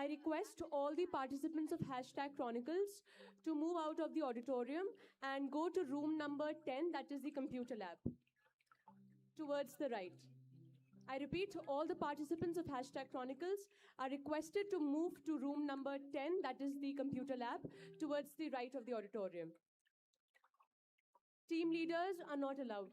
I request all the participants of #Chronicles to move out of the auditorium and go to room number 10, that is the computer lab, towards the right. I repeat, all the participants of #Chronicles are requested to move to room number 10, that is the computer lab, towards the right of the auditorium. Team leaders are not allowed.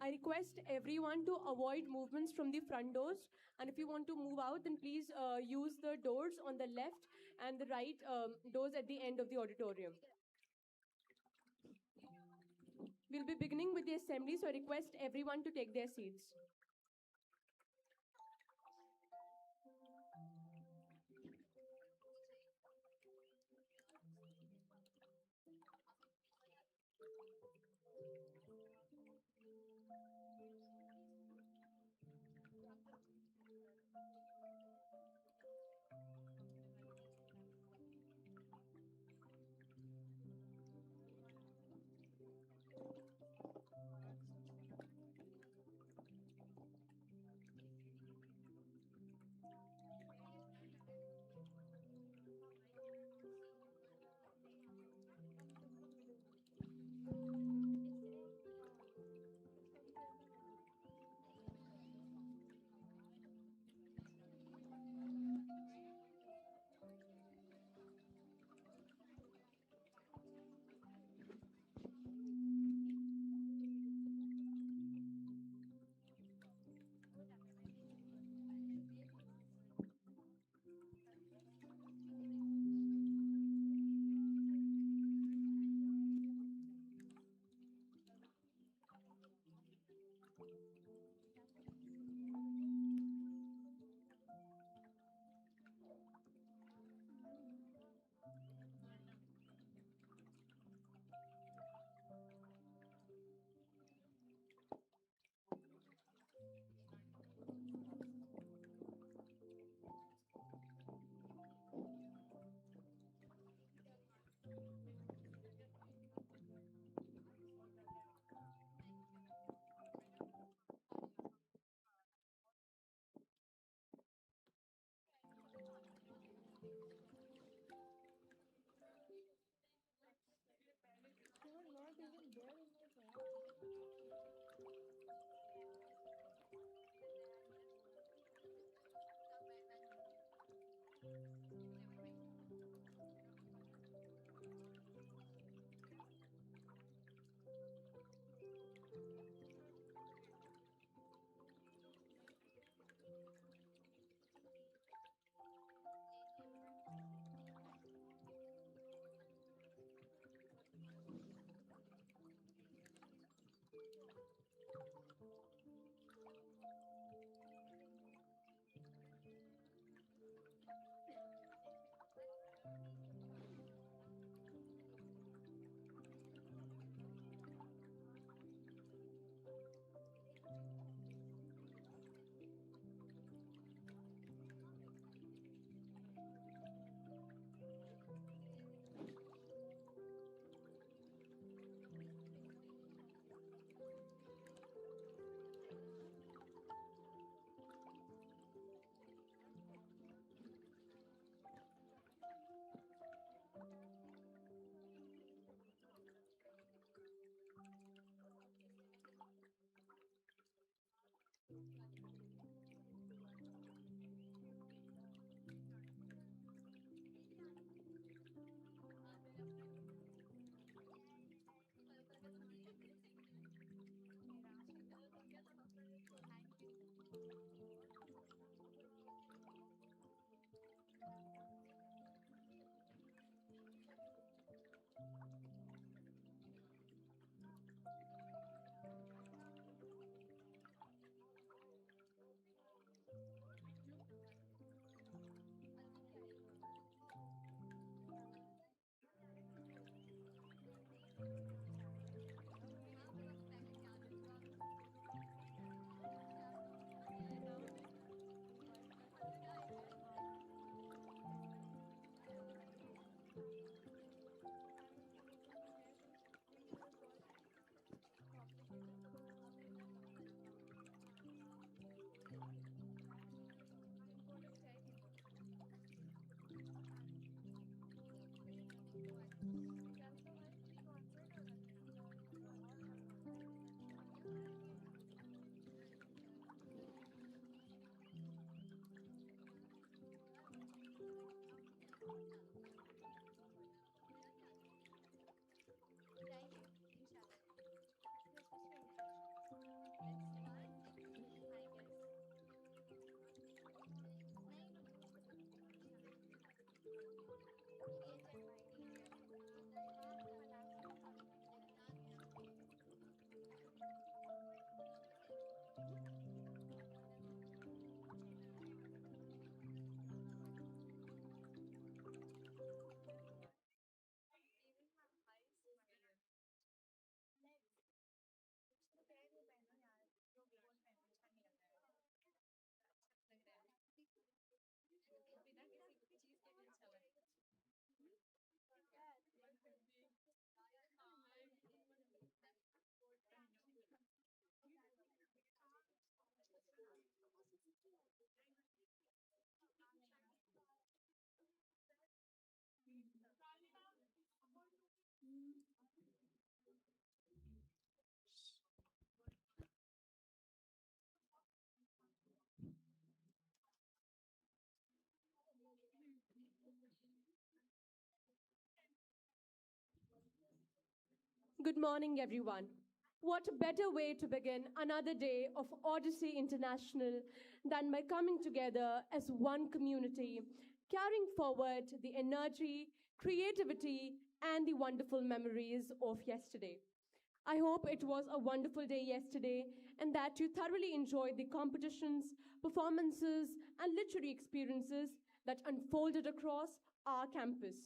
I request everyone to avoid movements from the front doors. And if you want to move out, then please use the doors on the left and the right doors at the end of the auditorium. We'll be beginning with the assembly, so I request everyone to take their seats. Good morning, everyone. What a better way to begin another day of Odyssey International than by coming together as one community, carrying forward the energy, creativity, and the wonderful memories of yesterday. I hope it was a wonderful day yesterday and that you thoroughly enjoyed the competitions, performances, and literary experiences that unfolded across our campus.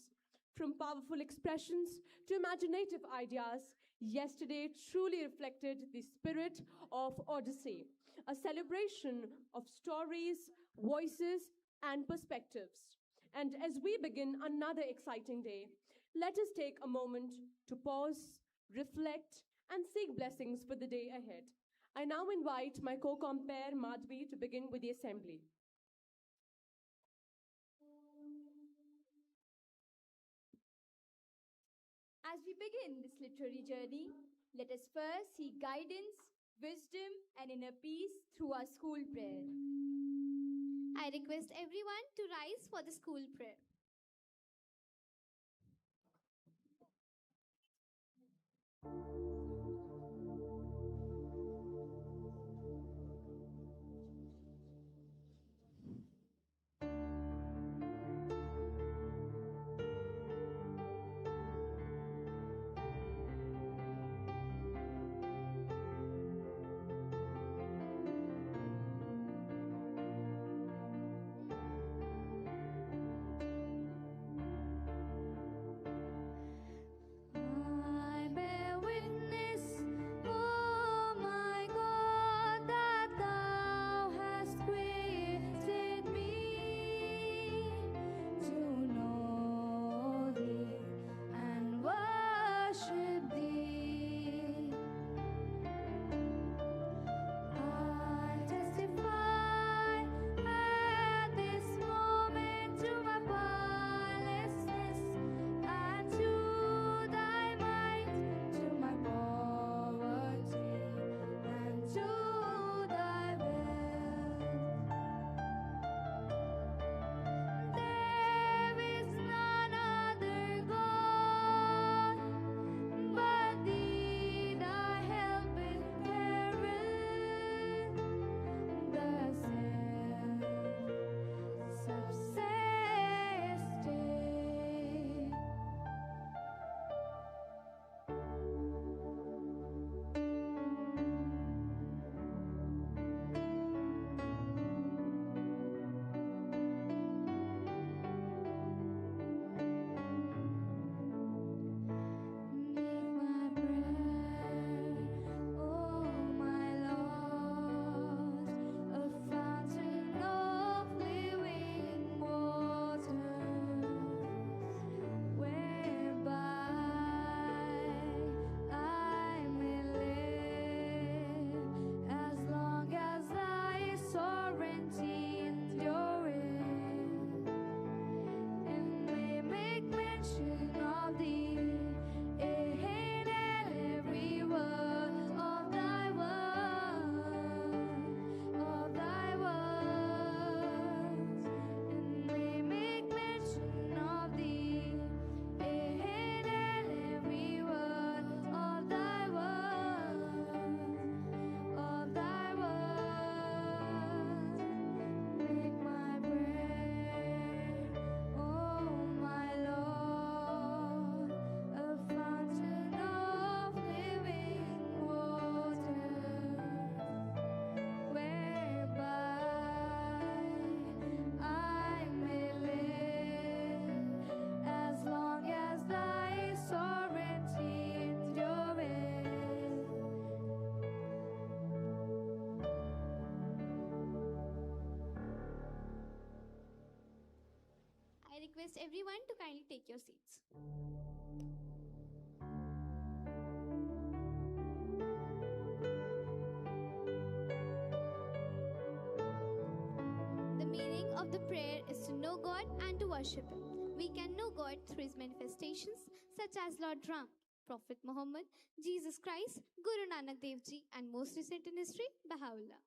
From powerful expressions to imaginative ideas, yesterday truly reflected the spirit of Odyssey, a celebration of stories, voices, and perspectives. And as we begin another exciting day, let us take a moment to pause, reflect, and seek blessings for the day ahead. I now invite my co-compare Madhvi to begin with the assembly. As we begin this literary journey, let us first seek guidance, wisdom, and inner peace through our school prayer. I request everyone to rise for the school prayer. everyone to kindly take your seats. The meaning of the prayer is to know God and to worship Him. We can know God through His manifestations such as Lord Ram, Prophet Muhammad, Jesus Christ, Guru Nanak Dev Ji, and most recent in history, Baha'u'llah.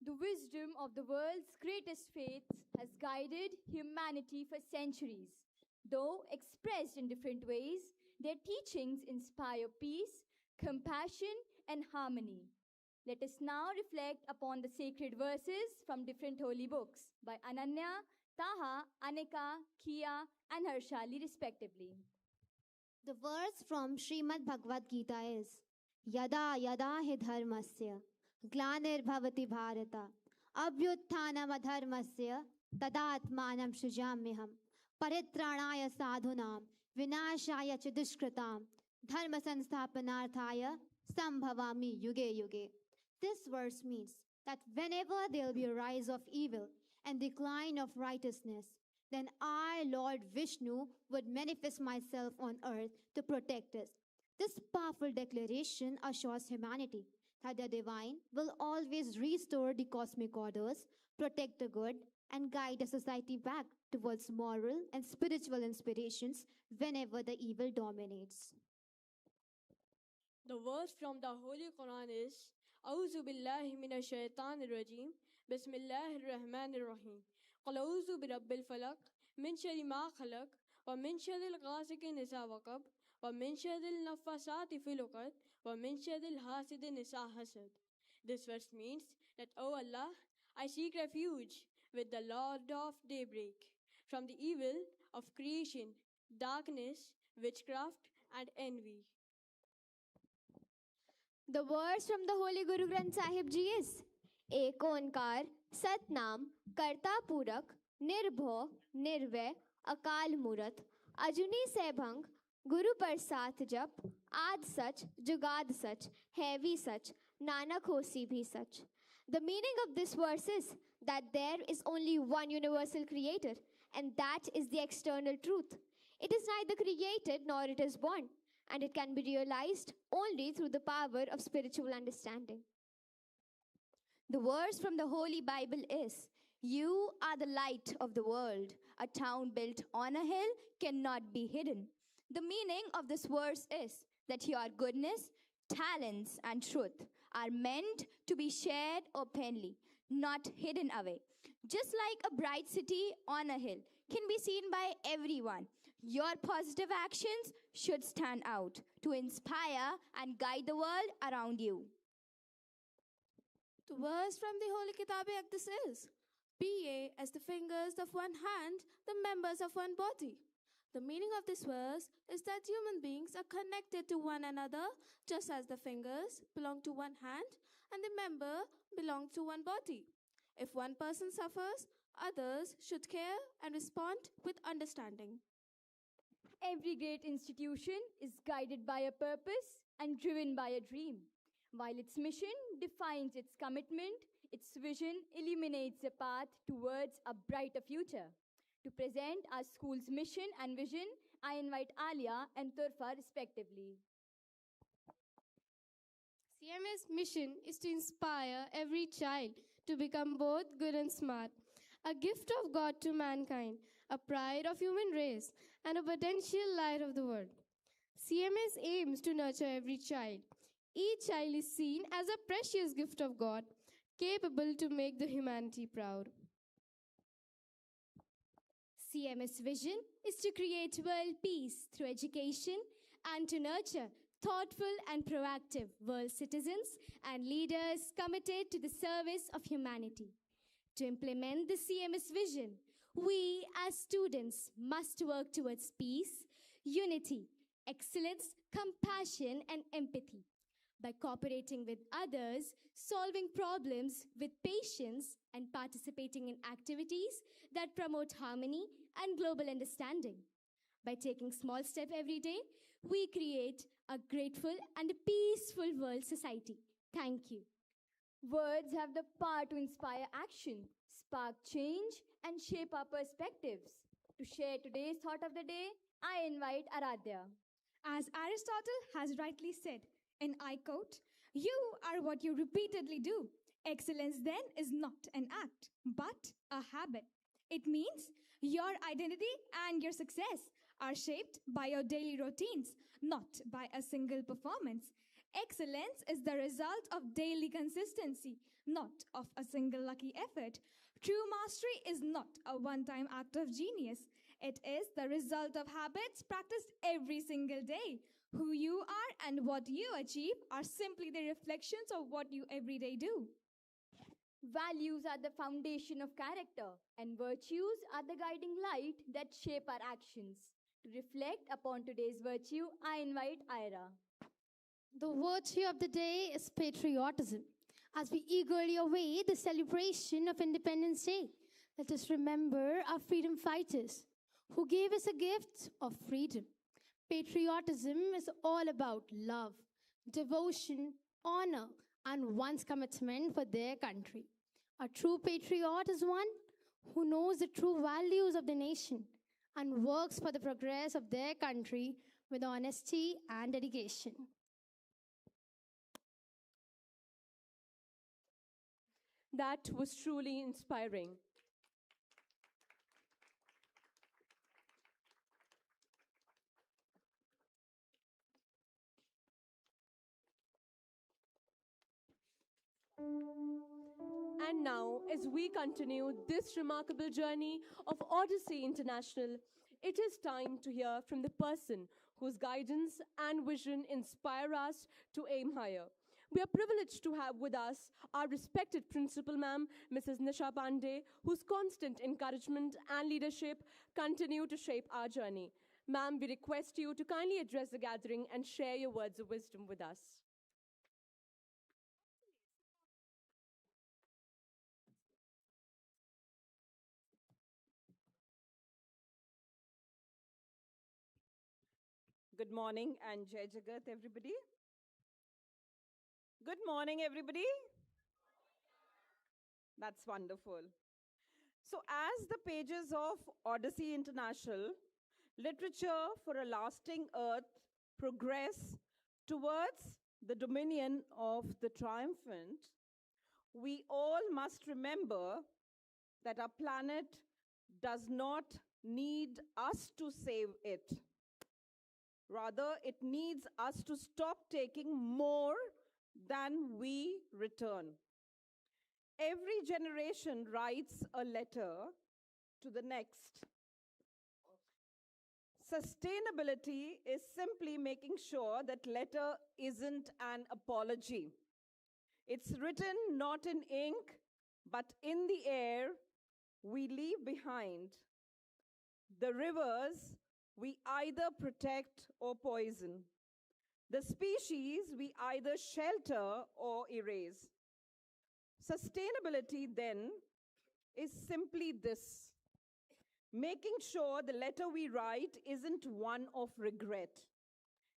The wisdom of the world's greatest faiths has guided humanity for centuries. Though expressed in different ways, their teachings inspire peace, compassion, and harmony. Let us now reflect upon the sacred verses from different holy books by Ananya, Taha, Anika, Kia, and Harshali respectively. The verse from Srimad Bhagavad Gita is Yada yada hi dharmasya glanir bhavati bharata abhyuthanam adharmasya tadatmanam srijamyaham paritranaya sadhunam vinashaya ch dushkritam dharma sansthapanarthaya sambhavami yuge yuge. This verse means that whenever there will be a rise of evil and decline of righteousness, then I, Lord Vishnu, would manifest myself on earth to protect us. This powerful declaration assures humanity that the divine will always restore the cosmic orders, protect the good, and guide the society back towards moral and spiritual inspirations whenever the evil dominates. The verse from the Holy Quran is A'udhu billahi minash shaitanir rajim. Bismillahir rahmanir rahim. Qul a'udhu bi rabbil falaq min sharri ma khalaq wa min sharril ghasiqin idha waqab wa min sharril naffasati fil 'uqad wa min sharril hasidin idha hasad. This verse means that, O Allah, I seek refuge with the Lord of daybreak from the evil of creation, darkness, witchcraft, and envy. The verse from the Holy Guru Granth Sahib Ji is Ek Onkar, Satnam, Karta Purak, Nirbho, Nirvay, Akal Murat, Ajuni Sebhang, Guru Parsat Jap, Ad Sach, Jugad Sach, Heavy Sach, Nanak Hosi Bhi Sach. The meaning of this verse is that there is only one universal creator, and that is the external truth. It is neither created nor it is born, and it can be realized only through the power of spiritual understanding. The verse from the Holy Bible is, You are the light of the world. A town built on a hill cannot be hidden. The meaning of this verse is that your goodness, talents, and truth are meant to be shared openly, not hidden away. Just like a bright city on a hill can be seen by everyone, your positive actions should stand out to inspire and guide the world around you. The verse from the Holy Kitab-e-Aqdas is, Be ye as the fingers of one hand, the members of one body. The meaning of this verse is that human beings are connected to one another just as the fingers belong to one hand and the member belong to one body. If one person suffers, others should care and respond with understanding. Every great institution is guided by a purpose and driven by a dream. While its mission defines its commitment, its vision illuminates a path towards a brighter future. To present our school's mission and vision, I invite Alia and Turfa respectively. CMS mission is to inspire every child to become both good and smart, a gift of God to mankind, a pride of human race, and a potential light of the world. CMS aims to nurture every child. Each child is seen as a precious gift of God, capable to make the humanity proud. CMS vision is to create world peace through education and to nurture thoughtful and proactive world citizens and leaders committed to the service of humanity. To implement the CMS vision, we as students must work towards peace, unity, excellence, compassion, and empathy. By cooperating with others, solving problems with patience, and participating in activities that promote harmony and global understanding. By taking small steps every day, we create a grateful and a peaceful world society. Thank you. Words have the power to inspire action, spark change, and shape our perspectives. To share today's thought of the day, I invite Aradhya. As Aristotle has rightly said, and I quote, "You are what you repeatedly do. Excellence then is not an act, but a habit." It means your identity and your success are shaped by your daily routines, not by a single performance. Excellence is the result of daily consistency, not of a single lucky effort. True mastery is not a one time act of genius. It is the result of habits practiced every single day. Who you are and what you achieve are simply the reflections of what you every day do. Values are the foundation of character, and virtues are the guiding light that shape our actions. To reflect upon today's virtue, I invite Ira. The virtue of the day is patriotism. As we eagerly await the celebration of Independence Day, let us remember our freedom fighters who gave us a gift of freedom. Patriotism is all about love, devotion, honor, and one's commitment for their country. A true patriot is one who knows the true values of the nation and works for the progress of their country with honesty and dedication. That was truly inspiring. And now, as we continue this remarkable journey of Odyssey International, it is time to hear from the person whose guidance and vision inspire us to aim higher. We are privileged to have with us our respected principal, ma'am, Mrs. Nisha Pandey, whose constant encouragement and leadership continue to shape our journey. Ma'am, we request you to kindly address the gathering and share your words of wisdom with us. Good morning and Jai Jagat, everybody. Good morning, everybody. That's wonderful. So, as the pages of Odyssey International, literature for a lasting earth, progress towards the dominion of the triumphant, we all must remember that our planet does not need us to save it. Rather, it needs us to stop taking more than we return. Every generation writes a letter to the next. Sustainability is simply making sure that letter isn't an apology. It's written not in ink, but in the air we leave behind. The rivers we either protect or poison. The species we either shelter or erase. Sustainability, then, is simply this: making sure the letter we write isn't one of regret.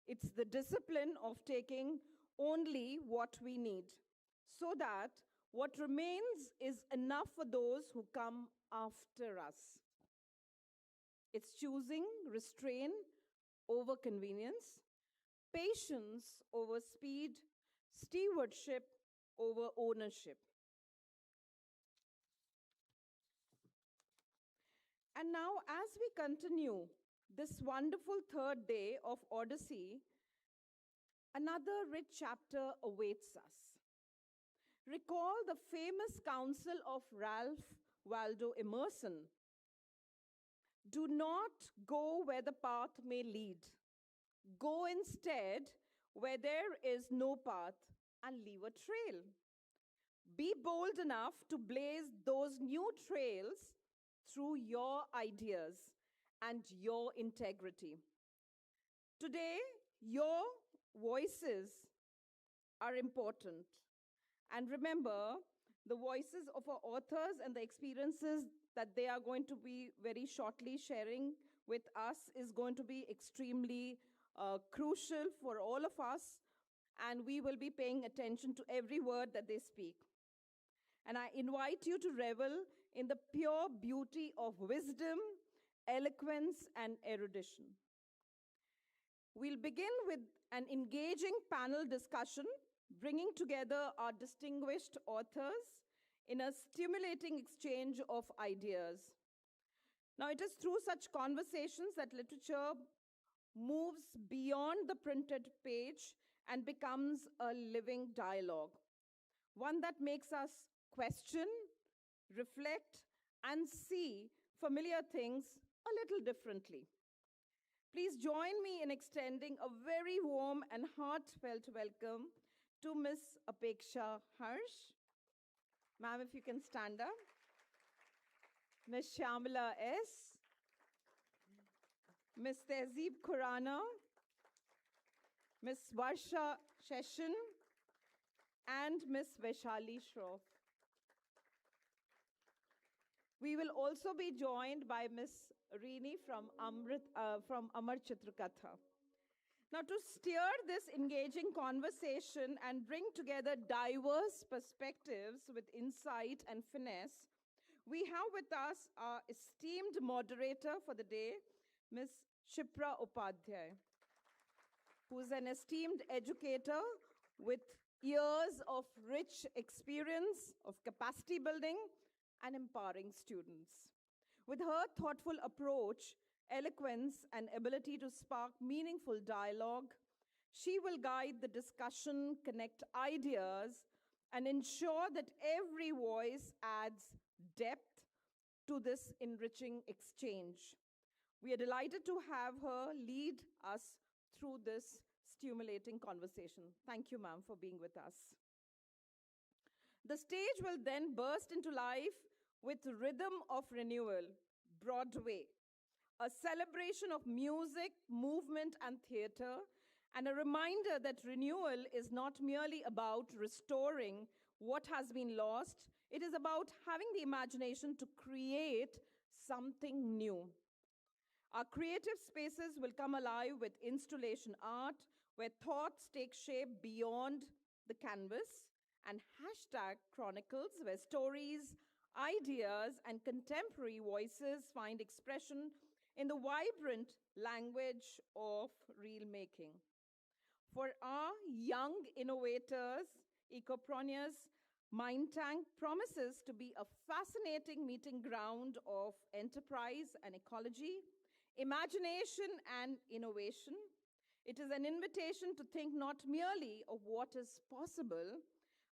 It's the discipline of taking only what we need, so that what remains is enough for those who come after us. It's choosing restraint over convenience, patience over speed, stewardship over ownership. And now, as we continue this wonderful third day of Odyssey, another rich chapter awaits us. Recall the famous counsel of Ralph Waldo Emerson: do not go where the path may lead. Go instead where there is no path and leave a trail. Be bold enough to blaze those new trails through your ideas and your integrity. Today, your voices are important. And remember, the voices of our authors and the experiences that they are going to be very shortly sharing with us is going to be extremely crucial for all of us, and we will be paying attention to every word that they speak. And I invite you to revel in the pure beauty of wisdom, eloquence, and erudition. We'll begin with an engaging panel discussion, bringing together our distinguished authors in a stimulating exchange of ideas. Now, it is through such conversations that literature moves beyond the printed page and becomes a living dialogue, one that makes us question, reflect, and see familiar things a little differently. Please join me in extending a very warm and heartfelt welcome to Miss Apeksha Harsh. Ma'am, if you can stand up. Miss Shamala S. Miss Tehzeeb Khurana. Miss Varsha Session. And Miss Vaishali Shroff. We will also be joined by Miss Rini from Amar Chitrakatha. Now, to steer this engaging conversation and bring together diverse perspectives with insight and finesse, we have with us our esteemed moderator for the day, Ms. Shipra Upadhyay, who's an esteemed educator with years of rich experience of capacity building and empowering students. With her thoughtful approach, eloquence, and ability to spark meaningful dialogue, she will guide the discussion, connect ideas, and ensure that every voice adds depth to this enriching exchange. We are delighted to have her lead us through this stimulating conversation. Thank you, ma'am, for being with us. The stage will then burst into life with Rhythm of Renewal, Broadway, a celebration of music, movement, and theater, and a reminder that renewal is not merely about restoring what has been lost, it is about having the imagination to create something new. Our creative spaces will come alive with installation art, where thoughts take shape beyond the canvas, and hashtag chronicles, where stories, ideas, and contemporary voices find expression in the vibrant language of reel making. For our young innovators, Ecopreneurs, Mind Tank promises to be a fascinating meeting ground of enterprise and ecology, imagination and innovation. It is an invitation to think not merely of what is possible,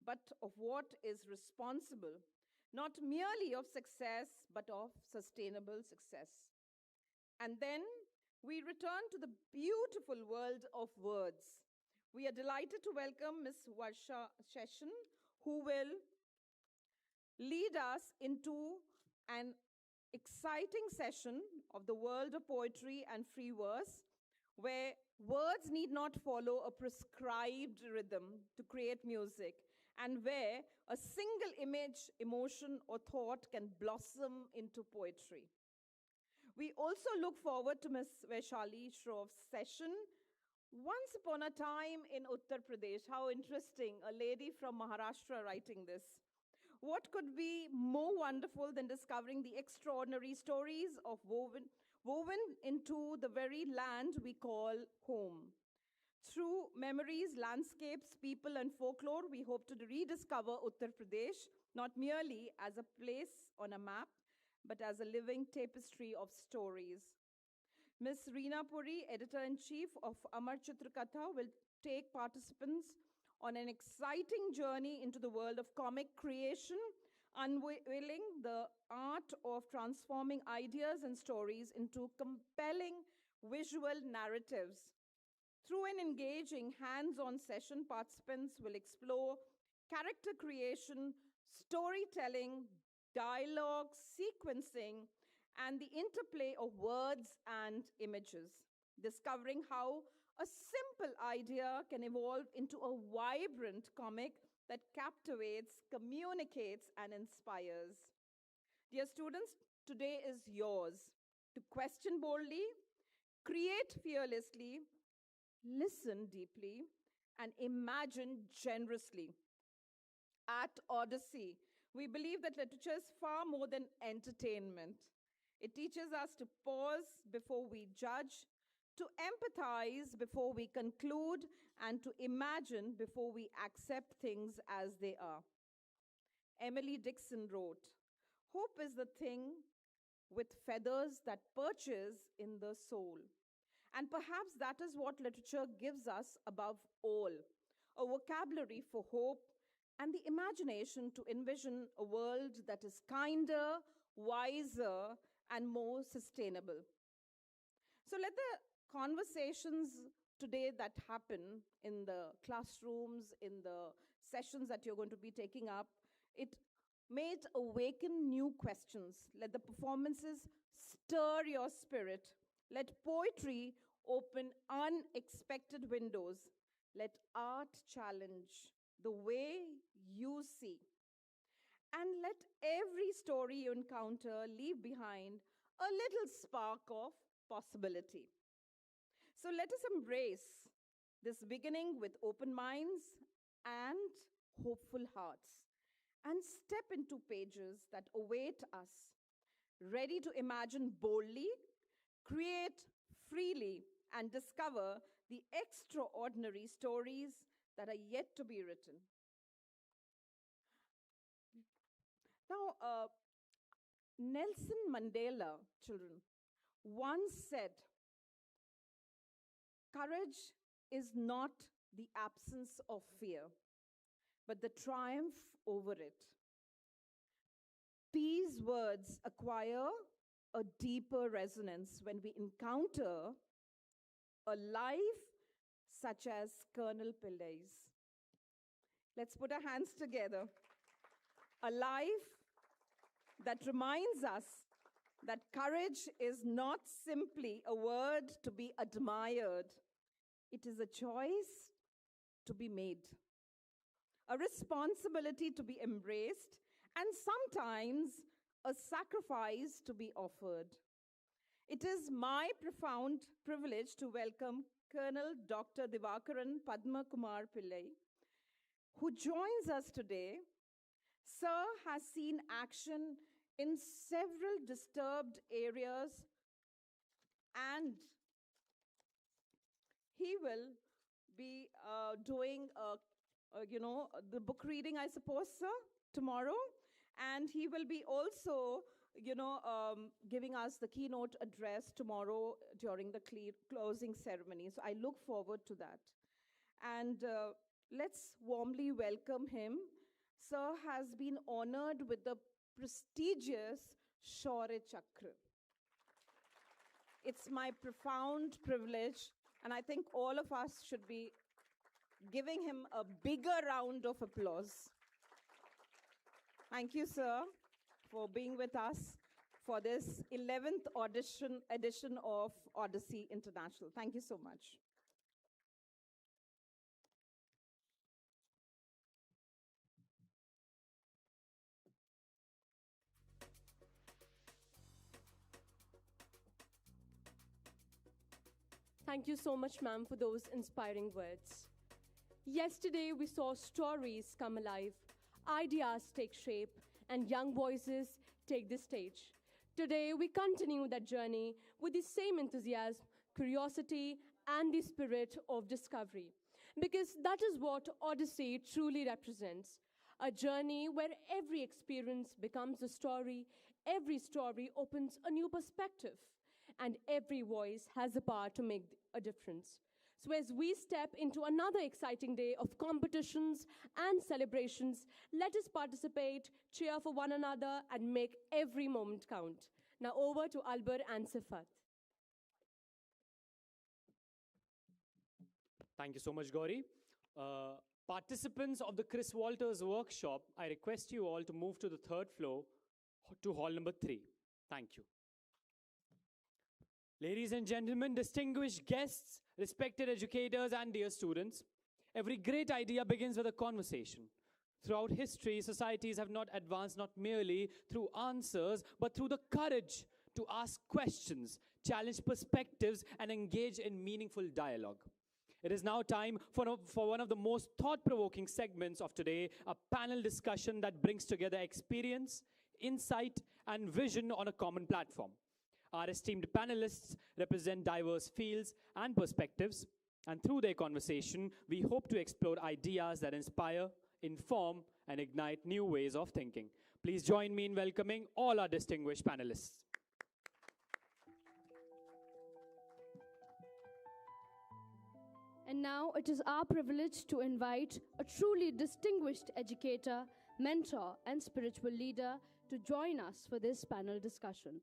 but of what is responsible, not merely of success, but of sustainable success. And then we return to the beautiful world of words. We are delighted to welcome Ms. Varsha Session, who will lead us into an exciting session of the world of poetry and free verse, where words need not follow a prescribed rhythm to create music, and where a single image, emotion, or thought can blossom into poetry. We also look forward to Ms. Vaishali Shroff's session, Once Upon a Time in Uttar Pradesh. How interesting, a lady from Maharashtra writing this. What could be more wonderful than discovering the extraordinary stories of woven into the very land we call home? Through memories, landscapes, people, and folklore, we hope to rediscover Uttar Pradesh, not merely as a place on a map, but as a living tapestry of stories. Ms. Reena Puri, Editor-in-Chief of Amar Chitrakatha, will take participants on an exciting journey into the world of comic creation, unveiling the art of transforming ideas and stories into compelling visual narratives. Through an engaging hands-on session, participants will explore character creation, storytelling, dialogue, sequencing, and the interplay of words and images, discovering how a simple idea can evolve into a vibrant comic that captivates, communicates, and inspires. Dear students, today is yours to question boldly, create fearlessly, listen deeply, and imagine generously. At Odyssey, we believe that literature is far more than entertainment. It teaches us to pause before we judge, to empathize before we conclude, and to imagine before we accept things as they are. Emily Dixon wrote, "Hope is the thing with feathers that perches in the soul." And perhaps that is what literature gives us above all, a vocabulary for hope and the imagination to envision a world that is kinder, wiser, and more sustainable. So let the conversations today that happen in the classrooms, in the sessions that you're going to be taking up, may it awaken new questions. Let the performances stir your spirit. Let poetry open unexpected windows. Let art challenge the way you see. And let every story you encounter leave behind a little spark of possibility. So let us embrace this beginning with open minds and hopeful hearts, and step into pages that await us, ready to imagine boldly, create freely, and discover the extraordinary stories that are yet to be written. Now, Nelson Mandela, children, once said, "Courage is not the absence of fear, but the triumph over it." These words acquire a deeper resonance when we encounter a life such as Colonel Pillai's. Let's put our hands together. A life that reminds us that courage is not simply a word to be admired. It is a choice to be made, a responsibility to be embraced, and sometimes a sacrifice to be offered. It is my profound privilege to welcome Colonel Dr. Divakaran Padma Kumar Pillai, who joins us today. Sir has seen action in several disturbed areas, and he will be doing the book reading, I suppose, sir, tomorrow. And he will be also, giving us the keynote address tomorrow during the closing ceremony. So I look forward to that. And let's warmly welcome him. Sir has been honored with the prestigious Shaurya Chakra. It's my profound privilege, and I think all of us should be giving him a bigger round of applause. Thank you, sir, for being with us for this 11th edition of Odyssey International. Thank you so much. Thank you so much, ma'am, for those inspiring words. Yesterday, we saw stories come alive, ideas take shape, and young voices take the stage. Today, we continue that journey with the same enthusiasm, curiosity, and the spirit of discovery. Because that is what Odyssey truly represents. A journey where every experience becomes a story, every story opens a new perspective, and every voice has the power to make a difference. So as we step into another exciting day of competitions and celebrations, let us participate, cheer for one another, and make every moment count. Now over to Albert and Sifat. Thank you so much, Gauri. Participants of the Chris Walters workshop, I request you all to move to the third floor to hall number 3. Thank you. Ladies and gentlemen, distinguished guests, respected educators, and dear students, every great idea begins with a conversation. Throughout history, societies have not advanced not merely through answers, but through the courage to ask questions, challenge perspectives, and engage in meaningful dialogue. It is now time for one of the most thought-provoking segments of today, a panel discussion that brings together experience, insight, and vision on a common platform. Our esteemed panelists represent diverse fields and perspectives, and through their conversation, we hope to explore ideas that inspire, inform, and ignite new ways of thinking. Please join me in welcoming all our distinguished panelists. And now it is our privilege to invite a truly distinguished educator, mentor, and spiritual leader to join us for this panel discussion.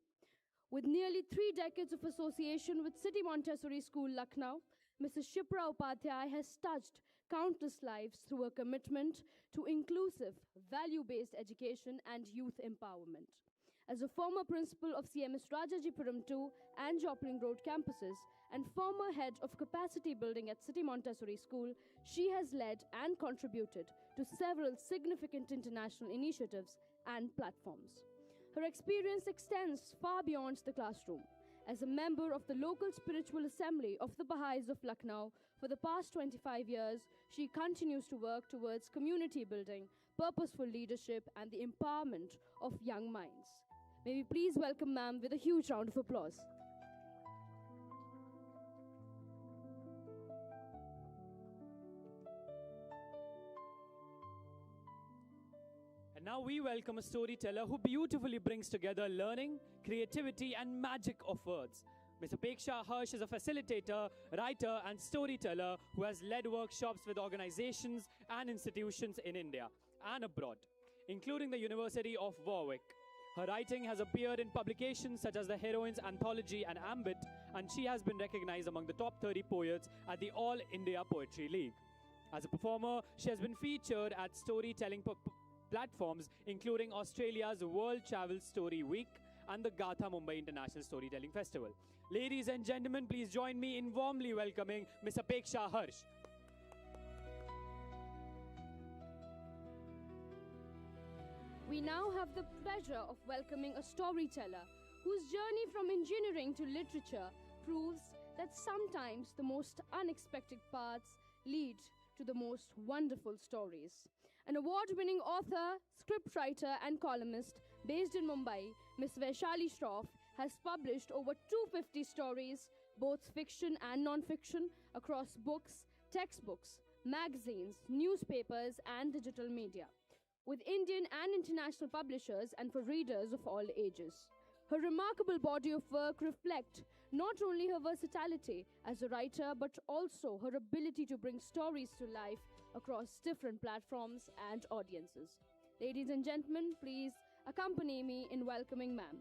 With nearly 3 decades of association with City Montessori School, Lucknow, Mrs. Shipra Upadhyay has touched countless lives through her commitment to inclusive, value-based education and youth empowerment. As a former principal of CMS Rajajipuram 2 and Joplin Road campuses and former head of capacity building at City Montessori School, she has led and contributed to several significant international initiatives and platforms. Her experience extends far beyond the classroom. As a member of the local spiritual assembly of the Baha'is of Lucknow for the past 25 years, she continues to work towards community building, purposeful leadership, and the empowerment of young minds. May we please welcome ma'am with a huge round of applause. And now we welcome a storyteller who beautifully brings together learning, creativity, and magic of words. Ms. Apeksha Harsh is a facilitator, writer, and storyteller who has led workshops with organizations and institutions in India and abroad, including the University of Warwick. Her writing has appeared in publications such as the Heroines Anthology and Ambit, and she has been recognized among the top 30 poets at the All India Poetry League. As a performer, she has been featured at storytelling platforms including Australia's World Travel Story Week and the Gatha Mumbai International Storytelling Festival. Ladies and gentlemen, please join me in warmly welcoming Ms. Apeksha Harsh. We now have the pleasure of welcoming a storyteller whose journey from engineering to literature proves that sometimes the most unexpected paths lead to the most wonderful stories. An award-winning author, scriptwriter, and columnist based in Mumbai, Ms. Vaishali Shroff has published over 250 stories, both fiction and non-fiction, across books, textbooks, magazines, newspapers, and digital media, with Indian and international publishers and for readers of all ages. Her remarkable body of work reflects not only her versatility as a writer, but also her ability to bring stories to life across different platforms and audiences. Ladies and gentlemen, please accompany me in welcoming ma'am.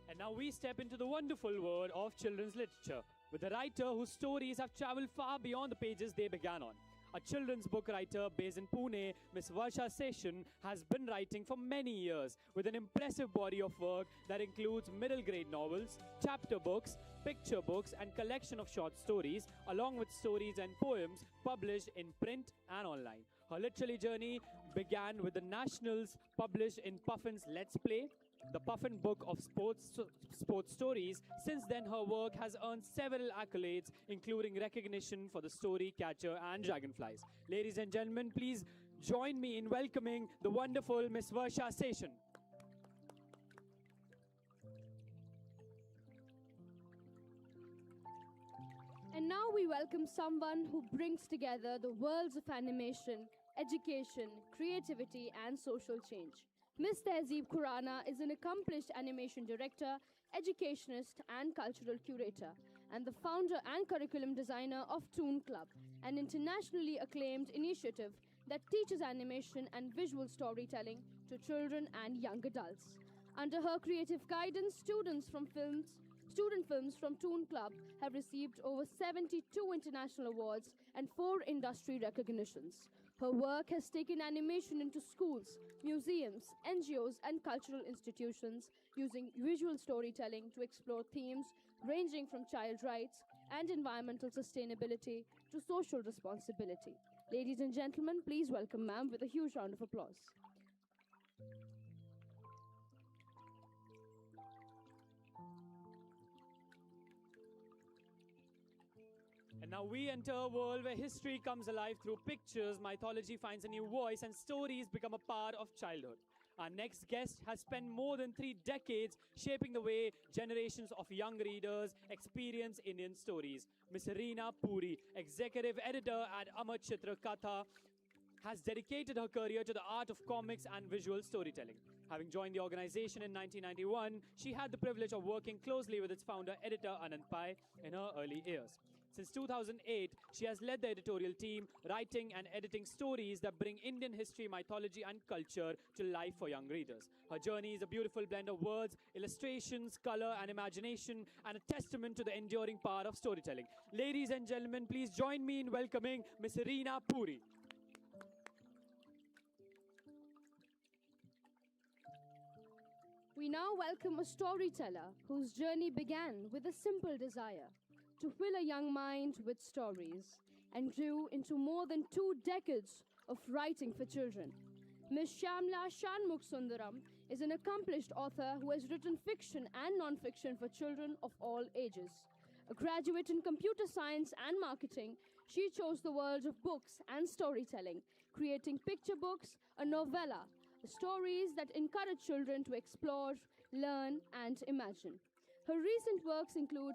And now we step into the wonderful world of children's literature with a writer whose stories have traveled far beyond the pages they began on. A children's book writer based in Pune, Ms. Varsha Session, has been writing for many years with an impressive body of work that includes middle grade novels, chapter books, picture books, and collection of short stories, along with stories and poems published in print and online. Her literary journey began with the Nationals published in Puffin's Let's Play, the Puffin Book of Sports Stories. Since then, her work has earned several accolades, including recognition for the story Catcher and Dragonflies. Ladies and gentlemen, please join me in welcoming the wonderful Ms. Varsha Session. And now we welcome someone who brings together the worlds of animation, education, creativity, and social change. Ms. Tehzeeb Khurana is an accomplished animation director, educationist, and cultural curator, and the founder and curriculum designer of Toon Club, an internationally acclaimed initiative that teaches animation and visual storytelling to children and young adults. Under her creative guidance, student films from Toon Club have received over 72 international awards and 4 industry recognitions. Her work has taken animation into schools, museums, NGOs, and cultural institutions using visual storytelling to explore themes ranging from child rights and environmental sustainability to social responsibility. Ladies and gentlemen, please welcome ma'am with a huge round of applause. And now we enter a world where history comes alive through pictures, mythology finds a new voice, and stories become a part of childhood. Our next guest has spent more than 3 decades shaping the way generations of young readers experience Indian stories. Ms. Reena Puri, executive editor at Amar Chitra Katha, has dedicated her career to the art of comics and visual storytelling. Having joined the organization in 1991, she had the privilege of working closely with its founder, editor Anand Pai, in her early years. Since 2008, she has led the editorial team, writing and editing stories that bring Indian history, mythology, and culture to life for young readers. Her journey is a beautiful blend of words, illustrations, color, and imagination, and a testament to the enduring power of storytelling. Ladies and gentlemen, please join me in welcoming Ms. Reena Puri. We now welcome a storyteller whose journey began with a simple desire to fill a young mind with stories and grew into more than 2 decades of writing for children. Ms. Shyamla Shanmukh is an accomplished author who has written fiction and non-fiction for children of all ages. A graduate in computer science and marketing, she chose the world of books and storytelling, creating picture books, a novella, stories that encourage children to explore, learn, and imagine. Her recent works include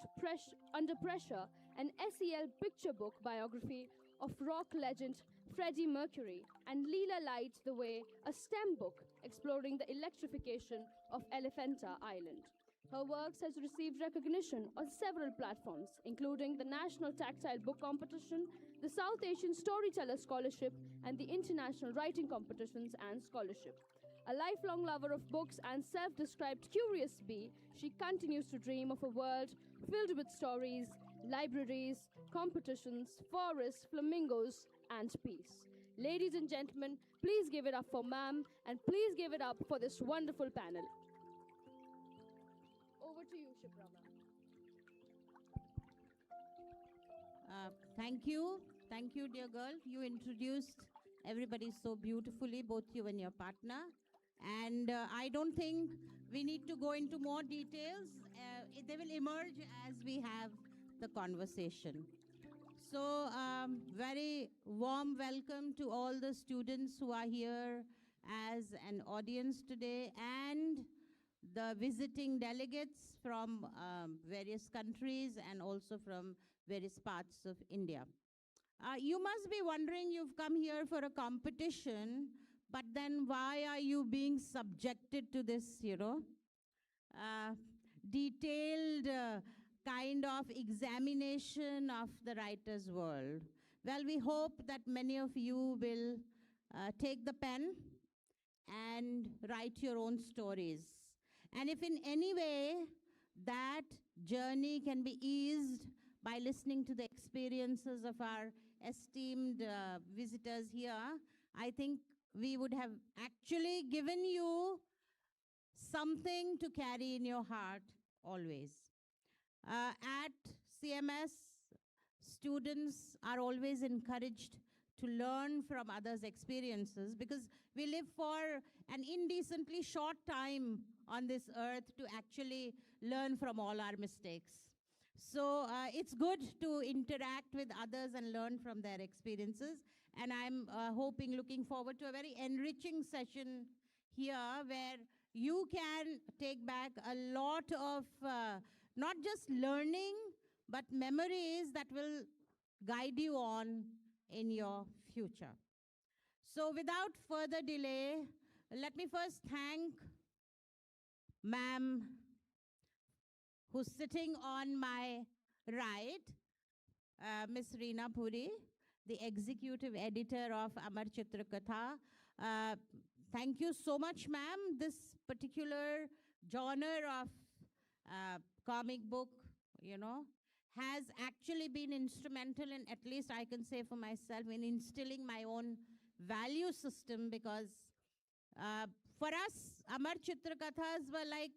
Under Pressure, an SEL picture book biography of rock legend Freddie Mercury, and Leela Light the Way, a STEM book exploring the electrification of Elephanta Island. Her works has received recognition on several platforms, including the National Tactile Book Competition, the South Asian Storyteller Scholarship, and the International Writing Competitions and Scholarship. A lifelong lover of books and self-described curious bee, she continues to dream of a world filled with stories, libraries, competitions, forests, flamingos, and peace. Ladies and gentlemen, please give it up for ma'am, and please give it up for this wonderful panel. Over to you, Shipra ma'am. Thank you. Thank you, dear girl. You introduced everybody so beautifully, both you and your partner. And I don't think we need to go into more details. They will emerge as we have the conversation. So, very warm welcome to all the students who are here as an audience today and the visiting delegates from various countries and also from various parts of India. You must be wondering, you've come here for a competition, but then why are you being subjected to this, detailed kind of examination of the writer's world? Well, we hope that many of you will take the pen and write your own stories. And if in any way that journey can be eased by listening to the experiences of our esteemed visitors here, I think we would have actually given you something to carry in your heart always. At CMS, students are always encouraged to learn from others' experiences because we live for an indecently short time on this earth to actually learn from all our mistakes. So it's good to interact with others and learn from their experiences. And I'm looking forward to a very enriching session here where you can take back a lot of not just learning, but memories that will guide you on in your future. So without further delay, let me first thank ma'am, who's sitting on my right, Ms. Reena Puri, the executive editor of Amar Chitra Katha. Thank you so much, ma'am. This particular genre of comic book, has actually been instrumental in, at least I can say for myself, in instilling my own value system because for us, Amar Chitra Kathas were like,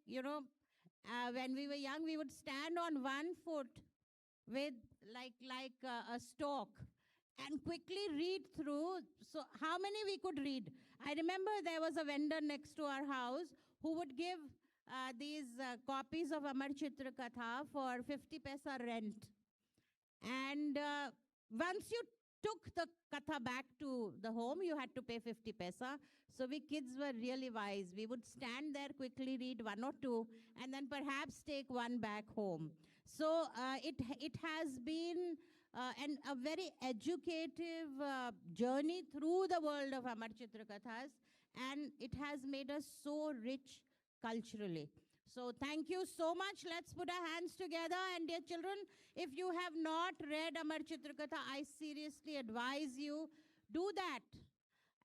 when we were young, we would stand on one foot with like a stalk and quickly read through. So how many we could read? I remember there was a vendor next to our house who would give these copies of Amar Chitra Katha for 50 paisa rent. And once you took the katha back to the home, you had to pay 50 paisa. So we kids were really wise. We would stand there, quickly read one or two, and then perhaps take one back home. So it has been a very educative journey through the world of Amar Chitra Kathas, and it has made us so rich culturally. So thank you so much. Let's put our hands together. And dear children, if you have not read Amar Chitrakatha, I seriously advise you, do that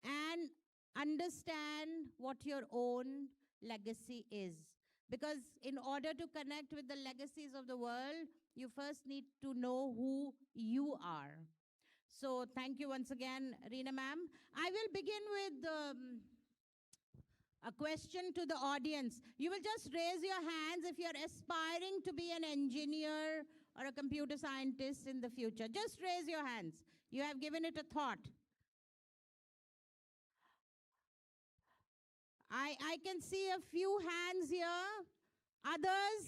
and understand what your own legacy is. Because in order to connect with the legacies of the world, you first need to know who you are. So thank you once again, Reena ma'am. I will begin with a question to the audience. You will just raise your hands if you're aspiring to be an engineer or a computer scientist in the future. Just raise your hands. You have given it a thought. I can see a few hands here. Others?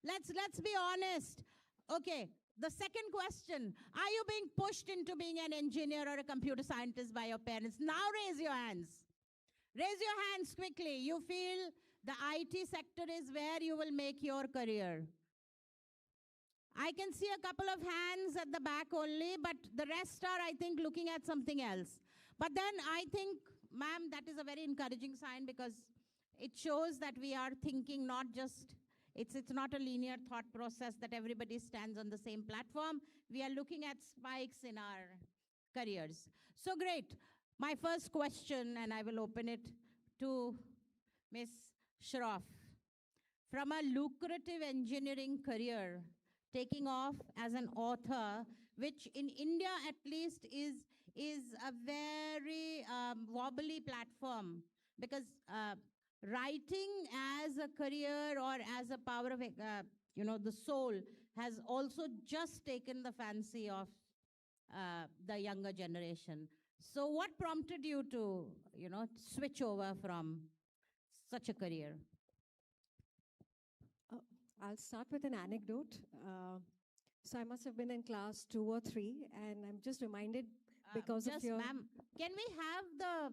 Let's be honest. Okay, the second question. Are you being pushed into being an engineer or a computer scientist by your parents? Now raise your hands. Raise your hands quickly. You feel the IT sector is where you will make your career. I can see a couple of hands at the back only, but the rest are, I think, looking at something else. But then I think, ma'am, that is a very encouraging sign because it shows that we are thinking not just, it's not a linear thought process that everybody stands on the same platform. We are looking at spikes in our careers. So great. My first question, and I will open it to Miss Shroff. From a lucrative engineering career, taking off as an author, which in India at least is a very wobbly platform, because writing as a career or as a power of the soul has also just taken the fancy of the younger generation. So what prompted you to, switch over from such a career? I'll start with an anecdote. So I must have been in class 2 or 3, and I'm just reminded because of your... Ma'am, can we have the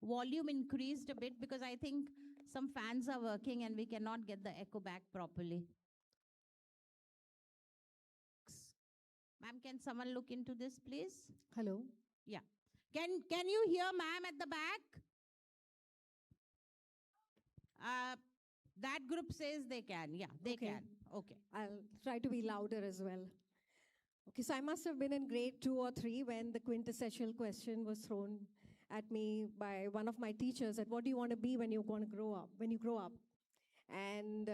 volume increased a bit? Because I think some fans are working and we cannot get the echo back properly. Ma'am, can someone look into this, please? Hello? Yeah. Can you hear ma'am at the back? That group says they can. Yeah, they can. Okay. I'll try to be louder as well. Okay, so I must have been in grade 2 or 3 when the quintessential question was thrown at me by one of my teachers that what do you want to be when you grow up? And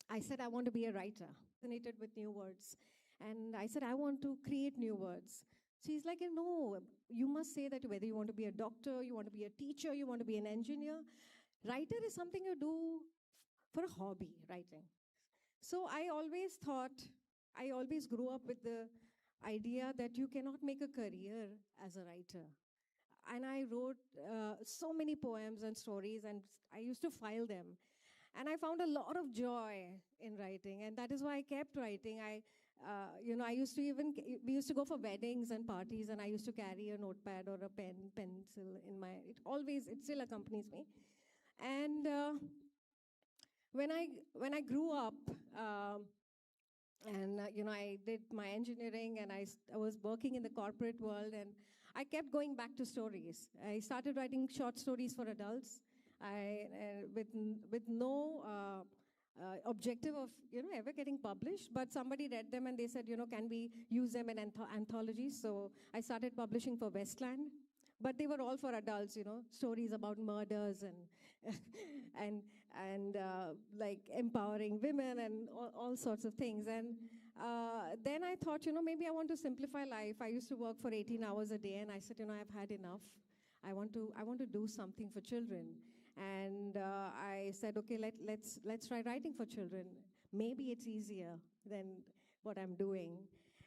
I said I want to be a writer. Fascinated with new words. And I said I want to create new words. So he's like, no, you must say that whether you want to be a doctor, you want to be a teacher, you want to be an engineer. Writer is something you do for a hobby, writing. So I always grew up with the idea that you cannot make a career as a writer. And I wrote so many poems and stories, and I used to file them. And I found a lot of joy in writing, and that is why I kept writing. We used to go for weddings and parties, and I used to carry a notepad or a pencil in my, it still accompanies me. And when I grew up, I did my engineering, and I was working in the corporate world, and I kept going back to stories. I started writing short stories for adults, with no objective of ever getting published, but somebody read them and they said, can we use them in anthologies? So I started publishing for Westland, but they were all for adults, stories about murders and like empowering women and all sorts of things. And then I thought, maybe I want to simplify life. I used to work for 18 hours a day, and I said, I've had enough. I want to do something for children. And I said, okay, let's try writing for children. Maybe it's easier than what I'm doing.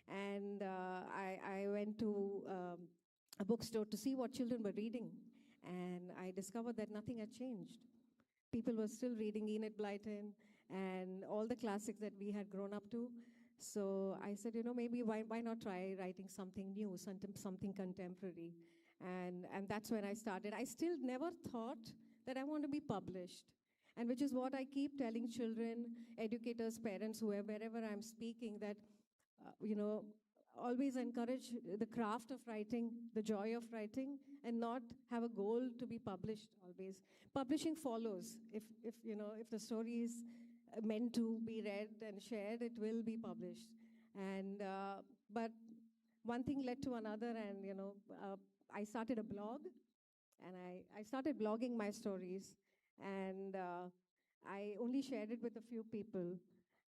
And I went to a bookstore to see what children were reading. And I discovered that nothing had changed. People were still reading Enid Blyton and all the classics that we had grown up to. So I said, maybe why not try writing something new, something contemporary? And that's when I started. I still never thought that I want to be published. And which is what I keep telling children, educators, parents, wherever I'm speaking, that, always encourage the craft of writing, the joy of writing, and not have a goal to be published always. Publishing follows. If the story is meant to be read and shared, it will be published. And but one thing led to another, and I started a blog, and I started blogging my stories, and I only shared it with a few people,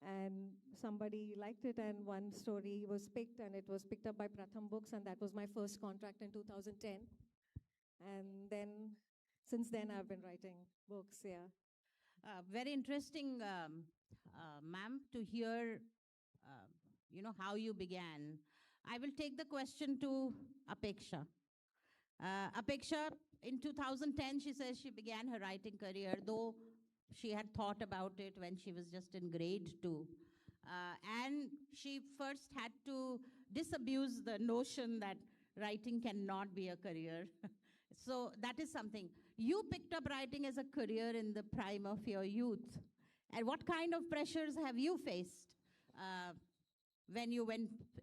and somebody liked it, and one story was picked, and it was picked up by Pratham Books, and that was my first contract in 2010. And then, since then, I've been writing books, yeah. Very interesting, ma'am, to hear, how you began. I will take the question to Apeksha. Apeksha, in 2010, she says she began her writing career, though she had thought about it when she was just in grade 2. And she first had to disabuse the notion that writing cannot be a career. So that is something. You picked up writing as a career in the prime of your youth. And what kind of pressures have you faced when you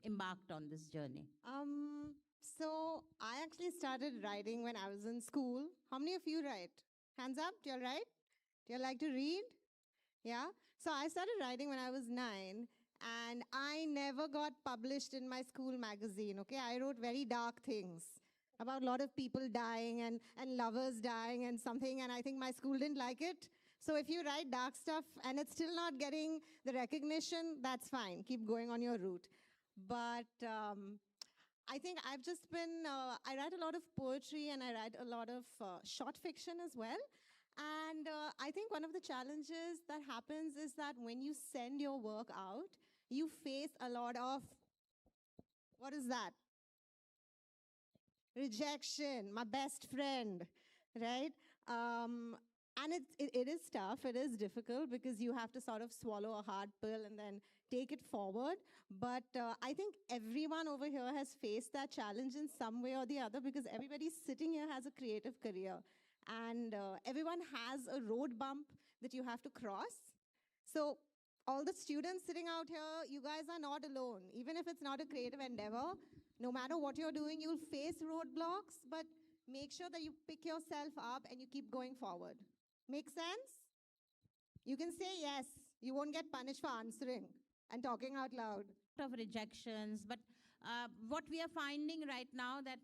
embarked on this journey? So I actually started writing when I was in school. How many of you write? Hands up, do you all write? Do you like to read? Yeah? So I started writing when I was 9, and I never got published in my school magazine, okay? I wrote very dark things about a lot of people dying and lovers dying and something, and I think my school didn't like it. So if you write dark stuff and it's still not getting the recognition, that's fine. Keep going on your route. But I think I've just been, I write a lot of poetry and I write a lot of short fiction as well. And I think one of the challenges that happens is that when you send your work out, you face a lot of, what is that? Rejection, my best friend, right? And it is tough, it is difficult because you have to sort of swallow a hard pill and then take it forward. But I think everyone over here has faced that challenge in some way or the other because everybody sitting here has a creative career. And everyone has a road bump that you have to cross. So all the students sitting out here, you guys are not alone. Even if it's not a creative endeavor, no matter what you're doing, you'll face roadblocks, but make sure that you pick yourself up and you keep going forward. Make sense? You can say yes. You won't get punished for answering and talking out loud. Of rejections, but what we are finding right now that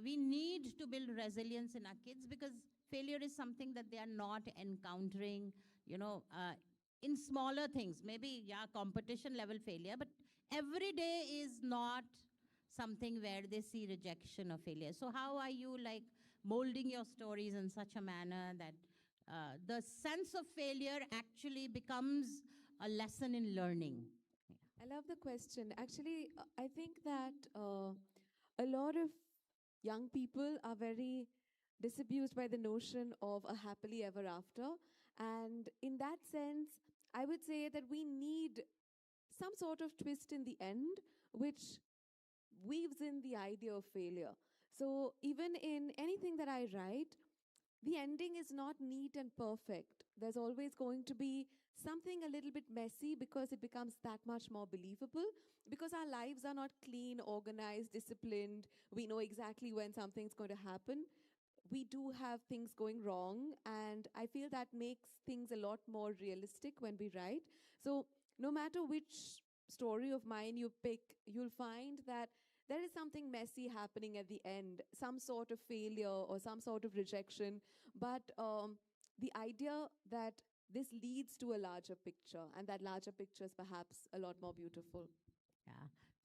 we need to build resilience in our kids because failure is something that they are not encountering, in smaller things. Maybe, competition level failure, but every day is not something where they see rejection or failure. So how are you molding your stories in such a manner that the sense of failure actually becomes a lesson in learning? I love the question. Actually, I think that a lot of young people are very disabused by the notion of a happily ever after. And in that sense, I would say that we need some sort of twist in the end, which weaves in the idea of failure. So even in anything that I write, the ending is not neat and perfect. There's always going to be something a little bit messy because it becomes that much more believable, because our lives are not clean, organized, disciplined. We know exactly when something's going to happen. We do have things going wrong, and I feel that makes things a lot more realistic when we write. So no matter which story of mine you pick, you'll find that there is something messy happening at the end, some sort of failure or some sort of rejection. But the idea that this leads to a larger picture, and that larger picture is perhaps a lot more beautiful. Yeah,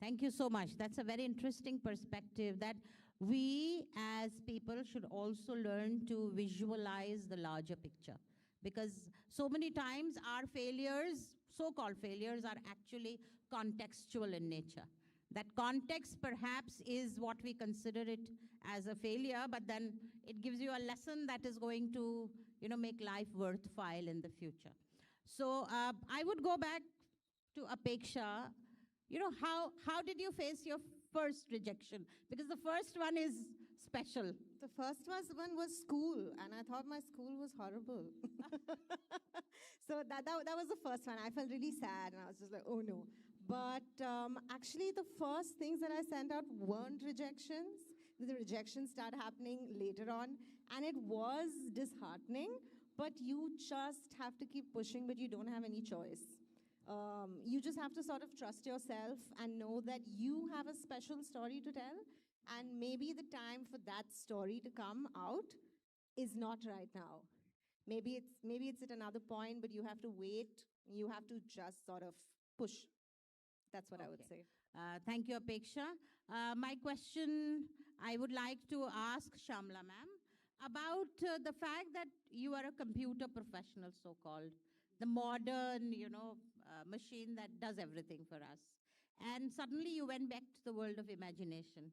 thank you so much. That's a very interesting perspective that we as people should also learn to visualize the larger picture. Because so many times our failures, so-called failures, are actually contextual in nature. That context perhaps is what we consider it as a failure, but then it gives you a lesson that is going to, make life worthwhile in the future. So I would go back to Apeksha. how did you face your first rejection? Because the first one is special. The first one was school, and I thought my school was horrible. So that was the first one. I felt really sad, and I was just like, oh no. But actually, the first things that I sent out weren't rejections. The rejections started happening later on, and it was disheartening. But you just have to keep pushing, but you don't have any choice. You just have to sort of trust yourself and know that you have a special story to tell, and maybe the time for that story to come out is not right now. Maybe it's at another point, but you have to wait. You have to just sort of push. That's what I would say. Thank you, Apeksha. My question I would like to ask Shamla ma'am about the fact that you are a computer professional, so-called, the modern, machine that does everything for us. And suddenly you went back to the world of imagination.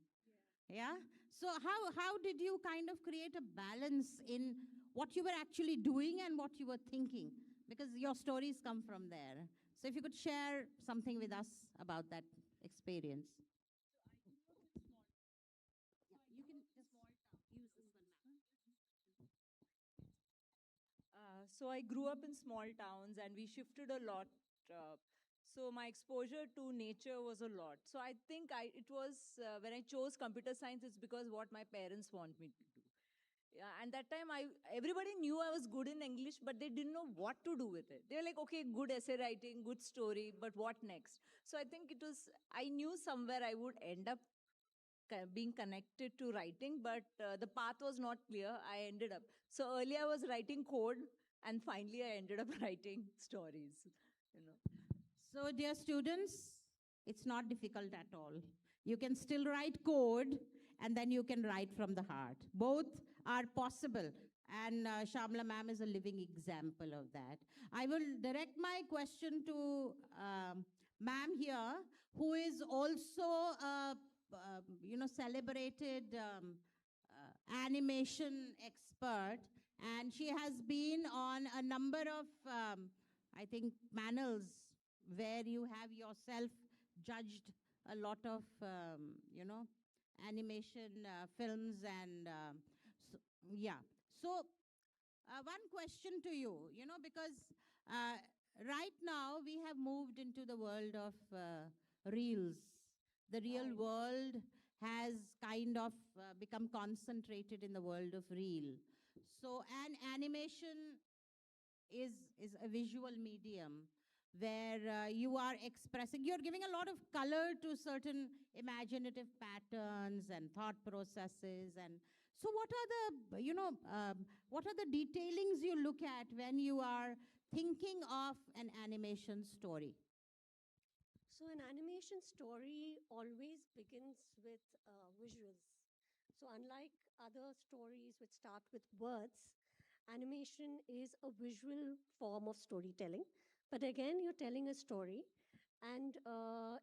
Yeah? So how did you kind of create a balance in what you were actually doing and what you were thinking? Because your stories come from there. So if you could share something with us about that experience. So I grew up in small towns and we shifted a lot. So my exposure to nature was a lot. So I think it was when I chose computer science, it's because what my parents want me to do. Yeah, and that time everybody knew I was good in English, but they didn't know what to do with it. They were like, okay, good essay writing, good story, but what next? So I think I knew somewhere I would end up being connected to writing, but the path was not clear. I ended up. So earlier I was writing code, and finally I ended up writing stories. So, dear students, it's not difficult at all. You can still write code, and then you can write from the heart. Both are possible. And Shamla ma'am is a living example of that. I will direct my question to ma'am here, who is also a celebrated animation expert, and she has been on a number of, I think, panels where you have yourself judged a lot of, animation films and, yeah. So, one question to you, because right now we have moved into the world of reels. The real world has kind of become concentrated in the world of reel. So, an animation is a visual medium where you are expressing, you're giving a lot of color to certain imaginative patterns and thought processes. And so what are the detailings you look at when you are thinking of an animation story? So an animation story always begins with visuals. So unlike other stories which start with words, animation is a visual form of storytelling. But again, you're telling a story, and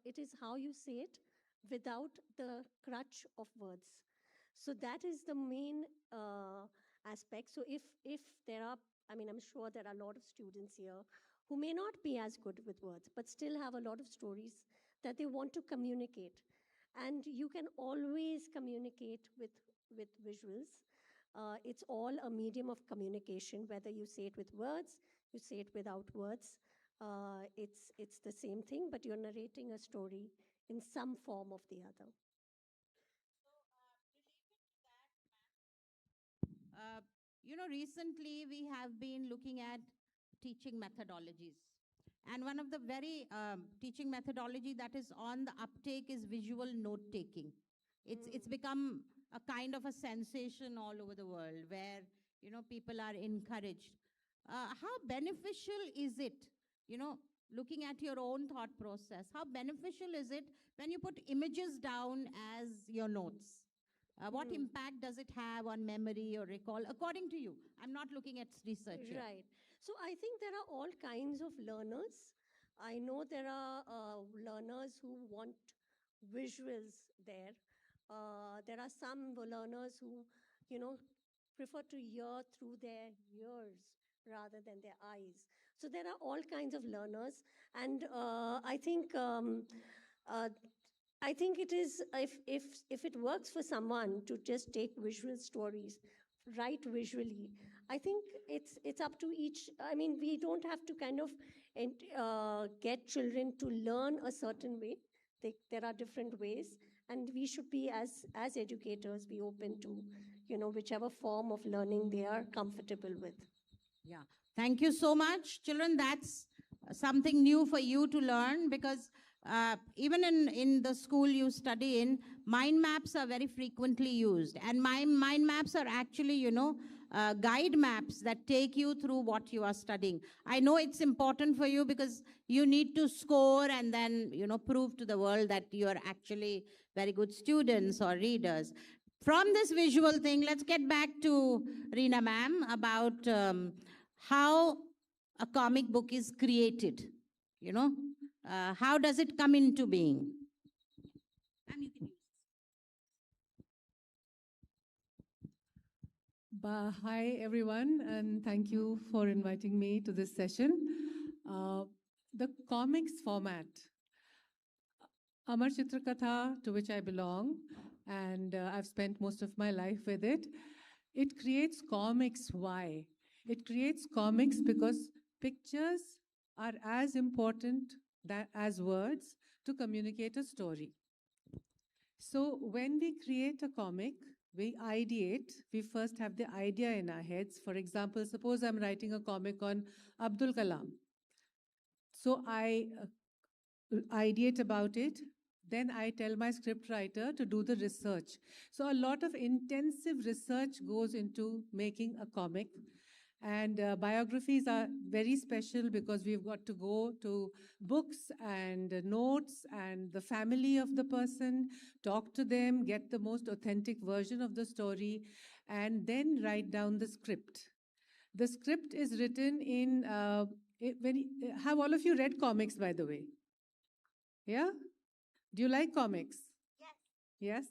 it is how you say it without the crutch of words. So that is the main aspect. So if there are, I'm sure there are a lot of students here who may not be as good with words, but still have a lot of stories that they want to communicate. And you can always communicate with visuals. It's all a medium of communication, whether you say it with words, you say it without words. It's the same thing, but you're narrating a story in some form of the other. Recently we have been looking at teaching methodologies. And one of the very teaching methodology that is on the uptake is visual note-taking. It's become a kind of a sensation all over the world where, people are encouraged. How beneficial is it, looking at your own thought process, how beneficial is it when you put images down as your notes? What impact does it have on memory or recall, according to you? I'm not looking at research here. Right. So I think there are all kinds of learners. I know there are learners who want visuals there. There are some learners who, prefer to hear through their ears rather than their eyes. So there are all kinds of learners. And I think uh, I think it is, if it works for someone to just take visual stories, write visually, I think it's up to each. I mean, we don't have to kind of get children to learn a certain way. There are different ways, and we should be, as educators, be open to, whichever form of learning they are comfortable with. Yeah. Thank you so much. Children, that's something new for you to learn, because even in the school you study in, mind maps are very frequently used. And mind maps are actually, guide maps that take you through what you are studying. I know it's important for you because you need to score and then, prove to the world that you are actually very good students or readers. From this visual thing, let's get back to Reena ma'am about how a comic book is created. How does it come into being? Hi, everyone, and thank you for inviting me to this session. The comics format, Amar Chitrakatha, to which I belong, and I've spent most of my life with it. It creates comics. Why? It creates comics because pictures are as important as words to communicate a story. So when we create a comic, we ideate. We first have the idea in our heads. For example, suppose I'm writing a comic on Abdul Kalam. So I ideate about it. Then I tell my script writer to do the research. So a lot of intensive research goes into making a comic. And biographies are very special because we've got to go to books and notes and the family of the person, talk to them, get the most authentic version of the story, and then write down the script. The script is written in, have all of you read comics, by the way? Yeah? Do you like comics? Yes. Yes?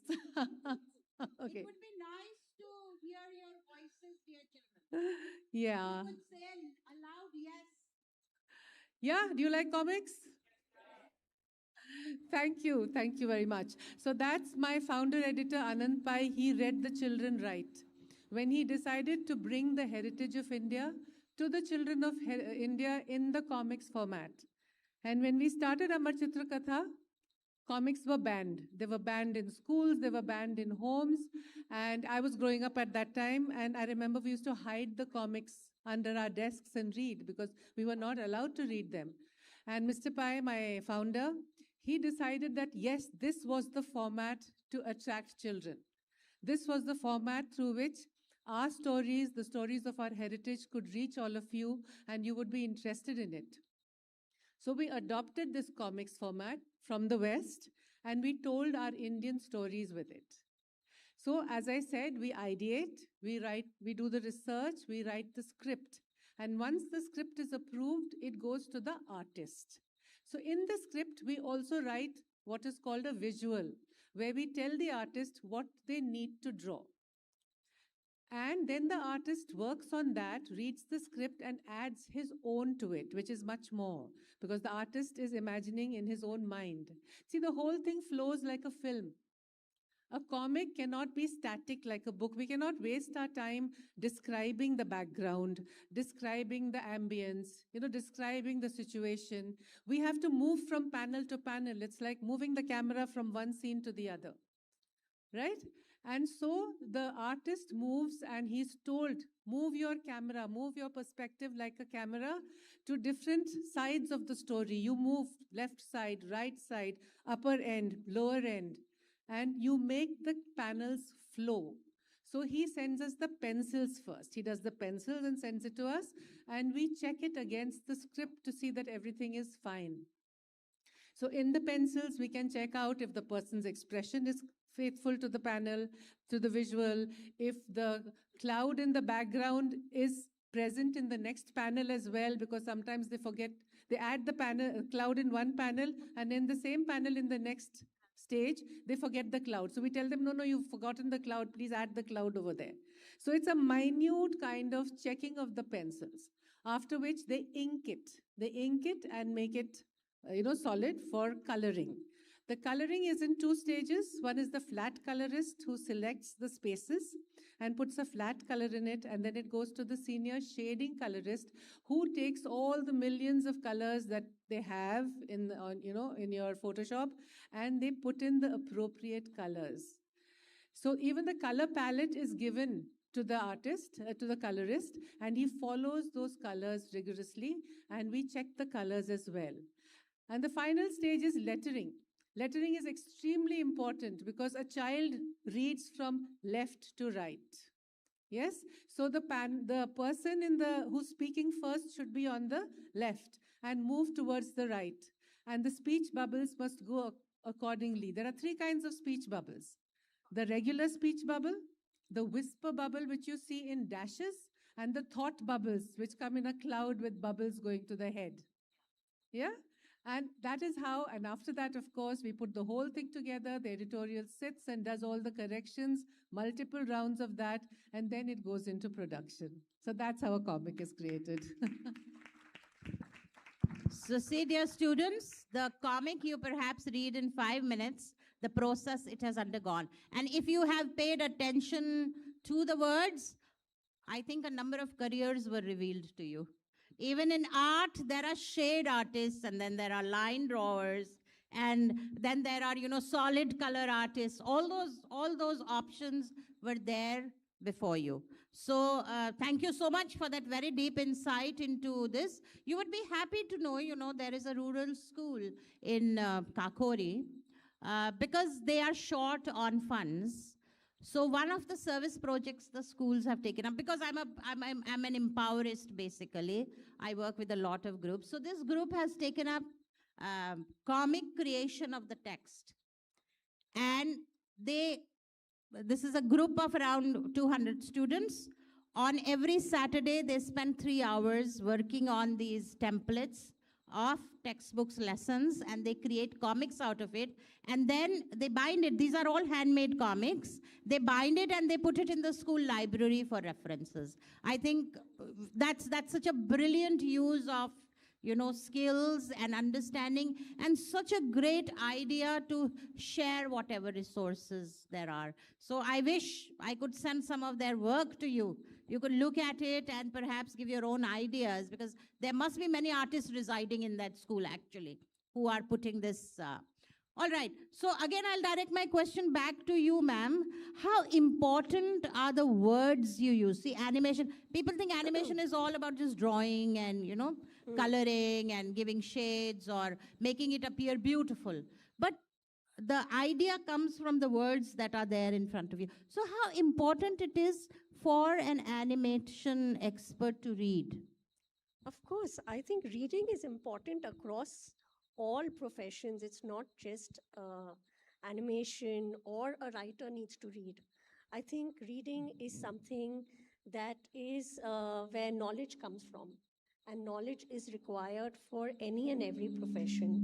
Okay. It would be nice to hear your voices, dear children. Yeah. You could say aloud, yes. Yeah, do you like comics? Thank you. Thank you very much. So that's my founder editor, Anand Pai. He read the children right. When he decided to bring the heritage of India to the children of India in the comics format. And when we started Amar Chitrakatha, comics were banned. They were banned in schools, they were banned in homes. And I was growing up at that time, and I remember we used to hide the comics under our desks and read because we were not allowed to read them. And Mr. Pai, my founder, he decided that yes, this was the format to attract children. This was the format through which our stories, the stories of our heritage, could reach all of you and you would be interested in it. So we adopted this comics format from the West and we told our Indian stories with it. So as I said, we ideate, we write, we do the research, we write the script. And once the script is approved, it goes to the artist. So in the script, we also write what is called a visual, where we tell the artist what they need to draw. And then the artist works on that, reads the script and adds his own to it, which is much more because the artist is imagining in his own mind. See, the whole thing flows like a film. A comic cannot be static like a book. We cannot waste our time describing the background, describing the ambience, describing the situation. We have to move from panel to panel. It's like moving the camera from one scene to the other, right? And so the artist moves and he's told, move your camera, move your perspective like a camera to different sides of the story. You move left side, right side, upper end, lower end, and you make the panels flow. So he sends us the pencils first. He does the pencils and sends it to us, and we check it against the script to see that everything is fine. So in the pencils, we can check out if the person's expression is faithful to the panel, to the visual, if the cloud in the background is present in the next panel as well, because sometimes they forget, they add the cloud in one panel, and in the same panel in the next stage, they forget the cloud. So we tell them, no, you've forgotten the cloud, please add the cloud over there. So it's a minute kind of checking of the pencils, after which they ink it. They ink it and make it solid for coloring. The coloring is in two stages. One is the flat colorist who selects the spaces and puts a flat color in it, and then it goes to the senior shading colorist who takes all the millions of colors that they have in your Photoshop, and they put in the appropriate colors. So even the color palette is given to the artist, to the colorist, and he follows those colors rigorously, and we check the colors as well. And the final stage is lettering. Lettering is extremely important because a child reads from left to right. Yes? So the person who's speaking first should be on the left and move towards the right. And the speech bubbles must go accordingly. There are three kinds of speech bubbles. The regular speech bubble, the whisper bubble, which you see in dashes, and the thought bubbles, which come in a cloud with bubbles going to the head. Yeah? And that is how, and after that, of course, we put the whole thing together. The editorial sits and does all the corrections, multiple rounds of that, and then it goes into production. So that's how a comic is created. So see, dear students, the comic you perhaps read in 5 minutes, the process it has undergone. And if you have paid attention to the words, I think a number of careers were revealed to you. Even in art, there are shade artists, and then there are line drawers, and then there are, solid color artists. All those options were there before you. So thank you so much for that very deep insight into this. You would be happy to know, there is a rural school in Kakori because they are short on funds. So one of the service projects the schools have taken up, because I'm an empowerist basically. I work with a lot of groups. So this group has taken up comic creation of the text. And this is a group of around 200 students. On every Saturday, they spend 3 hours working on these templates of textbooks lessons, and they create comics out of it, and then they bind it. These are all handmade comics. They bind it and they put it in the school library for references. I think that's such a brilliant use of skills and understanding, and such a great idea to share whatever resources there are. So I wish I could send some of their work to you. You could look at it and perhaps give your own ideas, because there must be many artists residing in that school actually who are putting this. All right. So again, I'll direct my question back to you, ma'am. How important are the words you use? See, animation, people think animation is all about just drawing and, coloring and giving shades or making it appear beautiful. But the idea comes from the words that are there in front of you. So how important it is for an animation expert to read? Of course, I think reading is important across all professions. It's not just animation, or a writer needs to read. I think reading is something that is where knowledge comes from, and knowledge is required for any and every profession.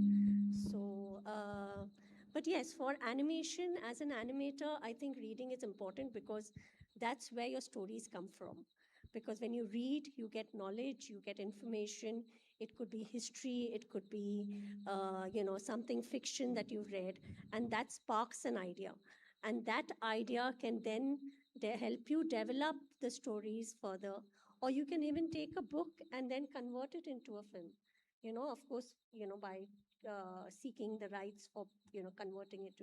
So, but yes, for animation, as an animator, I think reading is important because that's where your stories come from. Because when you read, you get knowledge, you get information. It could be history, it could be, something fiction that you've read, and that sparks an idea. And that idea can then help you develop the stories further. Or you can even take a book and then convert it into a film. Of course, by seeking the rights for, converting it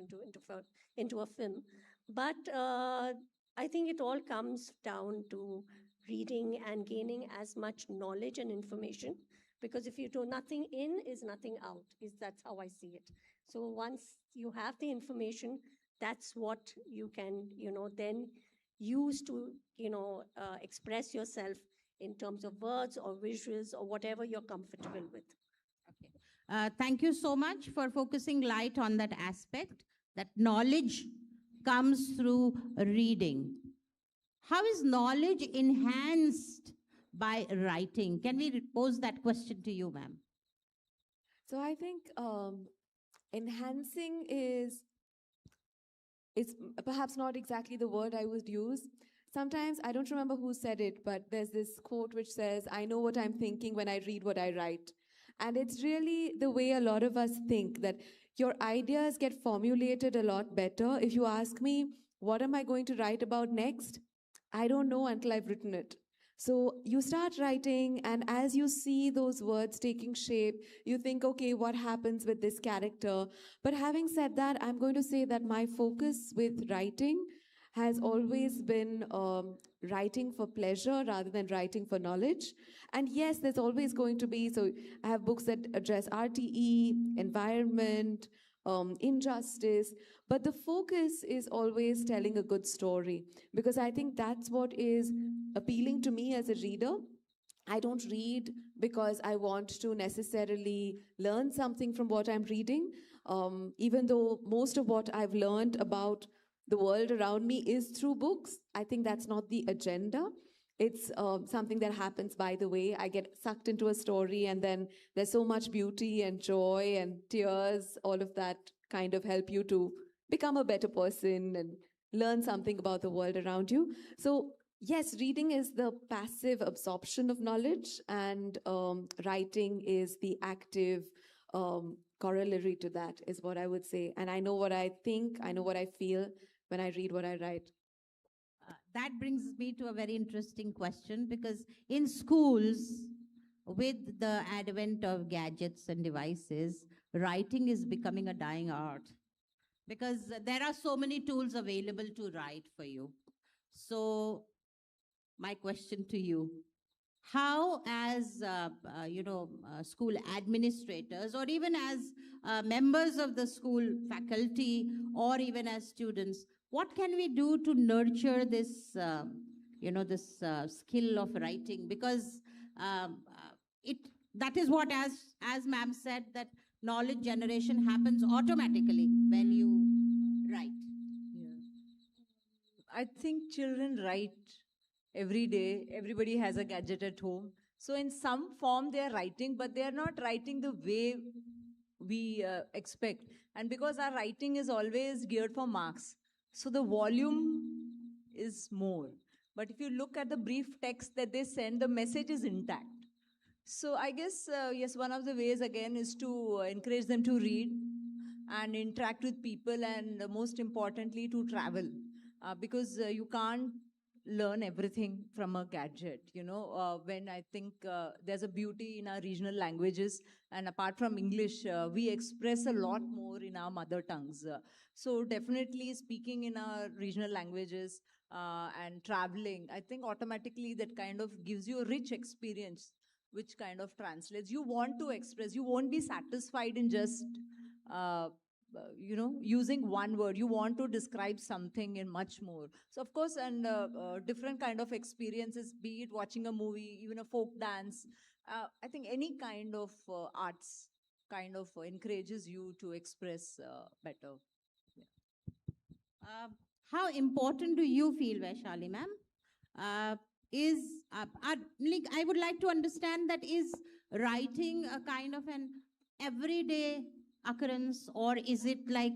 into a film. But I think it all comes down to reading and gaining as much knowledge and information, because if you do nothing in is nothing out, that's how I see it. So once you have the information, that's what you can then use to express yourself in terms of words or visuals or whatever you're comfortable with. Thank you so much for focusing light on that aspect, that knowledge comes through reading. How is knowledge enhanced by writing? Can we pose that question to you, ma'am? So I think enhancing is perhaps not exactly the word I would use. Sometimes, I don't remember who said it, but there's this quote which says, "I know what I'm thinking when I read what I write." And it's really the way a lot of us think, that your ideas get formulated a lot better. If you ask me, what am I going to write about next? I don't know until I've written it. So you start writing, and as you see those words taking shape, you think, okay, what happens with this character? But having said that, I'm going to say that my focus with writing has always been writing for pleasure rather than writing for knowledge. And yes, there's always going to be, so I have books that address RTE, environment, injustice, but the focus is always telling a good story, because I think that's what is appealing to me as a reader. I don't read because I want to necessarily learn something from what I'm reading, even though most of what I've learned about the world around me is through books. I think that's not the agenda. It's something that happens by the way. I get sucked into a story, and then there's so much beauty and joy and tears. All of that kind of help you to become a better person and learn something about the world around you. So yes, reading is the passive absorption of knowledge, and writing is the active corollary to that, is what I would say. And I know what I think, I know what I feel when I read what I write. That brings me to a very interesting question, because in schools, with the advent of gadgets and devices, writing is becoming a dying art, because there are so many tools available to write for you. So my question to you, how as school administrators, or even as members of the school faculty, or even as students, what can we do to nurture this skill of writing? Because that is what, as ma'am said, that knowledge generation happens automatically when you write. I think children write every day. Everybody has a gadget at home. So in some form they are writing, but they are not writing the way we expect. And because our writing is always geared for marks, so the volume is more. But if you look at the brief text that they send, the message is intact. So I guess, yes, one of the ways again is to encourage them to read and interact with people, and most importantly to travel, because you can't learn everything from a gadget. When I think there's a beauty in our regional languages, and apart from English, we express a lot more in our mother tongues. So definitely speaking in our regional languages and traveling, I think automatically that kind of gives you a rich experience, which kind of translates. You want to express, you won't be satisfied in just using one word. You want to describe something in much more. So of course, and different kind of experiences, be it watching a movie, even a folk dance, I think any kind of arts kind of encourages you to express better. How important do you feel, Vaishali ma'am, I would like to understand, that is writing a kind of an everyday occurrence, or is it like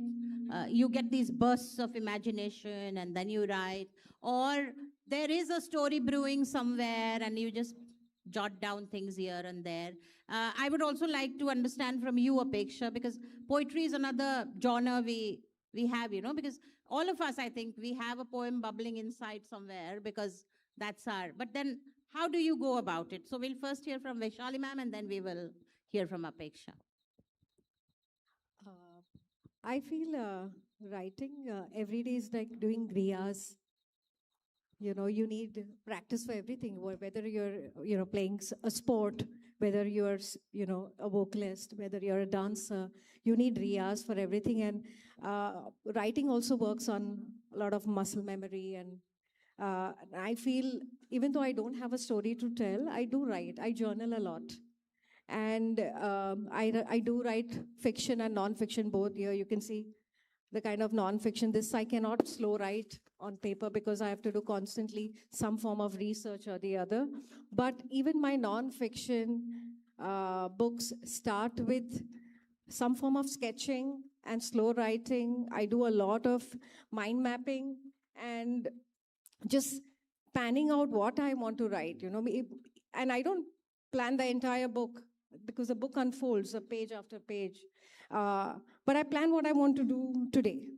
you get these bursts of imagination and then you write, or there is a story brewing somewhere and you just jot down things here and there? I would also like to understand from you, Apeksha, because poetry is another genre we have, because all of us, I think, we have a poem bubbling inside somewhere, because that's our, but then how do you go about it? So we'll first hear from Vaishali ma'am, and then we will hear from Apeksha. I feel writing every day is like doing griyas. You need practice for everything, whether you're playing a sport, whether you're, a vocalist, whether you're a dancer, you need riyas for everything. And writing also works on a lot of muscle memory. And I feel, even though I don't have a story to tell, I do write. I journal a lot. And I do write fiction and non-fiction both. Here you can see the kind of non-fiction. This I cannot slow write on paper because I have to do constantly some form of research or the other. But even my non-fiction books start with some form of sketching and slow writing. I do a lot of mind mapping and just panning out what I want to write, and I don't plan the entire book. because the book unfolds page after page. But I plan what I want to do today.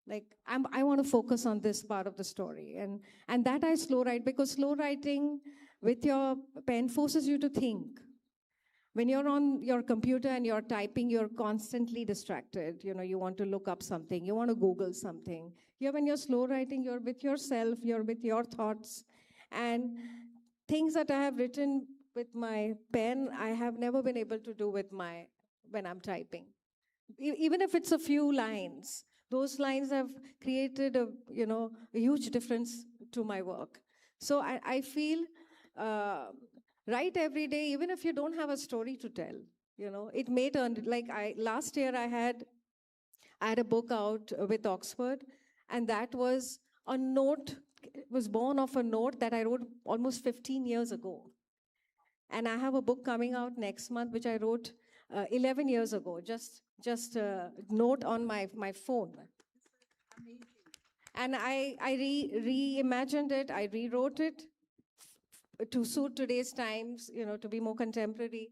Like I want to focus on this part of the story, and that I slow write, because slow writing with your pen forces you to think. When you're on your computer and you're typing, you're constantly distracted. You know, you want to look up something, you want to Google something. Here, when you're slow writing, you're with yourself, you're with your thoughts, and things that I have written with my pen, I have never been able to do when I'm typing. Even if it's a few lines, those lines have created a huge difference to my work. So I feel write every day, even if you don't have a story to tell. It may turn, like last year I had a book out with Oxford, and that was a note. It was born of a note that I wrote almost 15 years ago. And I have a book coming out next month, which I wrote 11 years ago, just a note on my phone. And I reimagined it, I rewrote it to suit today's times, to be more contemporary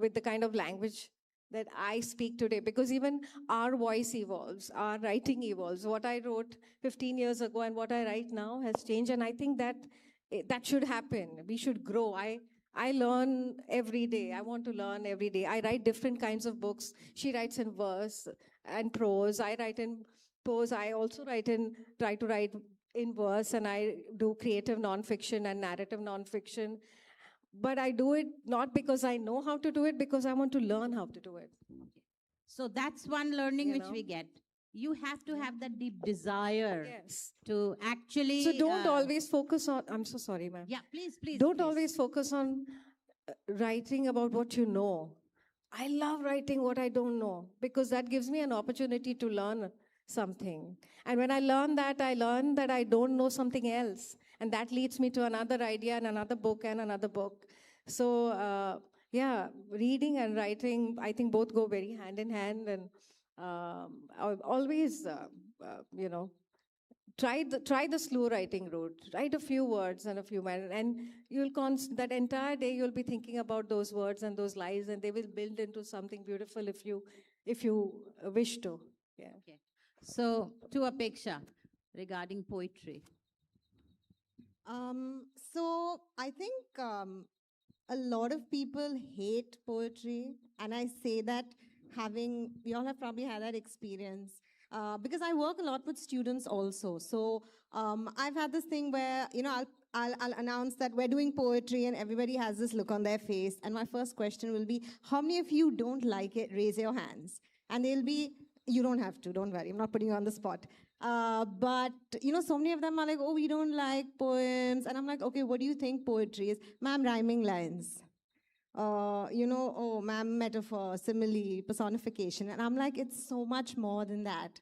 with the kind of language that I speak today. Because even our voice evolves, our writing evolves. What I wrote 15 years ago and what I write now has changed. And I think that should happen. We should grow. I learn every day. I want to learn every day. I write different kinds of books. She writes in verse and prose. I write in prose. I also try to write in verse, and I do creative nonfiction and narrative nonfiction. But I do it not because I know how to do it, because I want to learn how to do it. So that's one learning which we get. You have to have that deep desire to actually... So don't always focus on... I'm so sorry, ma'am. Yeah, please. Don't always focus on writing about what you know. I love writing what I don't know, because that gives me an opportunity to learn something. And when I learn that I don't know something else. And that leads me to another idea and another book and another book. So, reading and writing, I think both go very hand in hand. And always, try the slow writing route. Write a few words and a few minutes, and you'll that entire day you'll be thinking about those words and those lines, and they will build into something beautiful if you wish to. Yeah. Okay. So, to Apeksha, regarding poetry. So I think a lot of people hate poetry, and I say that we all have probably had that experience, because I work a lot with students also. So I've had this thing where, I'll announce that we're doing poetry, and everybody has this look on their face, and my first question will be, how many of you don't like it? Raise your hands. And they'll be, you don't have to, don't worry, I'm not putting you on the spot. But, so many of them are like, oh, we don't like poems. And I'm like, okay, what do you think poetry is? Ma'am, rhyming lines. Oh, ma'am, metaphor, simile, personification. And I'm like, it's so much more than that.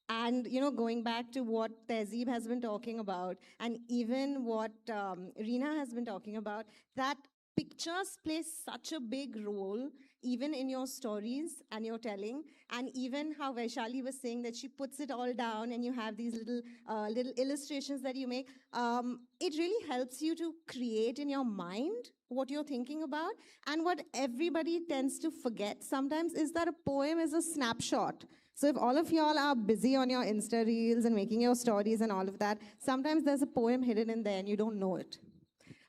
And, going back to what Tehzeeb has been talking about, and even what Reena has been talking about, that pictures play such a big role, even in your stories and your telling, and even how Vaishali was saying that she puts it all down and you have these little illustrations that you make. It really helps you to create in your mind what you're thinking about. And what everybody tends to forget sometimes is that a poem is a snapshot. So if all of y'all are busy on your Insta reels and making your stories and all of that, sometimes there's a poem hidden in there and you don't know it.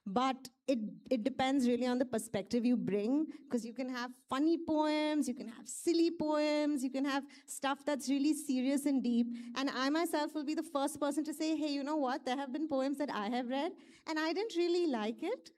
But it depends really on the perspective you bring, because you can have funny poems, you can have silly poems, you can have stuff that's really serious and deep. And I myself will be the first person to say, hey, you know what? There have been poems that I have read, and I didn't really like it.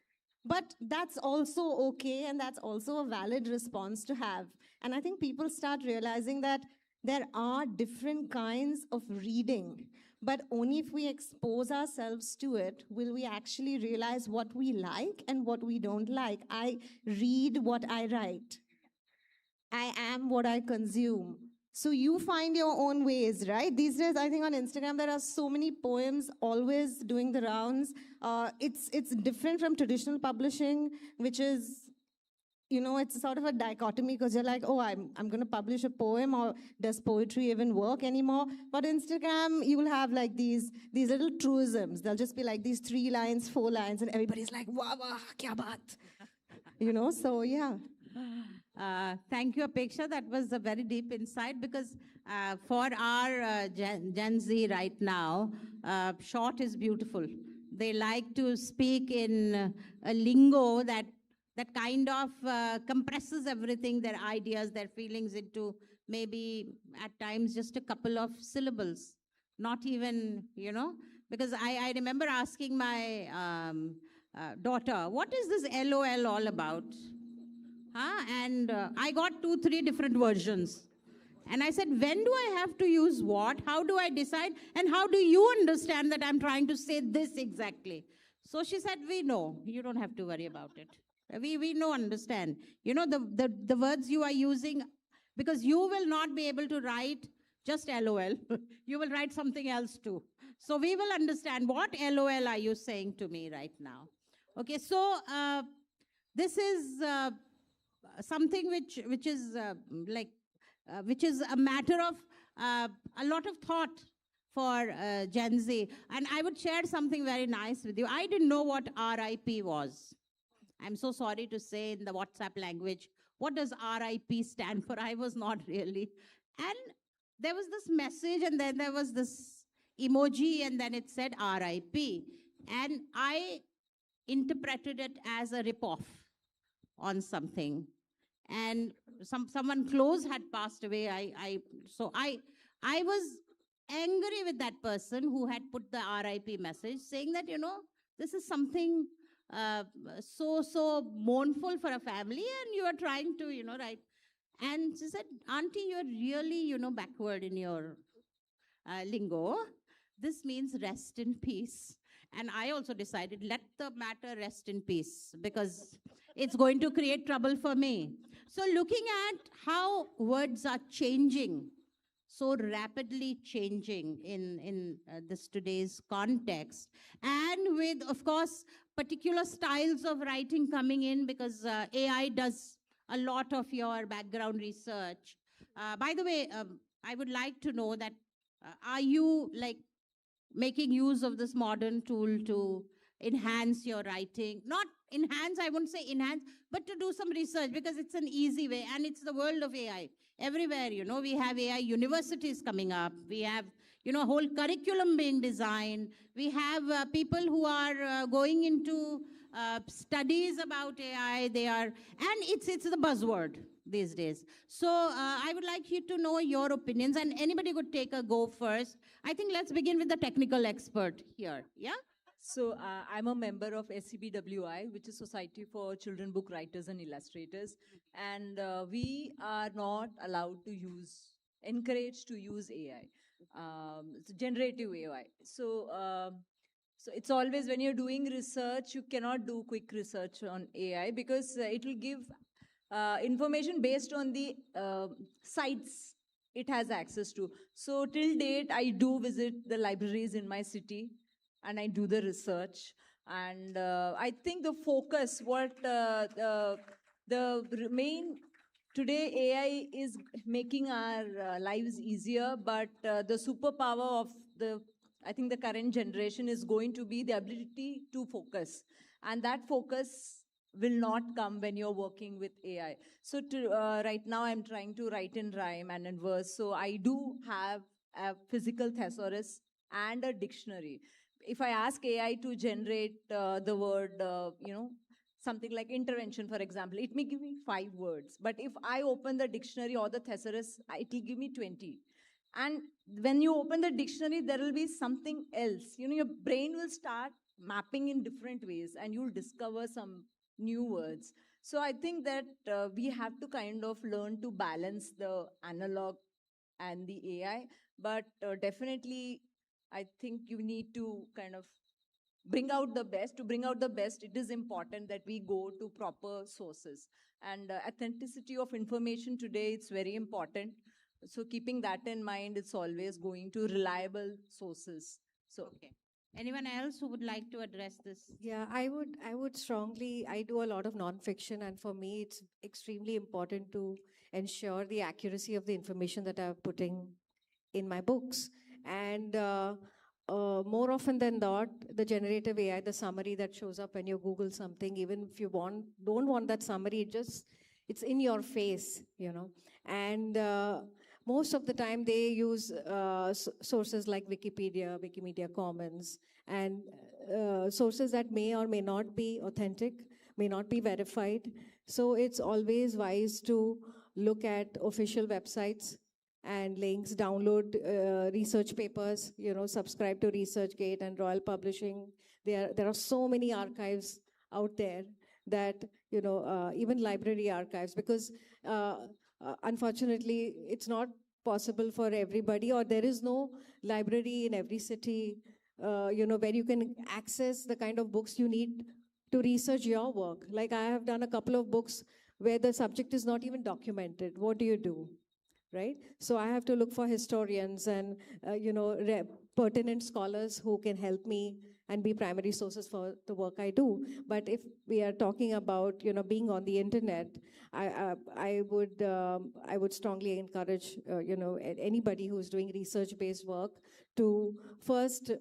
But that's also okay, and that's also a valid response to have. And I think people start realizing that there are different kinds of reading. But only if we expose ourselves to it will we actually realize what we like and what we don't like. I read what I write. I am what I consume. So you find your own ways, right? These days, I think on Instagram, there are so many poems always doing the rounds. It's different from traditional publishing, which is, it's sort of a dichotomy, because you're like, oh, I'm going to publish a poem, or does poetry even work anymore? But Instagram, you will have like these little truisms. They'll just be like these 3 lines, 4 lines, and everybody's like, wah, wah, kya baat. So yeah. Thank you, Apeksha. That was a very deep insight because for our Gen Z right now, short is beautiful. They like to speak in a lingo that kind of compresses everything, their ideas, their feelings into maybe at times just a couple of syllables, not even, because I remember asking my daughter, what is this LOL all about? And I got 2, 3 different versions. And I said, when do I have to use what? How do I decide? And how do you understand that I'm trying to say this exactly? So she said, we know. You don't have to worry about it. We know, understand. The words you are using, because you will not be able to write just LOL. You will write something else too. So we will understand what LOL are you saying to me right now. Okay, so this is something which is which is a matter of a lot of thought for Gen Z. And I would share something very nice with you. I didn't know what RIP was. I'm so sorry to say in the WhatsApp language, what does RIP stand for? I was not really. And there was this message, and then there was this emoji, and then it said RIP. And I interpreted it as a ripoff on something. And someone close had passed away. So I was angry with that person who had put the RIP message, saying that, this is something so mournful for a family, and you are trying to, write. And she said, Auntie, you're really, backward in your lingo. This means rest in peace. And I also decided, let the matter rest in peace, because it's going to create trouble for me. So looking at how words are changing, so rapidly changing in this today's context, and with, of course, particular styles of writing coming in, because AI does a lot of your background research. By the way, I would like to know that, are you making use of this modern tool to enhance your writing? Not enhance, I won't say enhance, but to do some research, because it's an easy way, and it's the world of AI. Everywhere, we have AI universities coming up. We have, a whole curriculum being designed. We have people who are going into studies about AI. And it's the buzzword these days. So I would like you to know your opinions, and anybody could take a go first. I think let's begin with the technical expert here. Yeah? So I'm a member of SCBWI, which is Society for Children Book Writers and Illustrators. And we are not allowed to encouraged to use AI, it's generative AI. So it's always, when you're doing research, you cannot do quick research on AI, because it will give information based on the sites it has access to. So till date, I do visit the libraries in my city, and I do the research. And I think the focus, the main, today AI is making our lives easier, but the superpower of I think the current generation is going to be the ability to focus. And that focus will not come when you're working with AI. So right now I'm trying to write in rhyme and in verse. So I do have a physical thesaurus and a dictionary. If I ask AI to generate the word, something like intervention, for example, it may give me 5 words. But if I open the dictionary or the thesaurus, it will give me 20. And when you open the dictionary, there will be something else. Your brain will start mapping in different ways, and you'll discover some new words. So I think that we have to kind of learn to balance the analog and the AI. But definitely, I think you need to kind of bring out the best. To bring out the best, it is important that we go to proper sources. And authenticity of information today, it's very important. So keeping that in mind, it's always going to reliable sources. So, okay. Anyone else who would like to address this? Yeah, I would strongly, I do a lot of nonfiction, and for me, it's extremely important to ensure the accuracy of the information that I'm putting in my books. And more often than not, the generative AI, the summary that shows up when you Google something, even if you don't want that summary, it's in your face, you know. And most of the time they use sources like Wikimedia Commons, and sources that may or may not be authentic, may not be verified. So it's always wise to look at official websites and links, download research papers, you know, subscribe to ResearchGate and Royal Publishing. There are so many archives out there that, you know, even library archives, because unfortunately, it's not possible for everybody, or there is no library in every city, you know, where you can access the kind of books you need to research your work. Like I have done a couple of books where the subject is not even documented. What do? Right? So I have to look for historians and, you know, pertinent scholars who can help me and be primary sources for the work I do. But if we are talking about, you know, being on the internet, I would strongly encourage, you know, anybody who's doing research-based work to first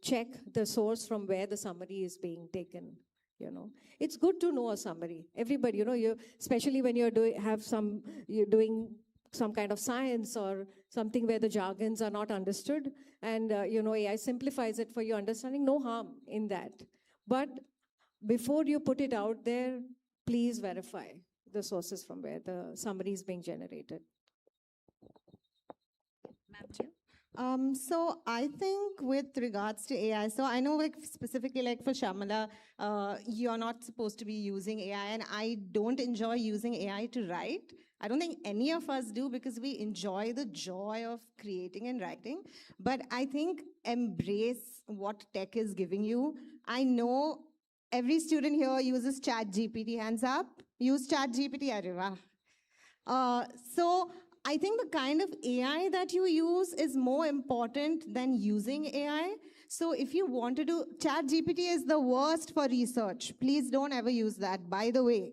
check the source from where the summary is being taken. You know, it's good to know a summary. Everybody, you know, especially when you're doing some kind of science or something where the jargons are not understood, and you know, AI simplifies it for your understanding. No harm in that. But before you put it out there, please verify the sources from where the summary is being generated. So I think with regards to AI, so I know like specifically like for Shamala, you're not supposed to be using AI, and I don't enjoy using AI to write. I don't think any of us do, because we enjoy the joy of creating and writing. But I think embrace what tech is giving you. I know every student here uses ChatGPT. Hands up. Use ChatGPT, Ariva. So I think the kind of AI that you use is more important than using AI. So if you want to do, ChatGPT is the worst for research. Please don't ever use that, by the way.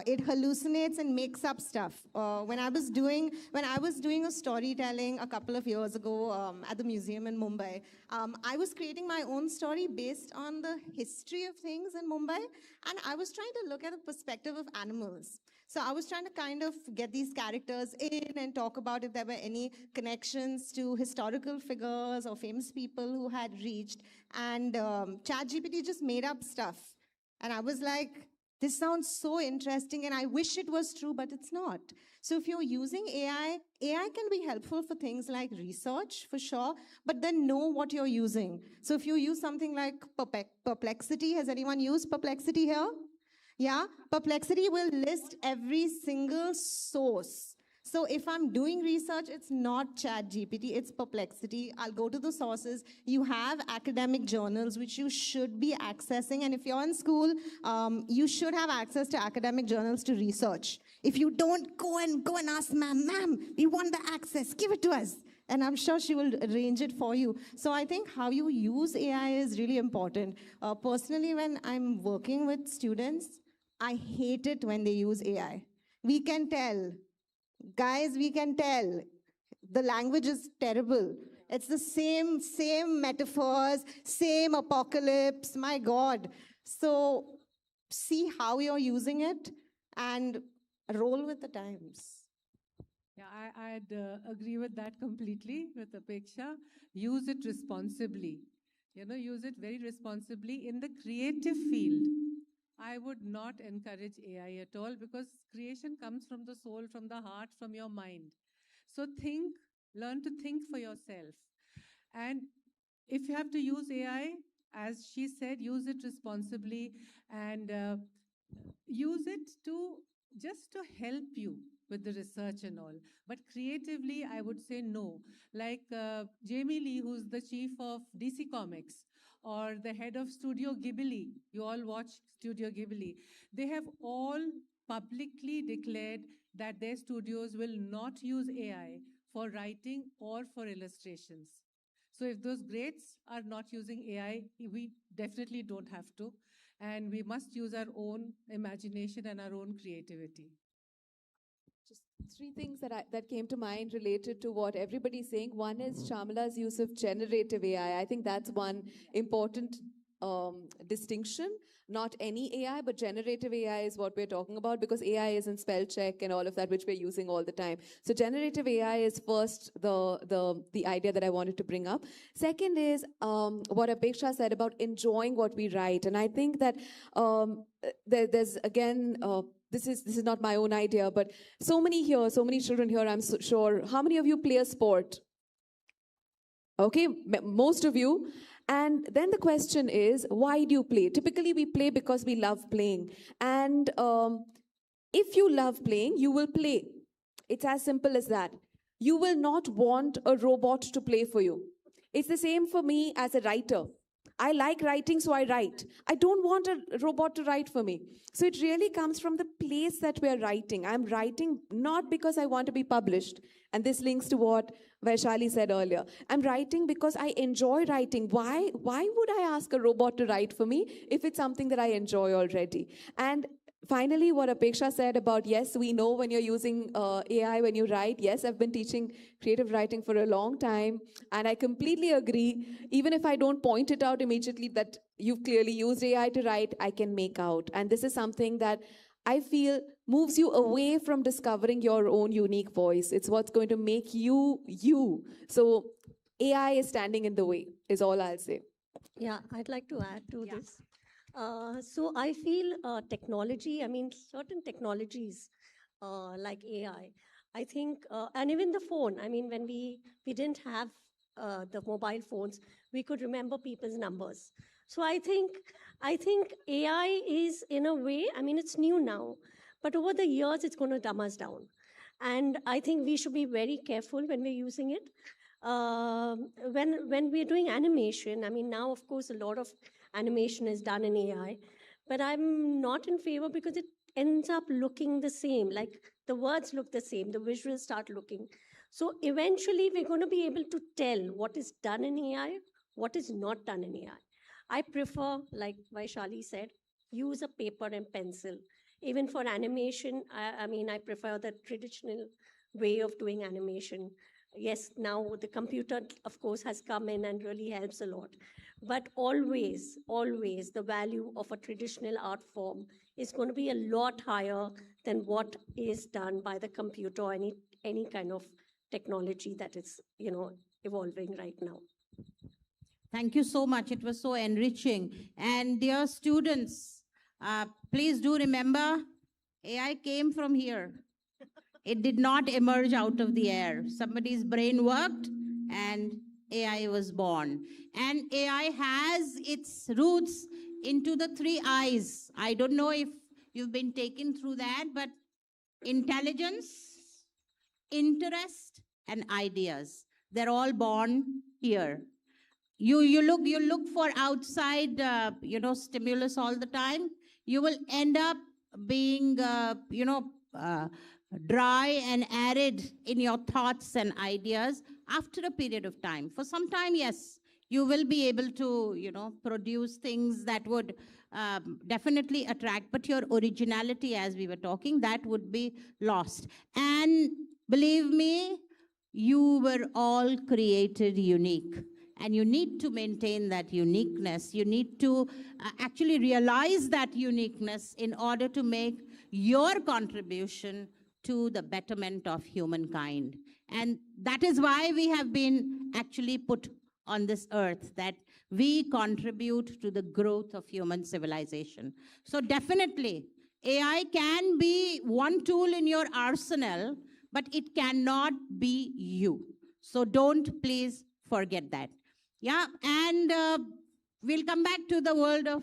It hallucinates and makes up stuff. When I was doing a storytelling a couple of years ago at the museum in Mumbai, I was creating my own story based on the history of things in Mumbai, and I was trying to look at the perspective of animals. So I was trying to kind of get these characters in and talk about if there were any connections to historical figures or famous people who had reached. And ChatGPT just made up stuff. And I was like, this sounds so interesting, and I wish it was true, but it's not. So if you're using AI, AI can be helpful for things like research, for sure, but then know what you're using. So if you use something like Perplexity, has anyone used Perplexity here? Yeah, Perplexity will list every single source. So if I'm doing research, it's not ChatGPT, it's Perplexity. I'll go to the sources. You have academic journals, which you should be accessing. And if you're in school, you should have access to academic journals to research. If you don't, go and ask ma'am, we want the access, give it to us. And I'm sure she will arrange it for you. So I think how you use AI is really important. Personally, when I'm working with students, I hate it when they use AI. We can tell. Guys, we can tell. The language is terrible. It's the same metaphors, same apocalypse, my God. So see how you're using it and roll with the times. Yeah, I'd agree with that completely with Apeksha. Use it responsibly. You know, use it very responsibly in the creative field. I would not encourage AI at all, because creation comes from the soul, from the heart, from your mind. So learn to think for yourself. And if you have to use AI, as she said, use it responsibly, and use it just to help you with the research and all. But creatively, I would say no. Like Jamie Lee, who's the chief of DC Comics, or the head of Studio Ghibli. You all watch Studio Ghibli. They have all publicly declared that their studios will not use AI for writing or for illustrations. So if those greats are not using AI, we definitely don't have to. And we must use our own imagination and our own creativity. Three things that came to mind related to what everybody's saying. One is Shamala's use of generative AI. I think that's one important distinction. Not any AI, but generative AI is what we're talking about, because AI is in spell check and all of that, which we're using all the time. So generative AI is first the idea that I wanted to bring up. Second is what Apeksha said about enjoying what we write. And I think that there's again, this is not my own idea, but so many children here, I'm so sure. How many of you play a sport? Okay, most of you. And then the question is, why do you play? Typically, we play because we love playing. And if you love playing, you will play. It's as simple as that. You will not want a robot to play for you. It's the same for me as a writer. I like writing, so I write. I don't want a robot to write for me. So it really comes from the place that we're writing. I'm writing not because I want to be published. And this links to what Vaishali said earlier. I'm writing because I enjoy writing. Why would I ask a robot to write for me if it's something that I enjoy already? And finally, what Apeksha said about, yes, we know when you're using AI when you write. Yes, I've been teaching creative writing for a long time, and I completely agree. Even if I don't point it out immediately that you've clearly used AI to write, I can make out. And this is something that I feel moves you away from discovering your own unique voice. It's what's going to make you, you. So AI is standing in the way, is all I'll say. Yeah, I'd like to add to this. So I feel technology, I mean, certain technologies like AI, I think, and even the phone, I mean, when we didn't have the mobile phones, we could remember people's numbers. So I think AI is, in a way, I mean, it's new now, but over the years, it's going to dumb us down. And I think we should be very careful when we're using it. When we're doing animation, I mean, now, of course, a lot of animation is done in AI, but I'm not in favor because it ends up looking the same. Like the words look the same, the visuals start looking. So eventually, we're going to be able to tell what is done in AI, what is not done in AI. I prefer, like Vaishali said, use a paper and pencil. Even for animation, I mean, I prefer the traditional way of doing animation. Yes, now the computer, of course, has come in and really helps a lot. But always, always, the value of a traditional art form is going to be a lot higher than what is done by the computer or any kind of technology that is, evolving right now. Thank you so much. It was so enriching. And dear students, please do remember, AI came from here. It did not emerge out of the air. Somebody's brain worked and AI was born. And AI has its roots into the 3 I's. I don't know if you've been taken through that, but intelligence, interest, and ideas. They're all born here. You look for outside, stimulus all the time. You will end up being, dry and arid in your thoughts and ideas after a period of time. For some time, yes, you will be able to, produce things that would definitely attract, but your originality, as we were talking, that would be lost. And believe me, you were all created unique. And you need to maintain that uniqueness. You need to actually realize that uniqueness in order to make your contribution to the betterment of humankind. And that is why we have been actually put on this earth, that we contribute to the growth of human civilization. So definitely, AI can be one tool in your arsenal, but it cannot be you. So don't please forget that. Yeah, and we'll come back to the world of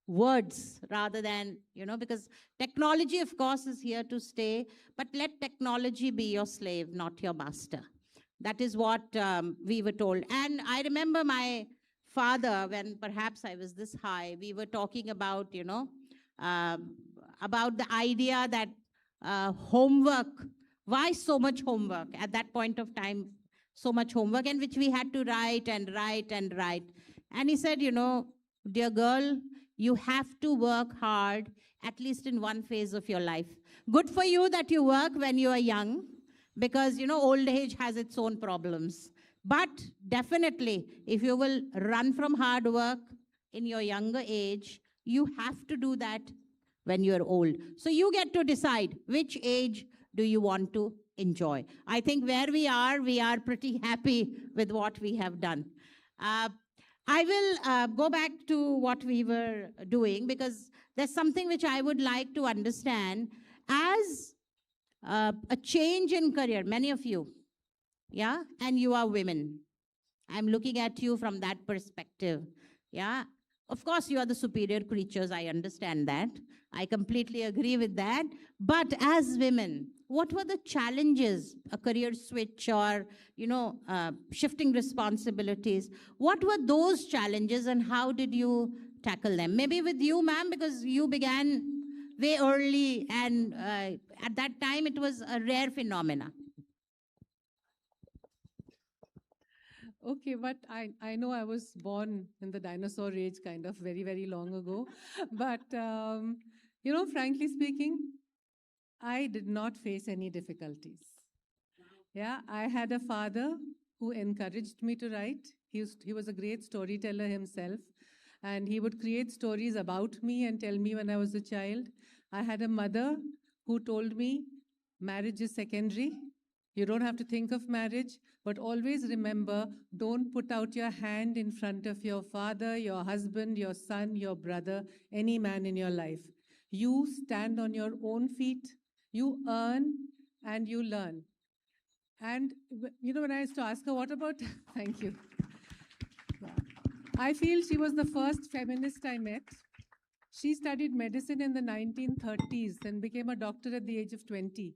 words rather than, because technology, of course, is here to stay, but let technology be your slave, not your master. That is what we were told. And I remember my father, when perhaps I was this high, we were talking about, about the idea that homework, why so much homework at that point of time, so much homework, and which we had to write and write and write. And he said, dear girl, you have to work hard at least in one phase of your life. Good for you that you work when you are young, because, old age has its own problems. But definitely, if you will run from hard work in your younger age, you have to do that when you're old. So you get to decide which age do you want to enjoy. I think where we are pretty happy with what we have done. I will go back to what we were doing, because there's something which I would like to understand as a change in career. Many of you, yeah, and you are women. I'm looking at you from that perspective. Yeah, of course, you are the superior creatures. I understand that. I completely agree with that. But as women, what were the challenges, a career switch or, shifting responsibilities? What were those challenges and how did you tackle them? Maybe with you, ma'am, because you began way early and at that time it was a rare phenomena. Okay, but I know I was born in the dinosaur age, kind of very, very long ago. But, frankly speaking, I did not face any difficulties. Yeah, I had a father who encouraged me to write. He was a great storyteller himself, and he would create stories about me and tell me when I was a child. I had a mother who told me marriage is secondary. You don't have to think of marriage, but always remember, don't put out your hand in front of your father, your husband, your son, your brother, any man in your life. You stand on your own feet, you earn, and you learn. And, when I used to ask her, what about, thank you. I feel she was the first feminist I met. She studied medicine in the 1930s and became a doctor at the age of 20.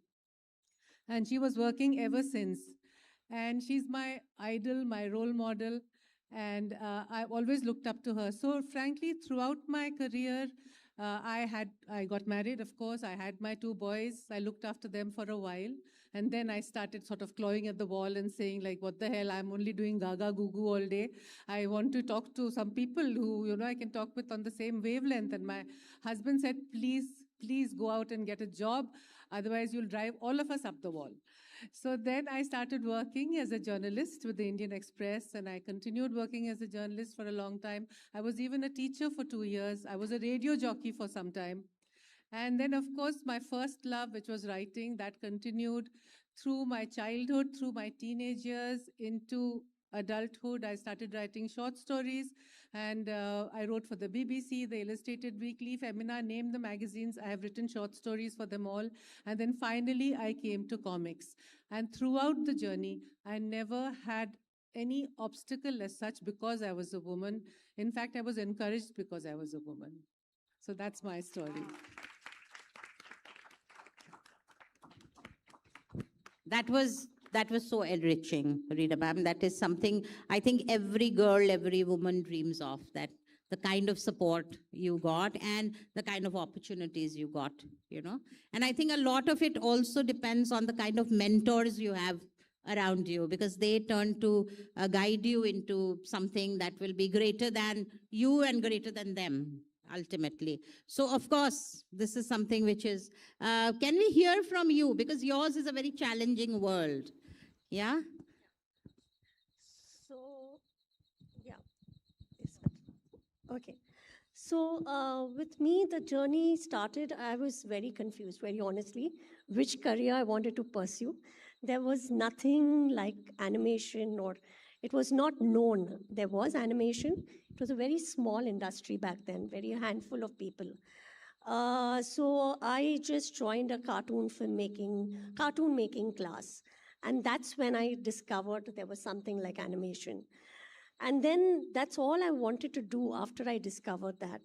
And she was working ever since. And she's my idol, my role model, and I've always looked up to her. So frankly, throughout my career, I got married, of course. I had my 2 boys. I looked after them for a while. And then I started sort of clawing at the wall and saying, like, what the hell, I'm only doing gaga goo all day. I want to talk to some people who, I can talk with on the same wavelength. And my husband said, please go out and get a job. Otherwise, you'll drive all of us up the wall. So then I started working as a journalist with the Indian Express, and I continued working as a journalist for a long time. I was even a teacher for 2 years. I was a radio jockey for some time. And then, of course, my first love, which was writing, that continued through my childhood, through my teenage years, into adulthood. I started writing short stories, and I wrote for the BBC, the Illustrated Weekly, Femina, name the magazines. I have written short stories for them all. And then finally, I came to comics. And throughout the journey, I never had any obstacle as such because I was a woman. In fact, I was encouraged because I was a woman. So that's my story. That was so enriching, Rita ma'am. That is something I think every girl, every woman dreams of, that the kind of support you got and the kind of opportunities you got, And I think a lot of it also depends on the kind of mentors you have around you, because they turn to guide you into something that will be greater than you and greater than them, ultimately. So, of course, this is something which is, can we hear from you? Because yours is a very challenging world. Yeah? So, yeah. Okay. So, with me, the journey started, I was very confused, very honestly, which career I wanted to pursue. There was nothing like animation, or it was not known. There was animation. It was a very small industry back then, very handful of people. So I just joined a cartoon making class. And that's when I discovered there was something like animation. And then that's all I wanted to do after I discovered that.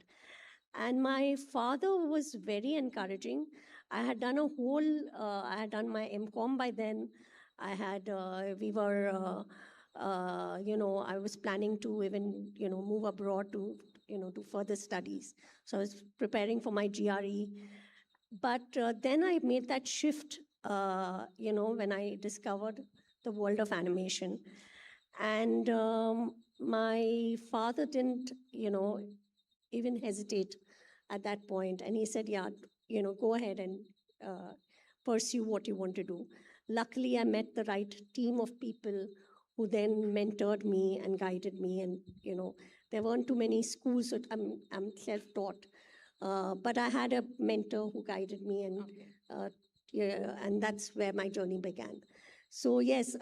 And my father was very encouraging. I had done I had done my MCOM by then. I was planning to even, move abroad to, do further studies. So I was preparing for my GRE. But then I made that shift, when I discovered the world of animation. And my father didn't, even hesitate at that point, and he said, yeah, go ahead and pursue what you want to do. Luckily, I met the right team of people who then mentored me and guided me. And, there weren't too many schools, so I'm self-taught. But I had a mentor who guided me, and that's where my journey began. So yes,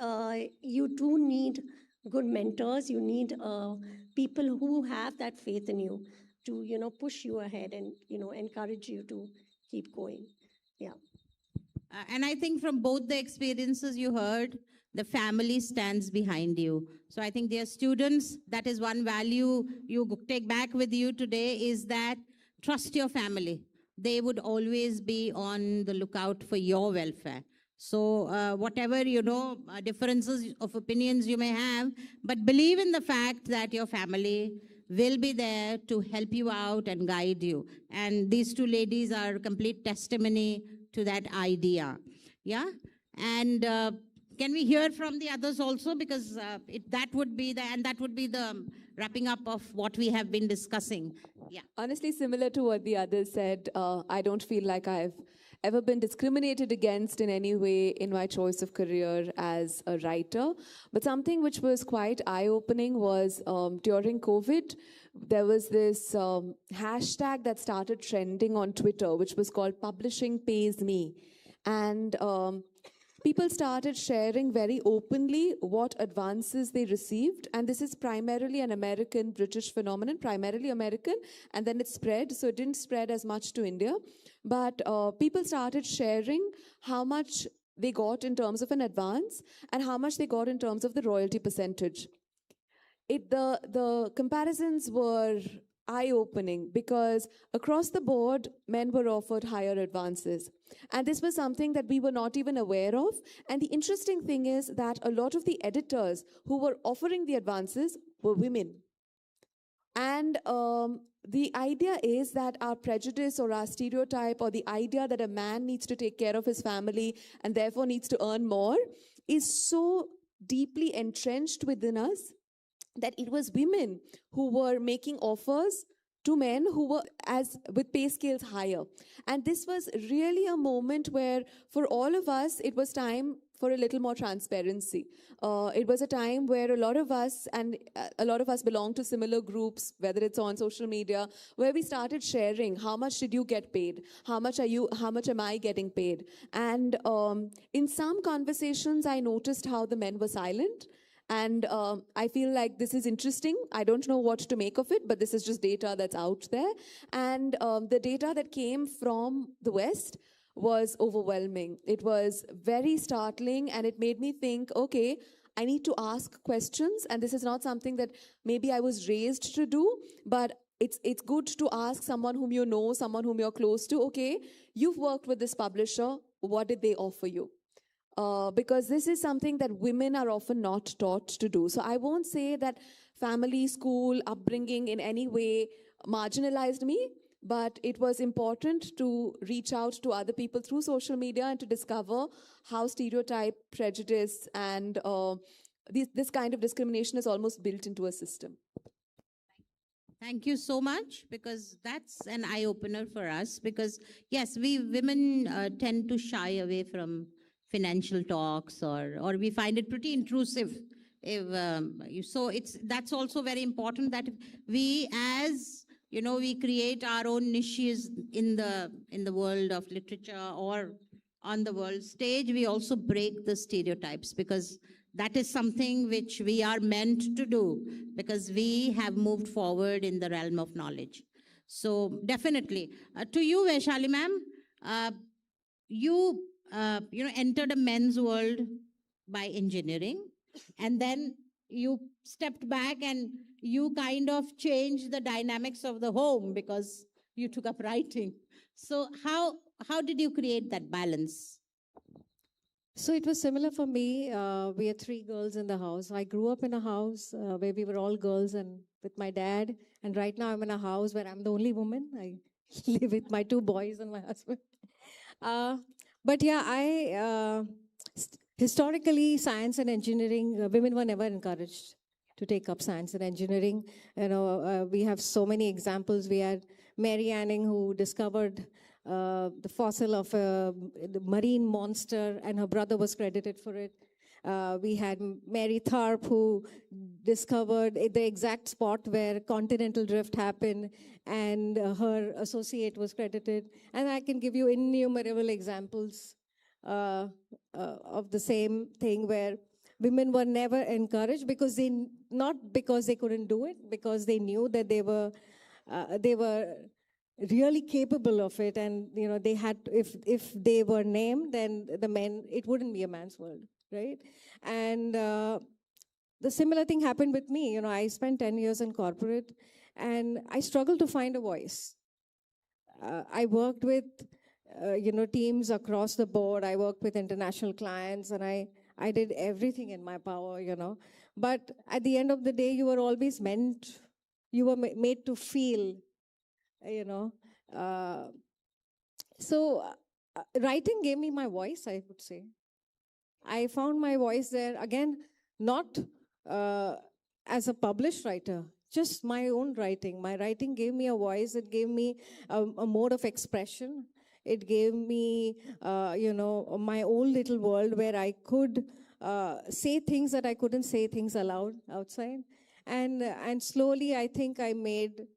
you do need good mentors. You need people who have that faith in you to, push you ahead and, encourage you to keep going. Yeah. And I think from both the experiences you heard, the family stands behind you. So I think dear students, that is one value you take back with you today, is that trust your family. They would always be on the lookout for your welfare. So whatever, differences of opinions you may have, but believe in the fact that your family will be there to help you out and guide you. And these two ladies are complete testimony to that idea. Yeah? And can we hear from the others also? Because that would be the wrapping up of what we have been discussing. Yeah. Honestly, similar to what the others said, I don't feel like I've ever been discriminated against in any way in my choice of career as a writer. But something which was quite eye-opening was during COVID, there was this hashtag that started trending on Twitter, which was called Publishing Pays Me. And people started sharing very openly what advances they received. And this is primarily an American-British phenomenon, primarily American, and then it spread. So it didn't spread as much to India. But people started sharing how much they got in terms of an advance and how much they got in terms of the royalty percentage. The comparisons were eye-opening because across the board, men were offered higher advances. And this was something that we were not even aware of. And the interesting thing is that a lot of the editors who were offering the advances were women. And the idea is that our prejudice or our stereotype or the idea that a man needs to take care of his family and therefore needs to earn more is so deeply entrenched within us that it was women who were making offers to men who were with pay scales higher. And this was really a moment where for all of us, it was time for a little more transparency. It was a time where a lot of us belong to similar groups, whether it's on social media, where we started sharing how much did you get paid? How much am I getting paid? And in some conversations, I noticed how the men were silent. And I feel like this is interesting. I don't know what to make of it, but this is just data that's out there. And the data that came from the West was overwhelming. It was very startling, and it made me think, okay, I need to ask questions. And this is not something that maybe I was raised to do, but it's good to ask someone whom you know, someone whom you're close to, okay, you've worked with this publisher, what did they offer you? Because this is something that women are often not taught to do. So I won't say that family, school, upbringing in any way marginalized me, but it was important to reach out to other people through social media and to discover how stereotype, prejudice, and this kind of discrimination is almost built into a system. Thank you so much, because that's an eye-opener for us. Because yes, we women tend to shy away from financial talks, or we find it pretty intrusive. So that's also very important that we, as we create our own niches in the world of literature or on the world stage, we also break the stereotypes, because that is something which we are meant to do, because we have moved forward in the realm of knowledge. So definitely. To you, Vaishali ma'am, you entered a men's world by engineering, and then you stepped back and you kind of changed the dynamics of the home because you took up writing. So how did you create that balance? So it was similar for me. We had 3 girls in the house. I grew up in a house where we were all girls and with my dad. And right now I'm in a house where I'm the only woman. I live with my 2 boys and my husband. But yeah, historically, science and engineering, women were never encouraged to take up science and engineering. We have so many examples. We had Mary Anning, who discovered the fossil of the marine monster, and her brother was credited for it. We had Mary Tharp, who discovered the exact spot where continental drift happened, and her associate was credited. And I can give you innumerable examples of the same thing, where women were never encouraged because not because they couldn't do it, because they knew that they were really capable of it, and they had if they were named, then the men, it wouldn't be a man's world, right? And the similar thing happened with me. I spent 10 years in corporate, and I struggled to find a voice. I worked with teams across the board. I worked with international clients, and I did everything in my power, But at the end of the day, you were always you were made to feel, So writing gave me my voice, I would say. I found my voice there, again, not as a published writer, just my own writing. My writing gave me a voice. It gave me a mode of expression. It gave me, my own little world where I could say things that I couldn't say things aloud outside. And slowly, I think it made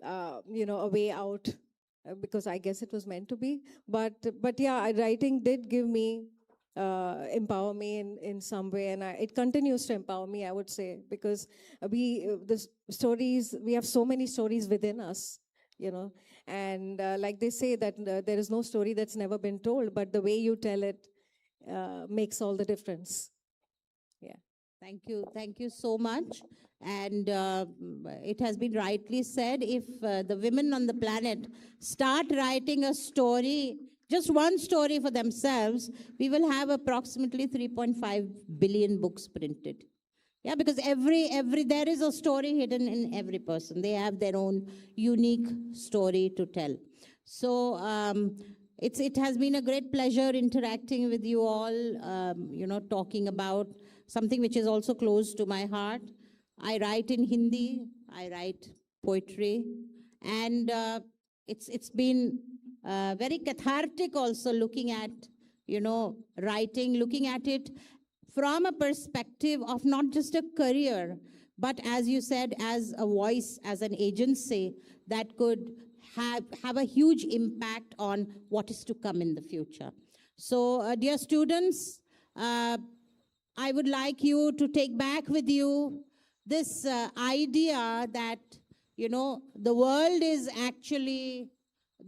a way out, because I guess it was meant to be. But yeah, writing did give me, empower me in some way, and it continues to empower me, I would say, because we have so many stories within us, and like they say that there is no story that's never been told, but the way you tell it makes all the difference. Yeah. Thank you so much. And it has been rightly said, if the women on the planet start writing a story, just one story for themselves, we will have approximately 3.5 billion books printed. Yeah, because there is a story hidden in every person. They have their own unique story to tell. So it has been a great pleasure interacting with you all, talking about something which is also close to my heart. I write in Hindi, I write poetry, and it's been very cathartic also looking at, writing, looking at it from a perspective of not just a career, but as you said, as a voice, as an agency that could have a huge impact on what is to come in the future. So, dear students, I would like you to take back with you this idea that, the world is actually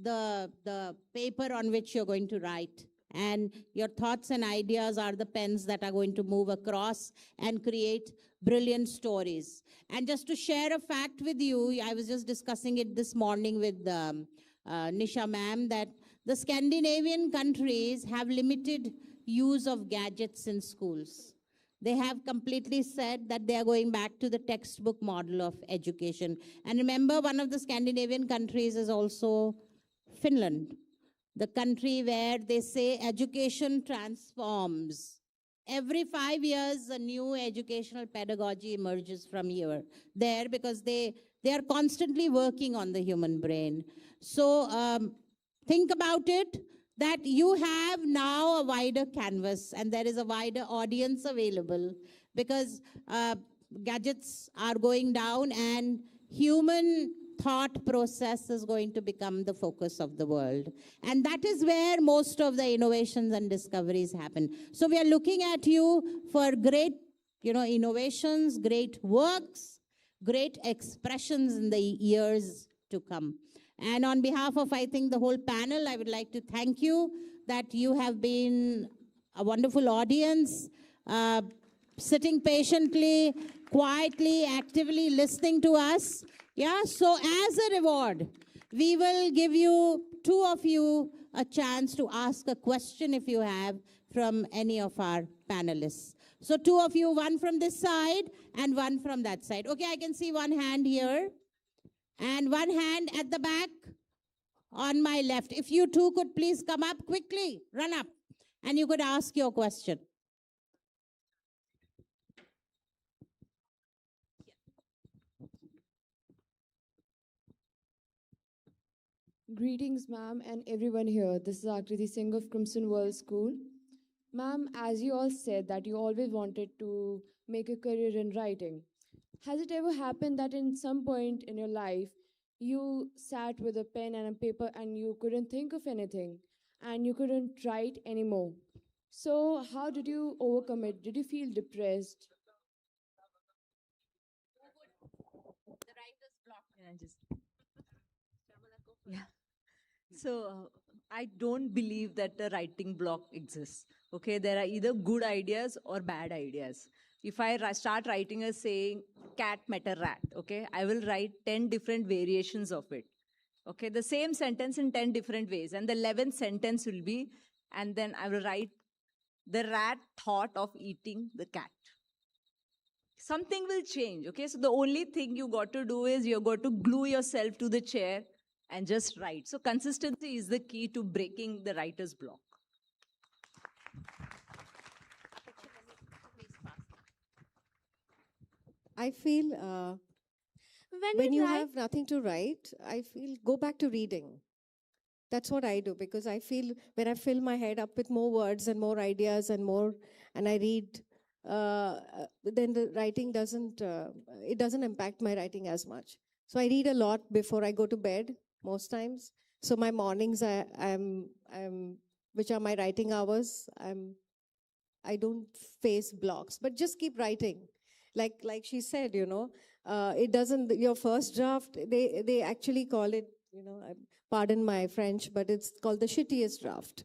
the paper on which you're going to write. And your thoughts and ideas are the pens that are going to move across and create brilliant stories. And just to share a fact with you, I was just discussing it this morning with Nisha ma'am, that the Scandinavian countries have limited use of gadgets in schools. They have completely said that they are going back to the textbook model of education. And remember, one of the Scandinavian countries is also Finland, the country where they say education transforms. Every 5 years, a new educational pedagogy emerges from there, because they are constantly working on the human brain. So think about it, that you have now a wider canvas and there is a wider audience available, because gadgets are going down and human thought process is going to become the focus of the world. And that is where most of the innovations and discoveries happen. So we are looking at you for great, innovations, great works, great expressions in the years to come. And on behalf of, I think, the whole panel, I would like to thank you that you have been a wonderful audience, sitting patiently, quietly, actively listening to us. Yeah, so as a reward, we will give two of you a chance to ask a question if you have from any of our panelists. So two of you, one from this side and one from that side. Okay, I can see one hand here and one hand at the back on my left. If you two could please come up quickly, run up, and you could ask your question. Greetings, ma'am, and everyone here. This is Akriti Singh of Crimson World School. Ma'am, as you all said that you always wanted to make a career in writing. Has it ever happened that in some point in your life you sat with a pen and a paper and you couldn't think of anything and you couldn't write anymore? So, how did you overcome it? Did you feel depressed? Yeah. So I don't believe that a writing block exists. Okay, there are either good ideas or bad ideas. If I start writing a saying cat met a rat, okay, I will write 10 different variations of it. Okay, the same sentence in 10 different ways. And the 11th sentence will be, and then I will write the rat thought of eating the cat. Something will change. Okay, so the only thing you got to do is you got to glue yourself to the chair and just write. So consistency is the key to breaking the writer's block. I feel when you have nothing to write, I feel go back to reading. That's what I do, because I feel when I fill my head up with more words and more ideas and more, and I read, then the writing it doesn't impact my writing as much. So I read a lot before I go to bed most times. So my mornings, which are my writing hours, I don't face blocks, but just keep writing. Like she said, it doesn't, your first draft, they actually call it, pardon my French, but it's called the shittiest draft.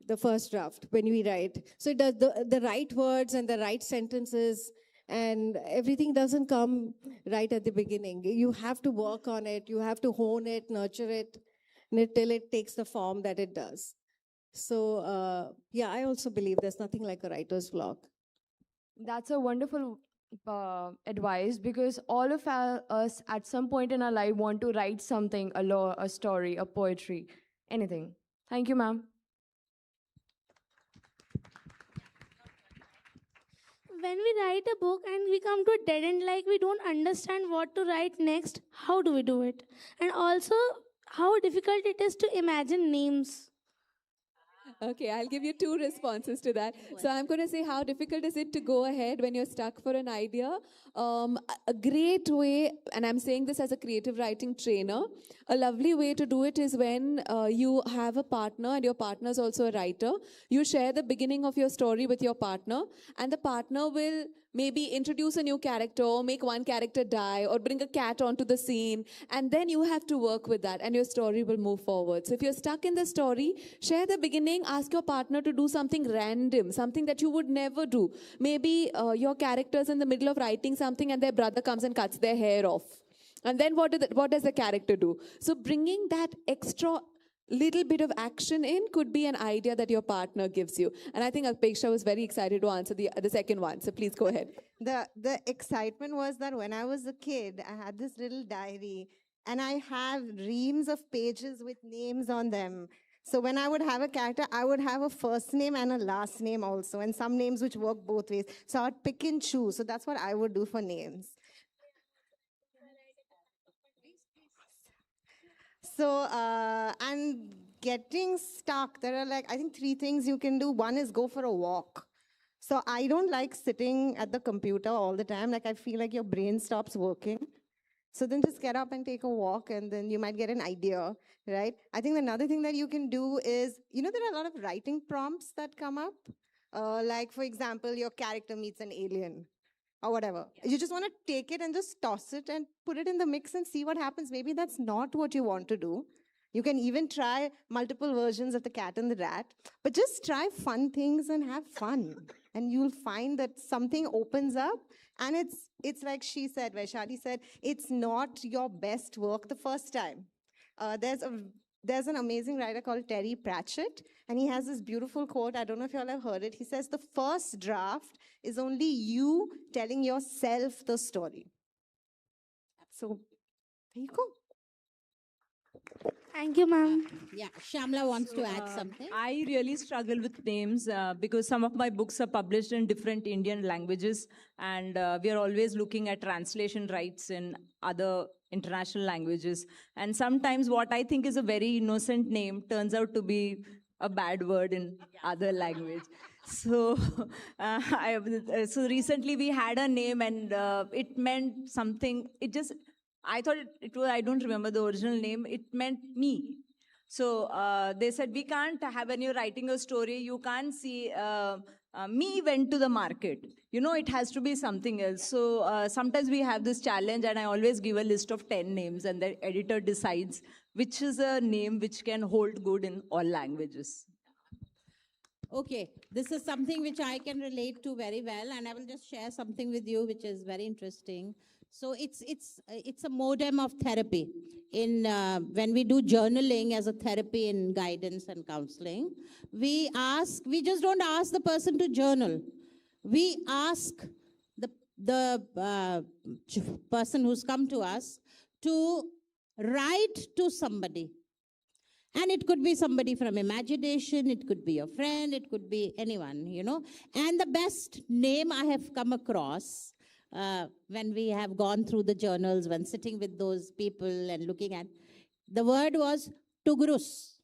The first draft when we write. So it does the right words and the right sentences, and everything doesn't come right at the beginning. You have to work on it. You have to hone it, nurture it, till it takes the form that it does. So, yeah, I also believe there's nothing like a writer's block. That's a wonderful advice, because all of us at some point in our life want to write something, a story, a poetry, anything. Thank you, ma'am. When we write a book and we come to a dead end, like we don't understand what to write next, how do we do it? And also, how difficult it is to imagine names. Okay, I'll give you two responses to that. So I'm going to say, how difficult is it to go ahead when you're stuck for an idea? A great way, and I'm saying this as a creative writing trainer, a lovely way to do it is when you have a partner and your partner is also a writer. You share the beginning of your story with your partner, and the partner will maybe introduce a new character or make one character die or bring a cat onto the scene, and then you have to work with that and your story will move forward. So if you're stuck in the story, share the beginning, ask your partner to do something random, something that you would never do. Maybe your character's in the middle of writing something and their brother comes and cuts their hair off. And then what does the character do? So bringing that extra little bit of action in could be an idea that your partner gives you. And I think Apeksha was very excited to answer the second one. So please go ahead. The excitement was that when I was a kid, I had this little diary and I have reams of pages with names on them. So when I would have a character, I would have a first name and a last name also, and some names which work both ways. So I'd pick and choose. So that's what I would do for names. So, and getting stuck, there are I think 3 things you can do. One is go for a walk. So I don't like sitting at the computer all the time. I feel like your brain stops working. So then just get up and take a walk, and then you might get an idea, right? I think another thing that you can do is, there are a lot of writing prompts that come up. Like, for example, your character meets an alien or whatever. You just want to take it and just toss it and put it in the mix and see what happens. Maybe that's not what you want to do. You can even try multiple versions of the cat and the rat, but just try fun things and have fun. And you'll find that something opens up, and it's like she said, Vaishali said, it's not your best work the first time. There's an amazing writer called Terry Pratchett, and he has this beautiful quote. I don't know if you all have heard it. He says, the first draft is only you telling yourself the story. So there you go. Thank you, ma'am. Yeah, Shamla wants to add something. I really struggle with names because some of my books are published in different Indian languages, and we are always looking at translation rights in other international languages. And sometimes what I think is a very innocent name turns out to be a bad word in other language. So, so recently we had a name and it meant something. I thought it was, I don't remember the original name. It meant me. So they said, we can't have, when you're writing a story, you can't see me went to the market. You know, it has to be something else. So sometimes we have this challenge, and I always give a list of 10 names, and the editor decides which is a name which can hold good in all languages. Okay, this is something which I can relate to very well, and I will just share something with you which is very interesting. So it's a modem of therapy. In when we do journaling as a therapy in guidance and counseling, we just don't ask the person to journal. We ask the person who's come to us to write to somebody. And it could be somebody from imagination, it could be a friend, it could be anyone, you know. And the best name I have come across when we have gone through the journals, when sitting with those people and looking at, the word was Tugrus.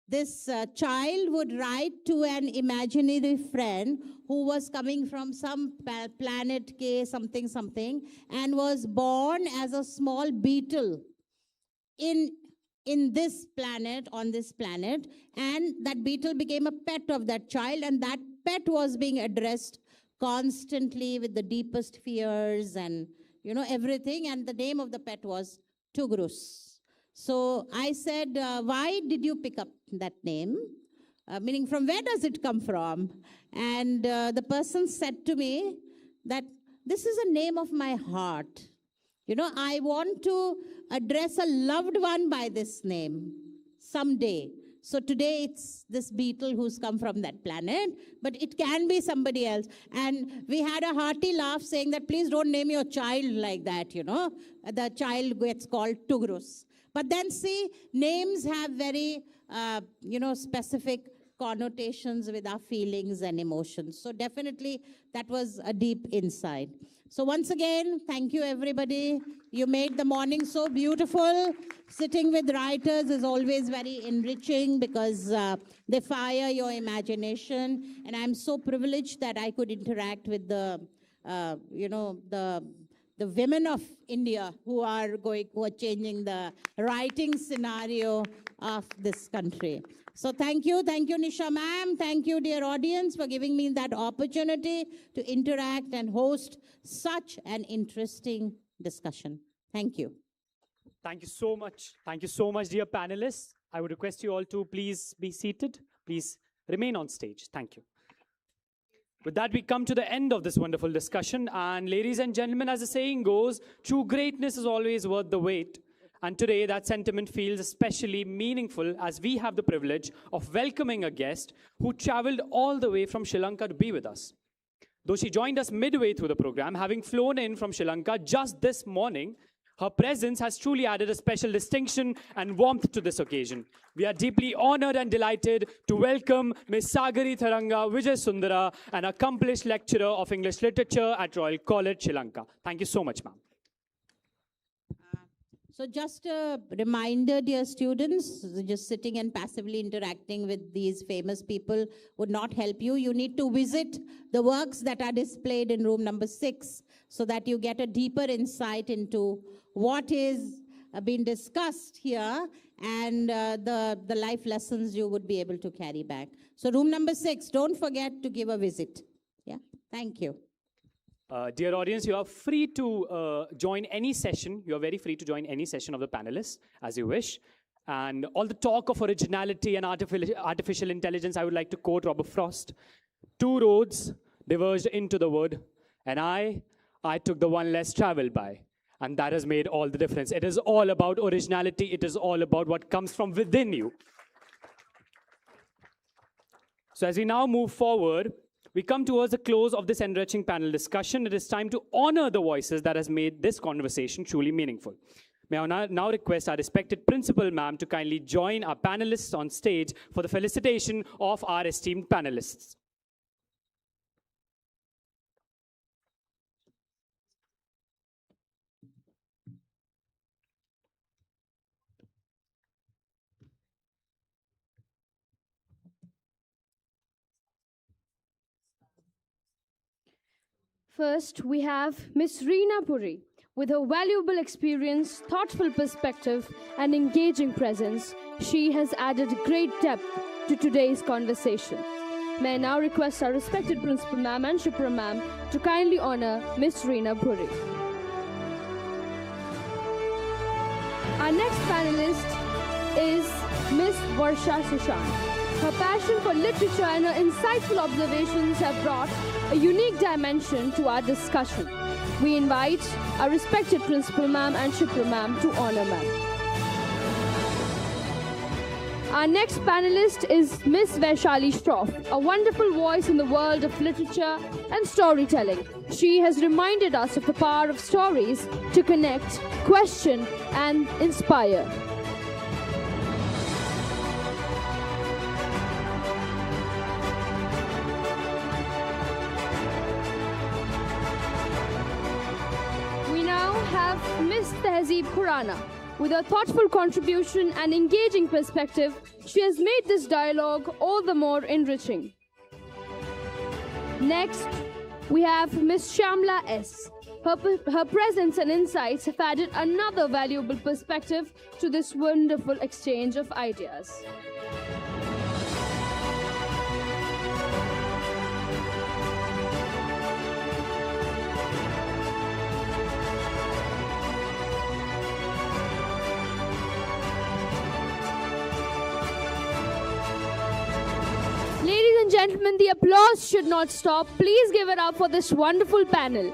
This child would write to an imaginary friend who was coming from some planet K, something, and was born as a small beetle in this planet, on this planet, and that beetle became a pet of that child, and that pet was being addressed constantly with the deepest fears and, you know, everything, and the name of the pet was Tugrus. So I said, why did you pick up that name? Meaning, from where does it come from? And the person said to me that this is a name of my heart. You know, I want to address a loved one by this name someday. So today it's this beetle who's come from that planet, but it can be somebody else. And we had a hearty laugh saying that please don't name your child like that, you know. The child gets called Tugrus. But then see, names have very, specific connotations with our feelings and emotions. So definitely that was a deep insight. So once again, thank you everybody. You made the morning so beautiful. Sitting with writers is always very enriching because they fire your imagination. And I'm so privileged that I could interact with the women of India who are changing the writing scenario of this country. So thank you Nisha ma'am, thank you dear audience for giving me that opportunity to interact and host such an interesting discussion. Thank you. Thank you so much. Thank you so much, dear panelists. I would request you all to please be seated. Please remain on stage. Thank you. With that, we come to the end of this wonderful discussion. And ladies and gentlemen, as the saying goes, true greatness is always worth the wait. And today, that sentiment feels especially meaningful as we have the privilege of welcoming a guest who traveled all the way from Sri Lanka to be with us. Though she joined us midway through the program, having flown in from Sri Lanka just this morning, her presence has truly added a special distinction and warmth to this occasion. We are deeply honored and delighted to welcome Ms. Sagari Tharanga Vijay Sundara, an accomplished lecturer of English literature at Royal College, Sri Lanka. Thank you so much, ma'am. So just a reminder, dear students, just sitting and passively interacting with these famous people would not help you. You need to visit the works that are displayed in room number 6 so that you get a deeper insight into what is being discussed here and the life lessons you would be able to carry back. So room number 6, don't forget to give a visit. Yeah, thank you. Dear audience, you are free to join any session. You are very free to join any session of the panelists as you wish. And all the talk of originality and artificial intelligence, I would like to quote Robert Frost. 2 roads diverged into the wood, and I took the one less traveled by. And that has made all the difference. It is all about originality. It is all about what comes from within you. So as we now move forward, we come towards the close of this enriching panel discussion. It is time to honor the voices that has made this conversation truly meaningful. May I now request our respected principal, ma'am, to kindly join our panelists on stage for the felicitation of our esteemed panelists. First, we have Miss Reena Puri. With her valuable experience, thoughtful perspective, and engaging presence, she has added great depth to today's conversation. May I now request our respected Principal Ma'am and Shipra Ma'am to kindly honor Miss Reena Puri. Our next panelist is Miss Varsha Sushant. Her passion for literature and her insightful observations have brought a unique dimension to our discussion. We invite our respected Principal Ma'am and Shipra Ma'am to honor Ma'am. Our next panelist is Miss Vaishali Shroff, a wonderful voice in the world of literature and storytelling. She has reminded us of the power of stories to connect, question, and inspire. Miss Tehzeeb Khurana. With her thoughtful contribution and engaging perspective, she has made this dialogue all the more enriching. Next, we have Miss Shamla S. Her presence and insights have added another valuable perspective to this wonderful exchange of ideas. Ladies and gentlemen, the applause should not stop. Please give it up for this wonderful panel.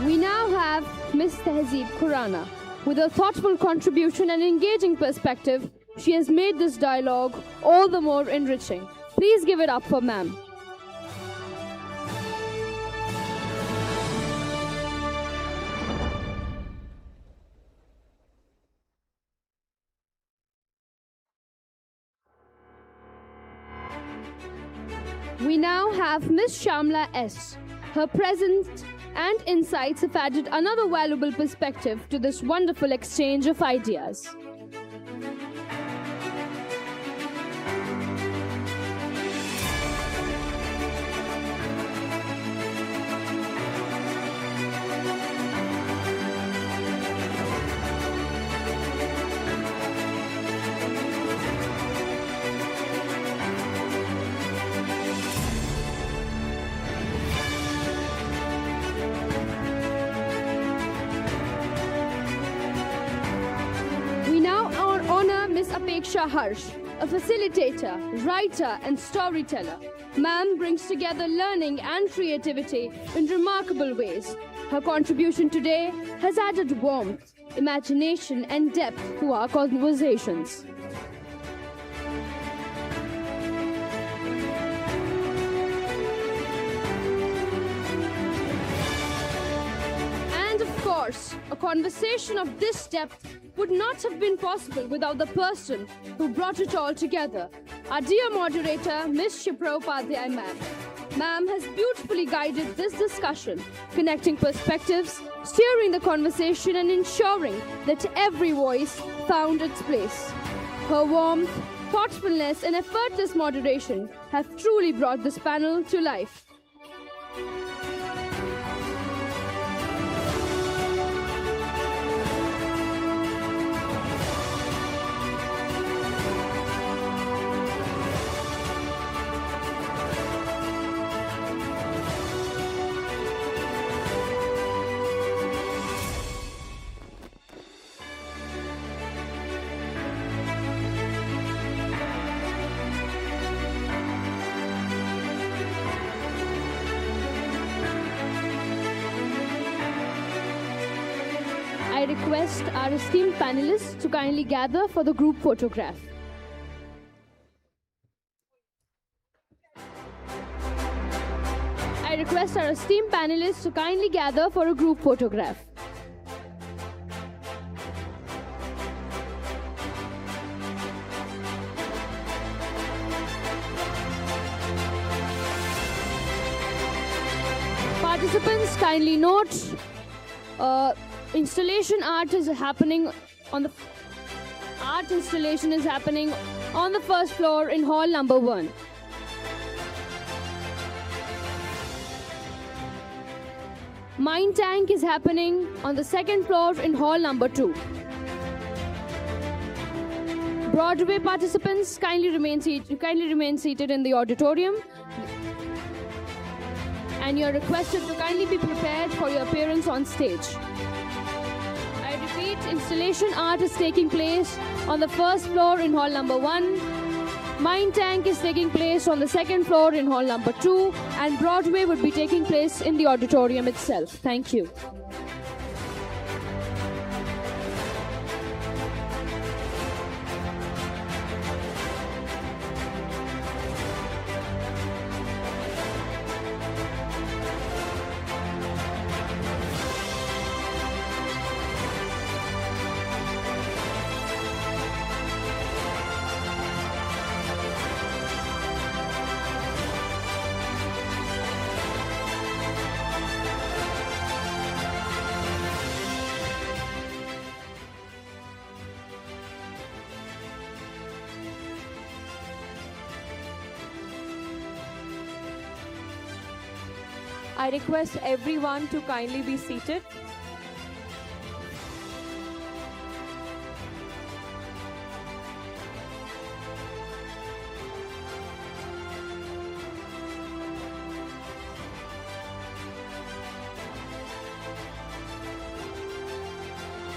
We now have Miss Tehzeeb Khurana. With her thoughtful contribution and engaging perspective, she has made this dialogue all the more enriching. Please give it up for ma'am. We now have Miss Shamla S. Her presence and insights have added another valuable perspective to this wonderful exchange of ideas. Apeksha Harsh, a facilitator, writer, and storyteller. Ma'am brings together learning and creativity in remarkable ways. Her contribution today has added warmth, imagination, and depth to our conversations. And of course, a conversation of this depth would not have been possible without the person who brought it all together. Our dear moderator, Miss Shipra Upadhyay ma'am. Ma'am has beautifully guided this discussion, connecting perspectives, steering the conversation, and ensuring that every voice found its place. Her warmth, thoughtfulness, and effortless moderation have truly brought this panel to life. I request our esteemed panelists to kindly gather for the group photograph. I request our esteemed panelists to kindly gather for a group photograph. Participants, kindly note, installation art is happening on the art installation is happening on the first floor in hall number 1. Mind tank is happening on the second floor in hall number 2. Broadway participants, kindly remain seated in the auditorium. And you're requested to kindly be prepared for your appearance on stage. I repeat, installation art is taking place on the first floor in hall number 1. Mind tank is taking place on the second floor in hall number 2. And Broadway would be taking place in the auditorium itself. Thank you. I request everyone to kindly be seated.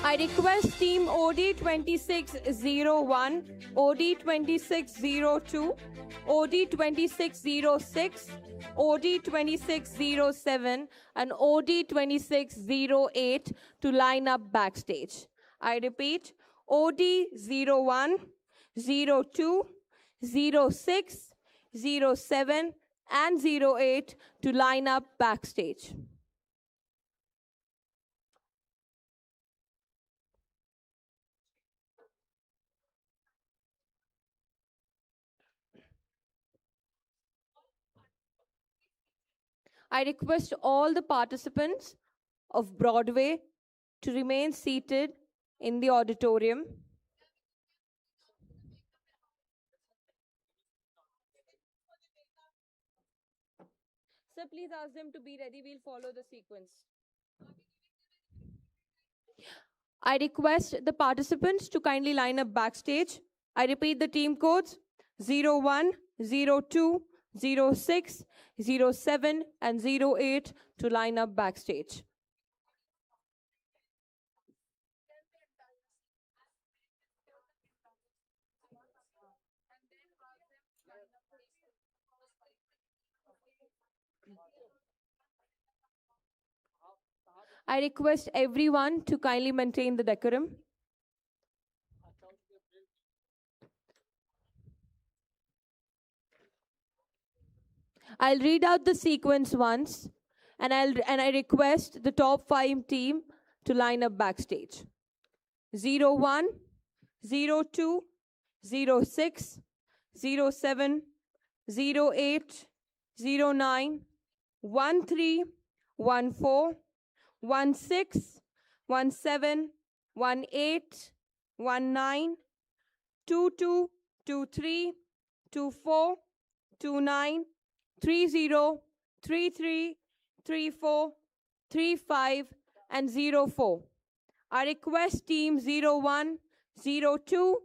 I request team OD 2601, OD 2602, OD 2606, OD 2607 and OD 2608 to line up backstage. I repeat, OD 01, 02, 06, 07 and 08 to line up backstage. I request all the participants of Broadway to remain seated in the auditorium. Sir, please ask them to be ready. We'll follow the sequence. I request the participants to kindly line up backstage. I repeat the team codes 01, 02, 06, 07 and 08 to line up backstage. I request everyone to kindly maintain the decorum. I'll read out the sequence once, and I request the top 5 team to line up backstage. 01, 02, 06, 07, 08, 09, 13, 14, 16, 17, 18, 19, 22, 23, 24, 29, 30, 33, 34, 35 and 04. I request team 01, 02,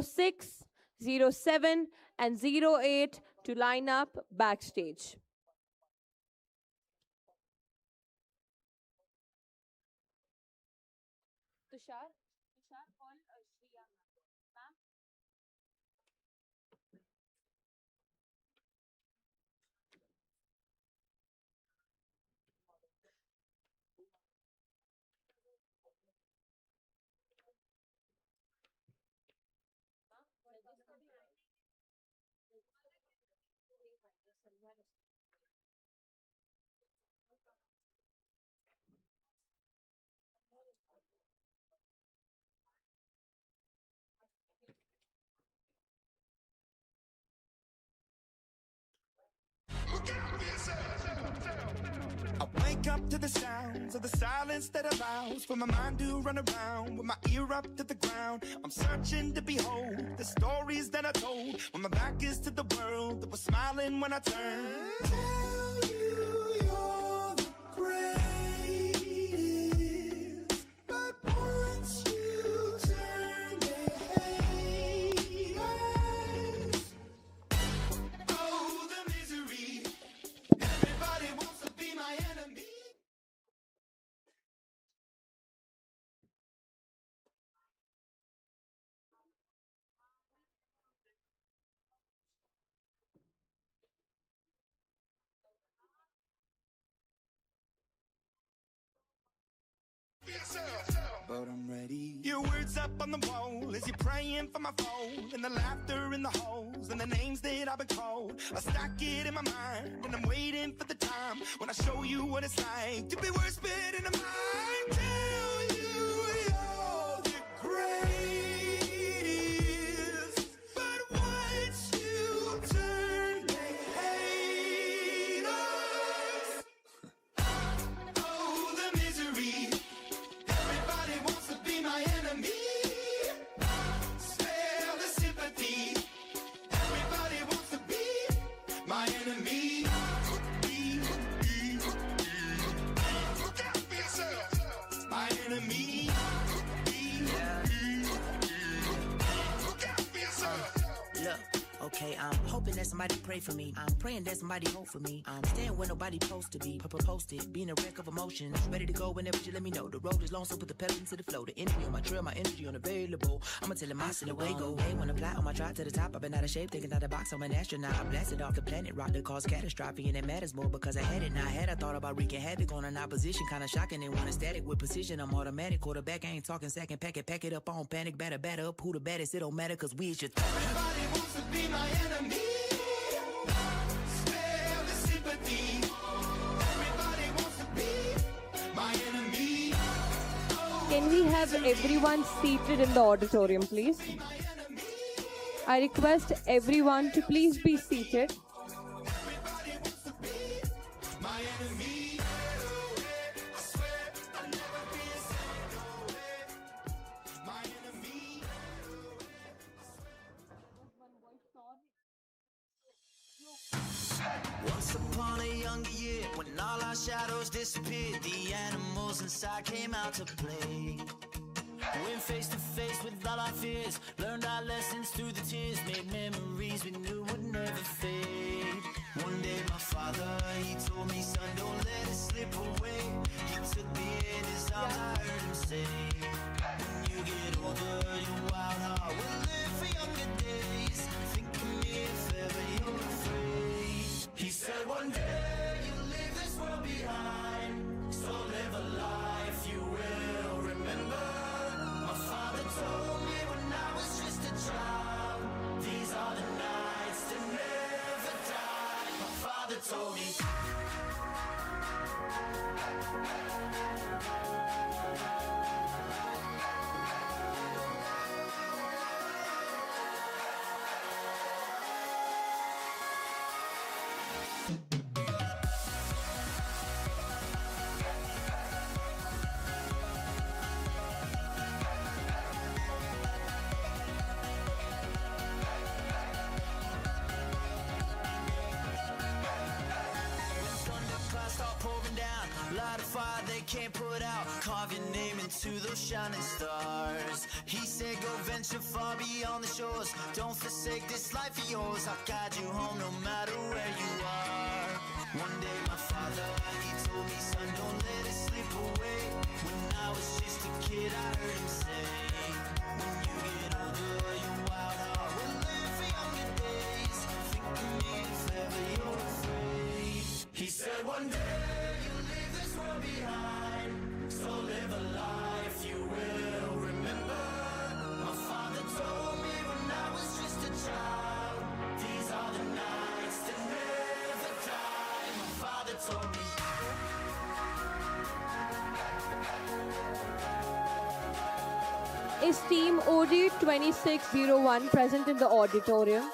06, 07 and 08 to line up backstage. Tushar, call Shriya, ma'am. I wake up to the sounds of the silence that allows for my mind to run around with my ear up to the ground. I'm searching to behold the stories that I told when my back is to the world that was smiling when I turned. Tell you you're the greatest, but once you turn, they hate us. Oh, the misery. Everybody wants to be my enemy. But I'm ready. Your words up on the wall as you're praying for my phone, and the laughter in the holes and the names that I've been called. I stack it in my mind and I'm waiting for the time when I show you what it's like to be worse fit in a mind. Tell you you're the greatest, but once you turn, they hate us. Oh, the misery. Everybody wants to be my enemy. Spare the sympathy. Everybody wants to be my enemy. Look out for yourself. My enemy. Look out for yourself. Look, okay, I'm hoping that somebody pray for me. I'm praying that somebody hope for me. I'm staying where nobody supposed to be. Posted, being a wreck of emotions. Ready to go whenever you let me know. The road is long, so put the pedal into the flow. The energy on my trail, my energy unavailable. I'ma tell him I send away, go away. When I fly on my drive to the top, I've been out of shape, thinking out of the box. I'm an astronaut. I blasted off the planet, rock that caused catastrophe, and it matters more because I had it. Now I had I thought about wreaking havoc on an opposition, kinda shocking and one static with precision. I'm automatic, quarterback. I ain't talking second, pack it up on panic, batter up. Who the baddest? It don't matter, cause we is your Everybody wants to be my enemy. Spare the sympathy. Everybody wants to be my enemy. Can we have everyone seated in the auditorium, please? I request everyone to please be seated. My enemy. I swear I'll never be the same. No way. My enemy. Once upon a younger year, when all our shadows disappeared, the animals inside came out to play. Went face to face with all our fears, learned our lessons through the tears, made memories we knew would never fade. One day my father, he told me, son, don't let it slip away. He took me in his arms, I heard him say, when you get older, your wild heart will live for younger days. Think of me if ever you're afraid. He said one day you'll leave this world behind, so live a life you will remember. My father told me when I was just a child, these are the nights that never die. My father told me. Light a fire they can't put out, carve your name into those shining stars. He said go venture far beyond the shores, don't forsake this life of yours. I'll guide you home no matter where you are. One day my father, he told me, son, don't let it slip away. When I was just a kid I heard him say, when you get older your wild heart will live for younger days. Think of me if ever you're afraid. He said one day behind, so live a life you will remember. My father told me when I was just a child, these are the nights that never die. My father told me. Is Team OD 2601 present in the auditorium?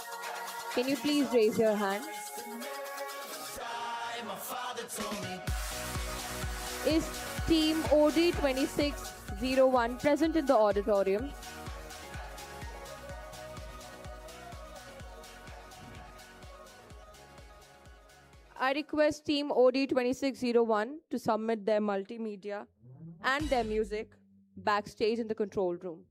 Can you please raise your hand? My father Is Team OD 2601 present in the auditorium? I request Team OD 2601 to submit their multimedia and their music backstage in the control room.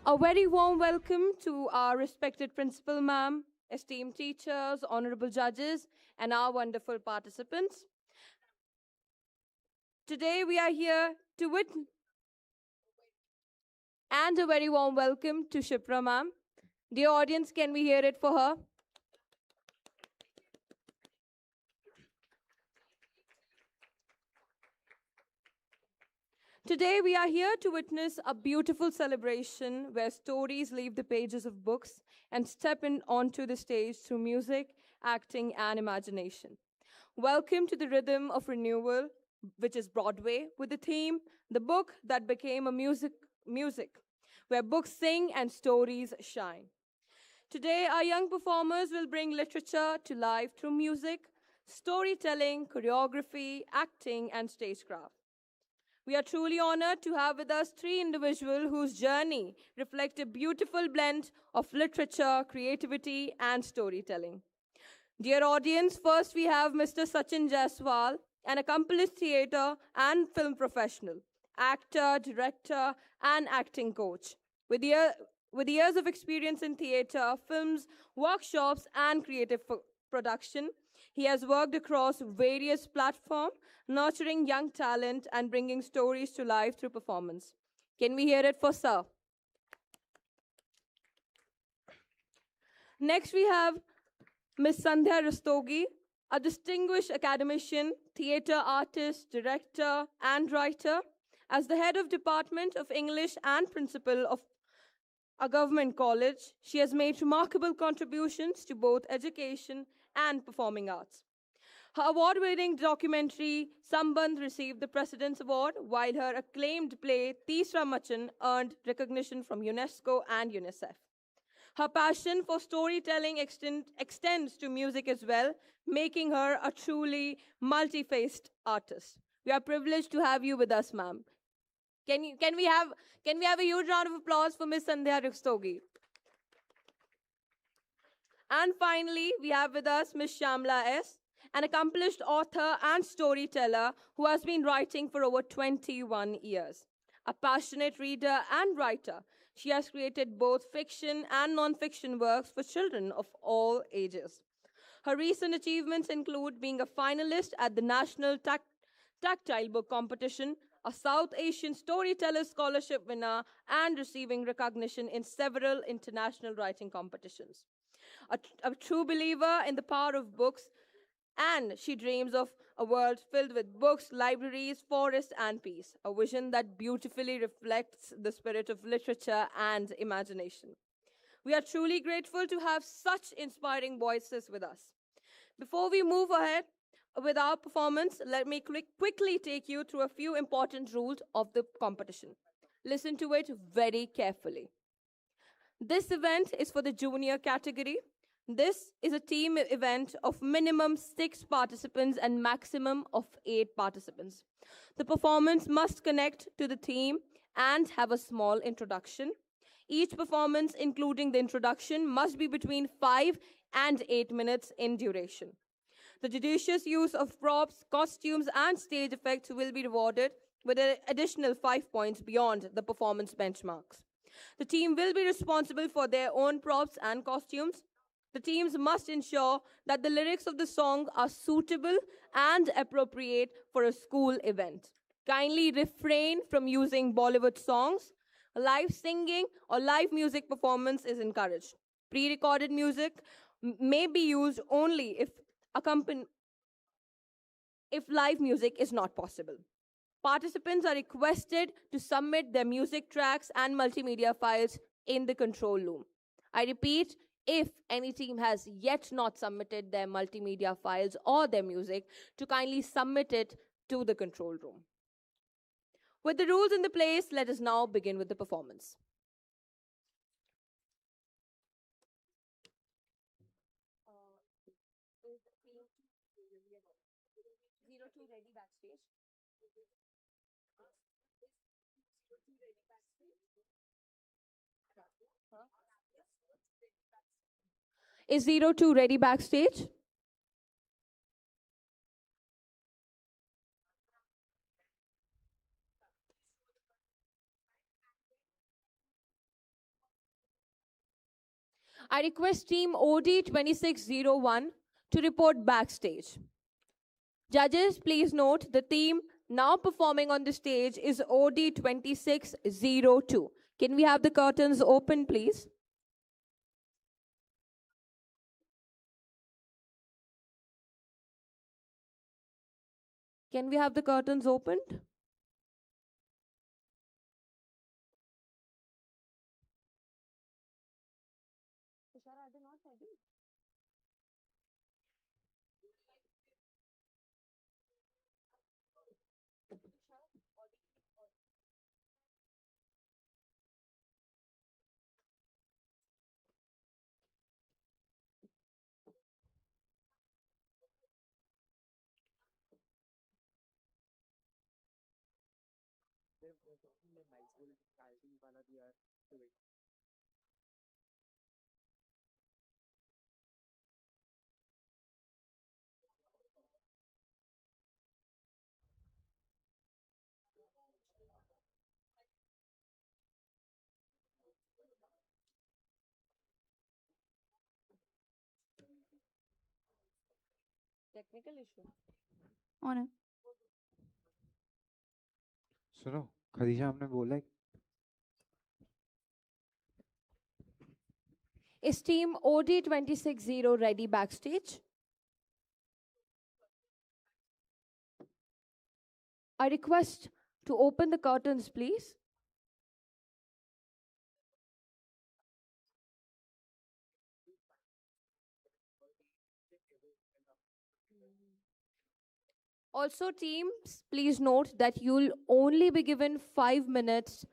A very warm welcome to our respected principal ma'am, esteemed teachers, honorable judges, and our wonderful participants. Today we are here to witness, and a very warm welcome to Shipra ma'am. Dear audience, can we hear it for her? Today we are here to witness a beautiful celebration where stories leave the pages of books and step in onto the stage through music, acting, and imagination. Welcome to the rhythm of renewal, which is Broadway, with the theme, The Book That Became a Music, where books sing and stories shine. Today, our young performers will bring literature to life through music, storytelling, choreography, acting, and stagecraft. We are truly honored to have with us three individuals whose journey reflects a beautiful blend of literature, creativity, and storytelling. Dear audience, first we have Mr. Sachin Jaiswal, an accomplished theater and film professional, actor, director, and acting coach. With years of experience in theater, films, workshops, and creative production, he has worked across various platforms, nurturing young talent and bringing stories to life through performance. Can we hear it for Sir? Next, we have Ms. Sandhya Rastogi, a distinguished academician, theater artist, director, and writer. As the head of Department of English and principal of a government college, she has made remarkable contributions to both education and performing arts. Her award-winning documentary, Sambandh, received the President's Award, while her acclaimed play, Teesra Machan, earned recognition from UNESCO and UNICEF. Her passion for storytelling extends to music as well, making her a truly multi-faced artist. We are privileged to have you with us, ma'am. Can we have a huge round of applause for Ms. Sandhya Rastogi? And finally, we have with us Ms. Shamla S., an accomplished author and storyteller who has been writing for over 21 years. A passionate reader and writer, she has created both fiction and non-fiction works for children of all ages. Her recent achievements include being a finalist at the National Tactile Book Competition, a South Asian Storyteller Scholarship winner, and receiving recognition in several international writing competitions. A true believer in the power of books, and she dreams of a world filled with books, libraries, forests, and peace, a vision that beautifully reflects the spirit of literature and imagination. We are truly grateful to have such inspiring voices with us. Before we move ahead with our performance, let me quickly take you through a few important rules of the competition. Listen to it very carefully. This event is for the junior category. This is a team event of minimum 6 participants and maximum of 8 participants. The performance must connect to the theme and have a small introduction. Each performance, including the introduction, must be between 5 and 8 minutes in duration. The judicious use of props, costumes, and stage effects will be rewarded with an additional 5 points beyond the performance benchmarks. The team will be responsible for their own props and costumes. The teams must ensure that the lyrics of the song are suitable and appropriate for a school event. Kindly refrain from using Bollywood songs. Live singing or live music performance is encouraged. Pre-recorded music may be used only if live music is not possible. Participants are requested to submit their music tracks and multimedia files in the control room. I repeat, if any team has yet not submitted their multimedia files or their music, to kindly submit it to the control room. With the rules in the place, let us now begin with the performance. Is 02 ready backstage? I request team OD 2601 to report backstage. Judges, please note the team now performing on the stage is OD 2602. Can we have the curtains open, please? Can we have the curtains opened? Technical issue. On है. सुनो खदीजा हमने बोला है Is team OD 260 ready backstage? I request to open the curtains, please. Also, teams, please note that you'll only be given 5 minutes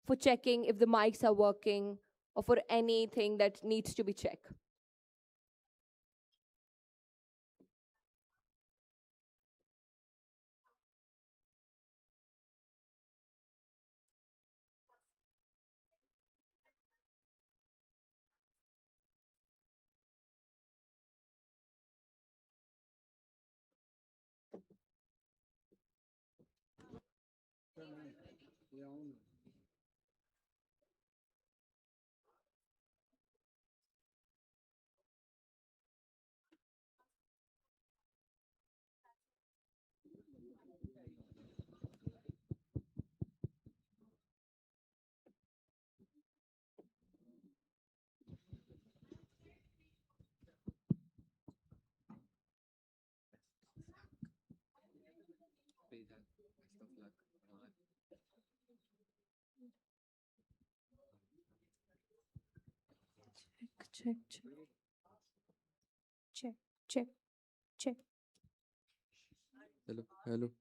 for checking if the mics are working or for anything that needs to be checked. Check, check, check, check. Hello, hello.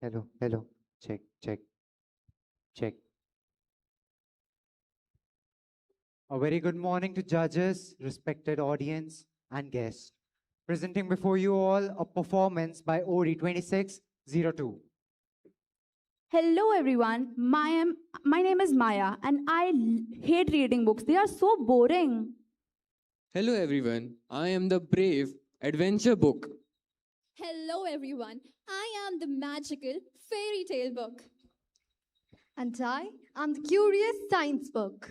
Hello, hello. Check, check, check. A very good morning to judges, respected audience, and guests. Presenting before you all a performance by OD 2602. Hello everyone, my name is Maya and I hate reading books. They are so boring. Hello everyone, I am the brave adventure book. Hello everyone, I am the magical fairy tale book. And I am the curious science book.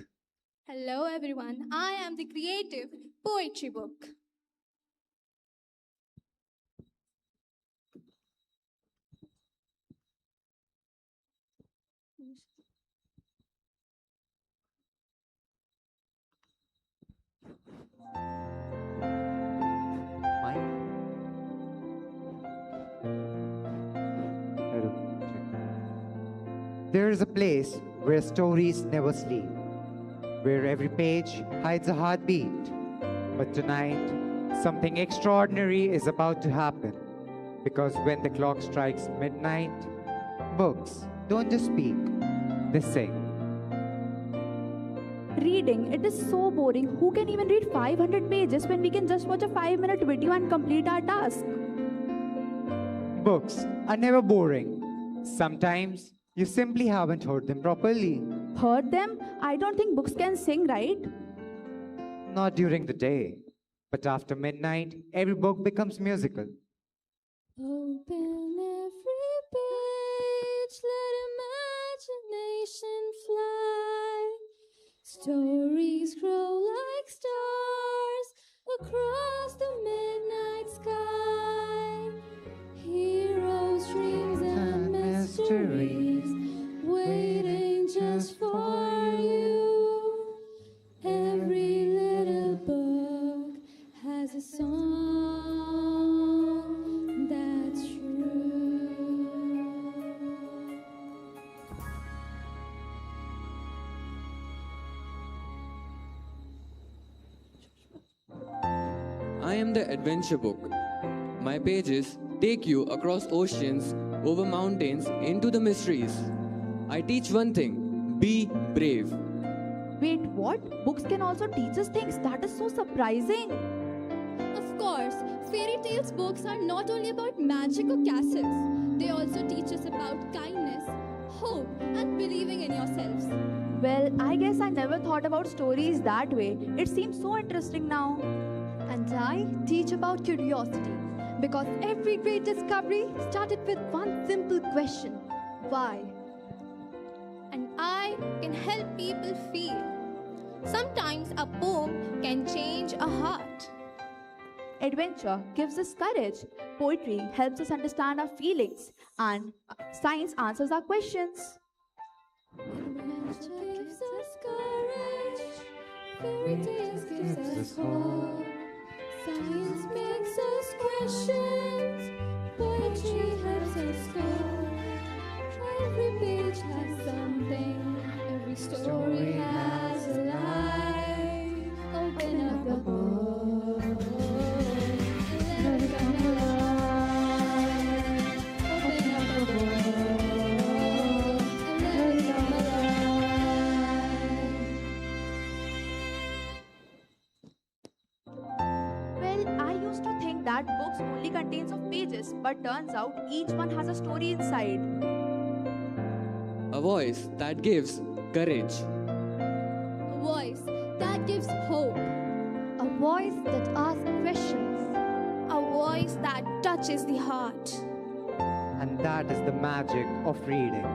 Hello everyone, I am the creative poetry book. There is a place where stories never sleep, where every page hides a heartbeat. But tonight, something extraordinary is about to happen. Because when the clock strikes midnight, books don't just speak, they sing. Reading, it is so boring. Who can even read 500 pages when we can just watch a 5-minute video and complete our task? Books are never boring. Sometimes you simply haven't heard them properly. Heard them? I don't think books can sing, right? Not during the day, but after midnight, every book becomes musical. Open every page, let imagination fly. Stories grow like stars across the midnight sky. Heroes, dreams, and mysteries waiting just for you. Every little book has a song that's true. I am the adventure book. My pages take you across oceans, over mountains, into the mysteries. I teach one thing: be brave. Wait, what? Books can also teach us things? That is so surprising. Of course, fairy tales books are not only about magic or castles, they also teach us about kindness, hope, and believing in yourselves. Well, I guess I never thought about stories that way. It seems so interesting now. And I teach about curiosity, because every great discovery started with one simple question: why? And I can help people feel. Sometimes a poem can change a heart. Adventure gives us courage. Poetry helps us understand our feelings. And science answers our questions. Adventure gives us courage. Fairy tales gives us hope. Science makes us questions. Poetry helps us cope. Every page has something. Every story has a life. Open up the book. Let it come alive. Open up the book. Let it come alive. Well, I used to think that books only contains of pages, but turns out each one has a story inside. A voice that gives courage. A voice that gives hope. A voice that asks questions. A voice that touches the heart. And that is the magic of reading.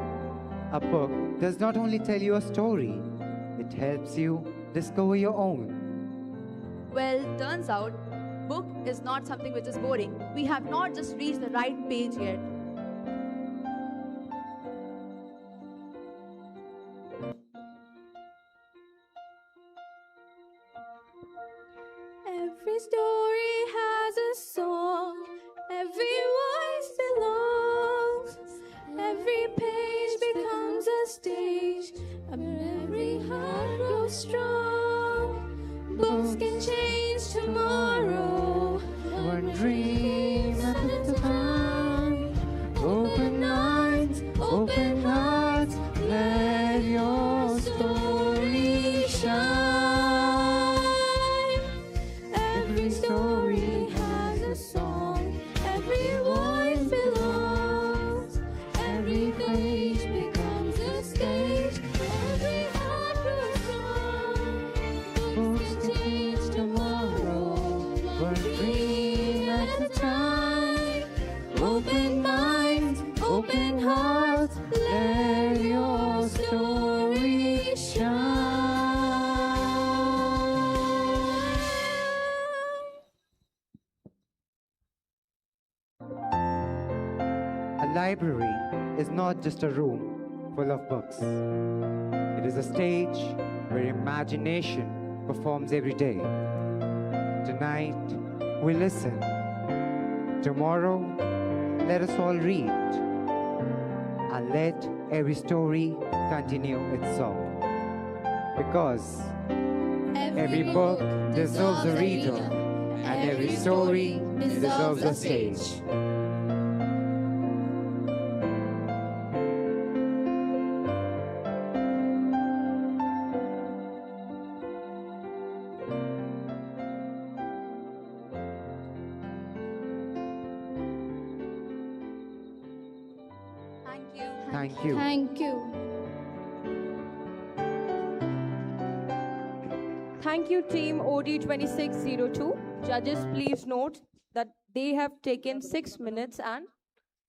A book does not only tell you a story, it helps you discover your own. Well, turns out, book is not something which is boring. We have not just reached the right page yet. Every story has a song. Every voice belongs. heart grows strong. Books can change tomorrow. One dream at a time. Open eyes, open hearts, let your story shine. Every story has a song. Every voice belongs. Every page becomes a stage. Every heart grows strong. Books can change tomorrow. One dream at a time. Open minds, open hearts, let your story shine. A library is not just a room full of books. It is a stage where imagination performs every day. Tonight, we listen. Tomorrow, let us all read. And let every story continue its song. Because every book deserves a reader, and every story deserves a stage. Thank you. Thank you. Thank you, team OD 2602. Judges, please note that they have taken 6 minutes and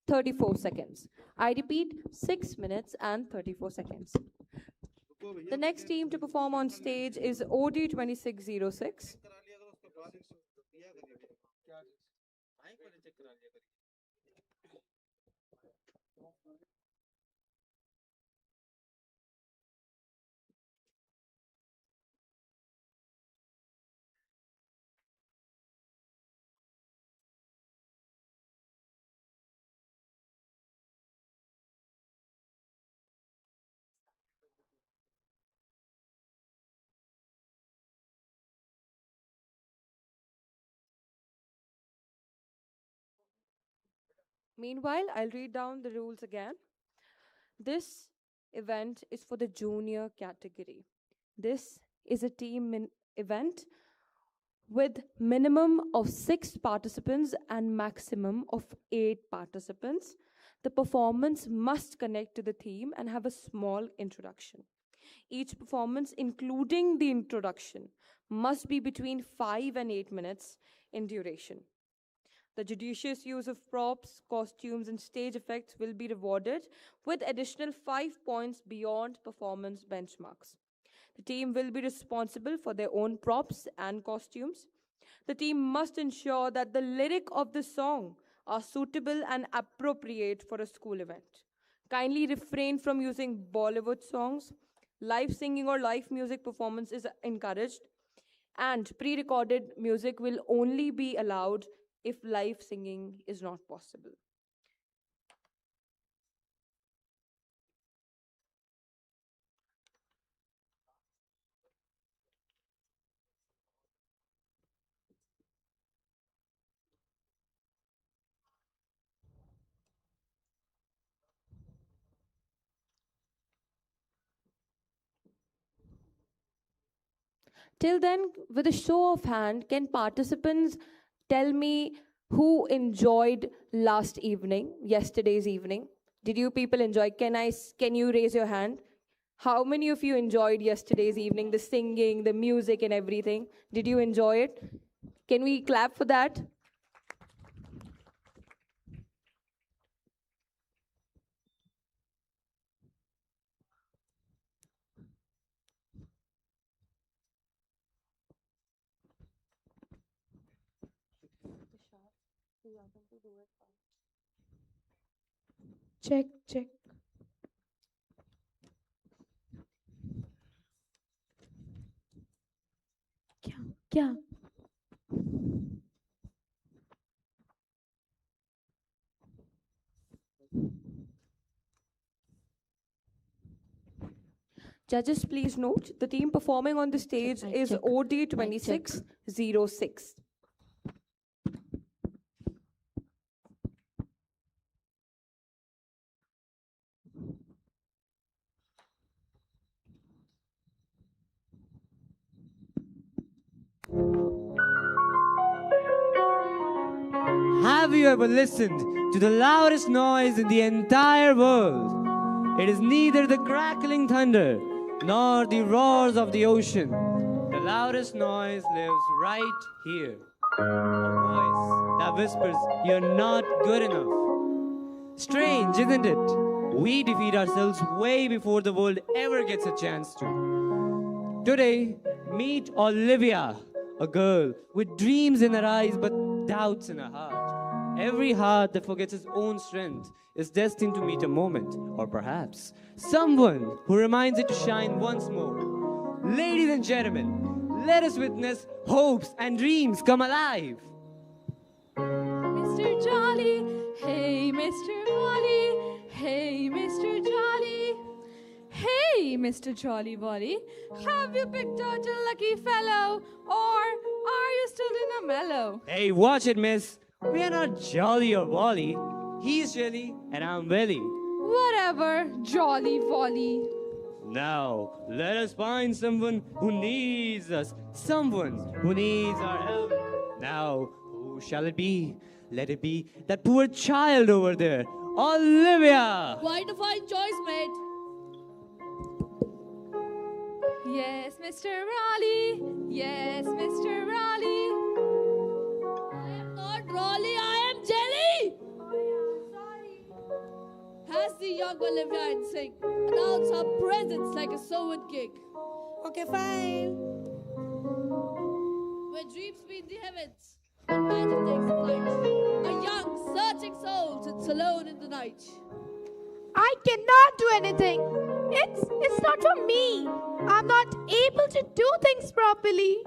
34 seconds. I repeat, 6 minutes and 34 seconds. The next team to perform on stage is OD 2606. Meanwhile, I'll read down the rules again. This event is for the junior category. This is a team event with minimum of 6 participants and maximum of 8 participants. The performance must connect to the theme and have a small introduction. Each performance, including the introduction, must be between 5 and 8 minutes in duration. The judicious use of props, costumes, and stage effects will be rewarded with additional 5 points beyond performance benchmarks. The team will be responsible for their own props and costumes. The team must ensure that the lyric of the song are suitable and appropriate for a school event. Kindly refrain from using Bollywood songs. Live singing or live music performance is encouraged, and pre-recorded music will only be allowed if live singing is not possible. Till then, with a show of hand, can participants tell me who enjoyed yesterday's evening? Did you people enjoy? Can you raise your hand? How many of you enjoyed yesterday's evening, the singing, the music and everything? Did you enjoy it? Can we clap for that? Check, check. क्या Judges, please note, the team performing on the stage is OD 2606. Have you ever listened to the loudest noise in the entire world? It is neither the crackling thunder nor the roars of the ocean. The loudest noise lives right here. A voice that whispers, "You're not good enough." Strange, isn't it? We defeat ourselves way before the world ever gets a chance to. Today, meet Olivia, a girl with dreams in her eyes but doubts in her heart. Every heart that forgets its own strength is destined to meet a moment, or perhaps someone who reminds it to shine once more. Ladies and gentlemen, let us witness hopes and dreams come alive. Mr. Jolly, hey Mr. Jolly, hey Mr. Jolly. Hey Mr. Jolly Bolly, have you picked out a lucky fellow, or are you still in a mellow? Hey, watch it, miss. We are not Jolly or Wally. He's Jelly and I'm Willy. Whatever, Jolly Volley. Now, let us find someone who needs us, someone who needs our help. Now, who shall it be? Let it be that poor child over there, Olivia. Quite a fine choice, mate. Yes, Mr. Raleigh. Yes, Mr. Raleigh. I am not Raleigh, I am Jelly. Has the young Olivia in sync announce her presence like a sovereign king? Okay, fine. Where dreams meet the heavens and magic takes flight, a young, searching soul sits alone in the night. I cannot do anything. It's not for me. I'm not able to do things properly.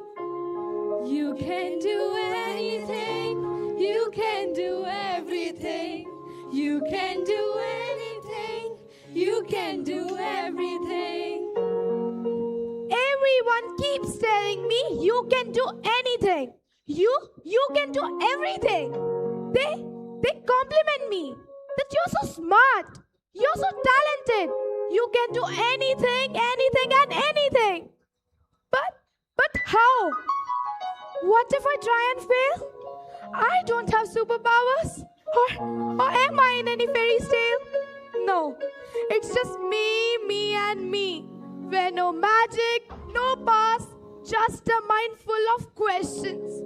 You can do anything. You can do everything. You can do anything. You can do everything. Everyone keeps telling me you can do anything. You can do everything. They compliment me that you're so smart. You're so talented. You can do anything, anything, and anything. But how? What if I try and fail? I don't have superpowers. Or am I in any fairy tale? No, it's just me, and me. Where no magic, no past, just a mind full of questions.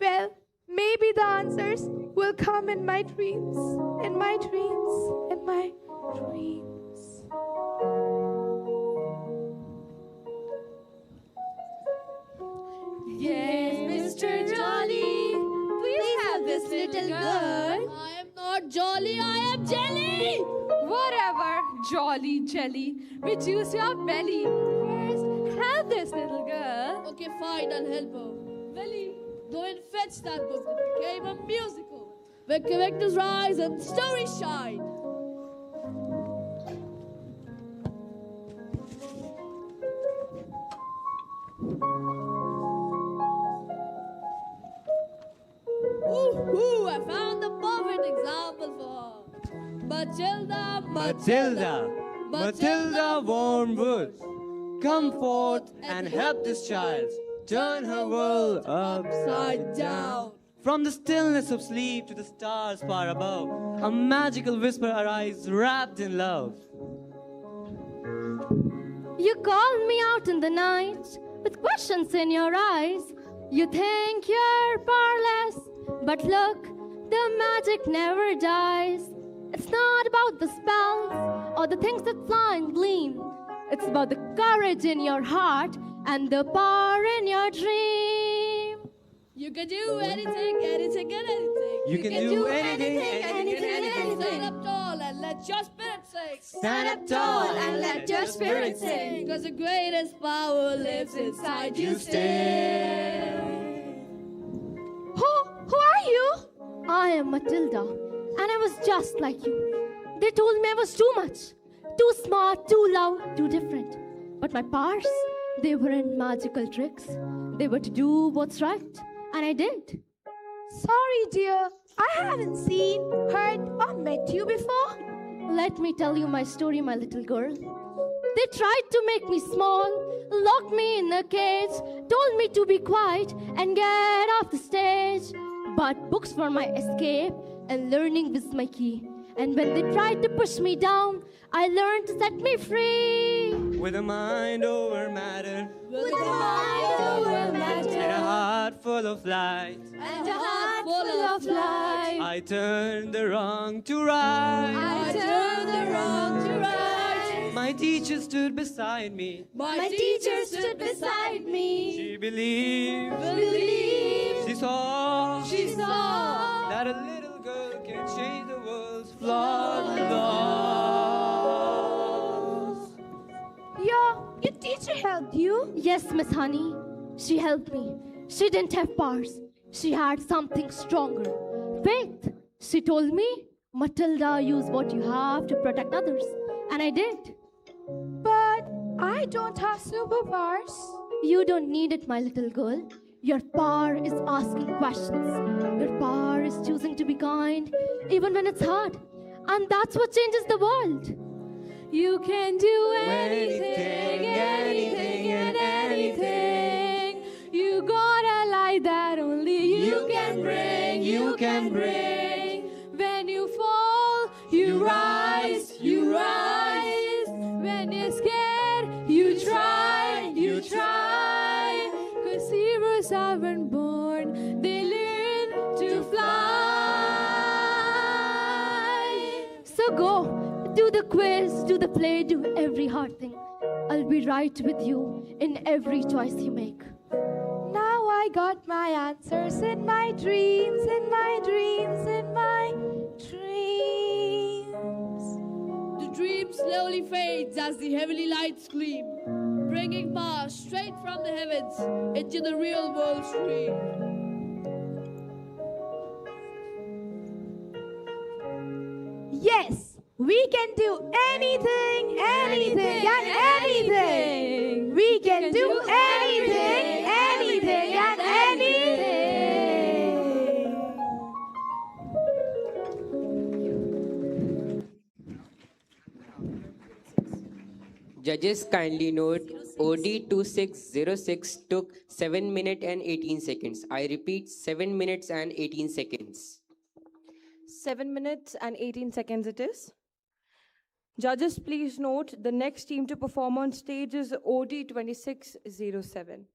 Well, maybe the answers will come in my dreams, in my dreams, in my dreams. Yes, Mr. Jolly, please have this little girl. I am not Jolly, I am Jelly. Whatever, Jolly Jelly, reduce your belly. First, help this little girl. Okay, fine, I'll help her. Willie, go and fetch that book that became a musical, where characters rise and stories shine. Ooh, I found the perfect example for her. Matilda Wormwood. Come forth and help this child turn her world upside down. From the stillness of sleep to the stars far above, a magical whisper arises wrapped in love. You called me out in the night with questions in your eyes. You think you're powerless, but look, the magic never dies. It's not about the spells or the things that fly and gleam. It's about the courage in your heart and the power in your dream. You can do anything, anything, and anything. You can do anything, anything, and anything. Stand up tall and let your spirit sing. Stand up tall and let your spirit sing. Because the greatest power lives inside you still. Who are you? I am Matilda, and I was just like you. They told me I was too much, too smart, too loud, too different. But my powers, they weren't magical tricks. They were to do what's right, and I did. Sorry, dear. I haven't seen, heard, or met you before. Let me tell you my story, my little girl. They tried to make me small, locked me in a cage, told me to be quiet and get off the stage. But books were my escape, and learning was my key. And when they tried to push me down, I learned to set me free. With a mind over matter, With a mind over matter, and a heart full of light, and a heart full of light, I turned the wrong to right. I turned the wrong to right. My teacher stood beside me. My teacher stood beside me. She believed. She saw. That a little girl can change the world's flawed laws. Your teacher helped you? Yes, Miss Honey. She helped me. She didn't have powers. She had something stronger. Faith. She told me, Matilda, use what you have to protect others. And I did. But I don't have superpowers. You don't need it, my little girl. Your power is asking questions. Your power is choosing to be kind, even when it's hard. And that's what changes the world. You can do anything, anything, and anything. You got a light that only you can bring, you can bring. When you fall, you rise, you rise. When you're scared, you try, you try. 'Cause heroes aren't born, they learn to fly. So go, do the quiz, do the play, do every hard thing. I'll be right with you in every choice you make. Now I got my answers in my dreams, in my dreams, in my dreams. The dream slowly fades as the heavenly lights gleam, bringing power straight from the heavens into the real world stream. Yes, we can do anything, anything, and anything. We can do anything, anything, and anything. Judges kindly note OD 2606 took 7 minutes and 18 seconds. I repeat 7 minutes and 18 seconds. 7 minutes and 18 seconds it is. Judges, please note the next team to perform on stage is OD 2607.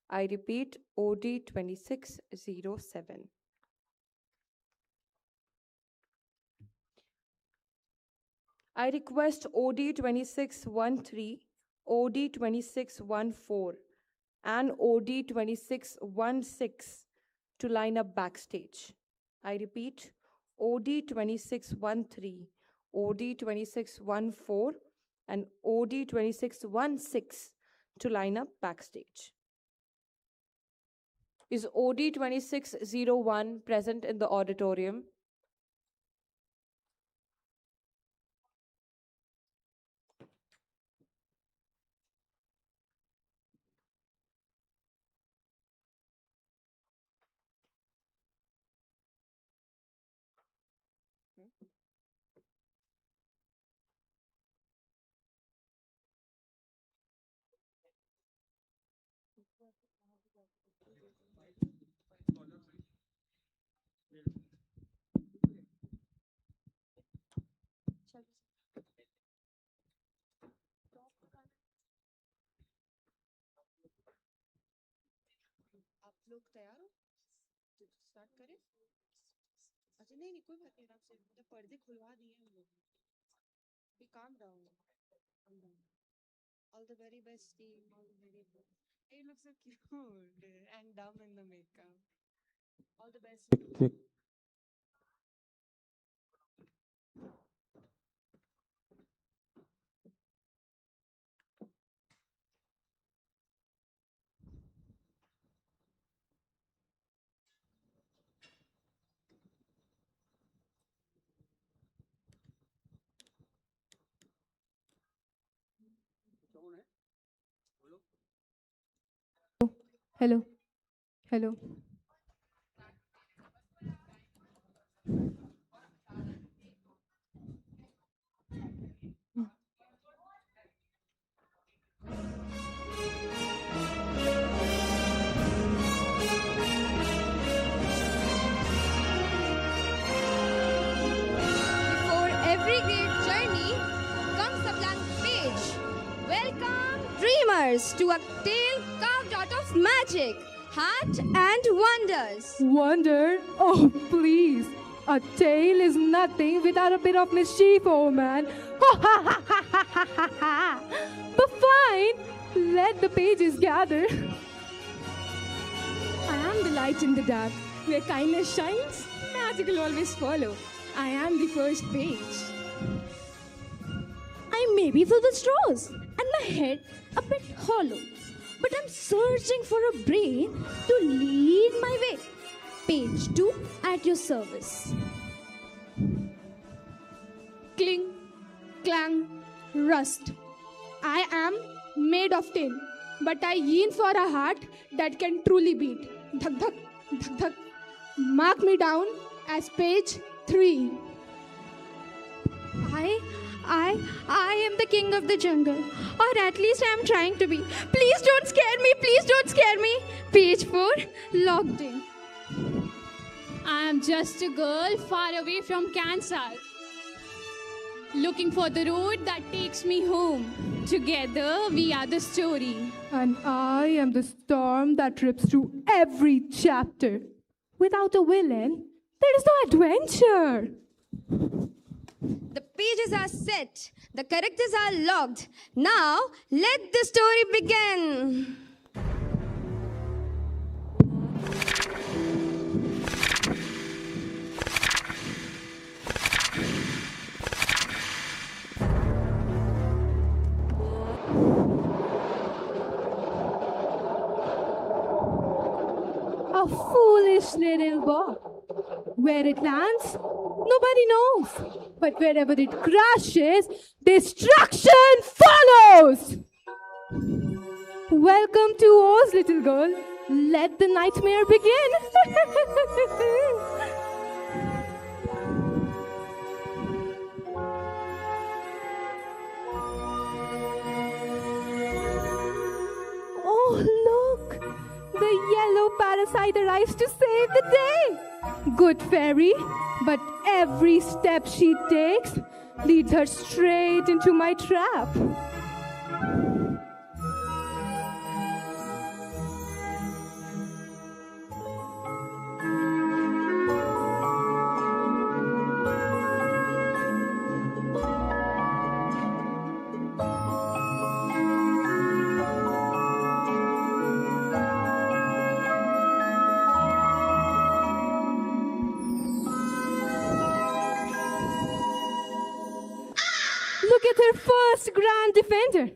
I repeat, OD 2607. I request OD 2613, OD 2614, and OD 2616 to line up backstage. I repeat, OD 2613, OD 2614, and OD 2616 to line up backstage. Is OD 2601 present in the auditorium? आप लोग तैयार हो तो start करें अच्छा नहीं नहीं कोई बात नहीं आराम से मतलब पर्दे खुलवा दिए हम लोग be calm down all the very best team all the very best hey, you look so cute and dumb in the makeup all the best Hello. Hello. Before every great journey comes a blank page. Welcome, dreamers, to a tale carved out of magic, heart, and wonders. Wonder? Oh, please. A tale is nothing without a bit of mischief, old man. But fine, let the pages gather. I am the light in the dark. Where kindness shines, magic will always follow. I am the first page. I may be through the straws, and my head a bit hollow. But I'm searching for a brain to lead my way. Page 2 at your service. Cling, clang, rust. I am made of tin, but I yearn for a heart that can truly beat. Dhak dhak, dhak dhak. Mark me down as page 3. I am the king of the jungle. Or at least I am trying to be. Please don't scare me. Please don't scare me. Page 4, locked in. I am just a girl far away from Kansas, looking for the road that takes me home. Together, we are the story. And I am the storm that trips through every chapter. Without a villain, there is no adventure. The pages are set, the characters are logged. Now, let the story begin. A foolish little ball. Where it lands, nobody knows. But wherever it crashes, destruction follows. Welcome to Oz, little girl. Let the nightmare begin. Oh, look! The yellow parasite arrives to save the day. Good fairy, but every step she takes leads her straight into my trap. Look at her first grand defender.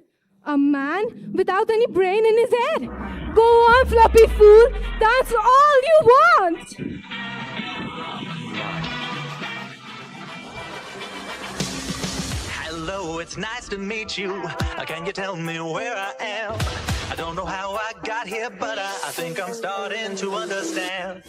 A man without any brain in his head. Go on, floppy fool. That's all you want. Hello, it's nice to meet you. Can you tell me where I am? I don't know how I got here, but I think I'm starting to understand.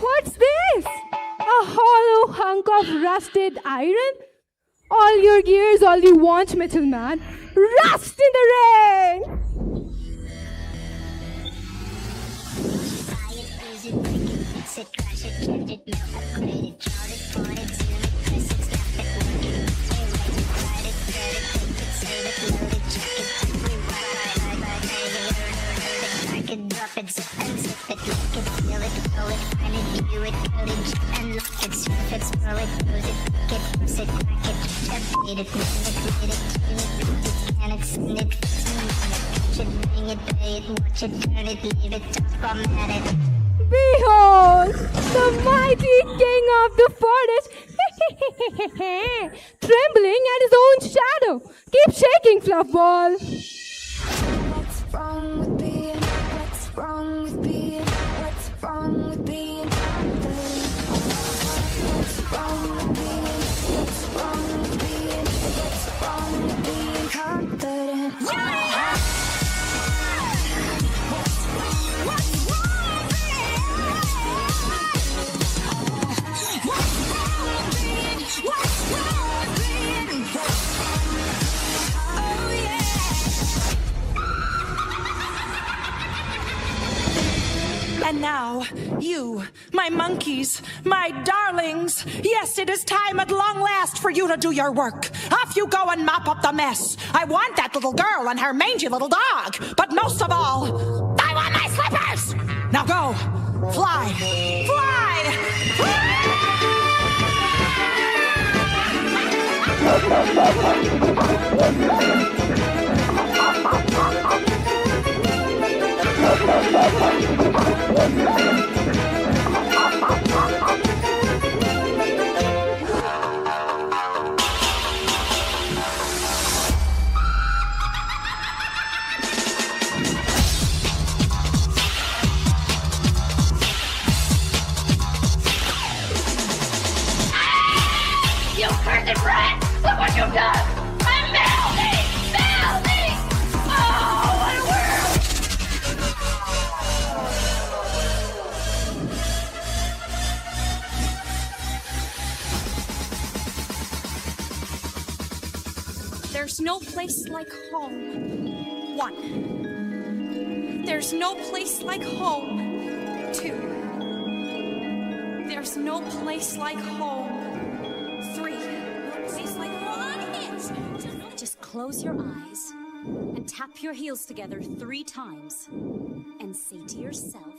What's this? A hollow hunk of rusted iron? All your gears, all you want, metal man. Rust in the rain! Behold, the mighty king of the forest. Trembling at his own shadow. Keep shaking, fluff ball. What's wrong with being? What's wrong with being? What's wrong with being confident? What's wrong with being? What's wrong with being? What's wrong with being confident? And now, you, my monkeys, my darlings, yes, it is time at long last for you to do your work. Off you go and mop up the mess. I want that little girl and her mangy little dog, but most of all, I want my slippers! Now go, fly, fly, You cursed rat! Look what you've done! I'm melting! Melting! Oh, what a world! There's no place like home. 1. There's no place like home. 2. There's no place like home. 3. No place like home. Just close your eyes and tap your heels together 3 times and say to yourself,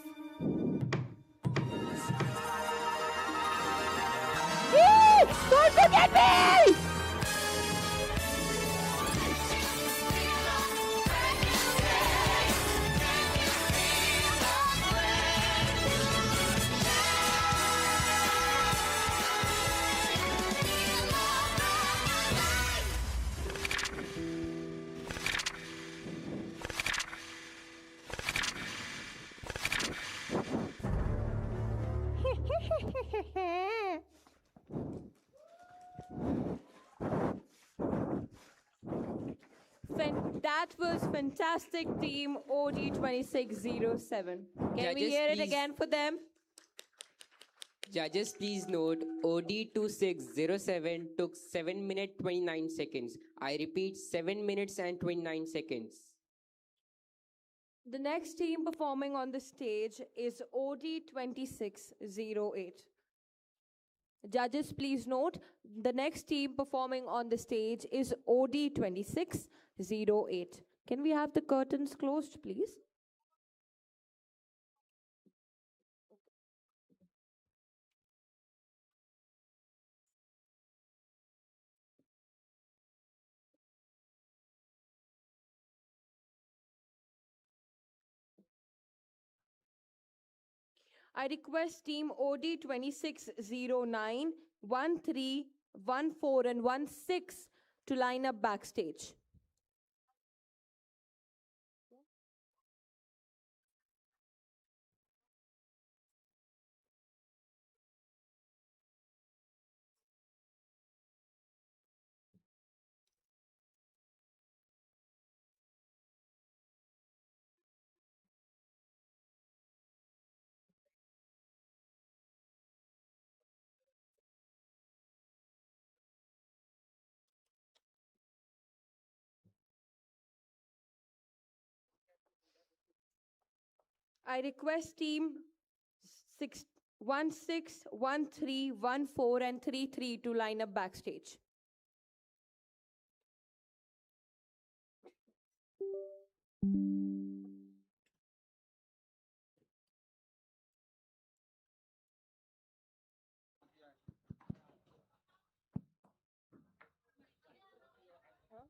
Don't forget me! That was fantastic, team OD2607. Can we Judges, hear it please. again for them? Judges, please note, OD2607 took 7 minutes 29 seconds. I repeat, 7 minutes and 29 seconds. The next team performing on the stage is OD2608. Judges, please note, the next team performing on the stage is OD2608. Can we have the curtains closed, please? I request team OD2609, 13, 14, and 16 to line up backstage. I request team 16, 13, 14, and 33 to line up backstage.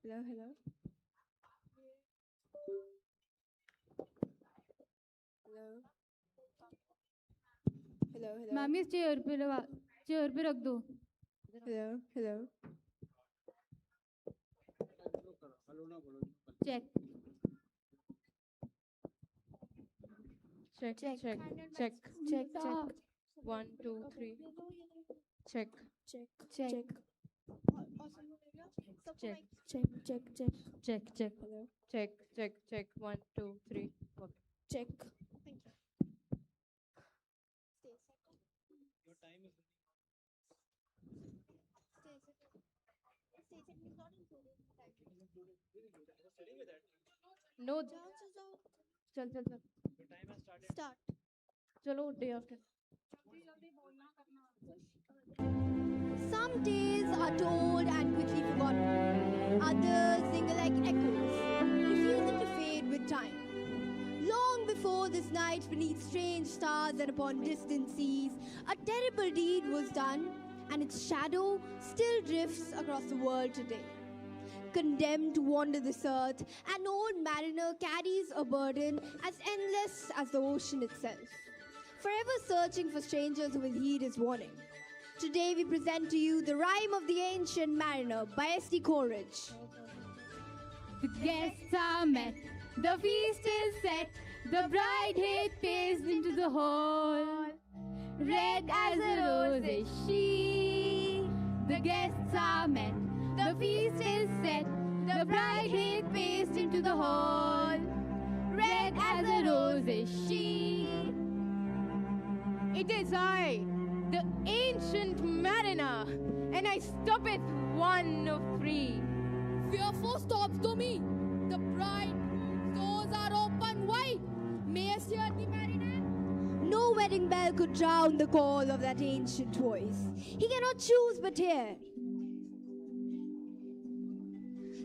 Hello, hello. Hello. Hello, hello. Ma'am इस chair पे रख दो Hello, hello. Check. Check, check, check, check, check, check. 1, 2, 3. Check. Check, Check. check. Check. Check, check, check. Check, check. Check, check, check. 1, 2, 3. Okay. Check. Thank you. Your time is No. चल चल चल. Your time has started. Start. चलो day after. Some days are told and quickly forgotten. Others linger like echoes, refusing to fade with time. Long before this night, beneath strange stars and upon distant seas, a terrible deed was done, and its shadow still drifts across the world today. Condemned to wander this earth, an old mariner carries a burden as endless as the ocean itself, forever searching for strangers who will heed his warning. Today we present to you the rhyme of the ancient mariner by S.D. Coleridge. The guests are met, the feast is set, the bride hath paced into the hall. Red as a rose is she. The guests are met, the feast is set, the bride hath paced into the hall. Red as a rose is she. It is I, the ancient mariner, and I stoppeth one of three. Fearful stops to me. The bride doors are open wide. May I hear the mariner? No wedding bell could drown the call of that ancient voice. He cannot choose but hear.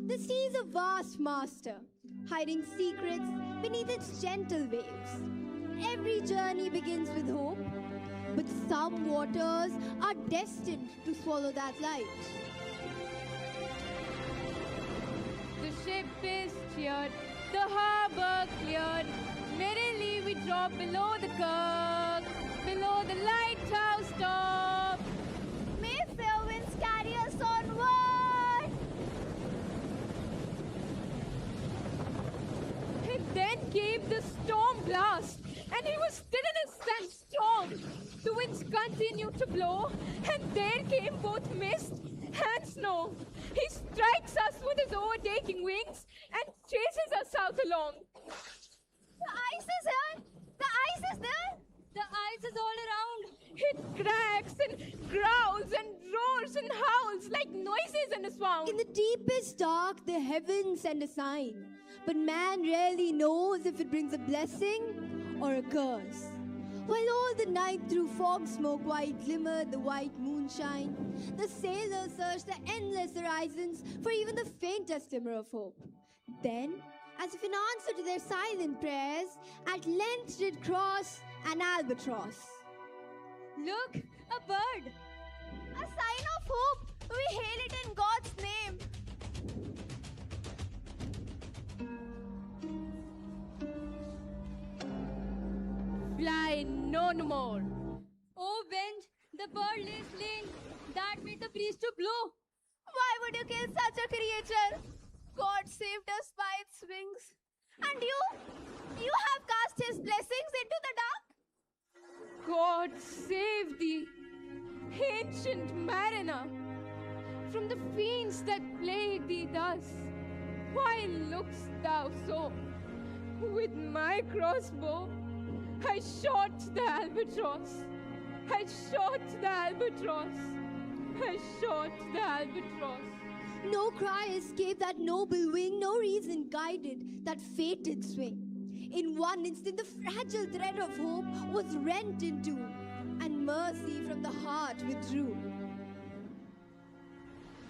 The sea is a vast master, hiding secrets beneath its gentle waves. Every journey begins with hope, but some waters are destined to swallow that light. The ship is steered, the harbor cleared. Merrily we drop below the kirk, below the lighthouse top. May fair winds carry us onward. And then came the storm blast, and he was still in a sandstorm. The winds continued to blow, and there came both mist and snow. He strikes us with his overtaking wings and chases us out along. The ice is here! The ice is there! The ice is all around. It cracks and growls and roars and howls like noises in a swamp. In the deepest dark, the heavens send a sign, but man rarely knows if it brings a blessing or a curse. While all the night through fog smoke white glimmered the white moonshine, the sailors searched the endless horizons for even the faintest glimmer of hope. Then, as if in answer to their silent prayers, at length did cross an albatross. Look, a bird! A sign of hope! We hail it in God's name! Fly no more. Oh, wind, the bird lays slain. That made the breeze to blow. Why would you kill such a creature? God saved us by its wings. And you have cast his blessings into the dark? God save thee, ancient mariner, from the fiends that plague thee thus. Why look'st thou so? With my crossbow, I shot the albatross. I shot the albatross. I shot the albatross. No cry escaped that noble wing, no reason guided that fated swing. In one instant, the fragile thread of hope was rent in two, and mercy from the heart withdrew.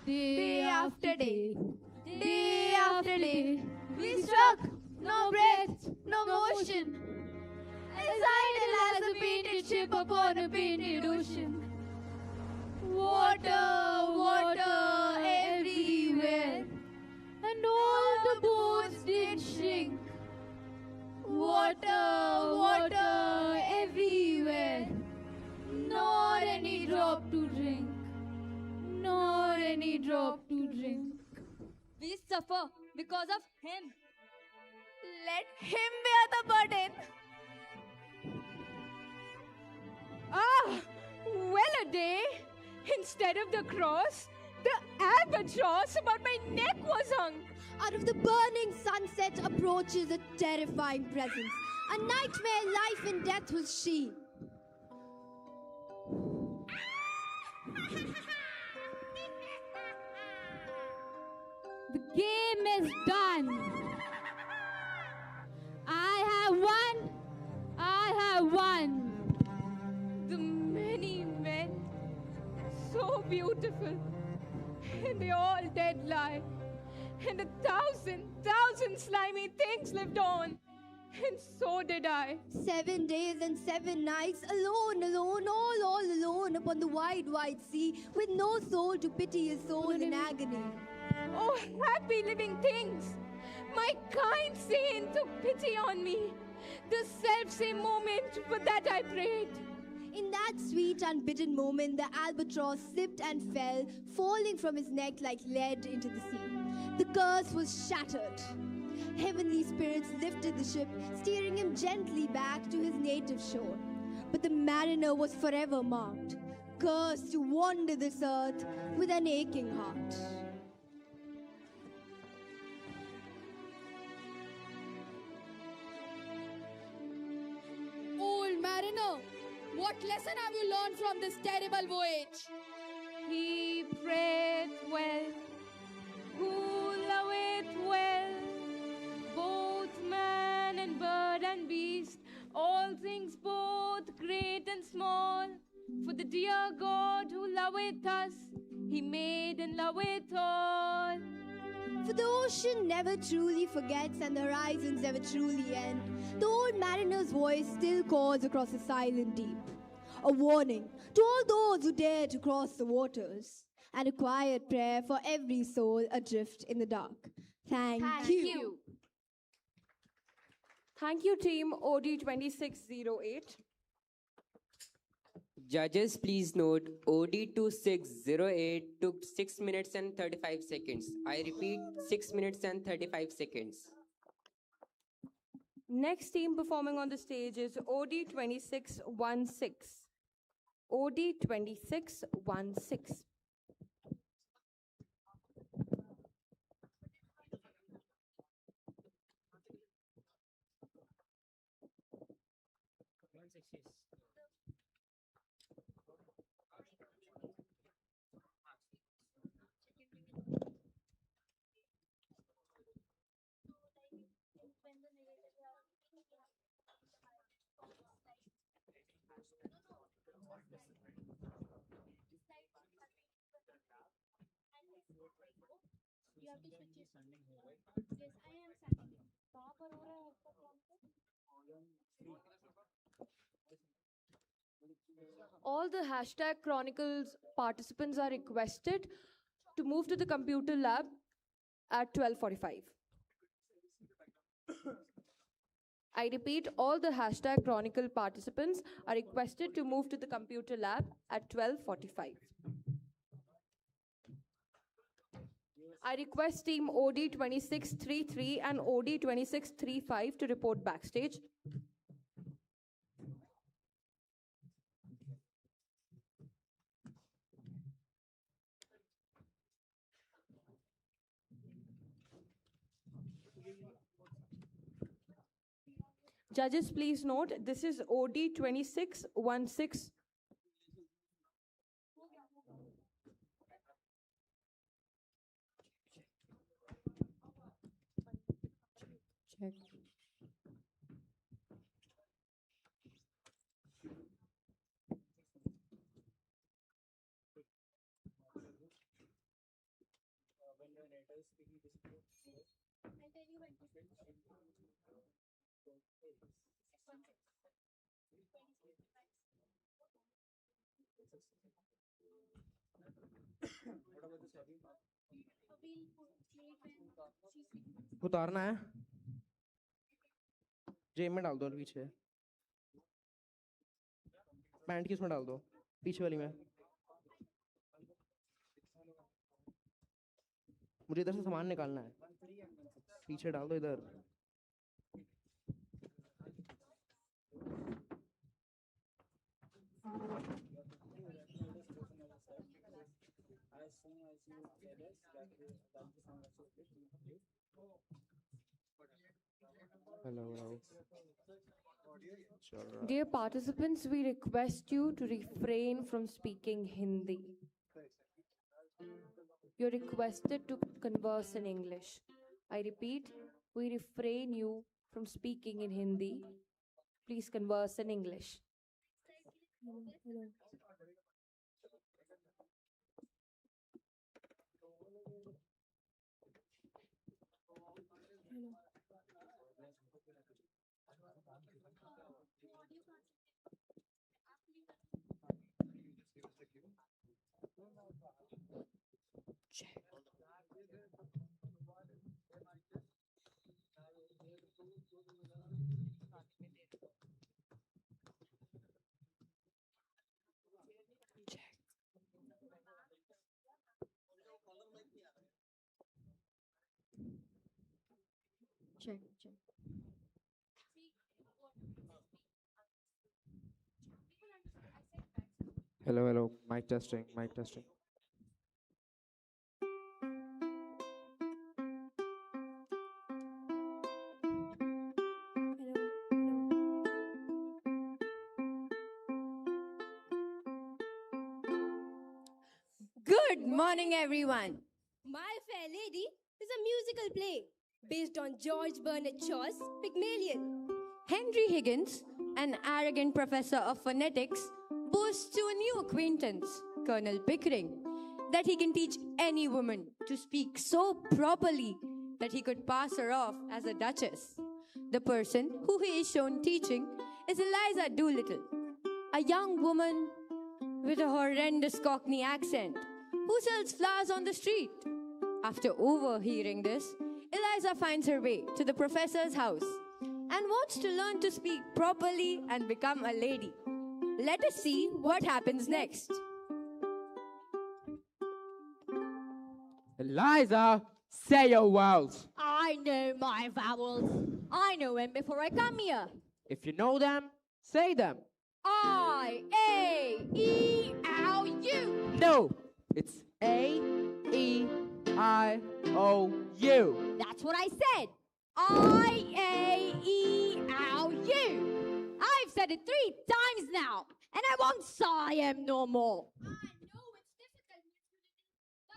Day after day, day after day, we struck, no breath, no motion, as idle as a painted ship upon a painted ocean. Water, water everywhere, and all the boats did shrink. Water, water everywhere, nor any drop to drink. drop to drink. We suffer because of him. Let him bear the burden. Ah, well a day. Instead of the cross, the albatross about my neck was hung. Out of the burning sunset approaches a terrifying presence. A nightmare, life and death was she. The game is done. I have won. I have won. The many men, so beautiful, and they all dead lie. And 1,000 slimy things lived on, and so did I. 7 days and 7 nights, alone, all alone upon the wide sea, with no soul to pity a soul in agony. Oh, happy living things! My kind saint took pity on me. The self-same moment for that I prayed. In that sweet, unbidden moment, the albatross slipped and fell, falling from his neck like lead into the sea. The curse was shattered. Heavenly spirits lifted the ship, steering him gently back to his native shore. But the mariner was forever marked, cursed to wander this earth with an aching heart. Old mariner, what lesson have you learned from this terrible voyage? He prayeth well, who loveth well, both man and bird and beast, all things both great and small. For the dear God who loveth us, he made and loveth all. For the ocean never truly forgets and the horizons never truly end, the old mariner's voice still calls across the silent deep. A warning to all those who dare to cross the waters, and a quiet prayer for every soul adrift in the dark. Thank you. Thank you, team OD 2608. Judges, please note, OD 2608 took 6 minutes and 35 seconds. I repeat, 6 minutes and 35 seconds. Next team performing on the stage is OD 2616. OD 2616. You have to switch it. Yes, I am standing here. कहाँ पर हो रहा है आपका काम पे? All the hashtag Chronicles participants are requested to move to the computer lab at 12:45. I repeat, all the hashtag Chronicle participants are requested to move to the computer lab at 12:45. I request team OD 2633 and OD 2635 to report backstage. Judges, please note, this is OD 2616. Check. उतारना है जेब में डाल दो पीछे pant की उसमें डाल दो पीछे वाली में मुझे इधर से सामान निकालना है पीछे डाल दो इधर Hello. Dear participants, we request you to refrain from speaking Hindi. You're requested to converse in English. I repeat, we refrain you from speaking in Hindi. Please converse in English. Check. Hello. Mic testing. Good morning, everyone. My Fair Lady is a musical play based on George Bernard Shaw's Pygmalion. Henry Higgins, an arrogant professor of phonetics, boasts to a new acquaintance, Colonel Pickering, that he can teach any woman to speak so properly that he could pass her off as a duchess. The person who he is shown teaching is Eliza Doolittle, a young woman with a horrendous Cockney accent who sells flowers on the street. After overhearing this, Eliza finds her way to the professor's house and wants to learn to speak properly and become a lady. Let us see what happens next. Eliza, say your vowels. I know my vowels. I know them before I come here. If you know them, say them. I, A, E, L, U. No, it's A, E, I, O, U. That's what I said. I, A, E, L, U. I've said it 3 times now, and I won't sigh him no more. I know it's difficult,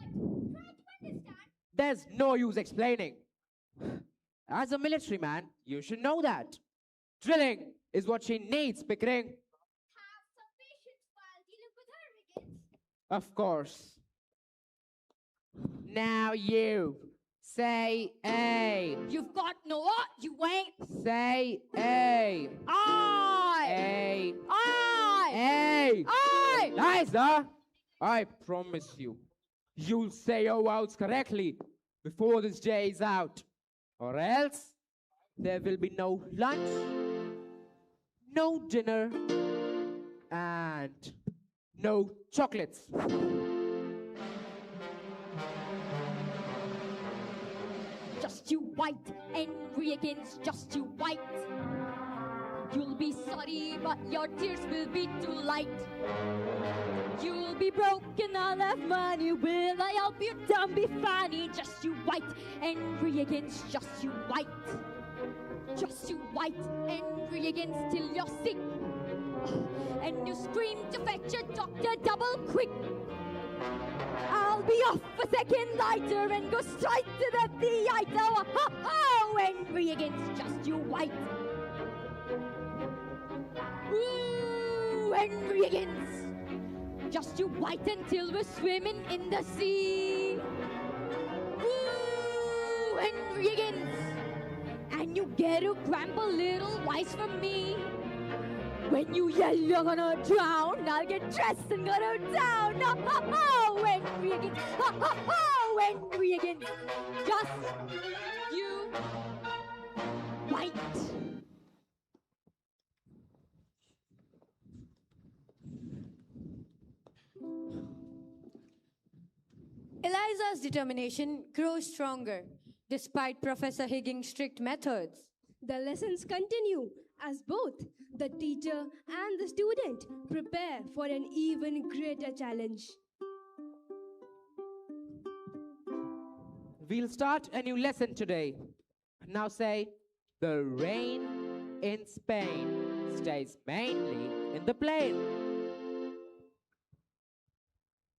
but try to understand. There's no use explaining. As a military man, you should know that. Drilling is what she needs, Pickering. Of course. Now you. Say A. You've got no what, you ain't. Say A. I. Liza, I promise you'll say your vowels correctly before this day is out. Or else, there will be no lunch, no dinner, and no chocolates. Just you white, angry against just you white. You'll be sorry, but your tears will be too light. You'll be broken, I'll have money. Will I help you? Don't be funny. Just you white, angry against just you white. Just you white, angry against till you're sick. And you scream to fetch a doctor double quick. I'll be off a second lighter and go straight to the theater. Oh, angry against just you white. Ooh, angry against just you white until we're swimming in the sea. Ooh, angry against, and you get a grab a little wise from me. When you yell you're gonna drown, I'll get dressed and go down. Oh, angry against, oh, angry against just you white. Eliza Noah's determination grows stronger, despite Professor Higgins' strict methods. The lessons continue as both the teacher and the student prepare for an even greater challenge. We'll start a new lesson today. Now say, the rain in Spain stays mainly in the plain.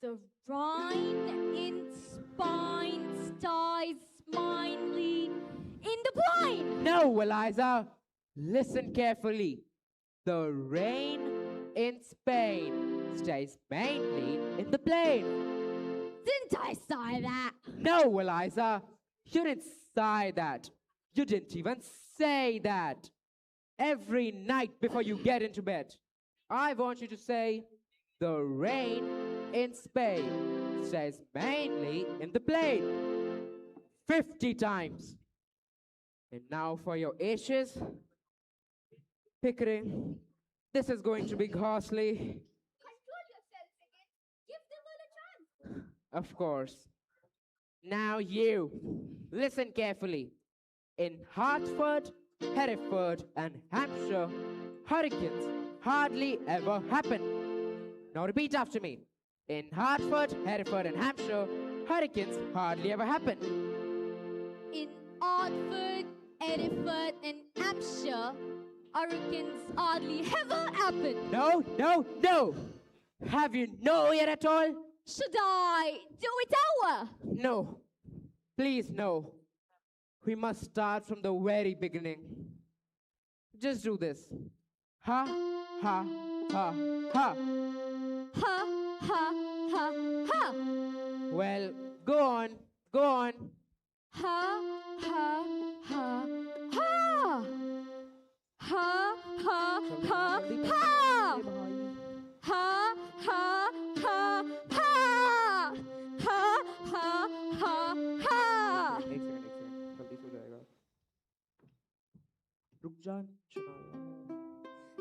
The rain in Spain stays mainly in the plain. No, Eliza. Listen carefully. The rain in Spain stays mainly in the plain. Didn't I say that? No, Eliza. You didn't say that. You didn't even say that. Every night before you get into bed, I want you to say, the rain in Spain stays mainly in the plain. 50 times. And now for your H's. Pickering, this is going to be costly. Control yourself, Higgins. Give them all a chance. Of course. Now you, listen carefully. In Hartford, Hereford, and Hampshire, hurricanes hardly ever happen. Now repeat after me. In Hartford, Hereford, and Hampshire, hurricanes hardly ever happen. In Hartford, Hereford, and Hampshire, hurricanes hardly ever happen. No, no, no. Have you no ear at all? Should I do it over? No. Please, no. We must start from the very beginning. Just do this. Ha, ha, ha, ha. Ha, ha, ha, ha. Well, go on, go on. Ha, ha, ha, ha. Ha, ha, ha, ha. Ha, ha, ha, ha. Ha, ha, ha, ha. एक second जल्दी सो जाएगा रुक जा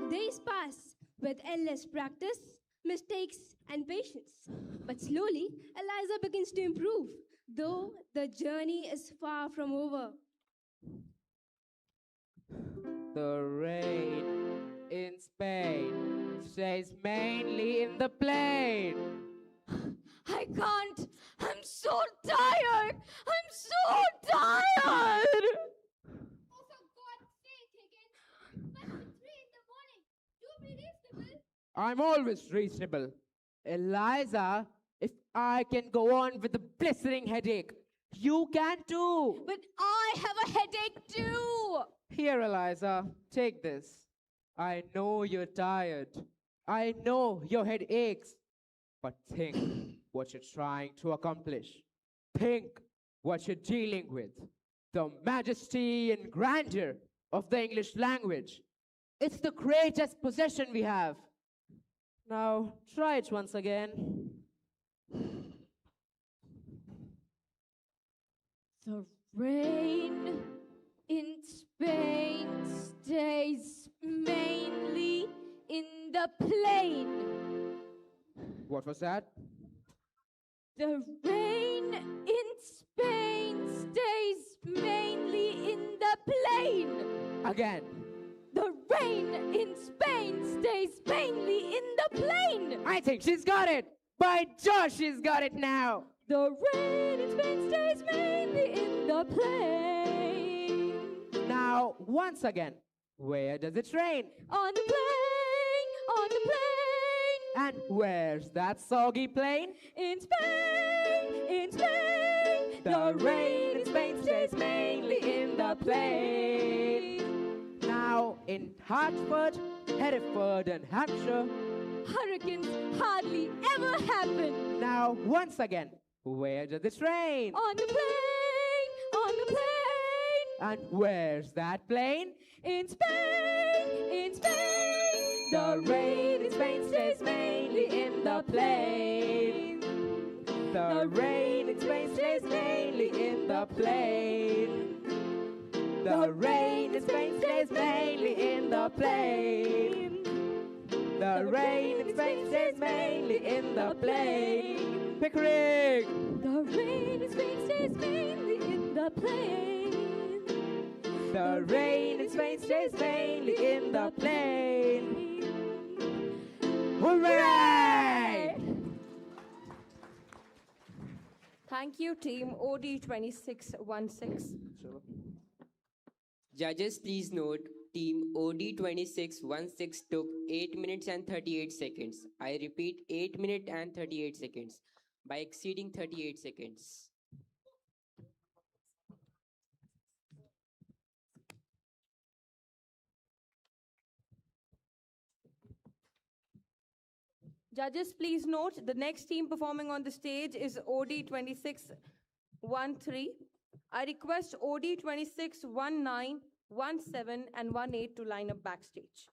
Days pass with endless practice, mistakes, and patience. But slowly, Eliza begins to improve, though the journey is far from over. The rain in Spain stays mainly in the plain. I can't. I'm so tired. I'm so tired. Oh, for God's sake, Higgins. But it's 3 in the morning. Do be reasonable. I'm always reasonable. Eliza, if I can go on with the blistering headache, you can too. But I have a headache too. Here, Eliza, take this. I know you're tired. I know your head aches. But think what you're trying to accomplish. Think what you're dealing with. The majesty and grandeur of the English language. It's the greatest possession we have. Now, try it once again. The rain in Spain stays mainly in the plain. What was that? The rain in Spain stays mainly in the plain. Again. The rain in Spain stays mainly in the plain. I think she's got it. By George, she's got it now. The rain in Spain stays mainly in the plain. Now, once again, where does it rain? On the plain, on the plain. And where's that soggy plain? In Spain, in Spain. The rain in Spain stays mainly in the plain. Now, in Hartford, Hereford, and Hampshire, hurricanes hardly ever happen. Now, once again, where does it rain? On the plain, on the plain. And where's that plain? In Spain, in Spain. The rain in Spain stays mainly in the plain. The rain in Spain stays mainly in the plain. The rain in Spain stays mainly in the plain. The rain in Spain stays mainly in the plain. Pickering! The The rain is Spain stays mainly in the plain. The rain in Spain stays mainly in the plain. Hooray! Thank you, team OD2616. Judges, please note, team OD2616 took 8 minutes and 38 seconds. I repeat, 8 minutes and 38 seconds by exceeding 38 seconds. Judges, please note the next team performing on the stage is OD2613. I request OD2619, 17, and 18 to line up backstage.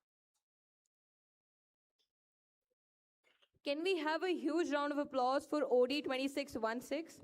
Can we have a huge round of applause for OD2616?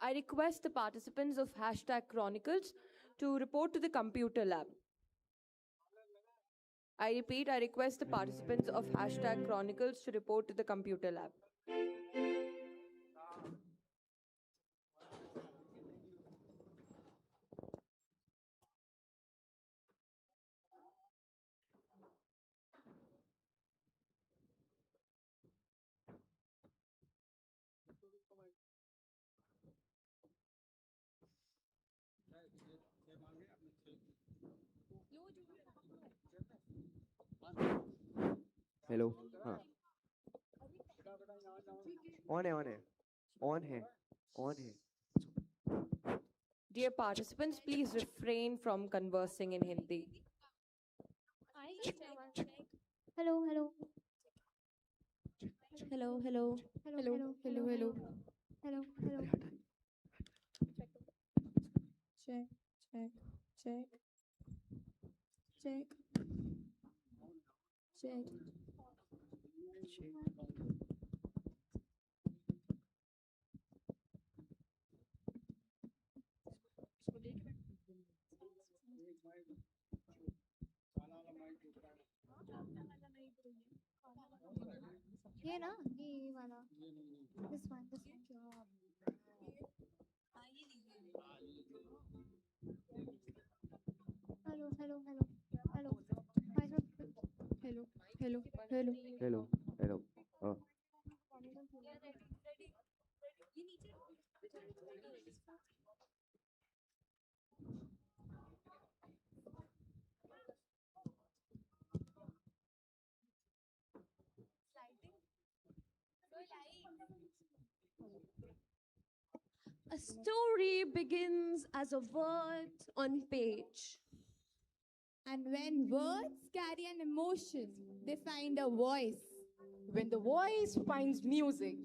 I request the participants of #Chronicles to report to the computer lab. I repeat, I request the participants of #Chronicles to report to the computer lab. Hello हाँ on है on है on है on है Dear participants, please refrain from conversing in Hindi. Hello, hello. Hello, hello. Hello, hello, hello. Hello, hello. Check, check, check. Check. Check. ये ना ये वाला this one hello hello hello hello hello hello hello hello hello हाँ A story begins as a word on page. And when words carry an emotion, they find a voice. When the voice finds music,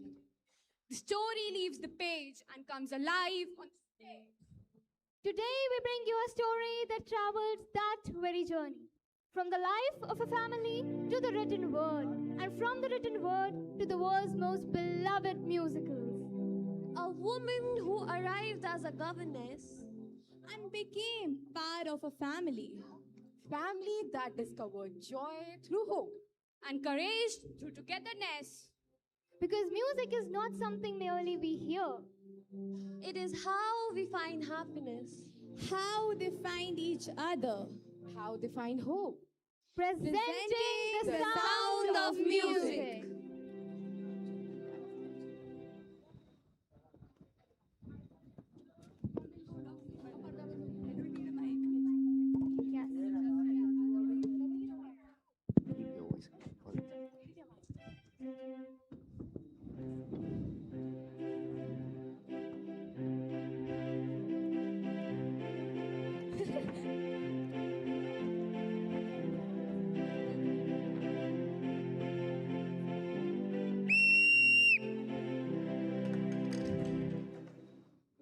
The story leaves the page and comes alive on the stage. Today we bring you a story that travels that very journey. From the life of a family to the written word, and from the written word to the world's most beloved musicals. A woman who arrived as a governess and became part of a family. Family that discovered joy through hope and courage through togetherness. Because music is not something merely we hear. It is how we find happiness, how they find each other, how they find hope. Presenting the sound of music.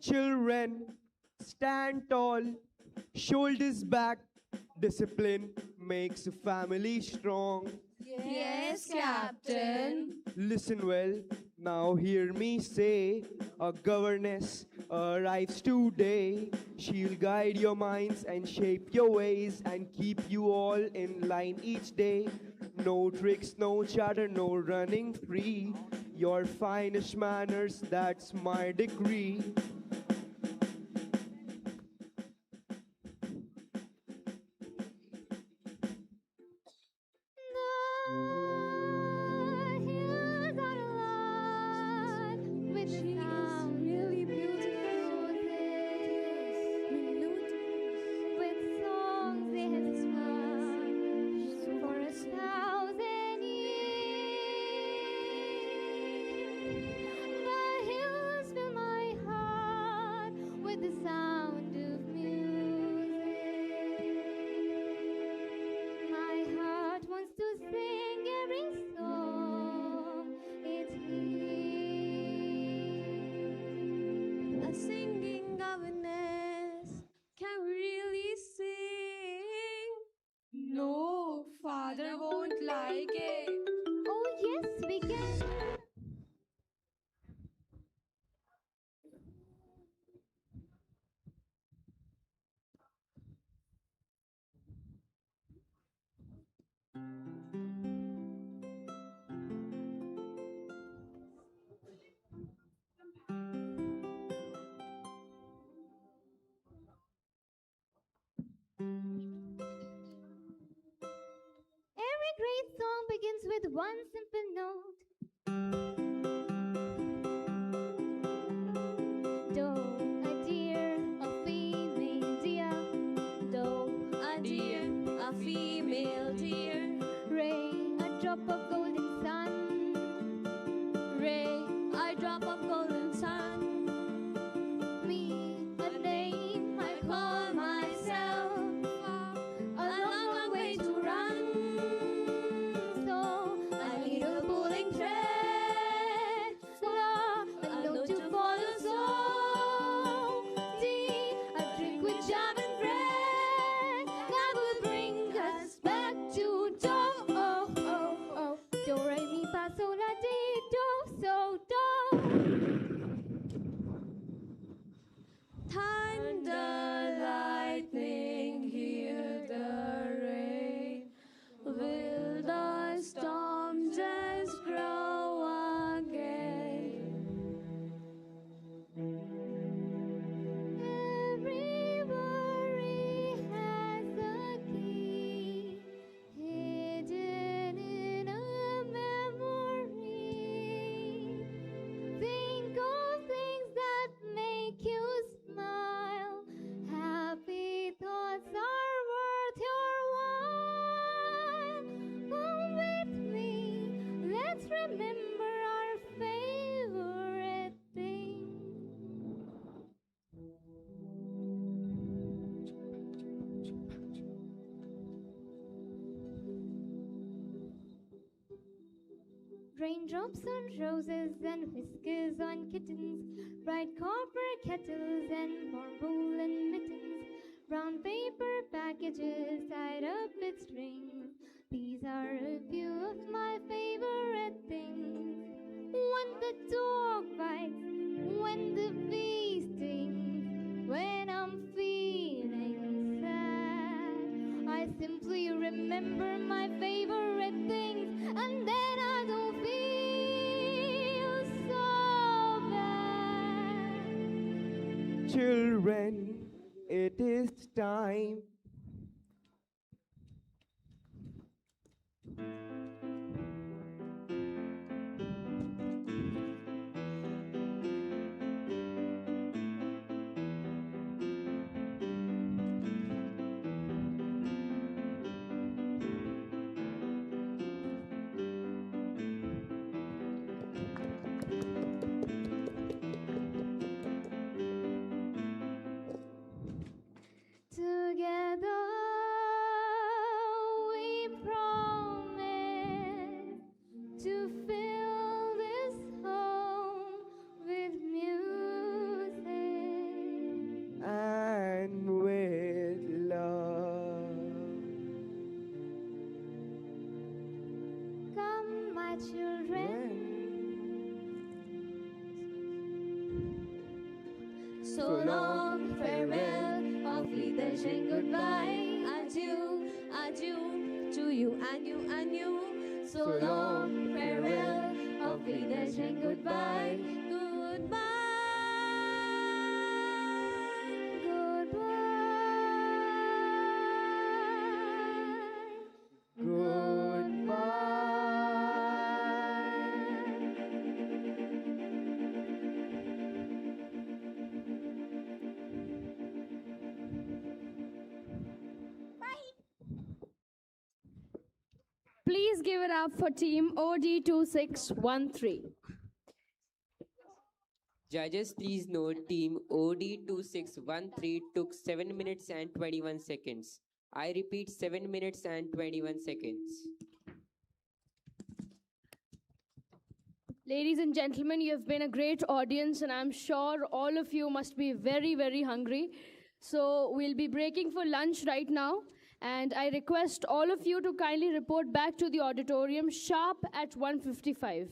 Children, stand tall, shoulders back. Discipline makes a family strong. Yes, Captain. Listen well, now hear me say, a governess arrives today. She'll guide your minds and shape your ways and keep you all in line each day. No tricks, no chatter, no running free. Your finest manners, that's my decree. Father won't like it. Oh, yes, we can. Every great song begins with one simple note. Do, a deer, a female deer. Do, a deer, a female deer. Ray, a drop of golden sun. Ray, a drop of golden sun. Me, a name I call myself. A long, long way to run. So a little pulling thread. slow, A note to follow so deep, a drink with jam and bread that will bring us back to do. oh, oh, oh. Do, re, mi, fa, sol, la, ti, do, so, do. Thunder, lightning, hear the rain. Will the storm just grow again? Every worry has a key hidden in a memory. Think of things that make you smile. Happy thoughts are worth your while. Come with me, let's remember our favorite thing. Raindrops on roses and whiskers on kittens, bright copper kettles and warm woolen mittens, brown paper packages tied up with strings. These are a few of my favorite things. When the dog bites, when the bee stings, when I'm feeling sad, I simply remember my favorite things, and then I don't feel so bad. Children, it is time. Together we promise to fill this home with music And with love. Come, my children. So long, farewell, auf Wiedersehen, goodbye. Adieu, adieu to you and you and you. So long, farewell, auf Wiedersehen, goodbye. Goodbye, Please give it up for team OD2613. Judges, please note team OD2613 took 7 minutes and 21 seconds. I repeat, 7 minutes and 21 seconds. Ladies and gentlemen, you have been a great audience, and I'm sure all of you must be very, very hungry. So we'll be breaking for lunch right now, and I request all of you to kindly report back to the auditorium sharp at 1:55.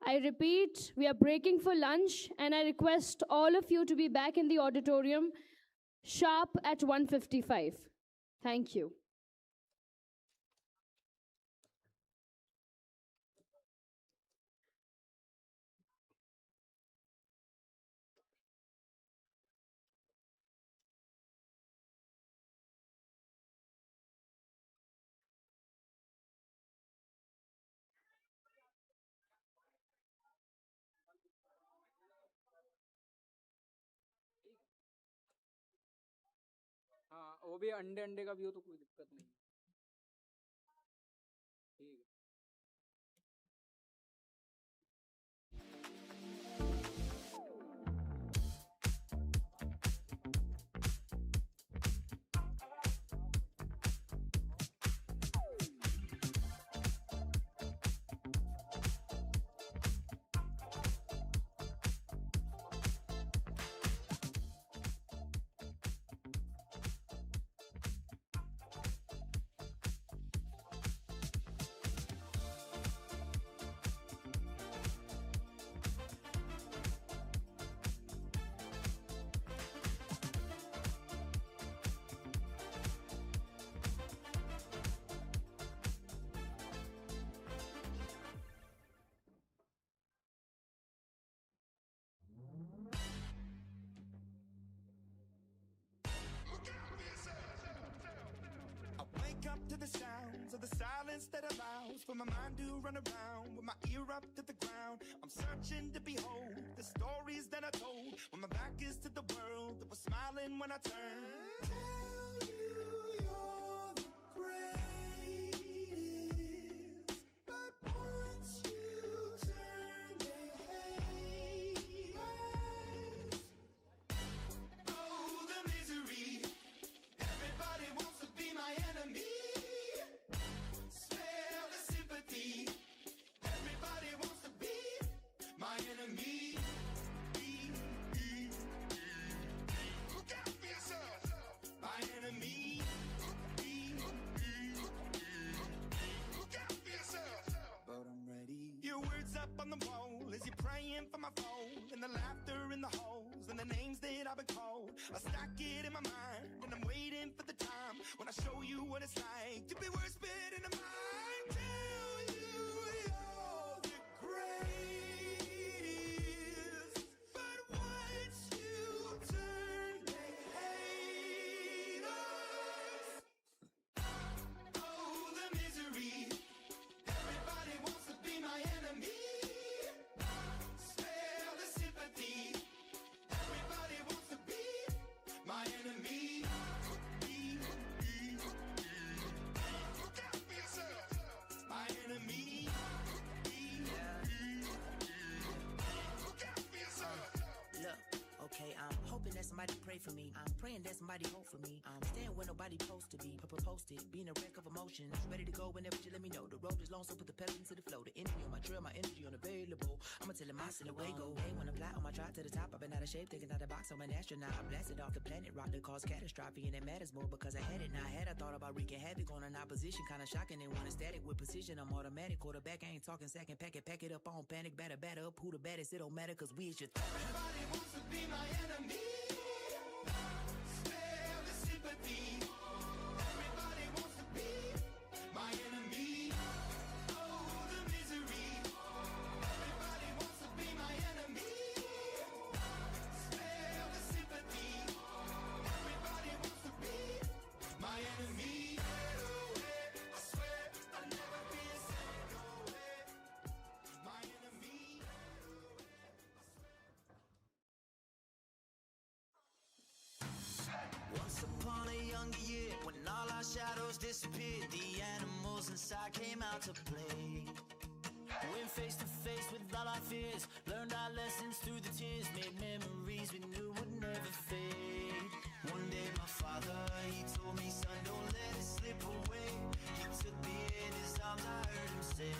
I repeat, we are breaking for lunch, and I request all of you to be back in the auditorium sharp at 1:55. Thank you. हाँ वो भी अंडे अंडे का भी हो तो कोई दिक्कत नहीं ठीक है Wake up to the sounds of the silence that allows for my mind to run around with my ear up to the ground. I'm searching to behold the stories that I told when my back is to the world that was smiling when I turned. Tell you you're the greatest, but once you turn they hate us. Oh, the misery. Everybody wants to be my enemy. Spare the sympathy. and the laughter in the holes and the names that I've been called. I stack it in my mind and I'm waiting for the time when I show you what it's like to be worth spitting in mind. Tell you you're the greatest, but once you turn, they hate us. Oh, the misery. Everybody wants to be my enemy. Spare the sympathy. Everybody wants to be my enemy. Look out for yourself. My enemy. Look out for yourself. Look, okay, I'm hoping that somebody pray for me. I'm praying that somebody hope for me. I'm staying where nobody supposed to be. Posted, being a wreck of emotions. Ready to go whenever you let me know. The road is long, so put the pedal into the flow. The energy on my trail, my energy unavailable. I'ma tell him I still away go. Hey, when I fly on my drive to the top, I've been out of shape, taking out the box. I'm an astronaut. I blasted off the planet, rock that caused catastrophe, and it matters more because I had it. Now I had, I thought about wreaking havoc on an opposition, kind of shocking. And when it's static with precision, I'm automatic. Quarterback, I ain't talking second, pack it up on panic, batter up. Who the baddest? It don't matter, cause we is your Everybody wants to be my enemy. Spare the sympathy. Everybody wants to be my enemy. Oh, the misery. Everybody wants to be my enemy. Spare the sympathy. Everybody wants to be my enemy. I swear I'll never be the same. No way. My enemy. Once upon a younger year, when all our shadows disappeared, the animals inside came out to play. Went face to face with all our fears, learned our lessons through the tears, made memories we knew would never fade. One day my father, he told me, son, don't let it slip away. He took me in his arms, I heard him say,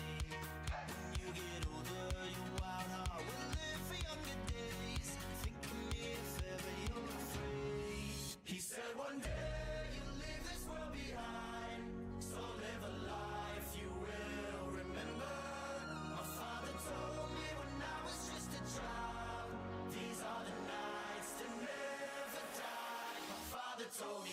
when you get older, your wild heart will live for younger days. Think of me if ever you're afraid. He said one day you'll leave this world behind, so live a life you will remember. My father told me when I was just a child, these are the nights that never die. My father told me.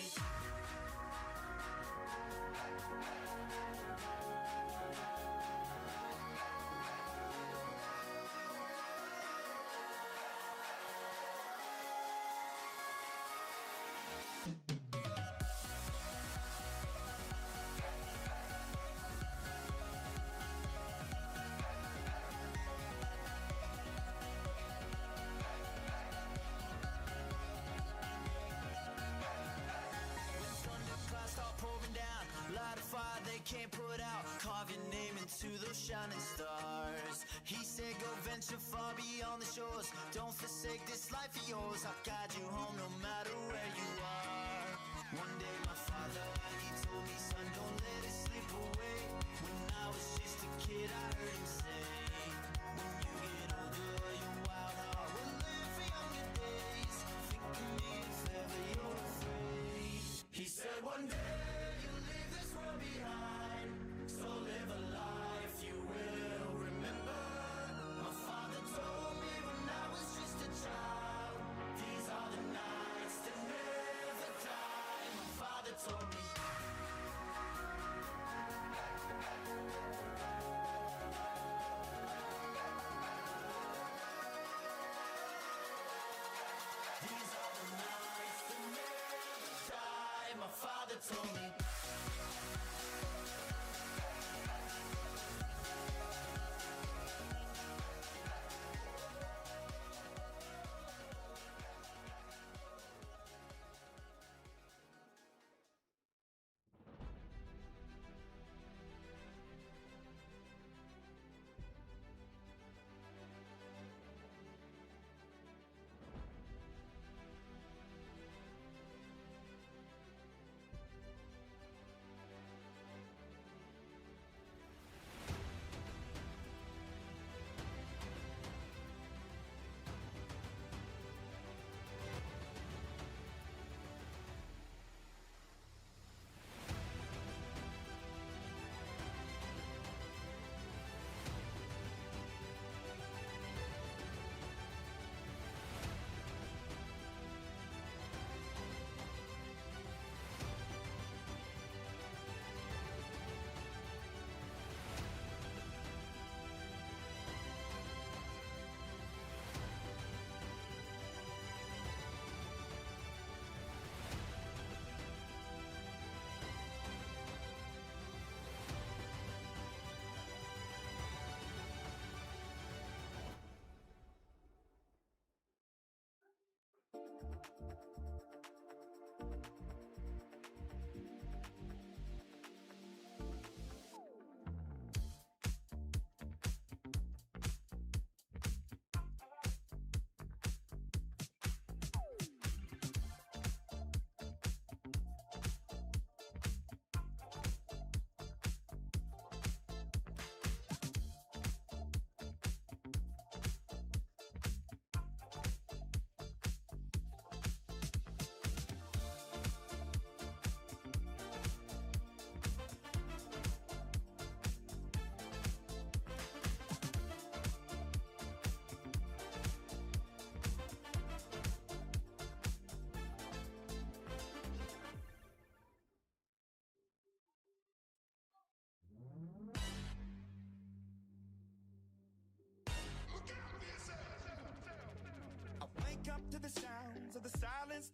Light a fire they can't put out, carve your name into those shining stars. He said go venture far beyond the shores, don't forsake this life of yours. I'll guide you home no matter where you are. One day my father, he told me, son, don't let it slip away. When I was just a kid I heard him say, when you get older your wild heart will live for younger days. Think of me if ever you're afraid. He said one day behind, so live a life you will remember. My father told me when I was just a child, these are the nights that never die. My father told me. These are the nights that never die. My father told me.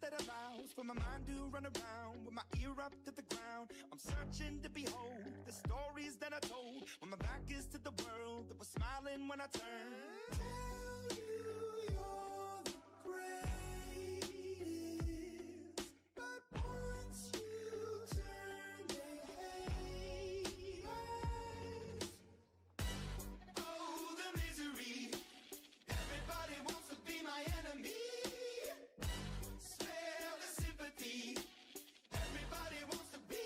that allows for my mind to run around with my ear up to the ground. I'm searching to behold the stories that I told when my back is to the world that was smiling when I turned. Tell you you're the greatest, but once you turn, they hate us. Oh, the misery. Everybody wants to be my enemy. Spare the sympathy. Everybody wants to be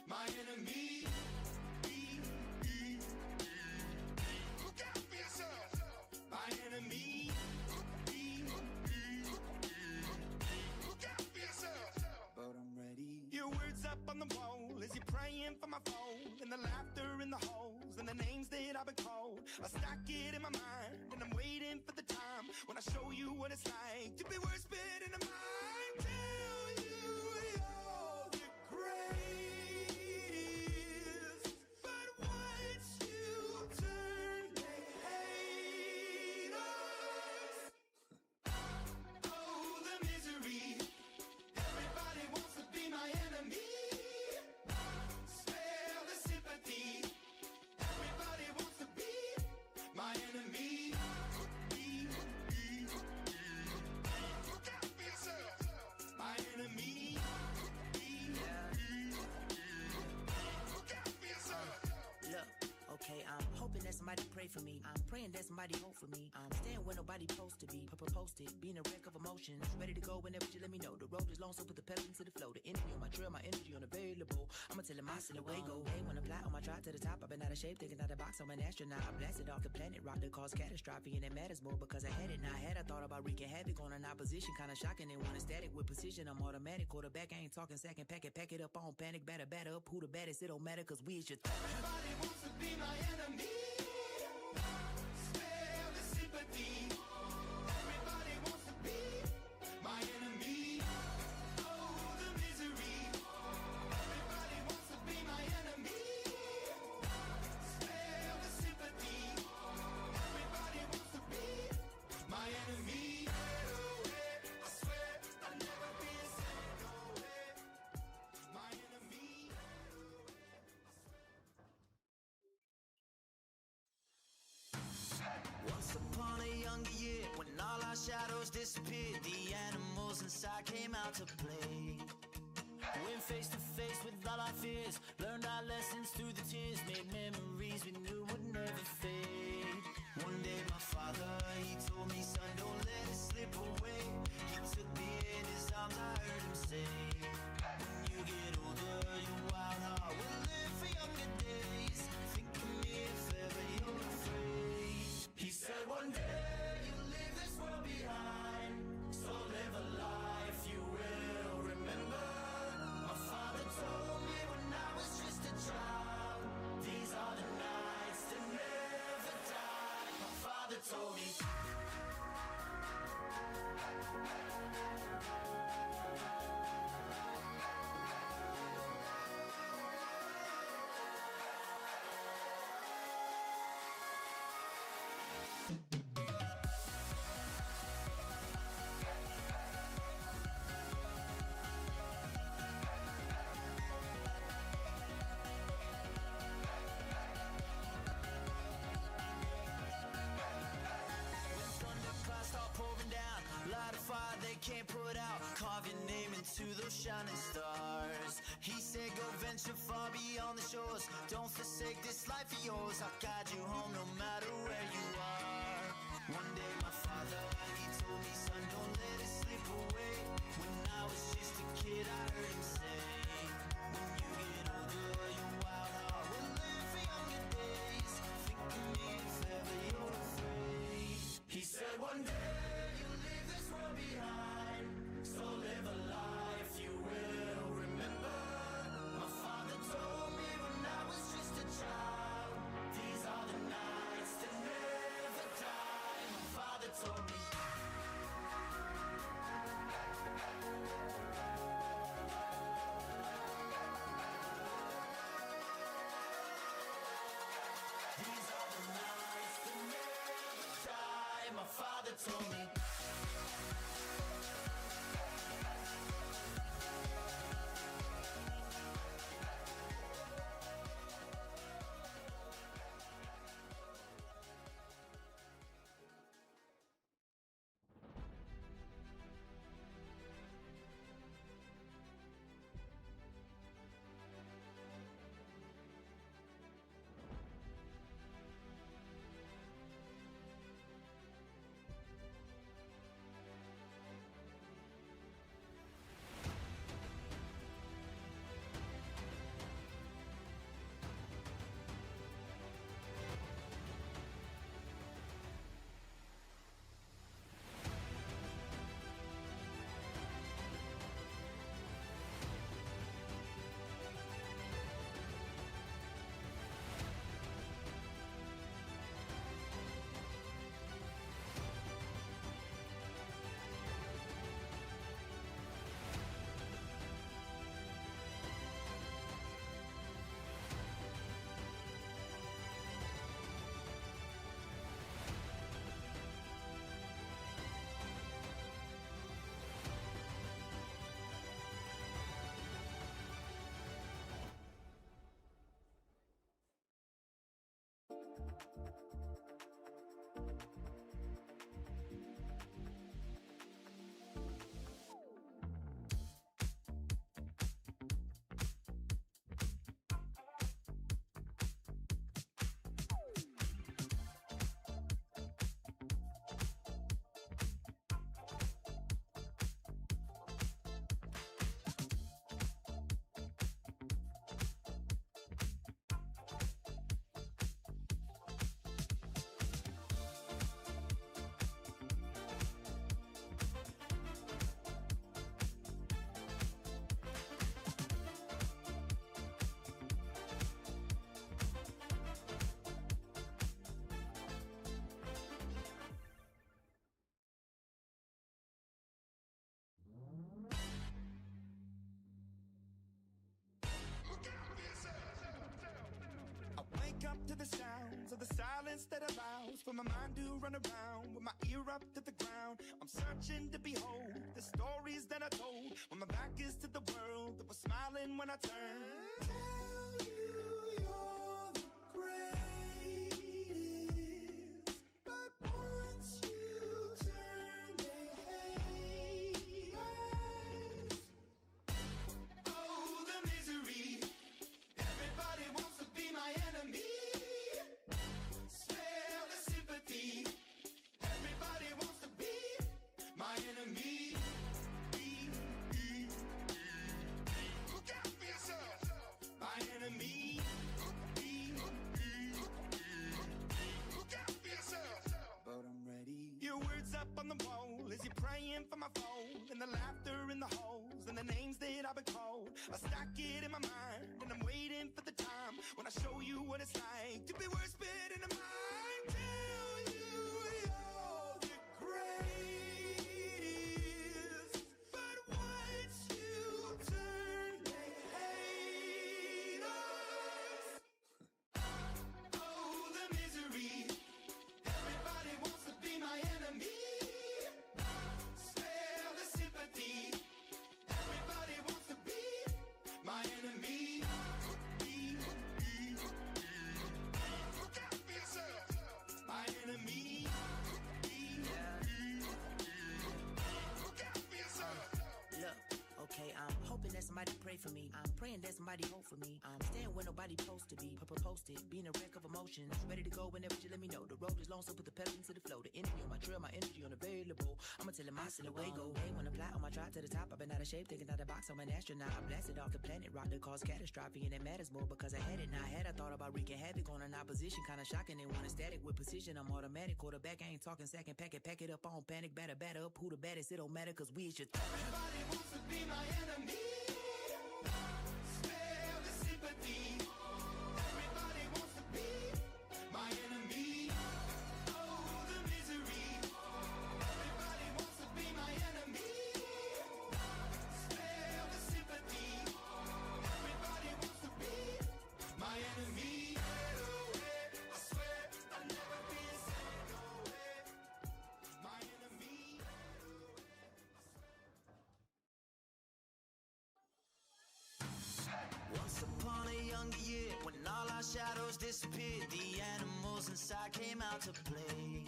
my enemy. Look out for yourself. My enemy. Look out for yourself. But I'm ready. Your words up on the wall as you're praying for my phone, and the laughter in the halls and the names that I've been called. I stack it in my mind and I'm waiting for the time when I show you what it's like to be worse fit in a mind. Tell you you're the greatest, but once you turn, they hate us. Oh, the misery. Everybody wants to be my enemy. Spare the sympathy. Everybody wants to be my enemy. Look out for yourself. My enemy. Look out for yourself. Look, okay, I'm hoping that somebody pray for me. I'm praying that somebody hope for me. I'm staying where nobody supposed to be. Posted, being a wreck of emotions. Ready to go whenever you let me know. The road is long, so put the pedal into the flow. The energy on my trail, my energy unavailable. I'ma tell him my silhouette go. Hey, when I fly on my drive to the top, I've been out of shape, thinking out the box. I'm an astronaut. I blasted off the planet, rock that caused catastrophe, and it matters more because I had it. Now I had, I thought about wreaking havoc on an opposition, kinda shocking. They want a static with precision. I'm automatic, quarterback. I ain't talking second packet, pack it up on panic, batter up. Who the baddest? It don't matter, cause we is your Everybody wants to be my enemy. Spare the sympathy. Everybody wants to be my enemy. Oh, the misery. Everybody wants to be my enemy. Spare the sympathy. Everybody wants to be my enemy. I swear I'll never be the same. No way. My enemy. Once upon a younger year, when all our shadows disappeared, the animals inside came out to play. Went face to face with all our fears, learned our lessons through the tears, made memories we knew would never fade. One day my father, he told me, son, don't let it slip away. He took me in his arms, I heard him say, when you get older, your wild heart will live for younger days. Think of me if ever you're afraid. He said one day you'll leave this world behind, so live a life you will remember. My father told me when I was just a child, these are the nights that never die. My father told me. Can't put out, carve your name into those shining stars. He said go venture far beyond the shores, don't forsake this life of yours. I'll guide you home no matter where you are. One day my father, he told me, son, don't let it slip away. When I was just a kid, I heard him say, when you get older, your wild heart will live for younger days. Think of me if ever you're afraid. He said one day you'll leave this world behind, so live a life you will remember. My father told me when I was just a child, these are the nights that never die. My father told me. These are the nights that never die. My father told me. silence that allows for my mind to run around with my ear up to the ground. I'm searching to behold the stories that I told when my back is to the world that was smiling when I turned. Tell you you're the greatest, but once you turn, they hate us. Oh, the misery. Everybody wants to be my enemy. Spare the sympathy. Everybody wants to be my enemy. Look out for yourself. My enemy. Look out for yourself. But I'm ready. Your words up on the wall as you're praying for my phone, and the laughter in the halls, and the names that I've been called. I stack it in my mind, and I'm waiting for the time when I show you what it's like to be worse fit in the mind. Tell you you're the greatest, but once you turn, they hate us. Oh, the misery. Everybody wants to be my enemy. Spare the sympathy. Everybody wants to be my enemy. Look out for yourself. My enemy. Look out for yourself. Look, okay, I'm hoping that somebody pray for me. I'm praying that somebody hope for me. I'm staying where nobody supposed to be. Posted, being a wreck of emotions. Ready to go whenever you let me know. The road is long, so put the pedal into the flow. The energy on my trail, my energy unavailable. I'ma tell him I still away go. Hey, when I fly on my drive to the top, I've been out of shape, thinking out the box. I'm an astronaut. I blasted off the planet, rock that caused catastrophe, and it matters more because I had it. Now I had, I thought about wreaking havoc on an opposition, kinda shocking. They want a static with precision. I'm automatic, quarterback. I ain't talking second packet, pack it up on panic, batter up. Who the baddest? It don't matter, cause we is your Everybody wants to be my enemy. Spare the sympathy. Everybody wants to be my enemy. Oh, the misery. Everybody wants to be my enemy. Spare the sympathy. Everybody wants to be my enemy. I swear I'll never be the same. No way. My enemy. Once upon a younger year, when all our shadows disappeared, the animals inside came out to play.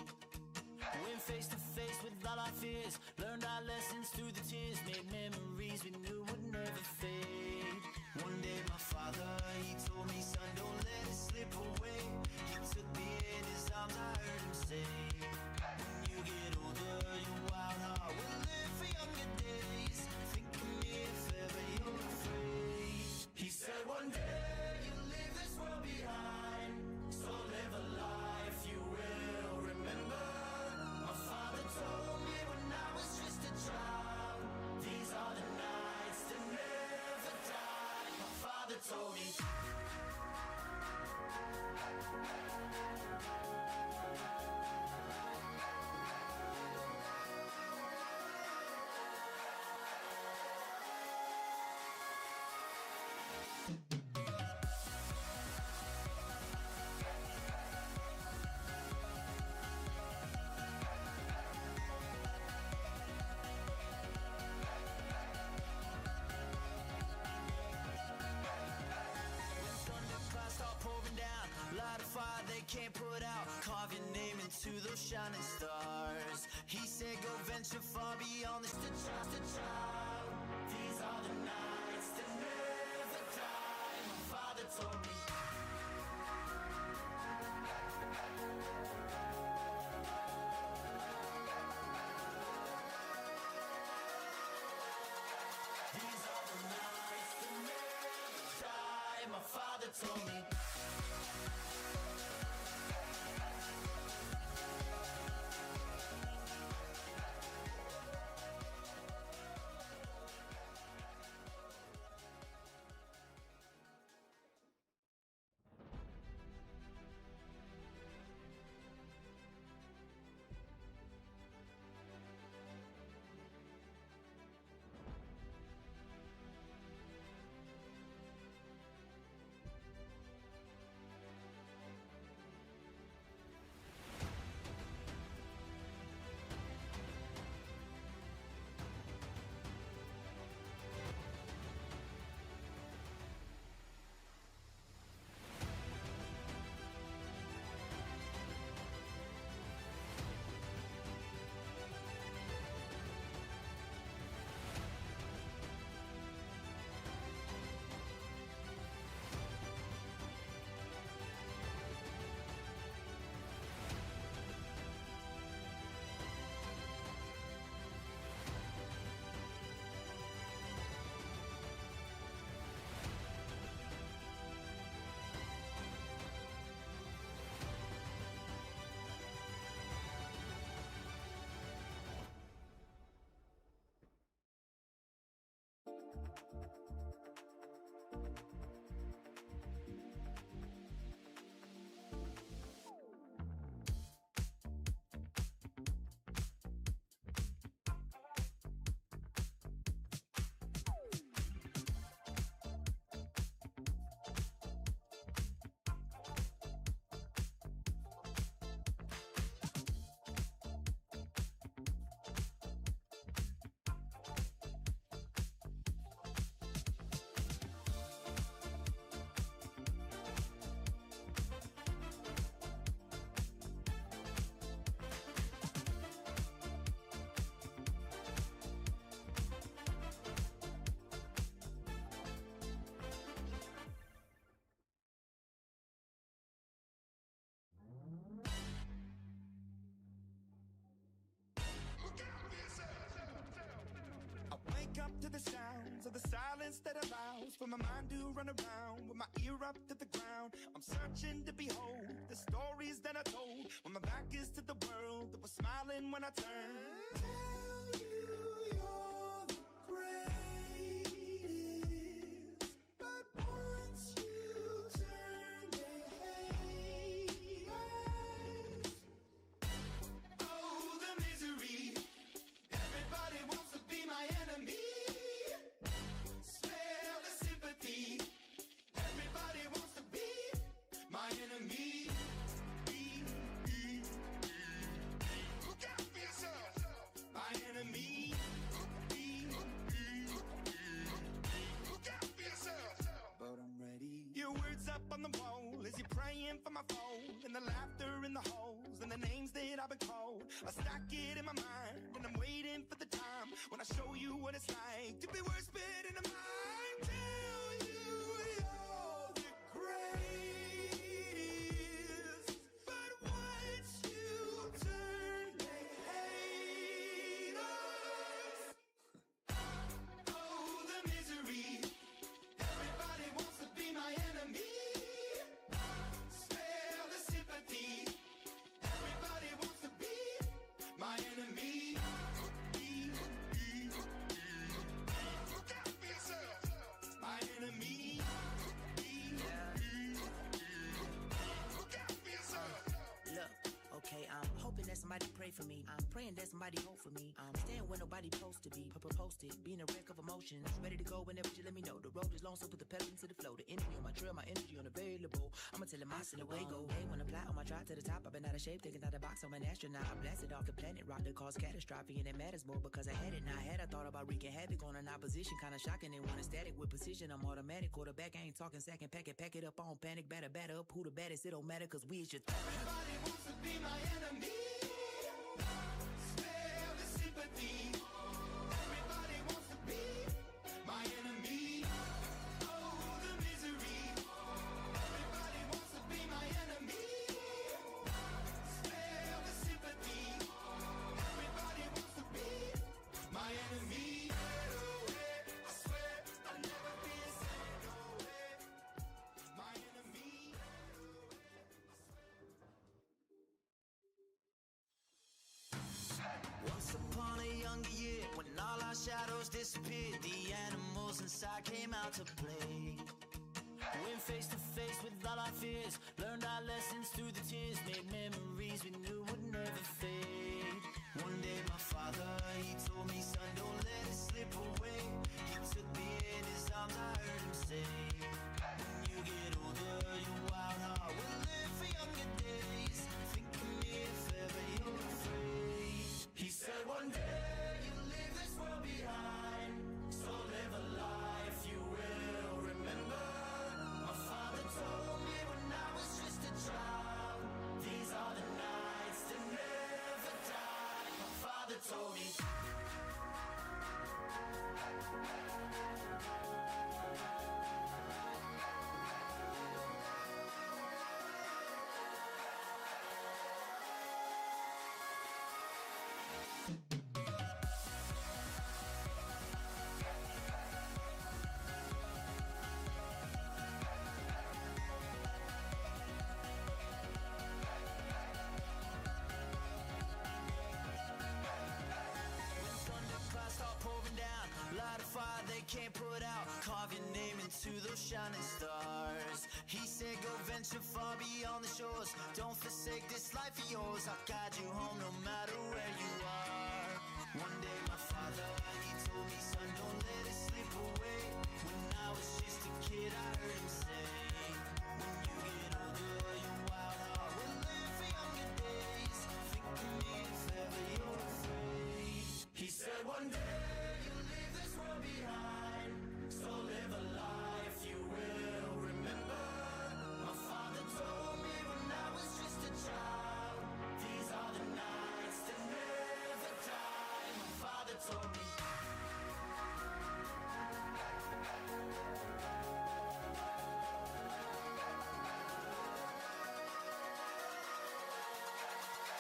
Went face to face with all our fears, learned our lessons through the tears, made memories we knew would never fade. One day my father, he told me, son, don't let it slip away. He took me in his arms, I heard him say, when you get older, your wild heart will live for younger days. Think of me if ever you're afraid. He said one day you'll leave this world behind, so live a life you will remember. My father told me when I was just a child, these are the nights that never die. My father told me. Light a fire they can't put out, carve your name into those shining stars. He said go venture far beyond this to child. These are the nights that never die. My father told me. These are the nights that never die. My father told me. Wake up to the sounds of the silence that allows for my mind to run around with my ear up to the ground. I'm searching to behold the stories that I told when my back is to the world that was smiling when I turned. Tell you you're the greatest, but once you turn, they hate us. Oh, the misery. Everybody wants to be my enemy. Smell the sympathy. Everybody wants to be my enemy. Look out for yourself. My enemy. Look out for yourself. But I'm ready. Your words up on the wall as you're praying for my phone, and the laughter in the halls, and the names that I've been called. I stack it in my mind, and I'm waiting for the time when I show you what it's like to be worse fit in a mind. Tell you you're the greatest, but once you turn, they hate us. Oh, the misery. Everybody wants to be my enemy. Spare the sympathy. Everybody wants to be my enemy. Look out for yourself. My enemy. Look out for yourself. Look, okay, I'm hoping that somebody pray for me. I'm praying that somebody hope for me. I'm staying where nobody supposed to be. Posted, being a wreck of emotions. Ready to go whenever you let me know. The road is long, so put the pedal into the flow. The energy on my trail, my energy unavailable. I'ma tell him I still away go. Hey, when I fly on my drive to the top, I've been out of shape, taking out the box. I'm an astronaut. I blasted off the planet, rock that caused catastrophe, and it matters more because I had it. Now I had, I thought about wreaking havoc on an opposition, kinda shocking. They want a static with precision. I'm automatic, quarterback. I ain't talking second, pack it up on panic, batter up. Who the baddest? It don't matter, cause we is just. Everybody wants to be my enemy. Spare the sympathy. Everybody wants to be my enemy. Oh, the misery. Everybody wants to be my enemy. Spare the sympathy. Everybody wants to be my enemy. I swear I'll never be the same. No way. My enemy. Once upon a younger year, when all our shadows disappeared, the animals inside came out to play. Went face to face with all our fears, learned our lessons through the tears, made memories we knew would never fade. One day my father, he told me, son, don't let it slip away. He took me in his arms, I heard him say, when you get older, your wild heart will live for younger days. Think of me if ever you're afraid. He said one day you'll leave this world behind, so live a life you will remember. My father told me when I was just a child, these are the nights that never die. My father told me. can't put out. Carve your name into those shining stars. He said go venture far beyond the shores. Don't forsake this life of yours. I'll guide you home no matter where you are. One day my father, he told me, son, don't let it slip away. When I was just a kid, I heard him say, when you get older, your wild heart will live for younger days. Think of me if ever you're afraid. He said one day you'll leave this world behind, so live a life you will remember. My father told me when I was just a child, these are the nights that never die. My father told me.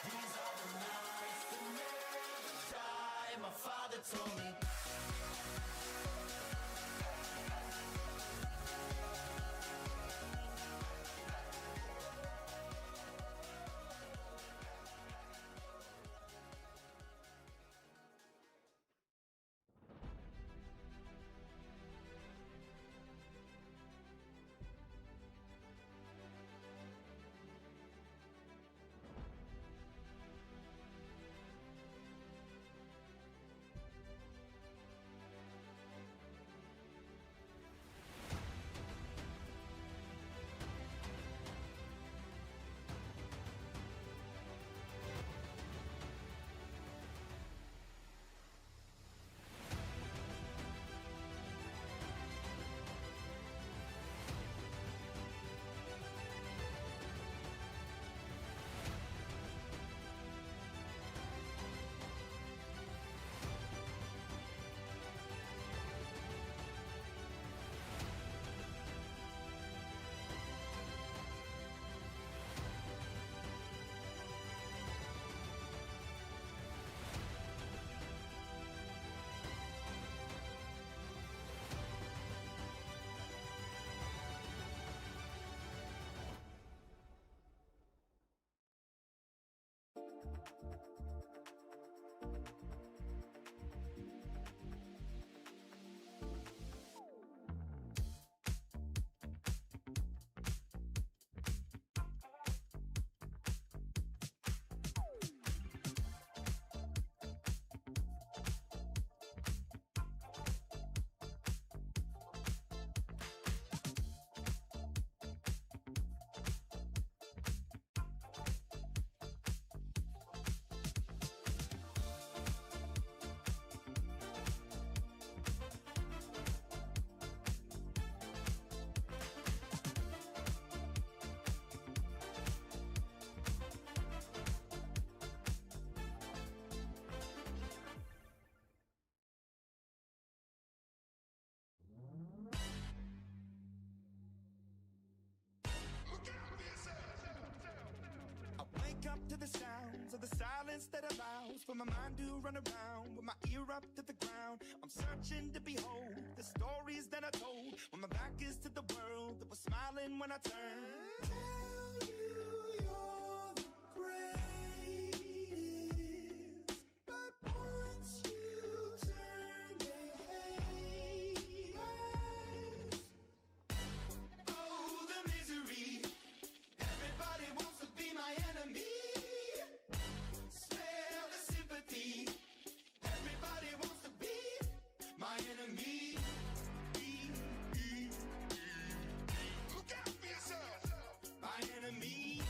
These are the nights that never die. My father told me. Up to the sounds of the silence that allows for my mind to run around with my ear up to the ground. I'm searching to behold the stories that I told when my back is to the world that was smiling when I turned. Tell you you're the greatest, but once you turn they hate us. Oh, the misery. Everybody wants to be my enemy. Spare the sympathy. Everybody wants to be my enemy. Look out for yourself. My enemy.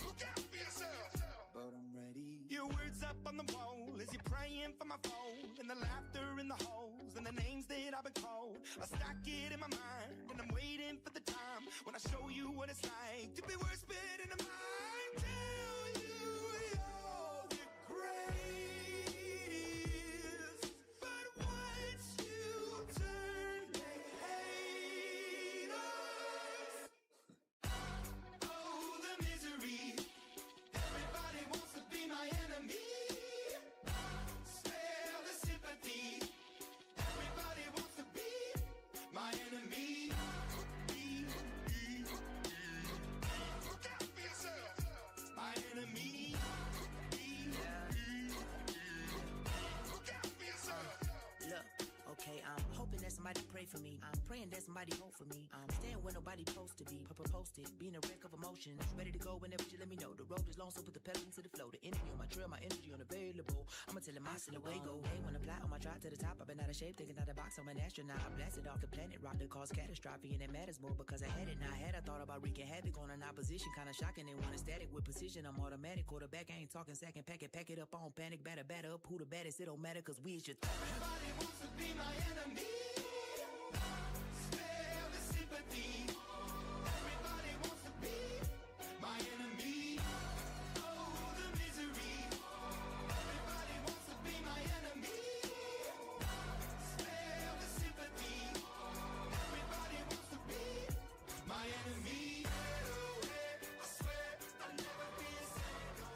Look out for yourself. But I'm ready. Your words up on the wall as you're praying for my phone, and the laughter in the halls, and the names that I've been called. I stack it in my mind, and I'm waiting for the time when I show you what it's like to be worse fit in a mind. Tell you you're the greatest, but once you turn they hate us. Oh, the misery. Everybody wants to be my enemy. Spare the sympathy. Everybody wants to be my enemy. Look out for yourself. My that somebody pray for me. I'm praying that somebody hope for me. I'm staying where nobody supposed to be. Posted, being a wreck of emotions. Ready to go whenever you let me know. The road is long, so put the pedal into the flow. The enemy on my trail, my energy unavailable. I'ma tell him I still away go. Hey, when I fly on my drive to the top, I've been out of shape, thinking out the box. I'm an astronaut. I blasted off the planet, rock that caused catastrophe, and it matters more because I had it. Now I had, I thought about wreaking havoc on an opposition, kinda shocking. They want a static with precision. I'm automatic, quarterback. I ain't talking second pack it up on panic, batter up. Who the baddest? It don't matter, cause we is your Everybody wants to be my enemy. Spare the sympathy. Everybody wants to be my enemy. Oh, the misery. Everybody wants to be my enemy. Spare the sympathy. Everybody wants to be my enemy. I swear I'll never be a psycho.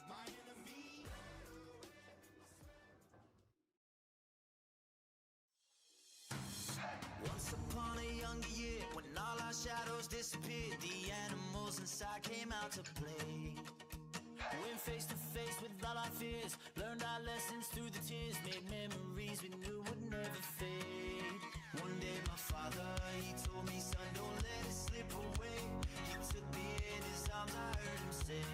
My enemy. Once upon a younger year, when all our shadows disappeared, the animals inside came out to play. Went face to face with all our fears, learned our lessons through the tears, made memories we knew would never fade. One day my father, he told me, son, don't let it slip away. He took me in his arms, I heard him say,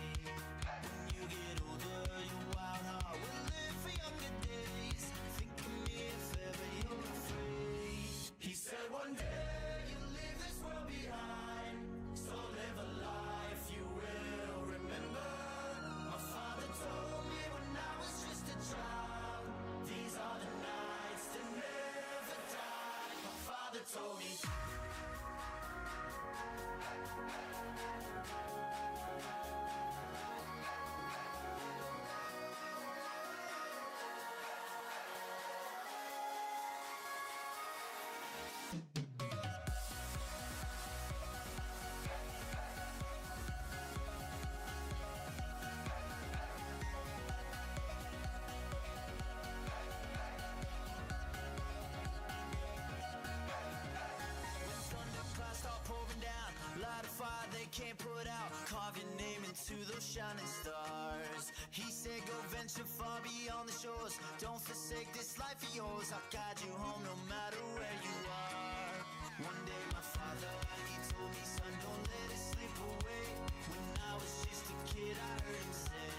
when you get older, your wild heart will live for younger days. Think of me if ever you're afraid. He said one day you'll leave this world behind, so live a life you will remember. My father told me when I was just a child, these are the nights that never die. My father told me. Can't put out, carve your name into those shining stars. He said go venture far beyond the shores, don't forsake this life of yours. I'll guide you home no matter where you are. One day my father, he told me, son, don't let it slip away. When I was just a kid, I heard him say,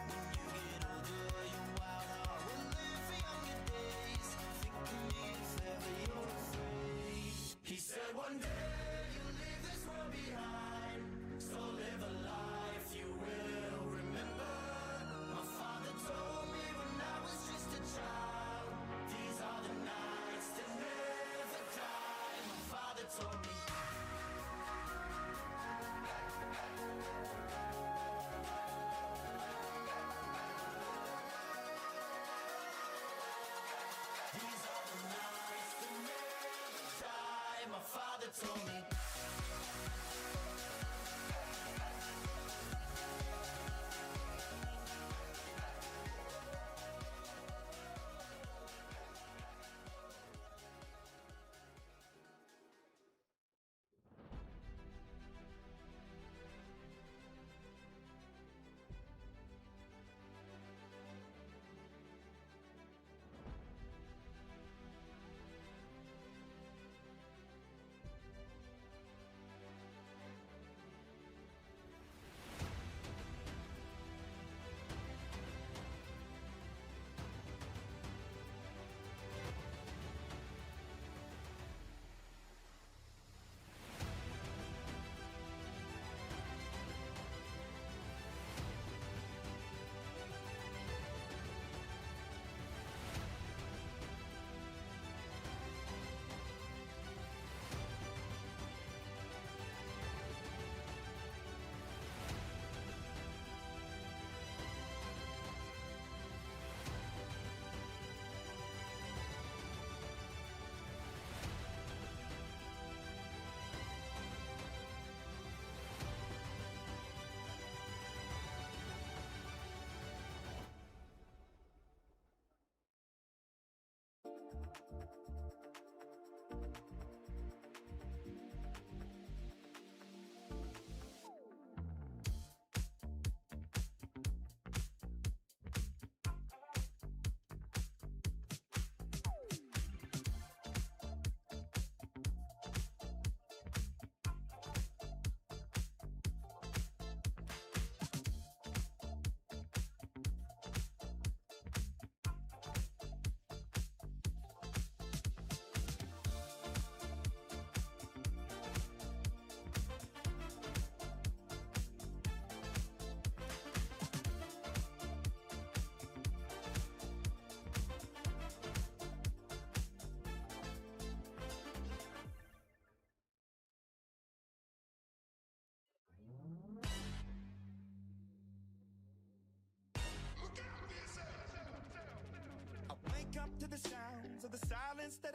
when you get older, your wild heart will live for younger days. Think of me if ever you're afraid. He said one day you'll leave this world behind, so live a life you will remember. My father told me when I was just a child, these are the nights that never die. My father told me. These are the nights that never die. My father told me.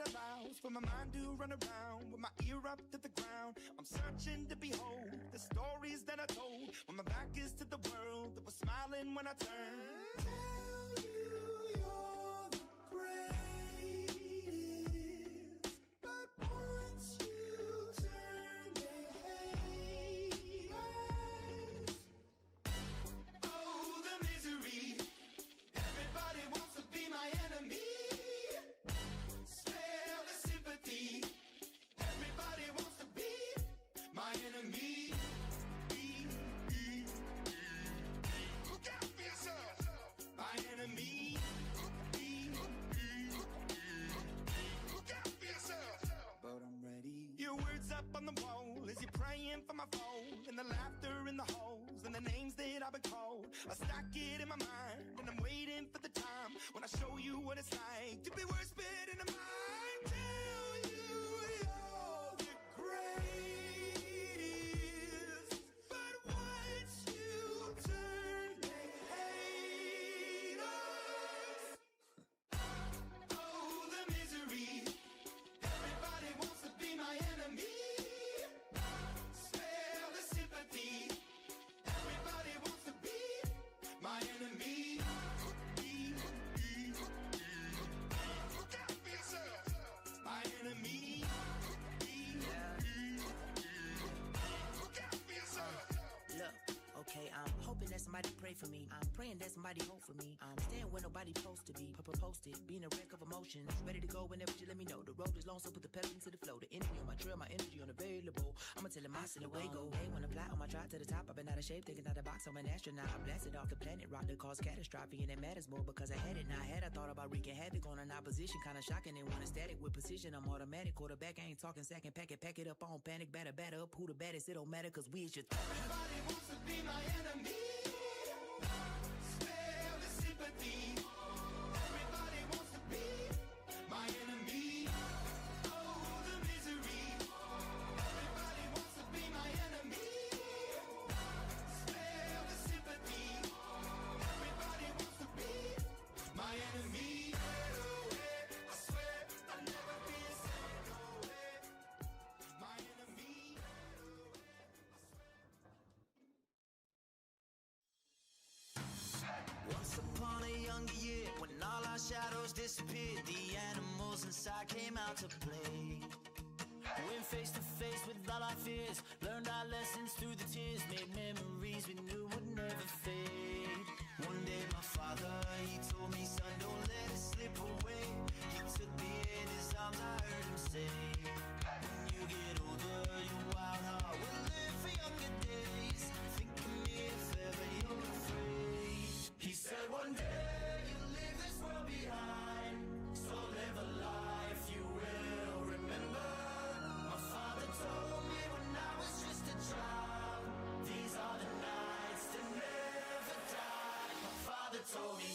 that allows for my mind to run around with my ear up to the ground. I'm searching to behold the stories that I told when my back is to the world that was smiling when I turned. Tell you you're the greatest, but once you turn, they hate us. Oh, the misery. Everybody wants to be my enemy. Spare the sympathy. Everybody wants to be my enemy. Look out for yourself. My enemy. Look out for yourself. But I'm ready. Your words up on the wall as you're praying for my phone, and the laughter in the halls and the names that I've been called. I stack it in my mind and I'm waiting for the time when I show you what it's like to be worse fit in a mind. Tell you you're the greatest, but once you turn, they hate us. Oh, the misery. Everybody wants to be my enemy. Spare the sympathy. Everybody wants to be my enemy. Look out for yourself. My enemy. Look out for yourself. Look, okay, I'm hoping that somebody pray for me. I'm praying that somebody hope for me. I'm staying where nobody's supposed to be. Posted, being a wreck of emotions. Ready to go whenever you let me know. The road is long, so put the pedal into the flow. The enemy on my trail, my energy unavailable. I'ma tell him I send away go. Hey, when I fly on my drive to the top, I've been out of shape, thinking out the box. I'm an astronaut. I blasted off the planet, rock that caused catastrophe, and it matters more because I had it. Now I had, I thought about wreaking havoc on an opposition, kinda shocking. They want a static with precision. I'm automatic, quarterback. I ain't talking second pack it up on panic, batter up. Who the baddest? It don't matter, cause we is just. Everybody wants to be my enemy. Spare the sympathy. Everybody wants to be my enemy. Oh, the misery. Everybody wants to be my enemy. Spare the sympathy. Everybody wants to be my enemy. I swear I'll never be the same. No way. My enemy. Once upon a younger year, when all our shadows disappeared, the animals inside came out to play. Went face to face with all our fears, learned our lessons through the tears, made memories we knew would never fade. One day my father, he told me, son, don't let it slip away. He took me in his arms, I heard him say, when you get older, your wild heart will live for younger days. Think of me if ever you're afraid. He said one day you'll leave this world behind, so live a life you will remember. My father told me when I was just a child, these are the nights that never die. My father told me.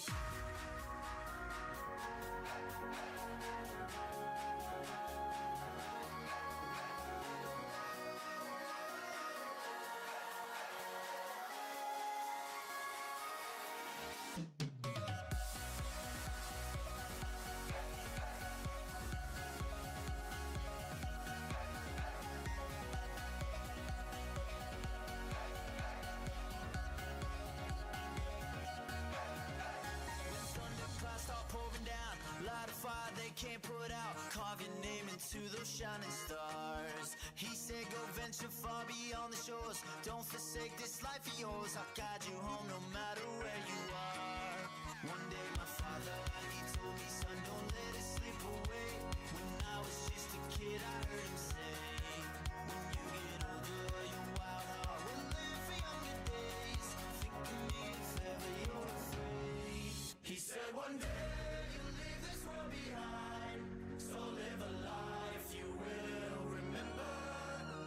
Can't put out, carve your name into those shining stars. He said go venture far beyond the shores, don't forsake this life of yours. I'll guide you home no matter where you are. One day my father, he told me, son, don't let it slip away. When I was just a kid, I heard him say, when you get older, your wild heart will live for younger days. Think of me if ever you're afraid. He said one day you'll leave this world behind, so live a life you will remember.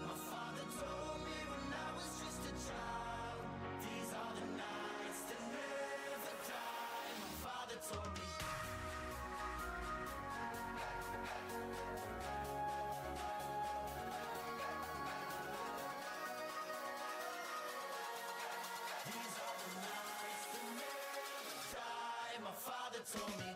My father told me when I was just a child, these are the nights that never die. My father told me. These are the nights that never die. My father told me.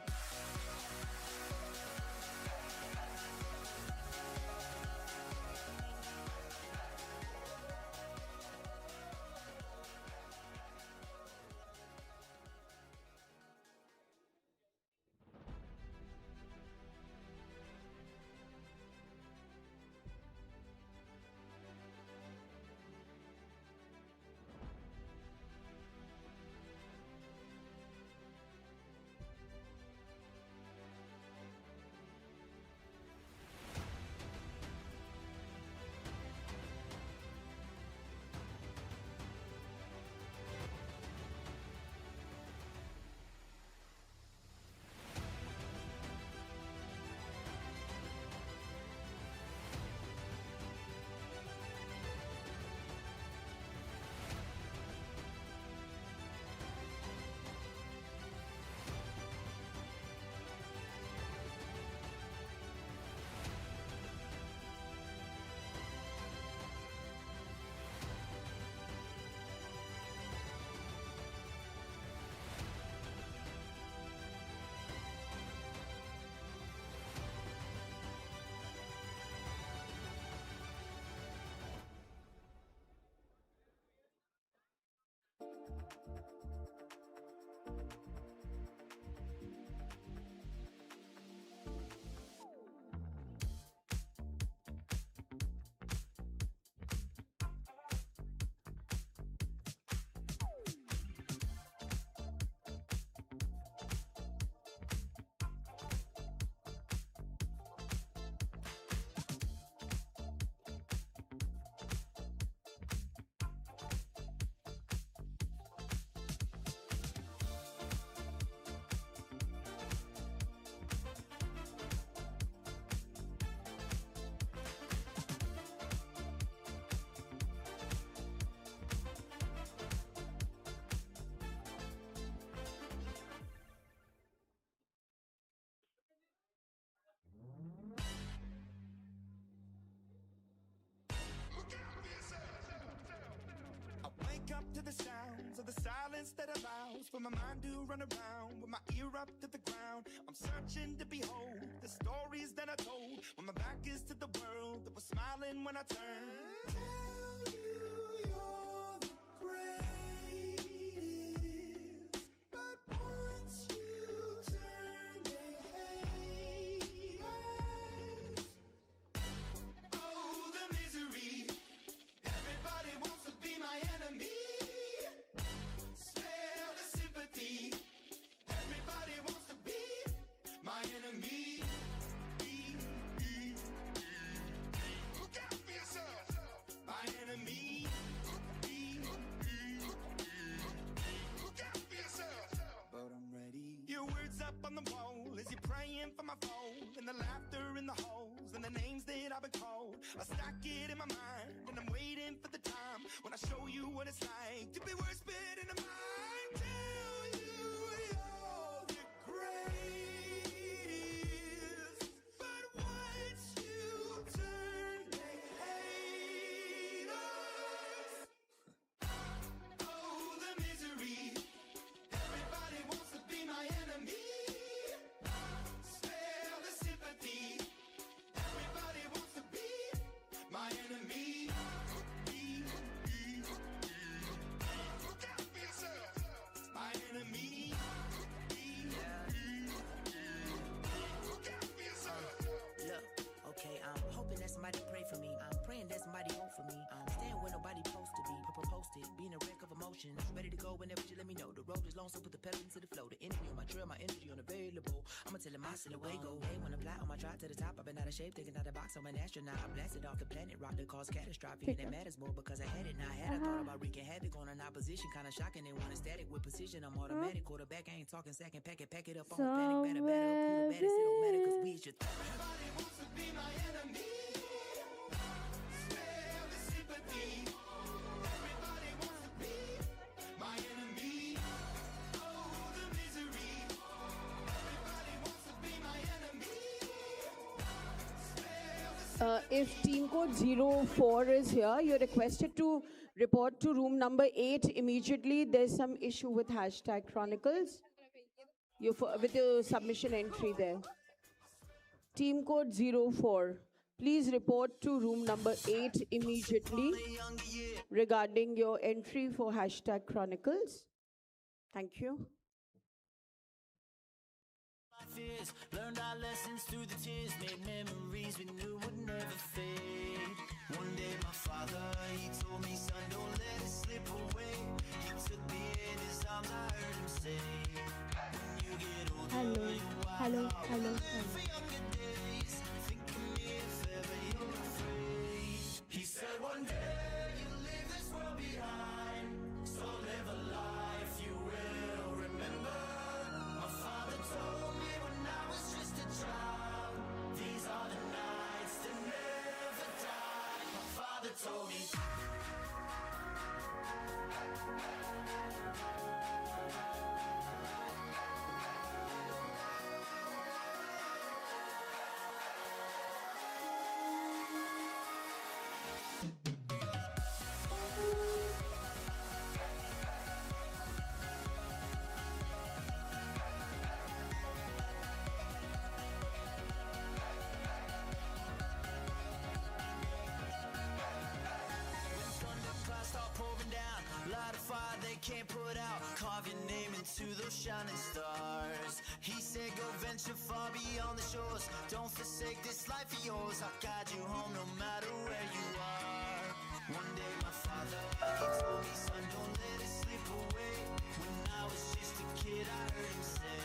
Wake up to the sounds of the silence that allows for my mind to run around with my ear up to the ground. I'm searching to behold the stories that I told when my back is to the world that was smiling when I turned. Tell you you're the greatest, but once you turn, they hate us. Oh, the misery. Everybody wants to be my enemy. Smell the sympathy. Everybody wants to be my enemy. Look out for yourself. My enemy. Look out for yourself. But I'm ready. Your words up on the wall as you're praying for my phone, and the laughter in the halls and the names that I've been called. I stack it in my mind and I'm waiting for the time when I show you what it's like to be worse fit in the mind. Tell you you're the greatest, but once you turn, they hate us. Oh, the misery. Everybody wants to be my enemy. Spare the sympathy. Everybody wants to be my enemy. Look out for yourself. My enemy. Look out for yourself. Look, okay, I'm hoping that somebody pray for me. I'm praying that somebody hope for me. I'm staying where nobody supposed to be. Posted, being a wreck of emotions. Ready to go whenever you let me know. The road is long, so put the pedal into the flow. The energy on my trail, my energy unavailable. I'ma tell him my silhouette go. Hey, when I fly on my drive to the top, I've been out of shape, thinking out the box. I'm an astronaut. I blasted off the planet, rock that caused catastrophe. And it matters more because I had it. Now I had I thought about wreaking havoc on an opposition. Kinda shocking, they want a static with precision. I'm automatic. Quarterback, I ain't talking second. Pack it up. On panic, better, who the baddest? It don't matter cause we is your Everybody wants to be my enemy. Spare the sympathy. Everybody wants to be my enemy. Oh, the misery. Everybody wants to be my enemy. If team code 04 is here, you're requested to report to room number 8 immediately. There's some issue with hashtag Chronicles. With your submission entry there. Team code 04. Please report to room number 8 immediately regarding your entry for hashtag Chronicles. Thank you. Fears, learned our lessons through the tears, made memories we knew would never fade. One day my father, he told me, son, don't let it slip away. He took me in his arms, I heard him say, when you get older, Hello. for younger days, think of me if ever you're afraid. He said one day you'll leave this world behind, so live a life you will remember. My father told me when I was just a child, these are the nights that never die. My father told me. can't put out. Carve your name into those shining stars. He said go venture far beyond the shores. Don't forsake this life of yours. I'll guide you home no matter where you are. One day my father, he told me, son, don't let it slip away. When I was just a kid, I heard him say,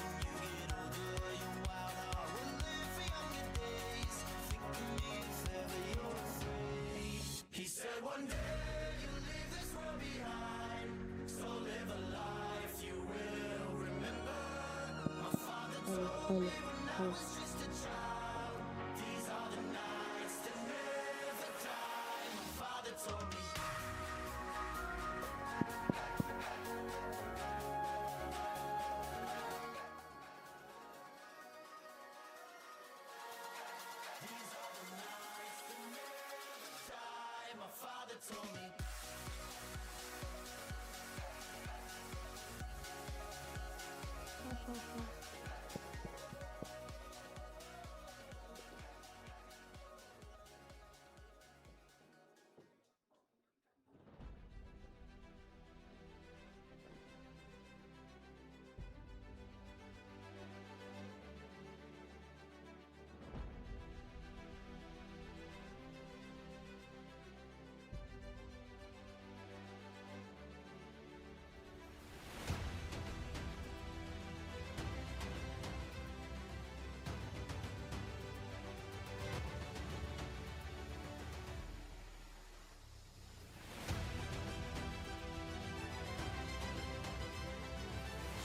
when you get older, your wild heart will live for younger days. Think of me if ever you're afraid. He said one day you'll leave this world behind, so live a life you will remember. My father told me when I was just a child, these are the nights that never die. My father told me. These are the nights that never die. My father told me.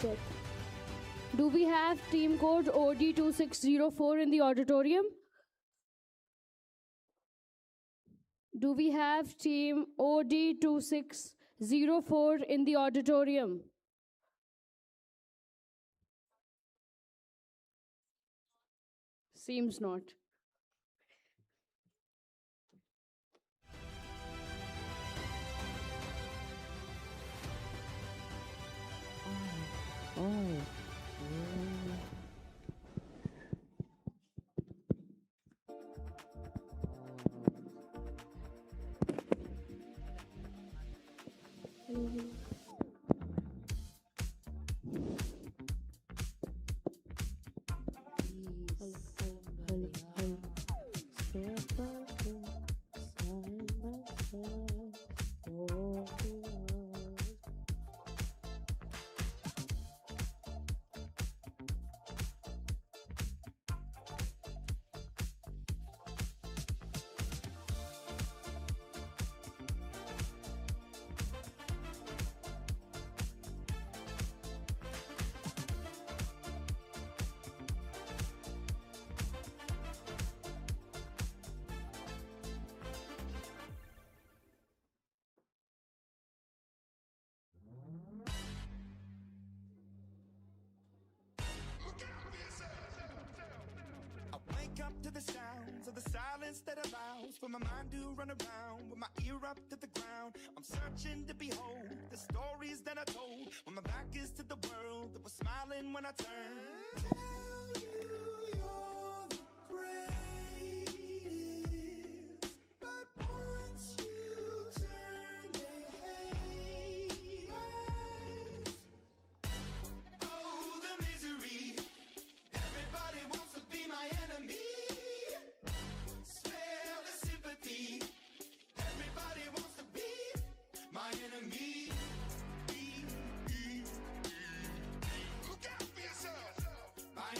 Check. Do we have team code OD2604 in the auditorium? Do we have team OD2604 in the auditorium? Seems not. Up to the sounds of the silence that allows for my mind to run around with my ear up to the ground. I'm searching to behold the stories that I told when my back is to the world that was smiling when I turned. Tell you you're the greatest, but once you turn, they hate us. Oh, the misery. Everybody wants to be my enemy. Spare the sympathy. Everybody wants to be my enemy. Look out for yourself. My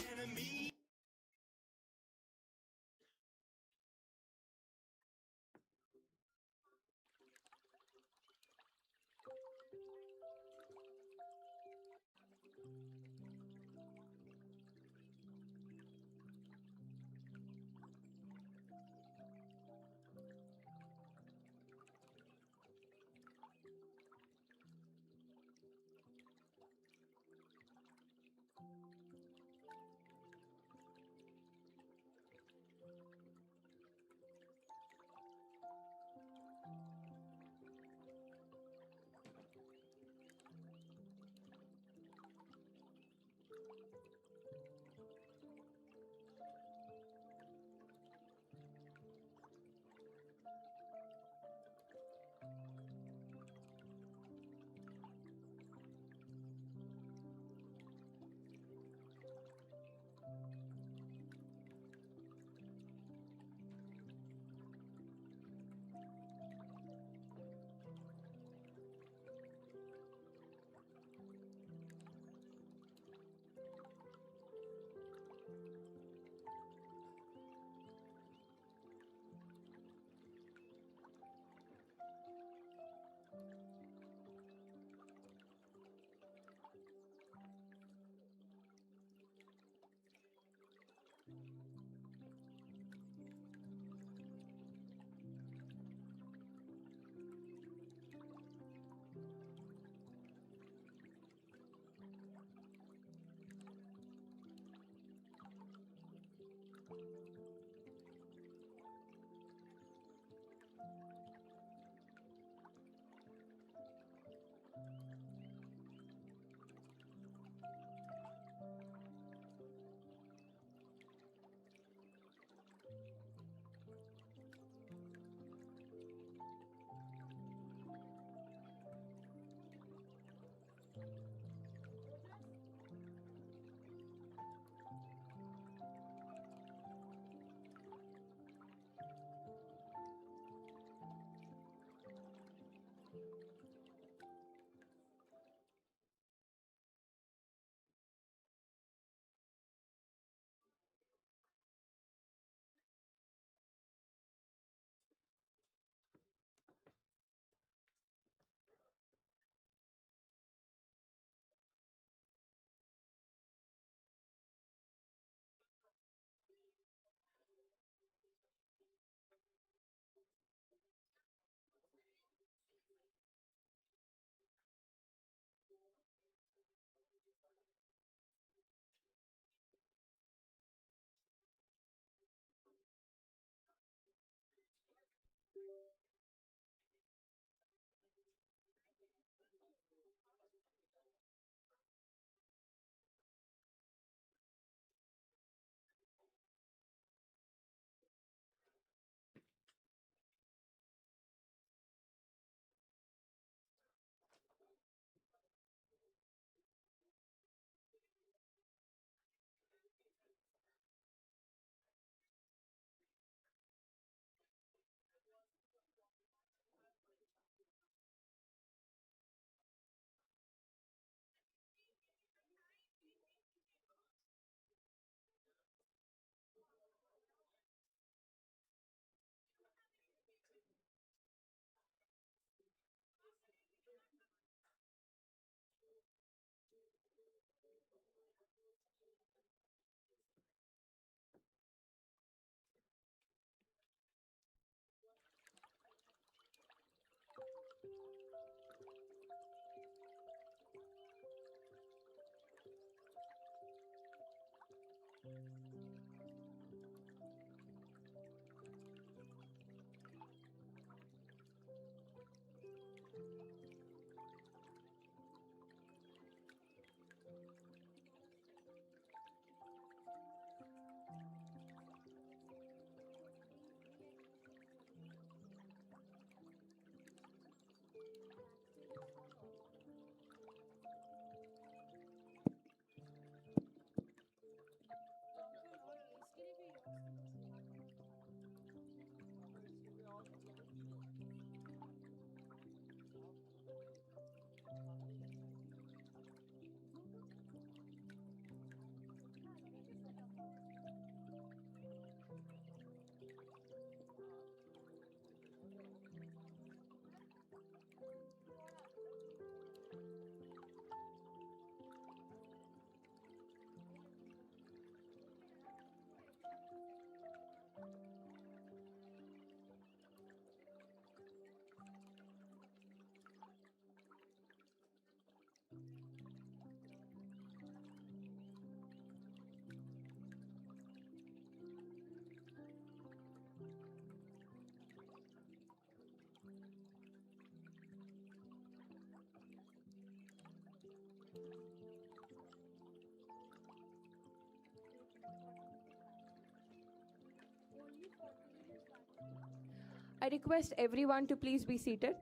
I request everyone to please be seated.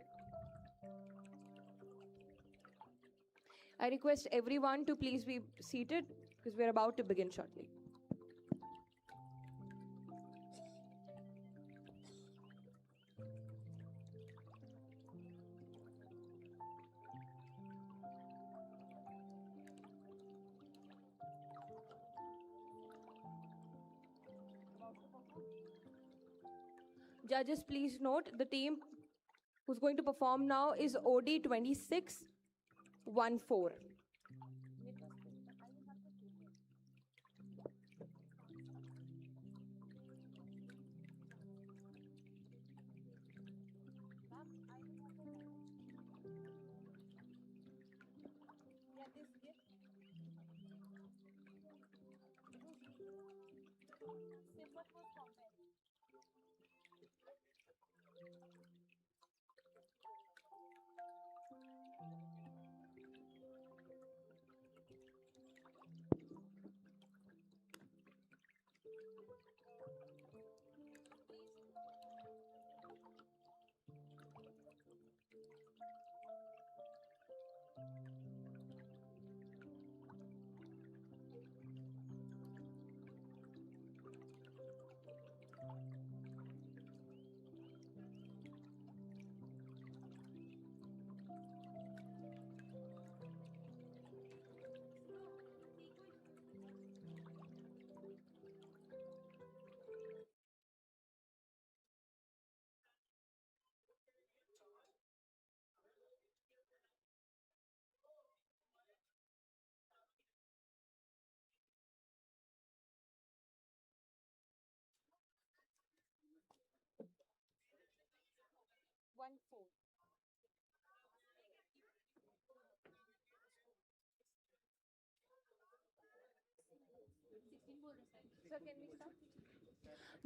I request everyone to please be seated because we're about to begin shortly. Judges, please note the team who's going to perform now is OD 2614.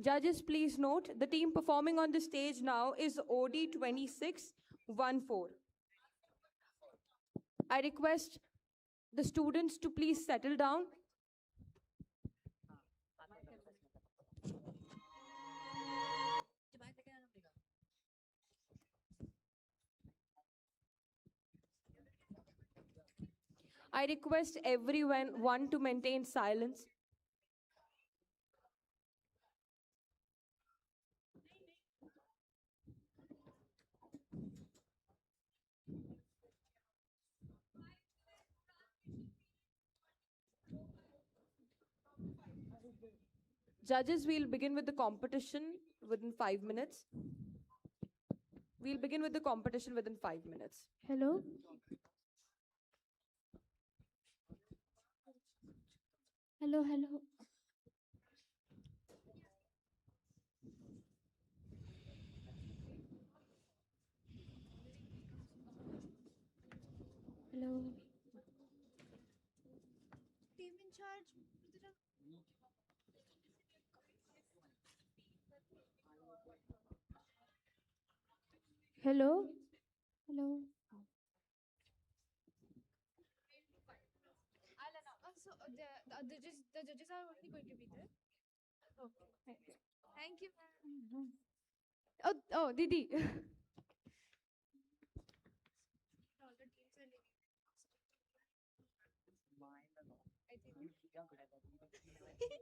Judges, please note the team performing on the stage now is OD 2614. I request the students to please settle down. I request everyone to maintain silence. Judges, we'll begin with the competition within 5 minutes. We'll begin with the competition within 5 minutes. Hello? Hello, hello. Hello. Team in charge. Hello? Hello? So the judges are only going to be there. Okay. Thank you. Oh, Didi. All the teams are leaving. I think.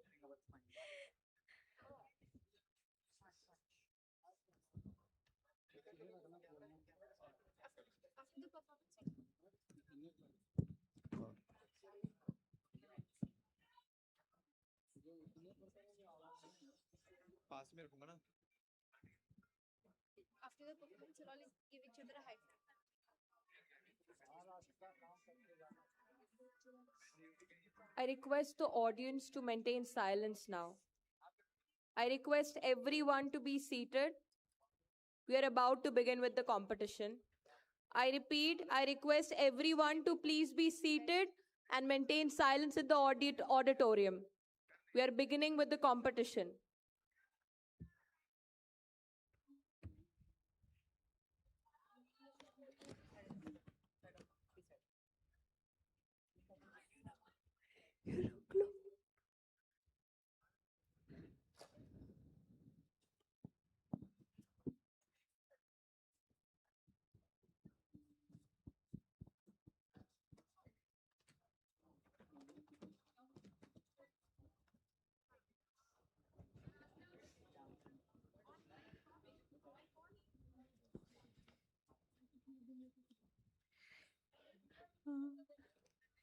After the performance. पास में रखूंगा ना After the performance, we'll all give each other a high five. I request the audience to maintain silence now. I request everyone to be seated. We are about to begin with the competition. I repeat, I request everyone to please be seated and maintain silence in the auditorium. We are beginning with the competition.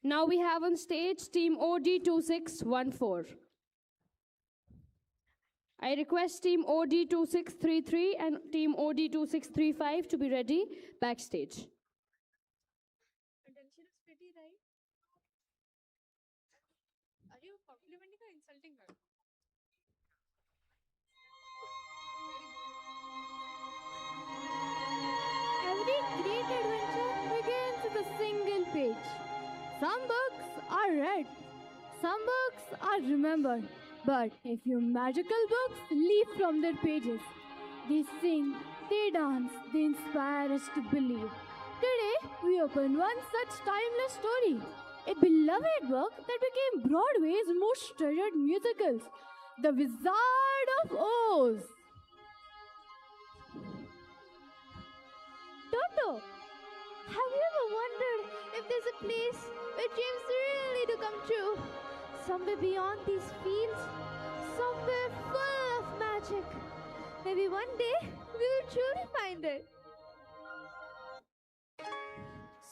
Now we have on stage Team OD2614. I request Team OD2633 and Team OD2635 to be ready backstage. Attention is pretty, right? Are you complimenting or insulting her? Every great adventure begins with a single page. Some books are read, some books are remembered, but a few magical books leap from their pages. They sing, they dance, they inspire us to believe. Today, we open one such timeless story, a beloved book that became Broadway's most treasured musicals, The Wizard of Oz. Toto, have you ever wondered if there's a place where dreams really do come true? Somewhere beyond these fields, somewhere full of magic. Maybe one day we will truly find it.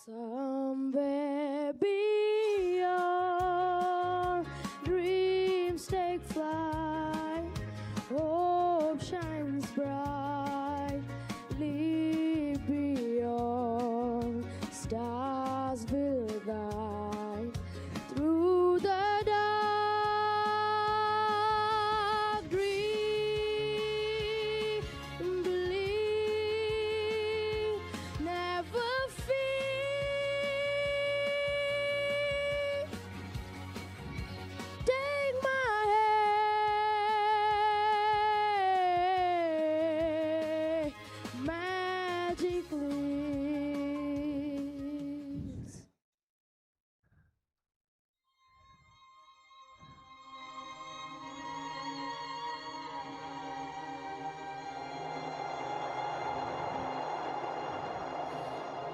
Somewhere beyond, dreams take flight, hope shines bright, leave beyond, stars will guide through the dark, dream, believe, never fear. Take my hand, magic leads.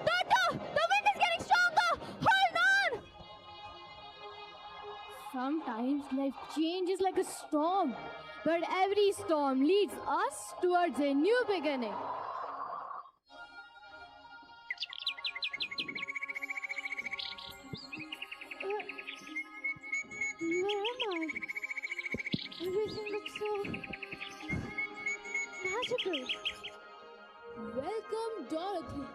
Toto, the wind is getting stronger. Hold on. Sometimes life changes like a storm, but every storm leads us towards a new beginning. Where am I? Everything looks so magical. Welcome, Dorothy.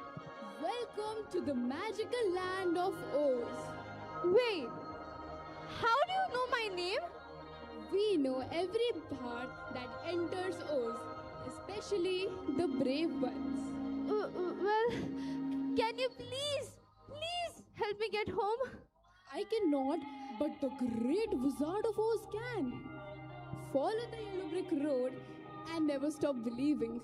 Welcome to the magical land of Oz. Wait, how do you know my name? We know every heart that enters Oz, especially the brave ones. Well, can you please help me get home? I cannot, but the great Wizard of Oz can. Follow the yellow brick road and never stop believing.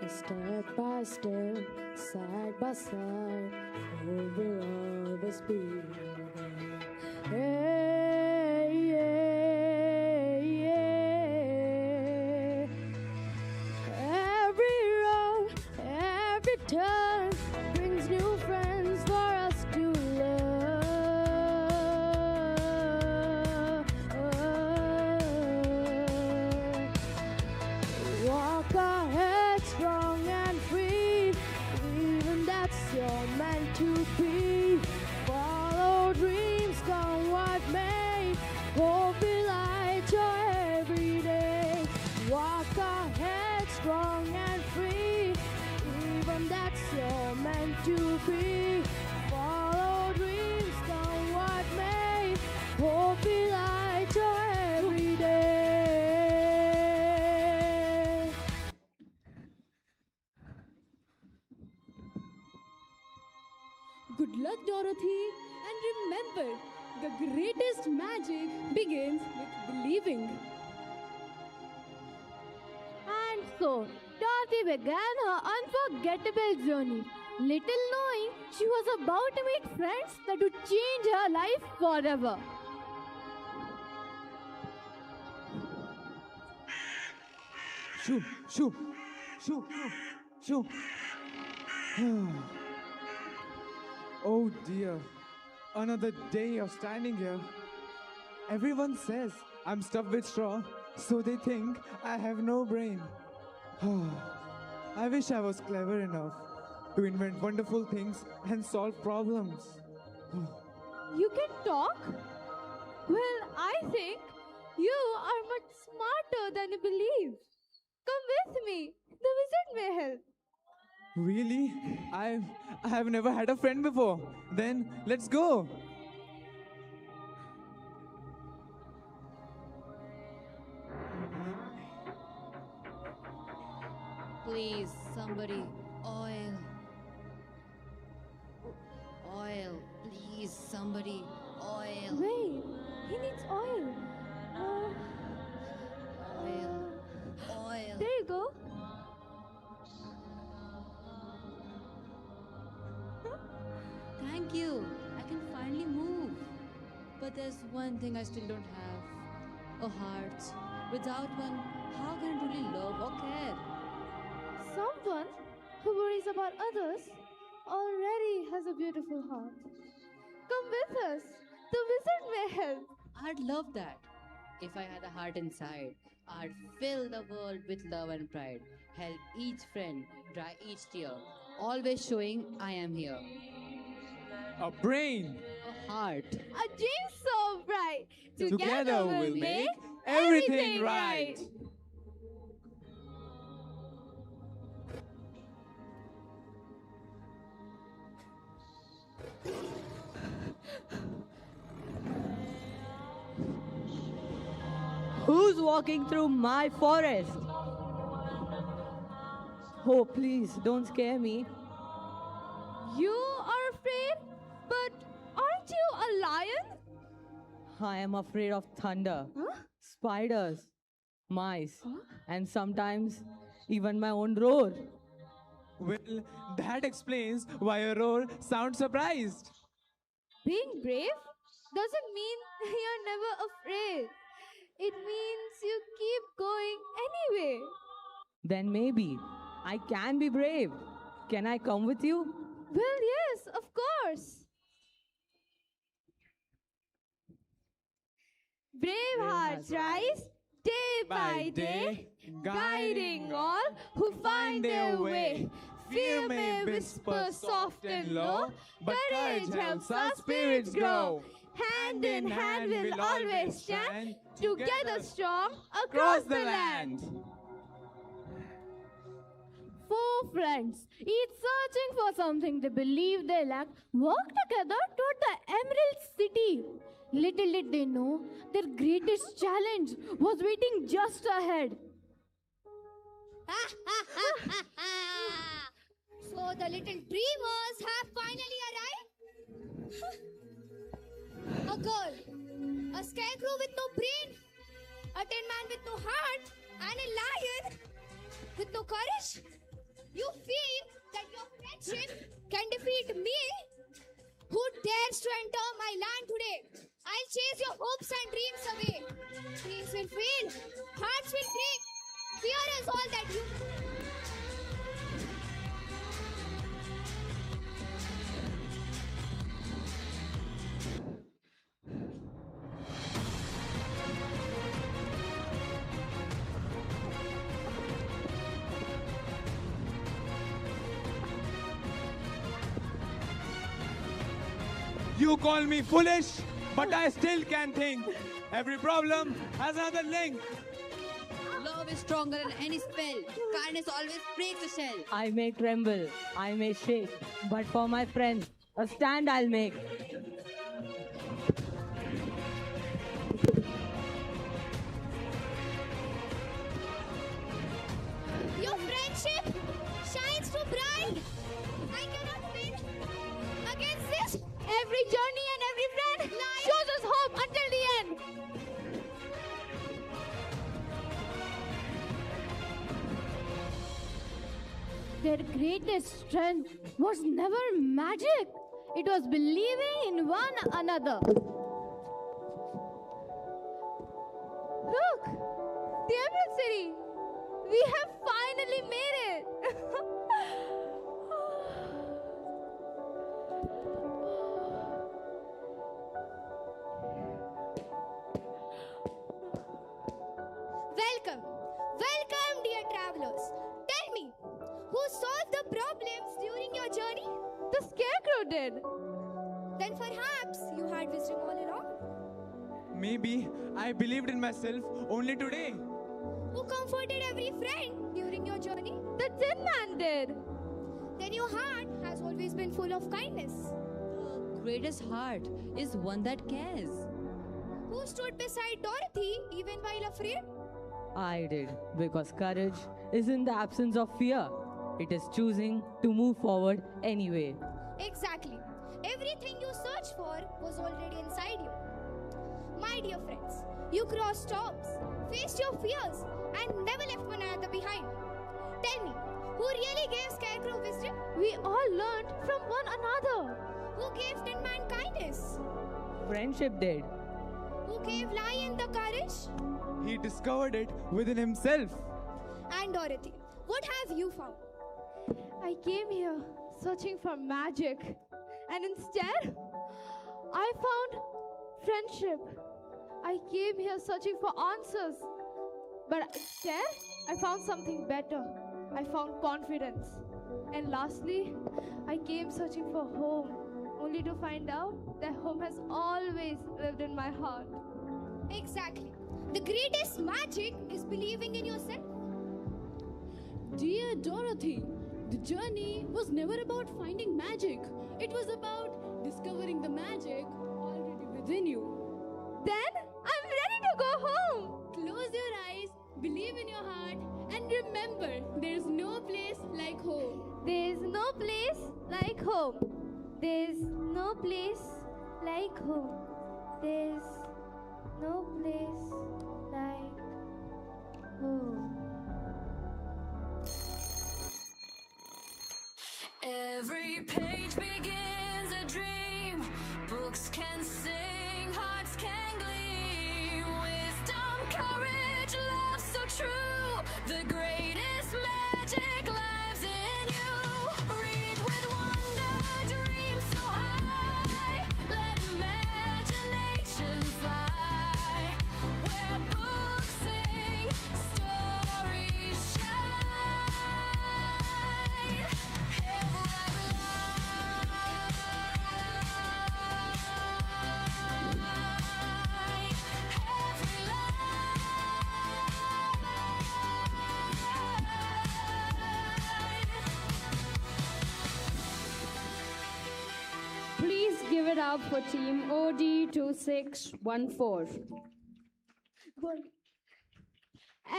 Step by step, side by side, over all the speed. Hey, yeah, yeah. Every road, every turn brings new friends for us to love. Walk ahead, strong and free, even that's you're meant to be. Follow dreams, come what may, hope will light your every day. Walk ahead, strong and free, even that's you're meant to be. Follow dreams, come what may, hope will light your every day. Good luck, Dorothy. And remember, the greatest magic begins with believing. And so, Dorothy began her unforgettable journey, little knowing she was about to meet friends that would change her life forever. Shoo, shoo, shoo, shoo. Oh dear, another day of standing here. Everyone says I'm stuffed with straw, so they think I have no brain. I wish I was clever enough to invent wonderful things and solve problems. You can talk? Well, I think you are much smarter than you believe. Come with me. The wizard may help. Really? I have never had a friend before. Then let's go. Please, somebody, oil. Oil, please, somebody, oil. Wait, he needs oil. Oil, oil. There you go. Thank you. I can finally move. But there's one thing I still don't have. A heart. Without one, how can I truly love or care? Someone who worries about others already has a beautiful heart. Come with us. The wizard may help. I'd love that. If I had a heart inside, I'd fill the world with love and pride. Help each friend, dry each tear. Always showing I am here. A brain. A heart. A dream so bright. Together we'll make everything right. Who's walking through my forest? Oh, please, don't scare me. You are afraid? But aren't you a lion? I am afraid of thunder, spiders, mice, and sometimes even my own roar. Well, that explains why your roar sounds surprised. Being brave doesn't mean you're never afraid. It means you keep going anyway. Then maybe I can be brave. Can I come with you? Well, yes, of course. Brave hearts rise day by day, guiding all who find their way. Fear may whisper soft and low, but courage helps our spirits grow. Hand in hand we'll always stand, together strong across the land. Four friends, each searching for something they believe they lack, work together toward the Emerald City. Little did they know, their greatest challenge was waiting just ahead. So the little dreamers have finally arrived? A girl a scarecrow with no brain, a tin man with no heart, and a lion with no courage? You feel that your friendship can defeat me? Who dares to enter my land today? I'll chase your hopes and dreams away. Dreams will fail, hearts will break. Fear is all that you... You call me foolish, but I still can think. Every problem has another link. Love is stronger than any spell. Kindness always breaks the shell. I may tremble, I may shake, but for my friends, a stand I'll make. Your friendship shines so bright. I cannot win against this. Every journey and every friend shows us hope until the end. Their greatest strength was never magic. It was believing in one another. Look, the Emerald City. We have finally made it. Welcome, welcome, dear travelers. Tell me, who solved the problems during your journey? The scarecrow did. Then perhaps you had wisdom all along. Maybe I believed in myself only today. Who comforted every friend during your journey? The Tin Man did. Then your heart has always been full of kindness. The greatest heart is one that cares. Who stood beside Dorothy even while afraid? I did, because courage is in the absence of fear. It is choosing to move forward anyway. Exactly. Everything you searched for was already inside you. My dear friends, you crossed storms, faced your fears, and never left one another behind. Tell me, who really gave Scarecrow wisdom? We all learned from one another. Who gave Tin Man kindness? Friendship did. Who gave Lion the courage? He discovered it within himself. And Dorothy, what have you found? I came here searching for magic, and instead, I found friendship. I came here searching for answers, but instead, I found something better. I found confidence. And lastly, I came searching for home, only to find out that home has always lived in my heart. Exactly. The greatest magic is believing in yourself. Dear Dorothy, the journey was never about finding magic. It was about discovering the magic already within you. Then I'm ready to go home. Close your eyes, believe in your heart, and remember, there's no place like home. There's no place like home. There's no place like home. There's no place like home. Every page begins a dream. Books can sing, hearts can gleam. Wisdom, courage, love so true. The greatest magic lives in you. Read with wonder, dream so high. Let imagination fly. Where books sing, stories shine. Please give it up for Team OD2614.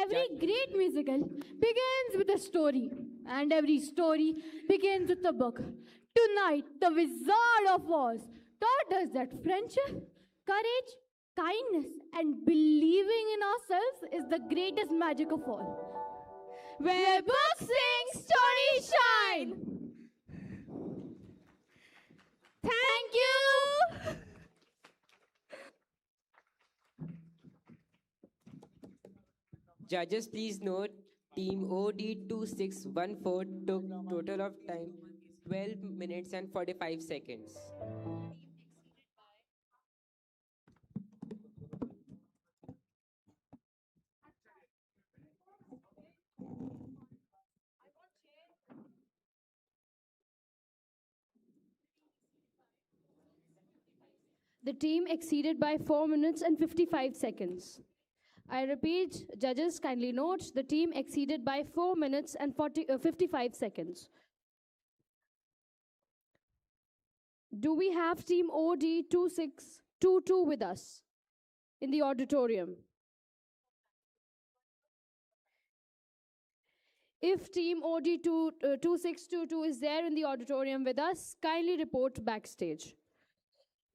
Every great musical begins with a story, and every story begins with a book. Tonight, the Wizard of Oz taught us that friendship, courage, Kindness and believing in ourselves is the greatest magic of all. Where books sing, stories shine. Thank you. Judges, please note, Team OD2614 took total of time 12 minutes and 45 seconds. The team exceeded by 4 minutes and 55 seconds. I repeat, judges, kindly note, the team exceeded by 4 minutes and 55 seconds. Do we have team OD2622 with us in the auditorium? If team OD2622 is there in the auditorium with us, kindly report backstage.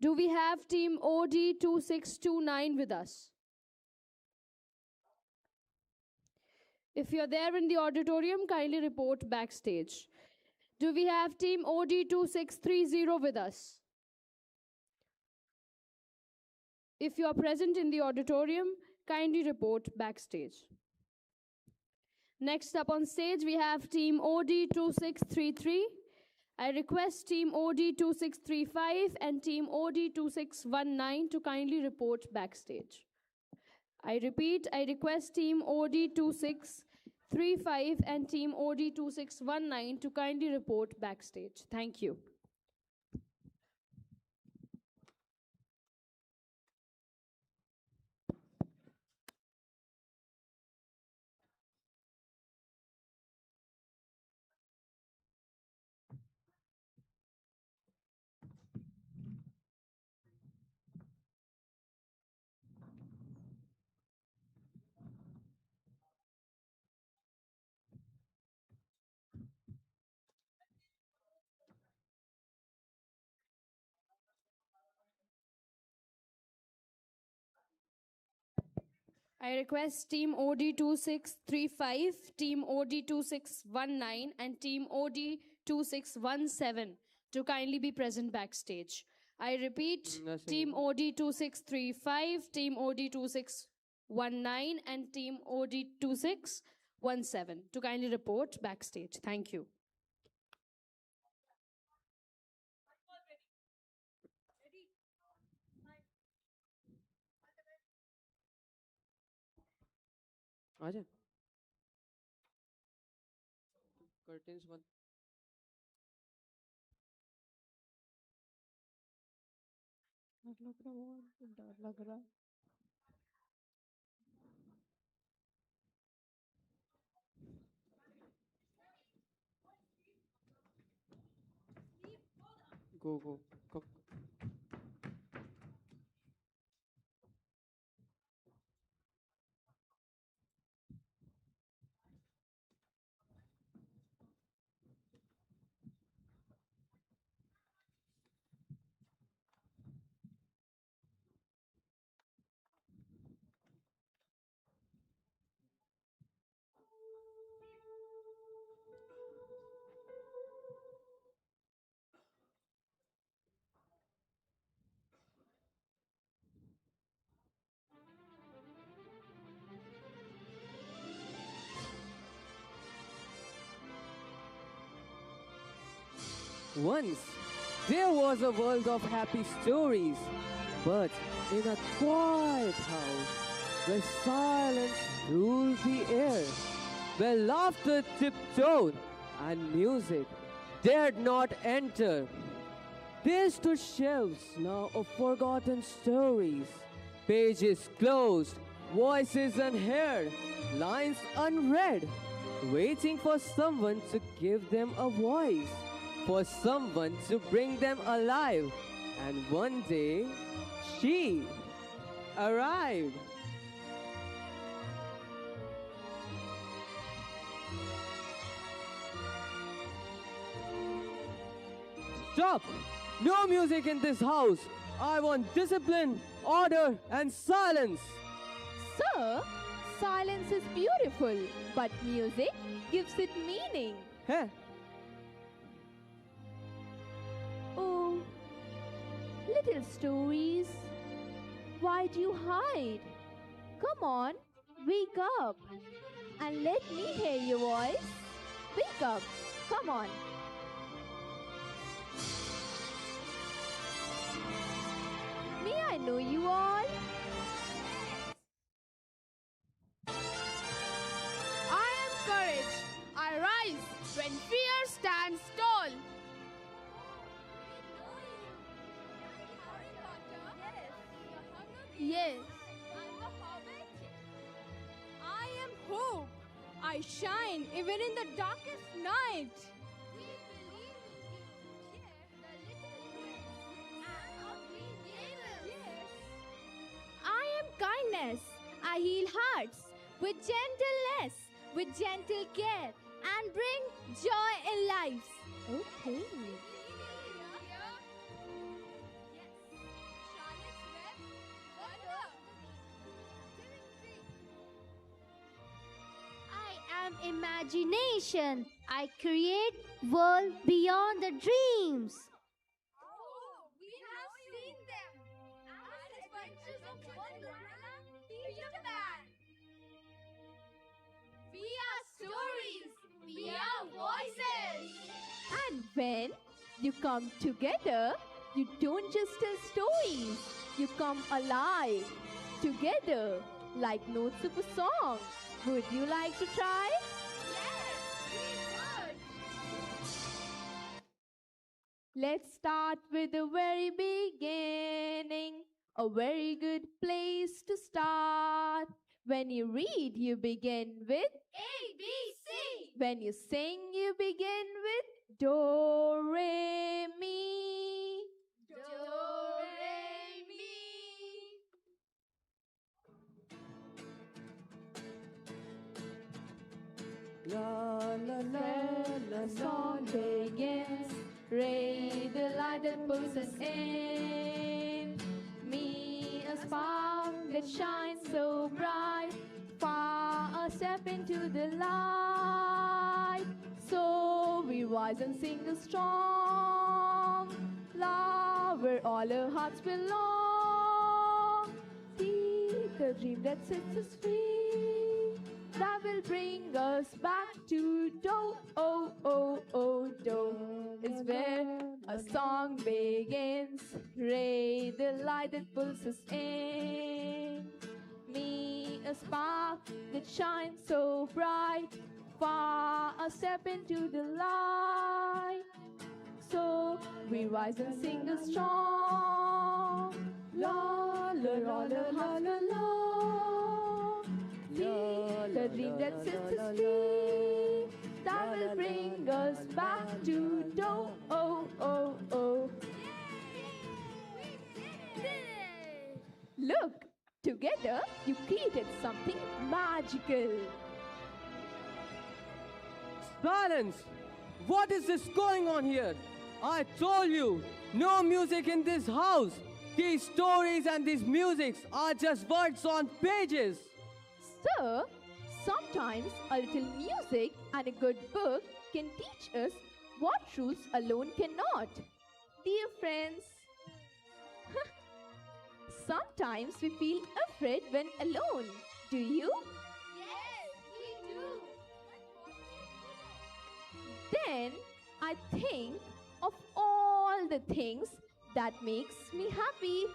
Do we have team OD2629 with us? If you're there in the auditorium, kindly report backstage. Do we have team OD2630 with us? If you are present in the auditorium, kindly report backstage. Next up on stage, we have team OD2633. I request team OD2635 and team OD2619 to kindly report backstage. I repeat, I request team OD2635 and team OD2619 to kindly report backstage. Thank you. I request team OD2635, team OD2619, and team OD2617 to kindly be present backstage. I repeat, team OD2635, team OD2619, and team OD2617 to kindly report backstage. Thank you. आजा curtains बंद डर लग रहा go go go Once, there was a world of happy stories, but in a quiet house where silence ruled the air, where laughter tiptoed and music dared not enter. There stood shelves now of forgotten stories, pages closed, voices unheard, lines unread, waiting for someone to give them a voice, for someone to bring them alive. And one day, she arrived. Stop! No music in this house! I want discipline, order, and silence. Sir, silence is beautiful, but music gives it meaning. Huh? Oh, little stories, why do you hide? Come on, wake up and let me hear your voice. Wake up, come on. May I know you all? I am courage. I rise when fear stands tall. Yes. I am hope. I shine even in the darkest night. I am kindness. I heal hearts with gentleness, with gentle care, and bring joy in lives. Okay. I am imagination. I create world beyond the dreams. We have seen them. As adventures of Cinderella, Peter Pan. We are stories. We are voices. And when you come together, you don't just tell stories, you come alive together like notes of a song. Would you like to try? Yes, we would. Let's start with the very beginning. A very good place to start. When you read, you begin with A, B, C. When you sing, you begin with Do, Re, Mi. Do, re, mi. La la la la, song begins. Ray, the light that pulls us in. Me, a spark that shines so bright. Far a step into the light. So we rise and sing a strong love where all our hearts belong. Seek a dream that sets us free, that will bring us back to Do, oh, oh, oh, Do. Is where a song begins. Ray, the light that pulls us in. Me, a spark that shines so bright. Far a step into the light. So we rise and sing a strong la la la la la la la. The dream that sets us free, that will bring us back to Do, oh, oh, oh. Look, together you created something magical. Silence! What is this going on here? I told you, no music in this house. These stories and these musics are just words on pages. Sir, sometimes a little music and a good book can teach us what rules alone cannot. Dear friends, sometimes we feel afraid when alone. Do you? Yes, we do. Then I think of all the things that makes me happy.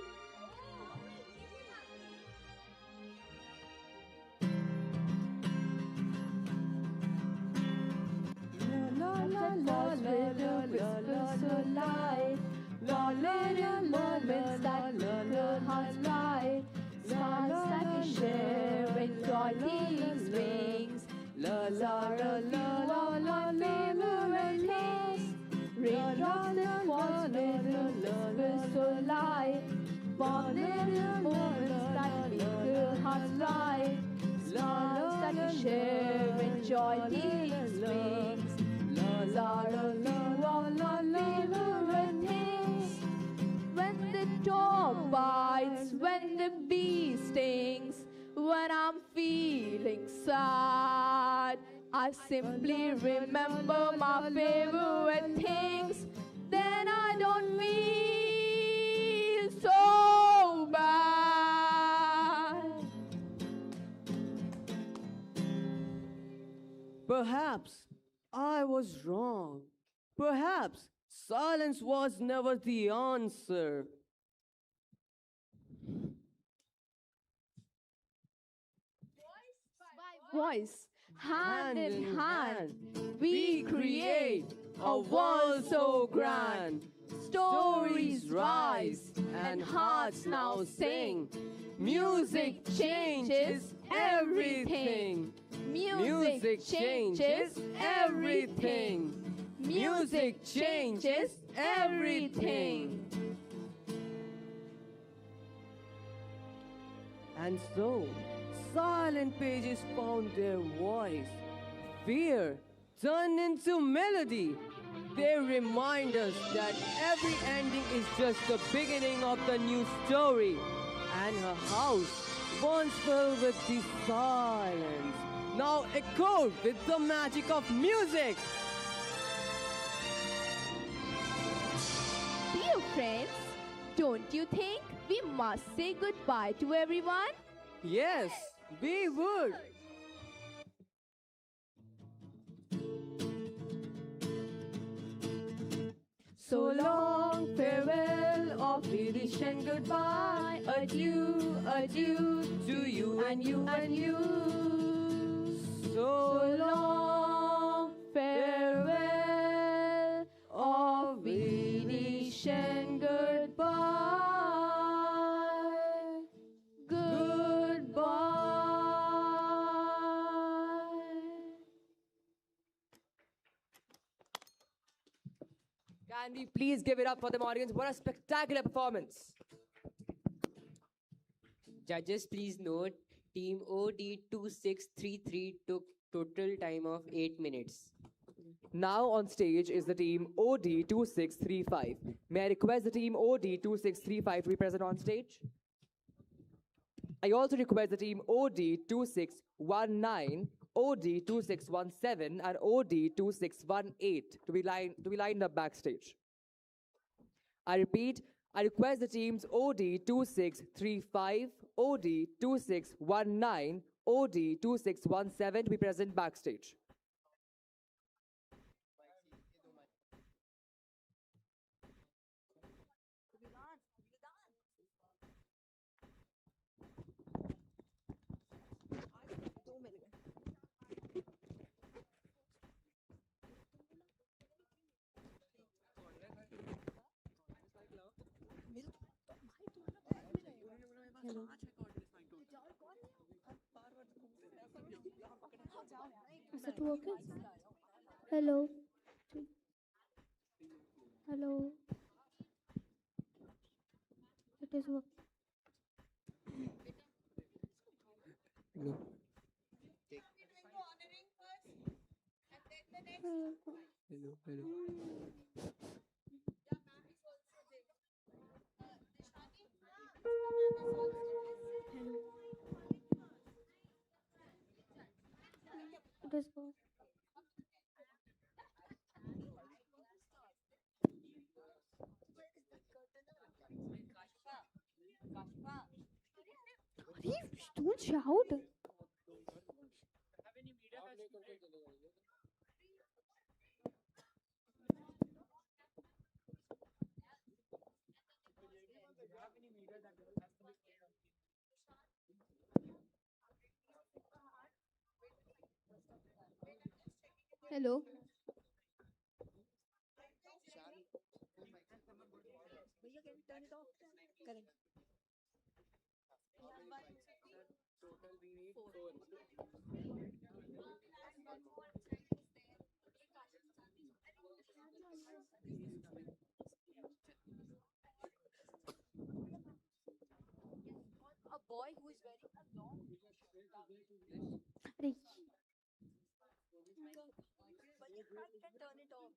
Little moments that make our hearts light. Smiles that we share when joy takes wings. La la la la la la favorite things. Raindrops that fall with whispers so light. Warm little moments that make our hearts light. Smiles that we share when joy takes wings. La la la la la favorite things. When the door when the bee stings, when I'm feeling sad. I simply remember my favorite things, then I don't feel so bad. Perhaps I was wrong. Perhaps silence was never the answer. Voice, hand in hand, we create a world so grand. Stories rise and hearts now sing. Music changes everything. Music changes everything. Music changes everything. And so, silent pages found their voice. Fear turned into melody. They remind us that every ending is just the beginning of the new story. And her house, once filled with the silence, now echoed with the magic of music. Dear friends, don't you think we must say goodbye to everyone? Yes, we would. So long, farewell, auf Wiedersehen, goodbye, adieu, adieu, to you and you and you. So long, farewell, auf Wiedersehen, goodbye, goodbye. Can we please give it up for the audience? What a spectacular performance. Judges, please note, Team OD2633 took total time of 8 minutes. Now on stage is the team OD2635. May I request the team OD2635 to be present on stage? I also request the team OD2619, OD2617, and OD2618 to be lined up backstage. I repeat, I request the teams OD2635, OD2619, OD2617 to be present backstage. Hello. Is it working? Hello. Hello. It is working. No. Hello, hello. It is working. Don't shout. Hello. A boy who is wearing a long Arey. but you can't turn it off.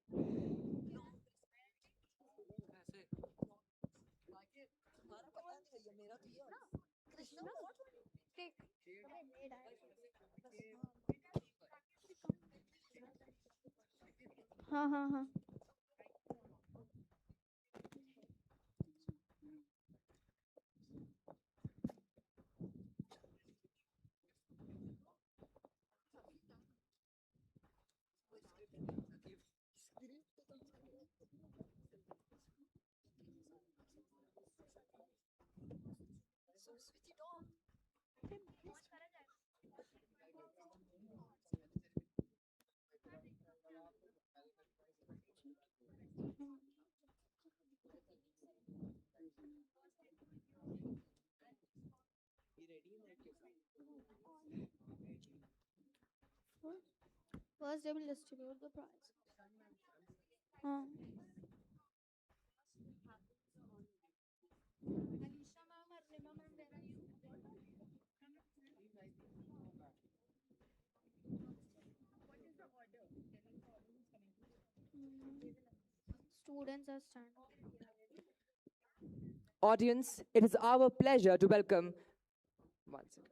हाँ हाँ हाँ First, they will distribute the prize. Students are standing. Audience, it is our pleasure to welcome. One second.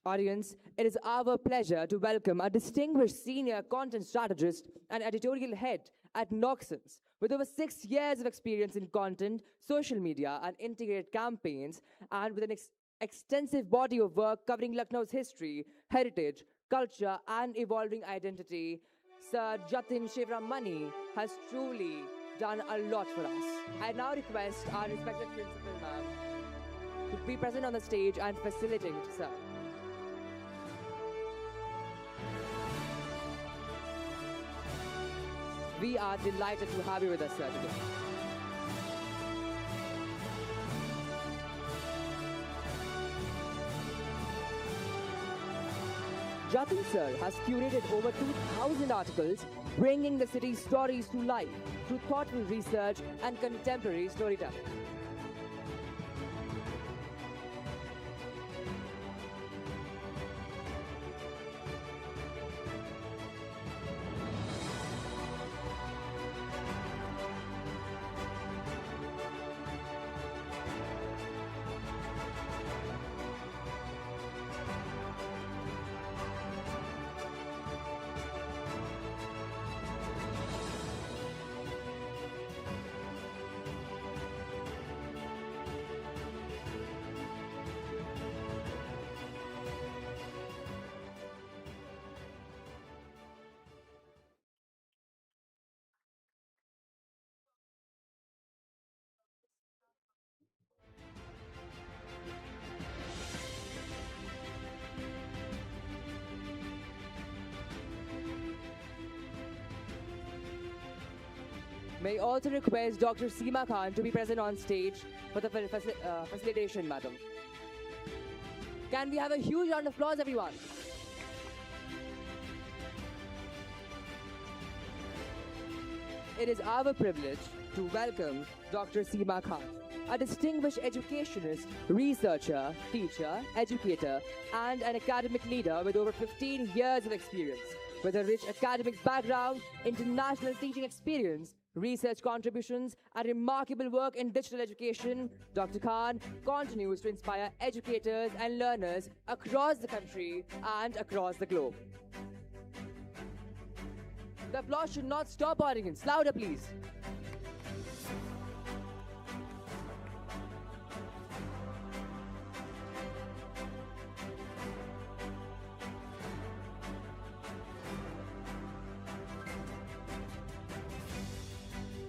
Audience, it is our pleasure to welcome a distinguished senior content strategist and editorial head at Noxons with over 6 years of experience in content, social media, and integrated campaigns, and with an extensive body of work covering Lucknow's history, heritage, culture, and evolving identity. Sir Jatin Shivramani has truly done a lot for us. I now request our respected principal, ma'am, to be present on the stage and facilitate, sir. We are delighted to have you with us, sir, today. Jatin sir has curated over 2,000 articles, bringing the city's stories to life through thoughtful research and contemporary storytelling. May also request Dr. Seema Khan to be present on stage for the facilitation, madam. Can we have a huge round of applause, everyone? It is our privilege to welcome Dr. Seema Khan, a distinguished educationist, researcher, teacher, educator, and an academic leader with over 15 years of experience. With a rich academic background, international teaching experience, research contributions, and remarkable work in digital education, Dr. Khan continues to inspire educators and learners across the country and across the globe. The applause should not stop, audience. Louder, please.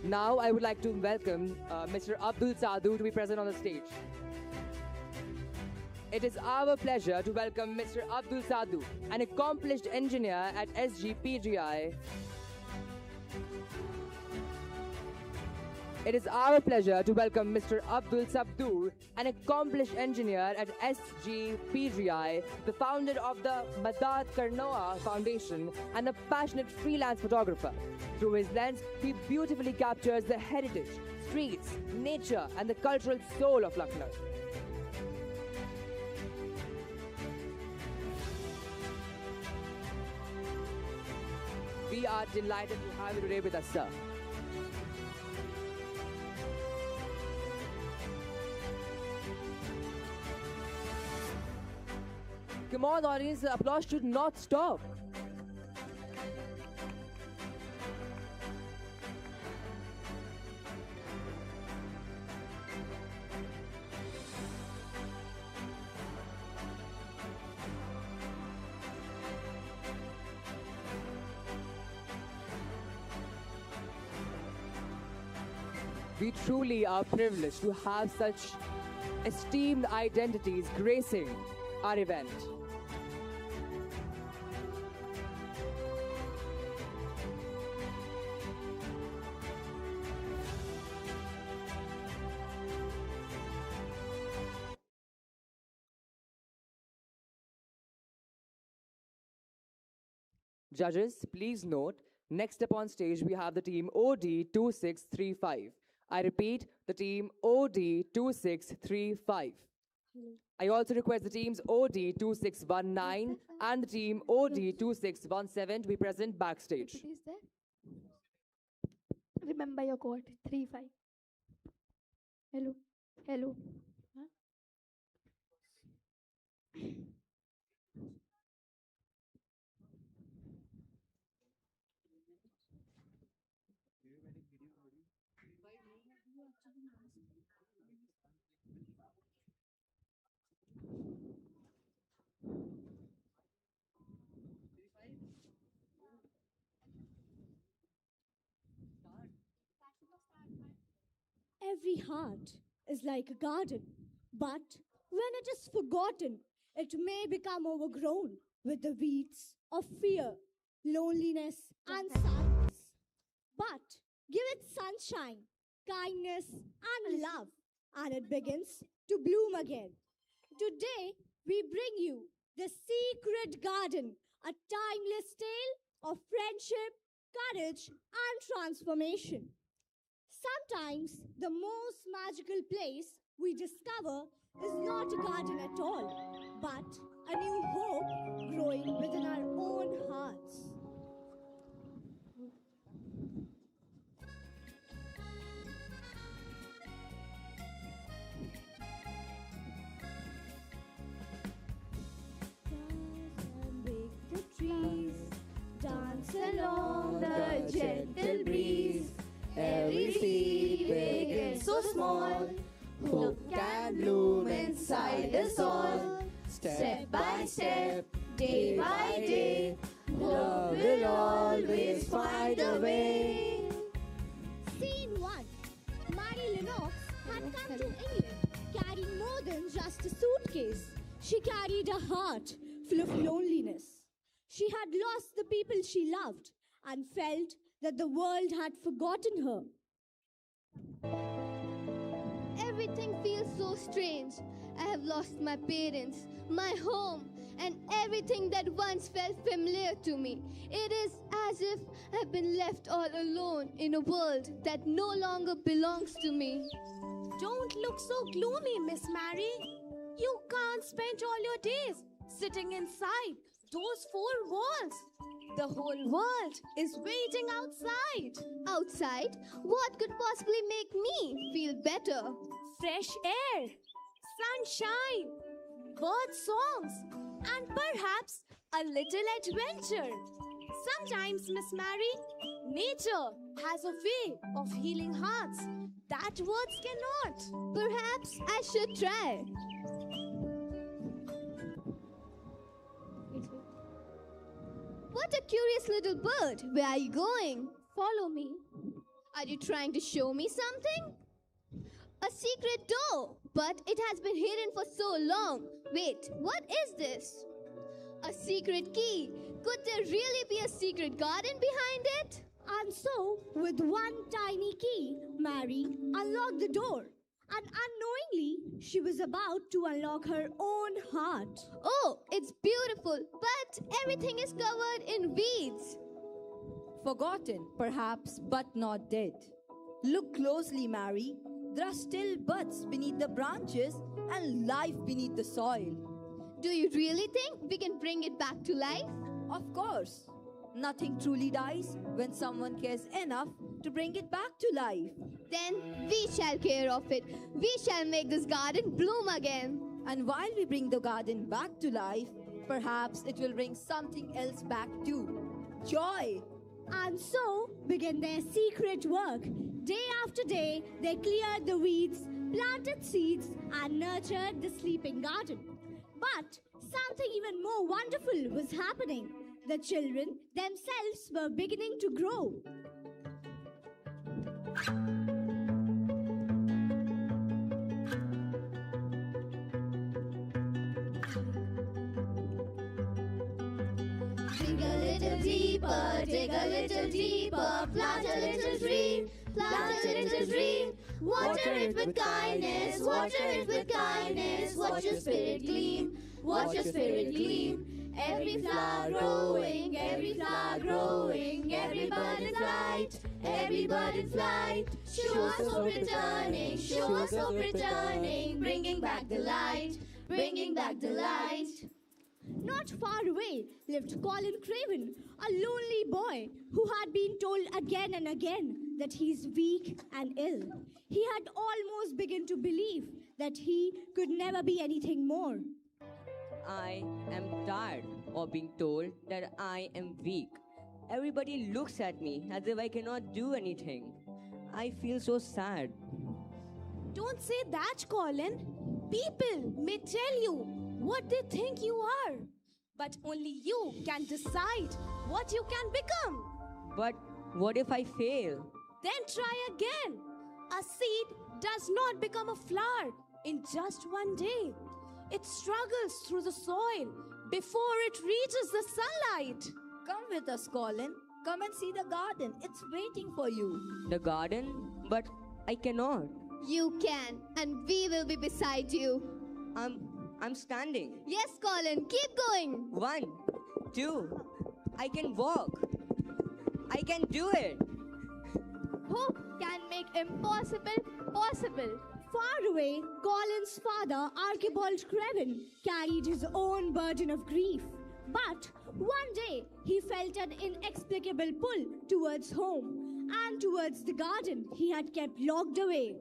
Now, I would like to welcome Mr. Abdul Sadhu to be present on the stage. It is our pleasure to welcome Mr. Abdul Sadhu, an accomplished engineer at SGPGI. It is our pleasure to welcome Mr. Abdul Sabdur, an accomplished engineer at SGPGI, the founder of the Madad Karnoa Foundation, and a passionate freelance photographer. Through his lens, he beautifully captures the heritage, streets, nature, and the cultural soul of Lucknow. We are delighted to have you today with us, sir. Come on, audience, the applause should not stop. We truly are privileged to have such esteemed identities gracing our event. Judges, please note, next up on stage we have the team OD2635. I repeat, the team OD2635. I also request the teams OD2619 and the team OD2617 to be present backstage. Is there? Remember your code 35. Hello. Hello. Huh? Every heart is like a garden, but when it is forgotten, it may become overgrown with the weeds of fear, loneliness, and sadness. But give it sunshine, kindness, and love, and it begins to bloom again. Today, we bring you the Secret Garden, a timeless tale of friendship, courage, and transformation. Sometimes the most magical place we discover is not a garden at all, but a new hope growing within our own hearts. Dance along the gentle breeze. Every seed big and so small, hope can bloom inside us all. Step by step, day by day, love will always find a way. Scene 1. Mary Lennox had come to England carrying more than just a suitcase. She carried a heart full of loneliness. She had lost the people she loved and felt that the world had forgotten her. Everything feels so strange. I have lost my parents, my home, and everything that once felt familiar to me. It is as if I've been left all alone in a world that no longer belongs to me. Don't look so gloomy, Miss Mary. You can't spend all your days sitting inside those four walls. The whole world is waiting outside. Outside? What could possibly make me feel better? Fresh air, sunshine, bird songs, and perhaps a little adventure. Sometimes, Miss Mary, nature has a way of healing hearts that words cannot. Perhaps I should try. What a curious little bird. Where are you going? Follow me. Are you trying to show me something? A secret door, but it has been hidden for so long. Wait, what is this? A secret key. Could there really be a secret garden behind it? And so, with one tiny key, Mary unlocked the door. And unknowingly, she was about to unlock her own heart. Oh, it's beautiful, but everything is covered in weeds. Forgotten, perhaps, but not dead. Look closely, Mary. There are still buds beneath the branches and life beneath the soil. Do you really think we can bring it back to life? Of course. Nothing truly dies when someone cares enough to bring it back to life. Then we shall care of it. We shall make this garden bloom again. And while we bring the garden back to life, perhaps it will bring something else back too. Joy. And so began their secret work. Day after day, they cleared the weeds, planted seeds, and nurtured the sleeping garden. But something even more wonderful was happening. The children themselves were beginning to grow. Dig a little deeper, dig a little deeper, plant a little dream, plant a little dream. Water it with kindness, water it with kindness. Watch your spirit gleam, watch your spirit gleam. Every flower growing, every flower growing, every bird in flight, every bird in flight. Show us hope returning, show us hope returning, bringing back the light, bringing back the light. Not far away lived Colin Craven, a lonely boy who had been told again and again that he's weak and ill. He had almost begun to believe that he could never be anything more. I am tired of being told that I am weak. Everybody looks at me as if I cannot do anything. I feel so sad. Don't say that, Colin. People may tell you what they think you are, but only you can decide what you can become. But what if I fail? Then try again. A seed does not become a flower in just one day. It struggles through the soil before it reaches the sunlight. Come with us, Colin. Come and see the garden. It's waiting for you. The garden? But I cannot. You can, and we will be beside you. I'm standing. Yes, Colin, keep going. 1, 2, I can walk. I can do it. Hope can make impossible possible. Far away, Colin's father, Archibald Craven, carried his own burden of grief. But one day, he felt an inexplicable pull towards home and towards the garden he had kept locked away.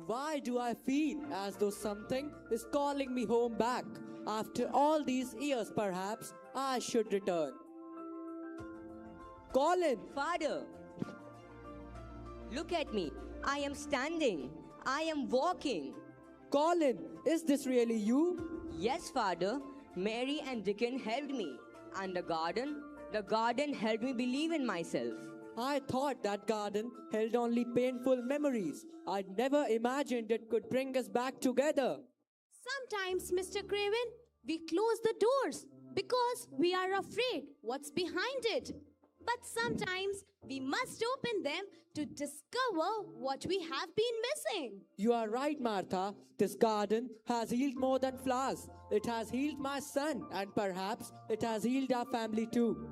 Why do I feel as though something is calling me home back? After all these years, perhaps I should return. Colin! Father! Look at me. I am standing. I am walking. Colin, is this really you? Yes, Father. Mary and Dickon helped me. And the garden helped me believe in myself. I thought that garden held only painful memories. I'd never imagined it could bring us back together. Sometimes, Mr. Craven, we close the doors because we are afraid what's behind it. But sometimes we must open them to discover what we have been missing. You are right, Martha. This garden has healed more than flowers. It has healed my son, and perhaps it has healed our family too.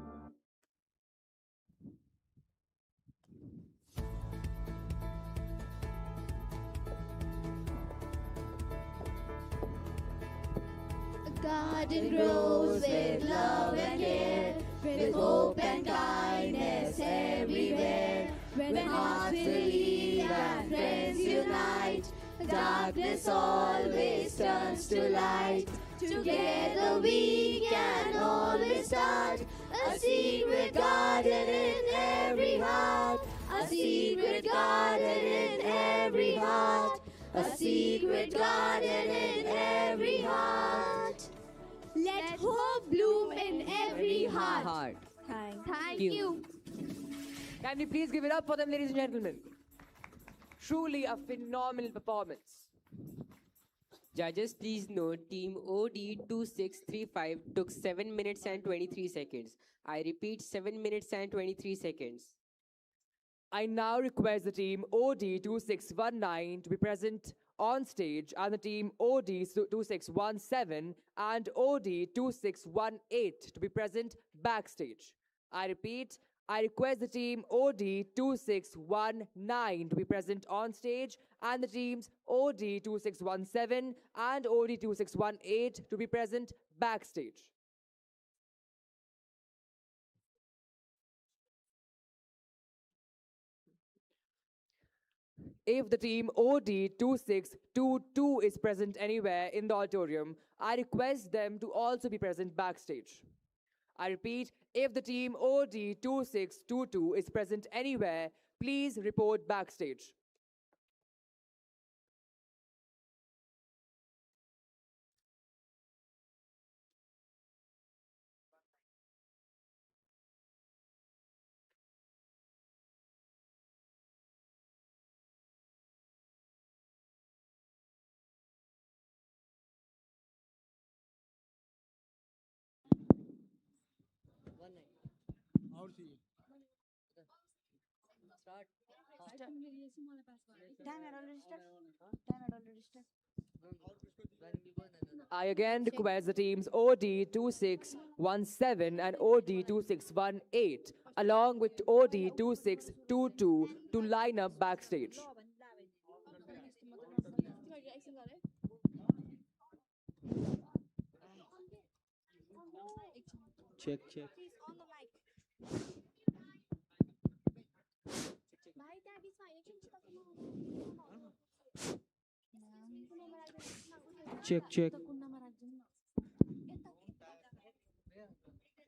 Garden grows with love and care, with hope and kindness everywhere. When hearts believe and friends unite, darkness always turns to light. Together we can always start a secret garden in every heart, a secret garden in every heart, a secret garden in every heart. Let hope bloom in every heart. Thank you. Can we please give it up for them, ladies and gentlemen? Truly a phenomenal performance. Judges, please note, Team OD2635 took 7 minutes and 23 seconds. I repeat, 7 minutes and 23 seconds. I now request the team OD2619 to be present on stage and the team OD2617 and OD2618 to be present backstage. I repeat, I request the team OD2619 to be present on stage and the teams OD2617 and OD2618 to be present backstage. If the team OD2622 is present anywhere in the auditorium, I request them to also be present backstage. I repeat, if the team OD2622 is present anywhere, please report backstage. I again request the teams OD2617 and OD2618 along with OD2622 to line up backstage. Check, check. Check, check.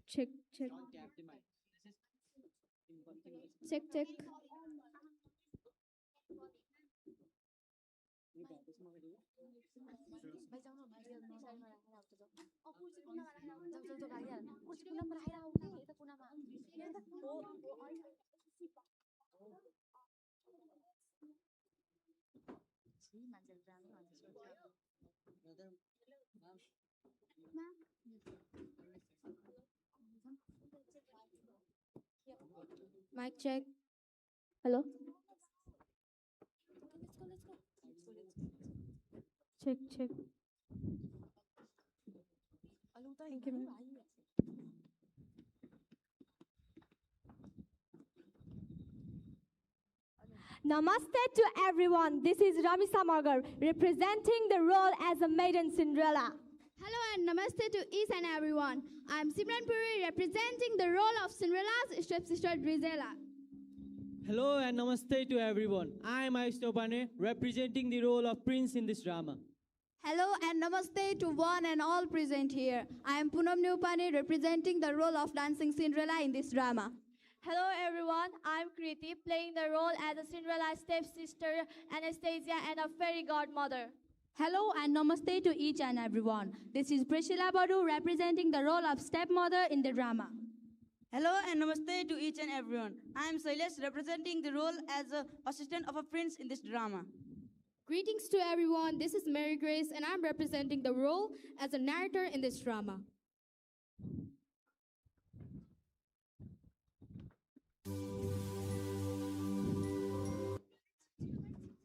Check, check. Check, check. Mic check. Hello? Check, check. Thank you, ma'am. Namaste to everyone. This is Rami Samagar representing the role as a maiden Cinderella. Hello and namaste to each and everyone. I'm Simran Puri representing the role of Cinderella's stepsister Drizella. Hello and namaste to everyone. I am Ayush Topane, representing the role of Prince in this drama. Hello and namaste to one and all present here. I am Poonam Nupane, representing the role of dancing Cinderella in this drama. Hello everyone, I'm Kriti, playing the role as a Cinderella stepsister, Anastasia, and a fairy godmother. Hello and namaste to each and everyone. This is Priscilla Badu, representing the role of stepmother in the drama. Hello and namaste to each and everyone. I am Sailesh, representing the role as an assistant of a prince in this drama. Greetings to everyone. This is Mary Grace, and I'm representing the role as a narrator in this drama.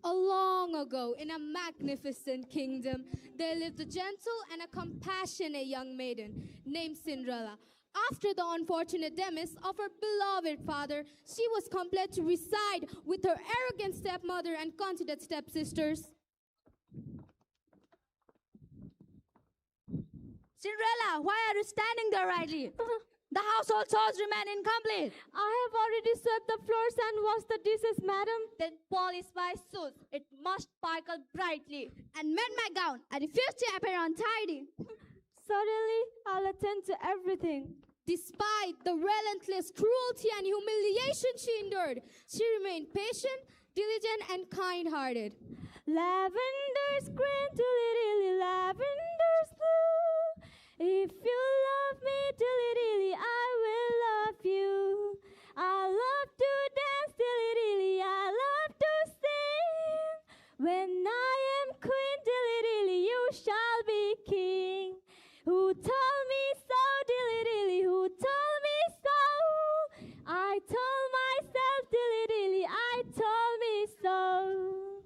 A long ago, in a magnificent kingdom, there lived a gentle and a compassionate young maiden named Cinderella. After the unfortunate demise of her beloved father, she was compelled to reside with her arrogant stepmother and conceited stepsisters. Cinderella, why are you standing there idly? The household chores remain incomplete. I have already swept the floors and washed the dishes, madam. Then polish my shoes. It must sparkle brightly. And mend my gown. I refuse to appear untidy. Certainly, I'll attend to everything. Despite the relentless cruelty and humiliation she endured, she remained patient, diligent, and kind-hearted. Lavender's green, dilly-dilly, lavender's blue. If you love me, dilly-dilly, I will love you. I love to dance, dilly-dilly, I love to sing. When I am queen, dilly-dilly, you shall be king. Who told me so, dilly-dilly, who told me so? I told myself, dilly-dilly, I told me so.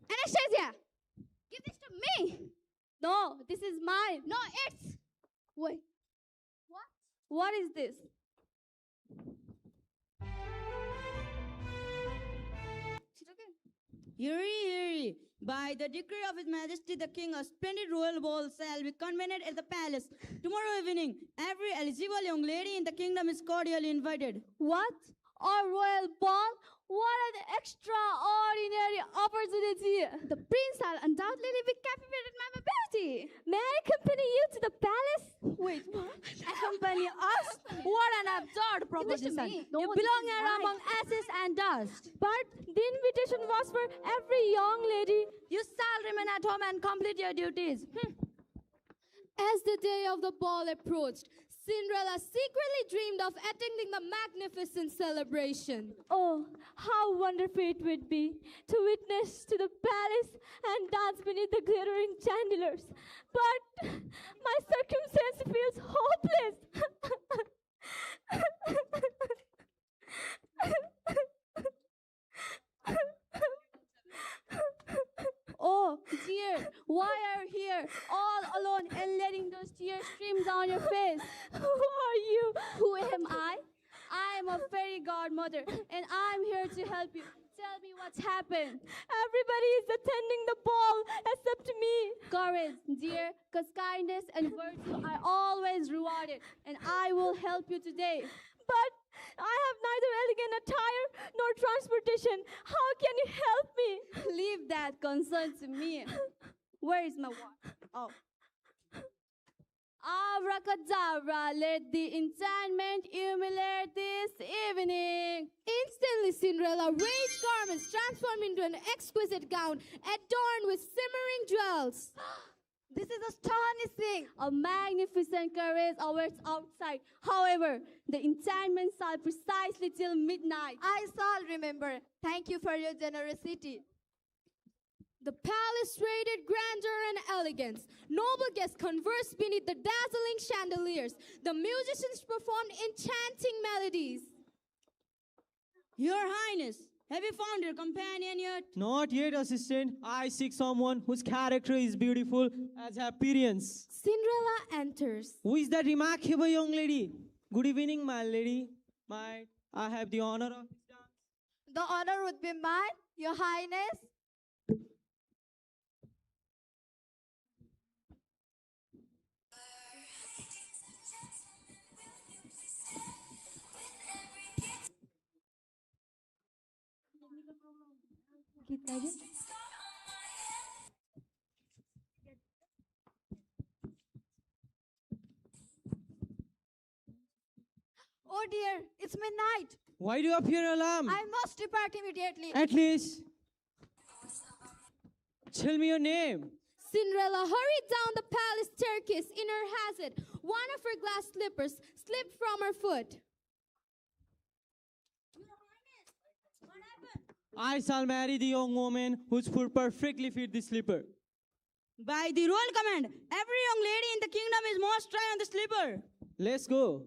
Anastasia, give this to me. No, this is mine. No, it's. Wait, What? what is this? Yuri, Yuri, By the decree of His Majesty the King, a splendid royal ball shall be convened at the palace. Tomorrow evening, every eligible young lady in the kingdom is cordially invited. What? Our royal ball? What an extraordinary opportunity! The prince shall undoubtedly be captivated by my beauty. May I accompany you to the palace? Wait, what? Accompany us? What an absurd proposition. No, You belong here among ashes and dust. But the invitation was for every young lady. You shall remain at home and complete your duties. As the day of the ball approached, Cinderella secretly dreamed of attending the magnificent celebration. Oh, how wonderful it would be to witness to the palace and dance beneath the glittering chandeliers. But my circumstance feels hopeless. Oh, dear, why are you here all alone and letting those tears stream down your face? Who are you? Who am I? I am a fairy godmother, and I'm here to help you. Tell me what's happened. Everybody is attending the ball except me. Courage, dear, because kindness and virtue are always rewarded, and I will help you today. But I have neither elegant attire nor transportation. How can you help me? Leave that concern to me. Where is my wand? Oh. Abracadabra, let the enchantment illuminate this evening. Instantly, Cinderella raised garments transformed into an exquisite gown adorned with shimmering jewels. This is astonishing. A magnificent carriage awaits outside. However, the enchantment shall precisely till midnight. I shall remember. Thank you for your generosity. The palace radiated grandeur and elegance. Noble guests conversed beneath the dazzling chandeliers. The musicians performed enchanting melodies. Your Highness, have you found your companion yet? Not yet, assistant. I seek someone whose character is beautiful as her appearance. Cinderella enters. Who is that remarkable young lady? Good evening, my lady. I have the honor of this dance. The honor would be mine, Your Highness. Oh dear, it's midnight. Why do you appear alarmed? I must depart immediately. At least, tell me your name. Cinderella hurried down the palace staircase in her haste. One of her glass slippers slipped from her foot. I shall marry the young woman whose foot perfectly fit the slipper. By the royal command, every young lady in the kingdom is must try on the slipper. Let's go.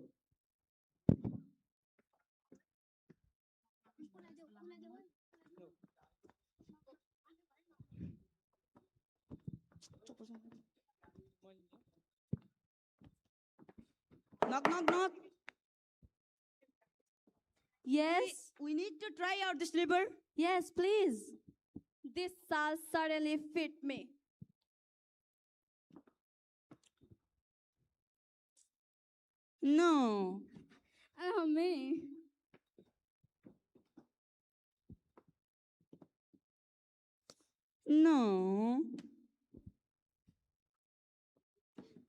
Knock, knock, knock. Yes? We need to try out the slipper. Yes, please. This shall certainly fit me. No. Oh, me. No.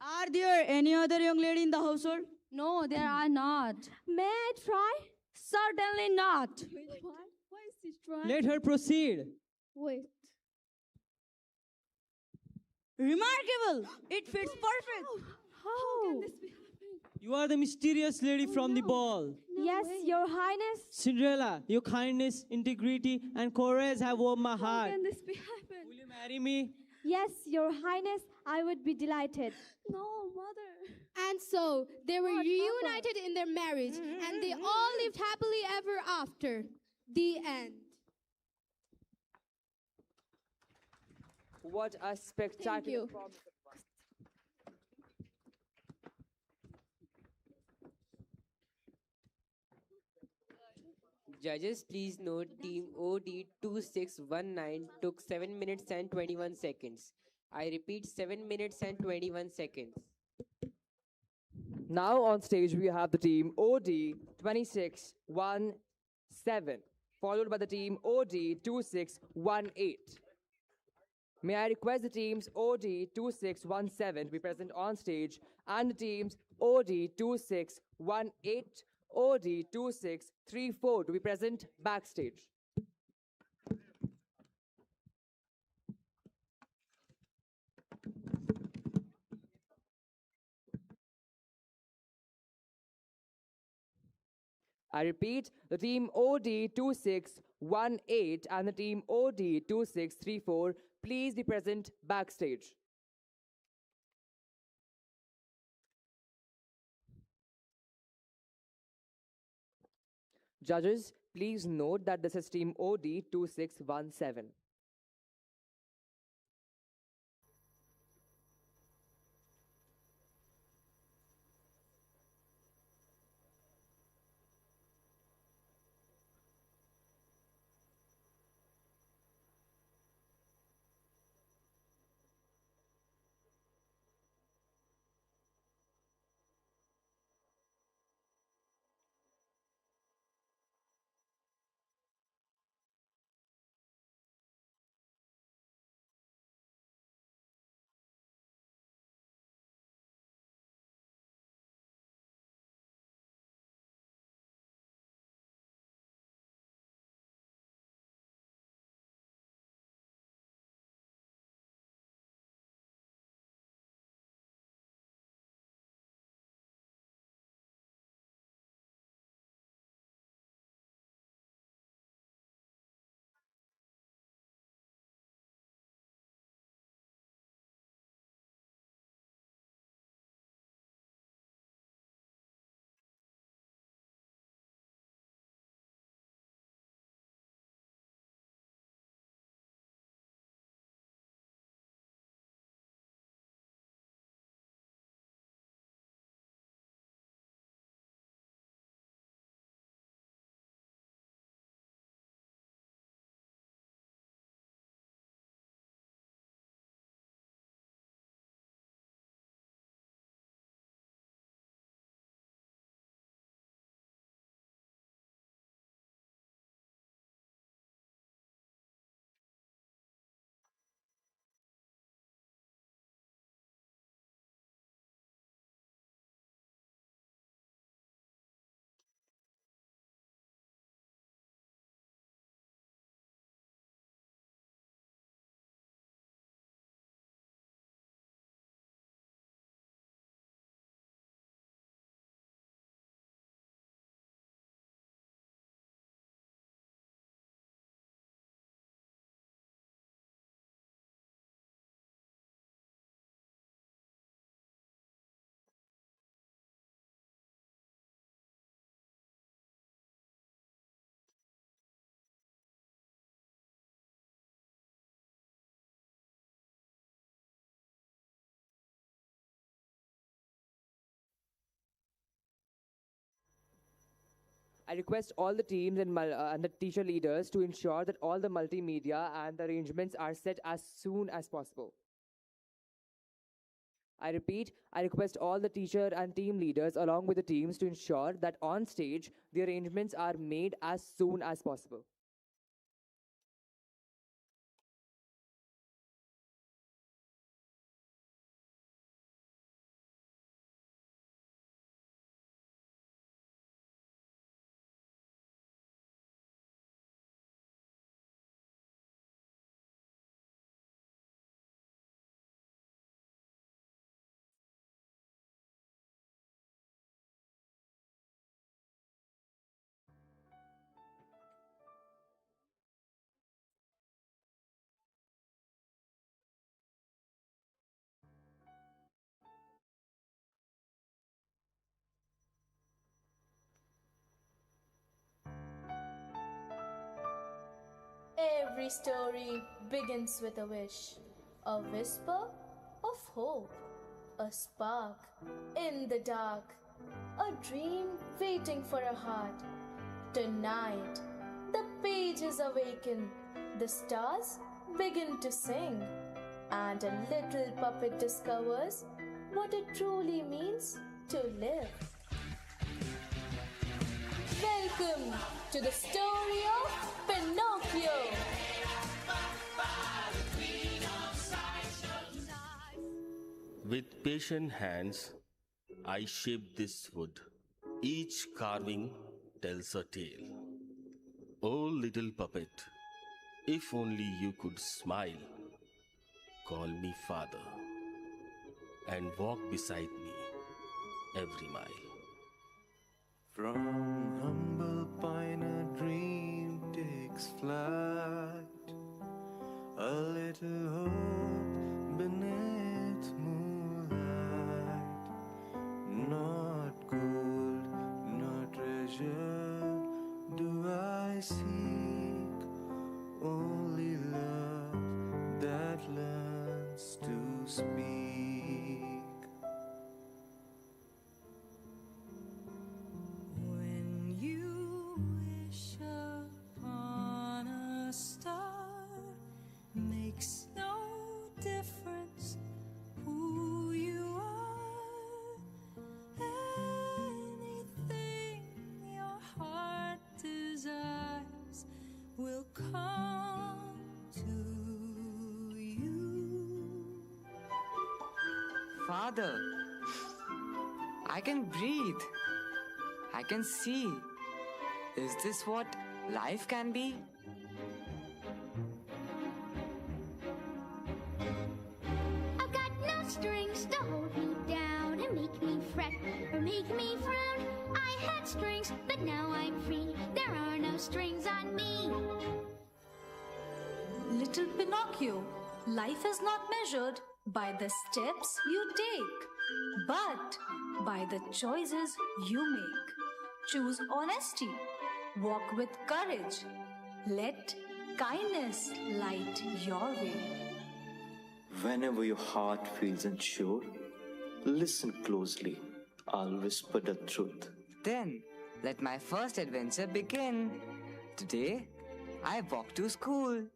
Are there any other young lady in the household? No, there are not. May I try? Certainly not. Wait, what? Why is she trying? Let her proceed. Wait. Remarkable! It fits perfect. How can this be happening? You are the mysterious lady from the ball. Yes, Your Highness. Cinderella, your kindness, integrity, and courage have warmed my How heart. can this be happening? Will you marry me? Yes, Your Highness, I would be delighted. No, mother. And so they were reunited in their marriage, and they all lived happily ever after. The end. What a spectacular you. performance. Judges, please note Team OD2619 took 7 minutes and 21 seconds. I repeat, 7 minutes and 21 seconds. Now on stage we have the team OD 2617, followed by the team OD 2618. May I request the teams OD 2617 to be present on stage and the teams OD 2618, OD 2634 to be present backstage. I repeat, the team OD 2618 and the team OD 2634, please be present backstage. Judges, please note that this is team OD 2617. I request all the teams and the teacher leaders to ensure that all the multimedia and the arrangements are set as soon as possible. I repeat, I request all the teacher and team leaders along with the teams to ensure that on stage the arrangements are made as soon as possible. Every story begins with a wish, a whisper of hope, a spark in the dark, a dream waiting for a heart. Tonight, the pages awaken, the stars begin to sing, and a little puppet discovers what it truly means to live. Welcome to the story of Pinocchio. With patient hands, I shape this wood. Each carving tells a tale. Oh, little puppet, if only you could smile, call me father, and walk beside me every mile. From humble pine a dream takes flight, a little hope beneath moonlight. Not gold, not treasure do I seek, only love that learns to speak. When you wish upon a star, makes no difference who you are. Anything your heart desires will come to you. Father, I can breathe. I can see. Is this what life can be? I've got no strings to hold me down and make me fret or make me frown. I had strings, but now I'm free. There are no strings on me. Little Pinocchio, life is not measured by the steps you take, but by the choices you make. Choose honesty, walk with courage, let kindness light your way. Whenever your heart feels unsure, listen closely. I'll whisper the truth. Then, let my first adventure begin. Today, I walk to school.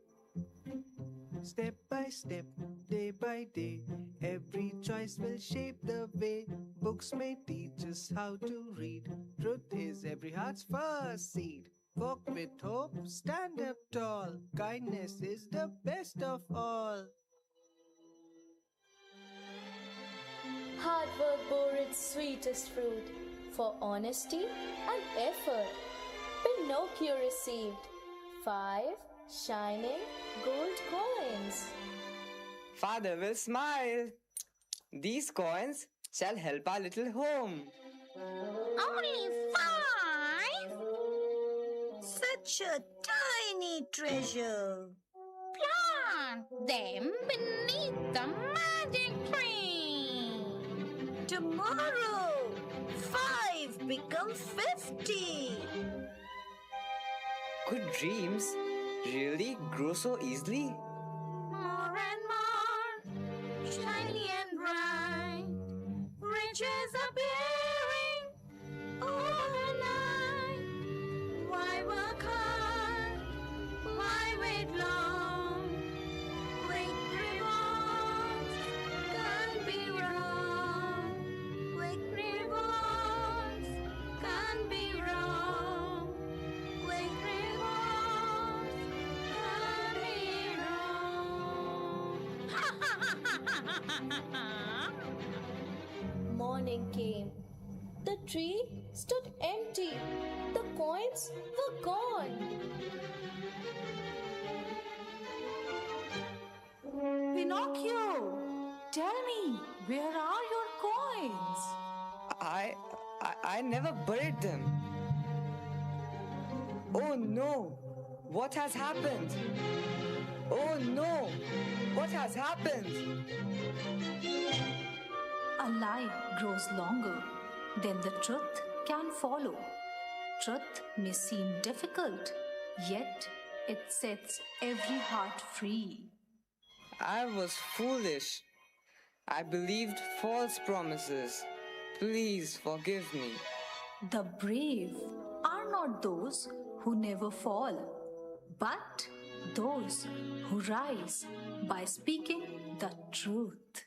Step by step, day by day, every choice will shape the way. Books may teach us how to read. Truth is every heart's first seed. Walk with hope, stand up tall. Kindness is the best of all. Hard work bore its sweetest fruit. For honesty and effort, Pinocchio received 5 shining gold coins. Father will smile. These coins shall help our little home. Only 5? Such a tiny treasure. Plant them beneath the magic tree. Tomorrow, 5 become 50. Could dreams really grow so easily? More and more, shiny and bright, riches appearing overnight. Why work hard? Why wait long? Quick rewards can't be wrong. Quick rewards can't be wrong. Quick rewards can't be wrong. Morning came. The tree stood empty. The coins were gone. Pinocchio, tell me, where are your coins? I never buried them. Oh no! What has happened? Oh no! What has happened? A lie grows longer than the truth can follow. Truth may seem difficult, yet it sets every heart free. I was foolish. I believed false promises. Please forgive me. The brave are not those who never fall, but those who rise by speaking the truth.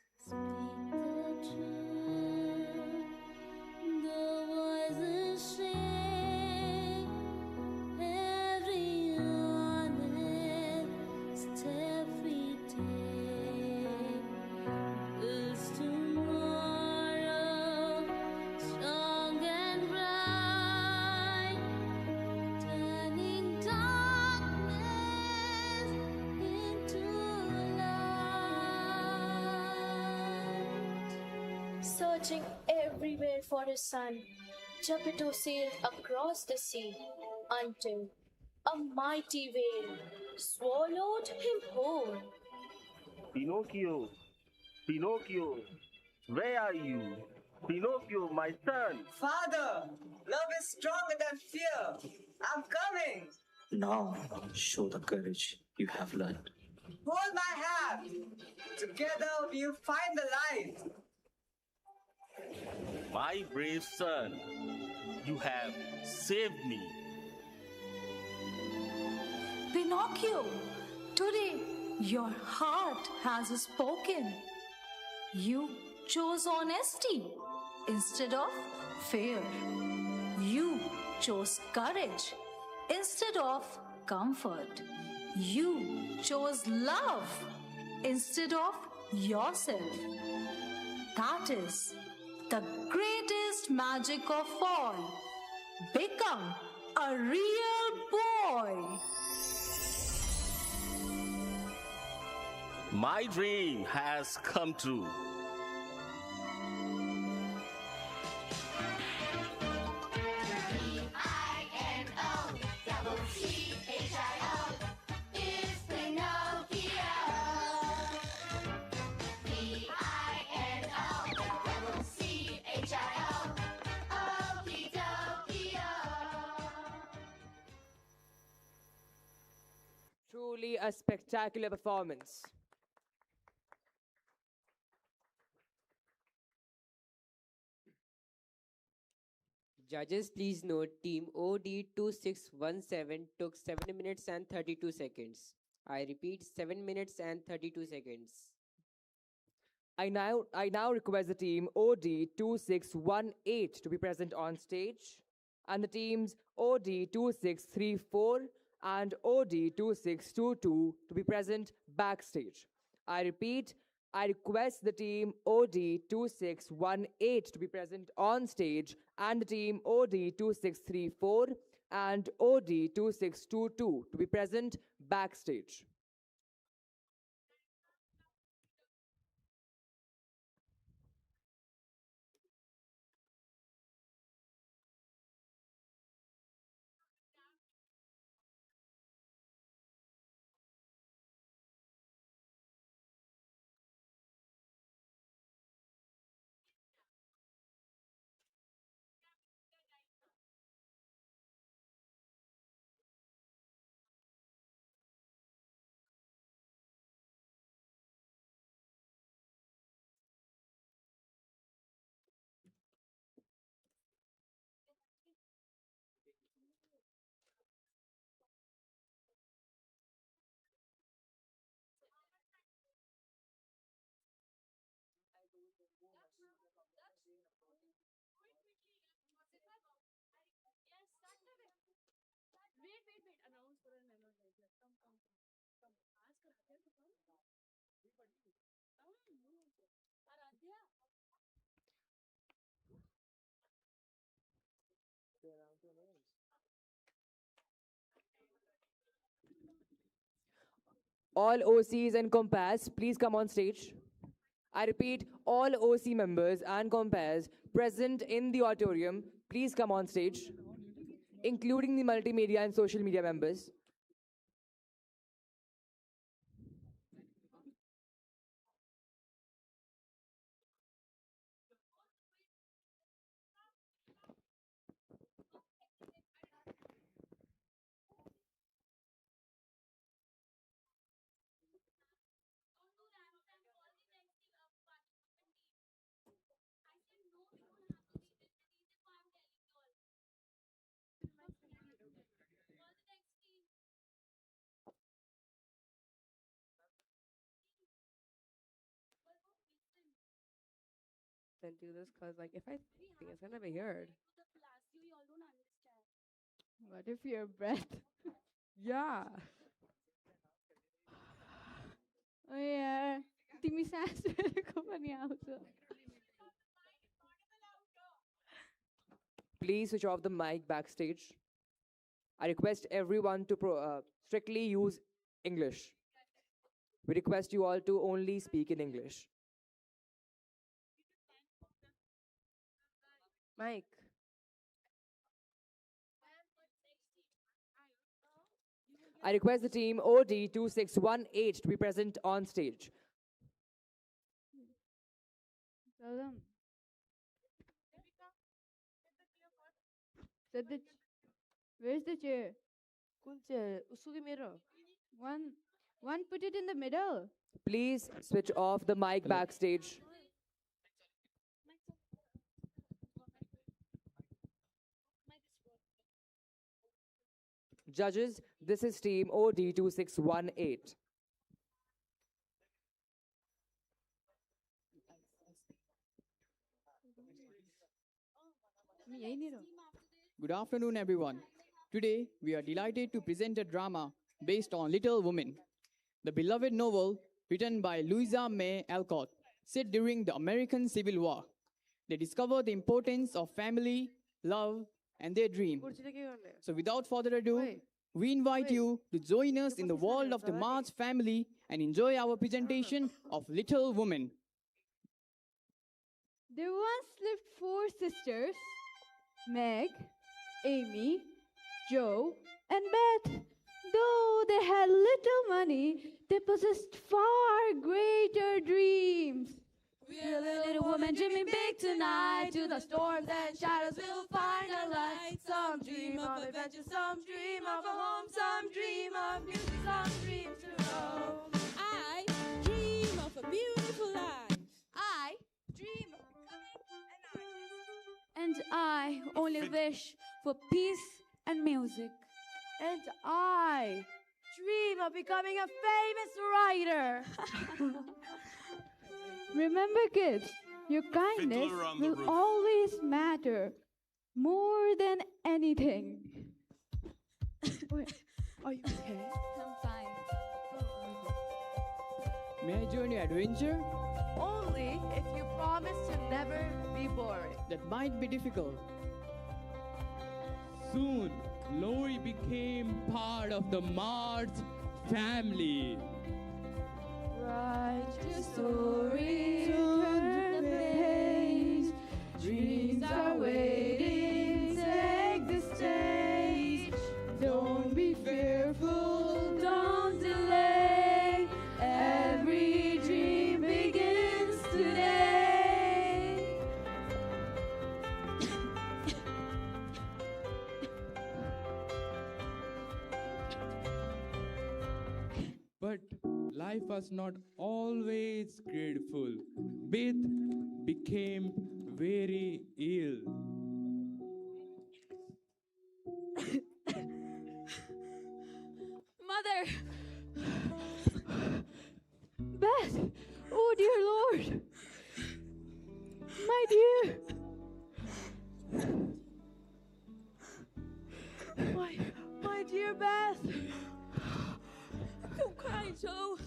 Searching everywhere for his son, Geppetto sailed across the sea until a mighty whale swallowed him whole. Pinocchio, Pinocchio, where are you? Pinocchio, my son. Father, love is stronger than fear. I'm coming. Now, show the courage you have learned. Hold my hand. Together we'll find the light. My brave son, you have saved me. Pinocchio, today your heart has spoken. You chose honesty instead of fear. You chose courage instead of comfort. You chose love instead of yourself. That is the greatest magic of all. Become a real boy. My dream has come true. Truly a spectacular performance. Judges, please note Team OD2617 took 7 minutes and 32 seconds. I repeat, 7 minutes and 32 seconds. I now request the team OD2618 to be present on stage, and the teams OD2634 and OD2622 to be present backstage. I repeat, I request the team OD2618 to be present on stage, and the team OD2634 and OD2622 to be present backstage. All OCs and compass, please come on stage. I repeat, all OC members and compass present in the auditorium, please come on stage, including the multimedia and social media members. listen to this because, like, if I think it's gonna be weird. What if your breath? Yeah. Oh yeah. Timi saas ko pani auto. Please switch off the mic backstage. I request everyone to strictly use English. We request you all to only speak in English. Mike. I request the team OD2618 to be present on stage. Tell them. Set the Where's the chair? One put it in the middle. Please switch off the mic backstage. Judges, this is team OD2618. Good afternoon, everyone. Today, we are delighted to present a drama based on Little Women, the beloved novel written by Louisa May Alcott, set during the American Civil War. They discover the importance of family, love, and their dream. So without further ado, we invite you to join us in the world of the March family and enjoy our presentation of Little Women. There once lived 4 sisters, Meg, Amy, Jo, and Beth. Though they had little money, they possessed far greater dreams. We're little women dreaming big tonight. To the storms and shadows we'll find a light. Some dream of adventure, some dream of a home, some dream of music, some dream to roam. I dream of a beautiful life. I dream of becoming an artist. And I only wish for peace and music. And I dream of becoming a famous writer. Remember, kids, your kindness will always matter more than anything. Wait, are you okay? I'm fine. May I join your adventure? Only if you promise to never be boring. That might be difficult. Soon, Lori became part of the March family. Write your story, turn the page. Dreams are waiting, take the stage. Don't be fearful, don't delay. Every dream begins today. But life was not always grateful. Beth became very ill. Mother! Beth! Oh, dear Lord! My dear! My dear Beth! Don't cry, Joe.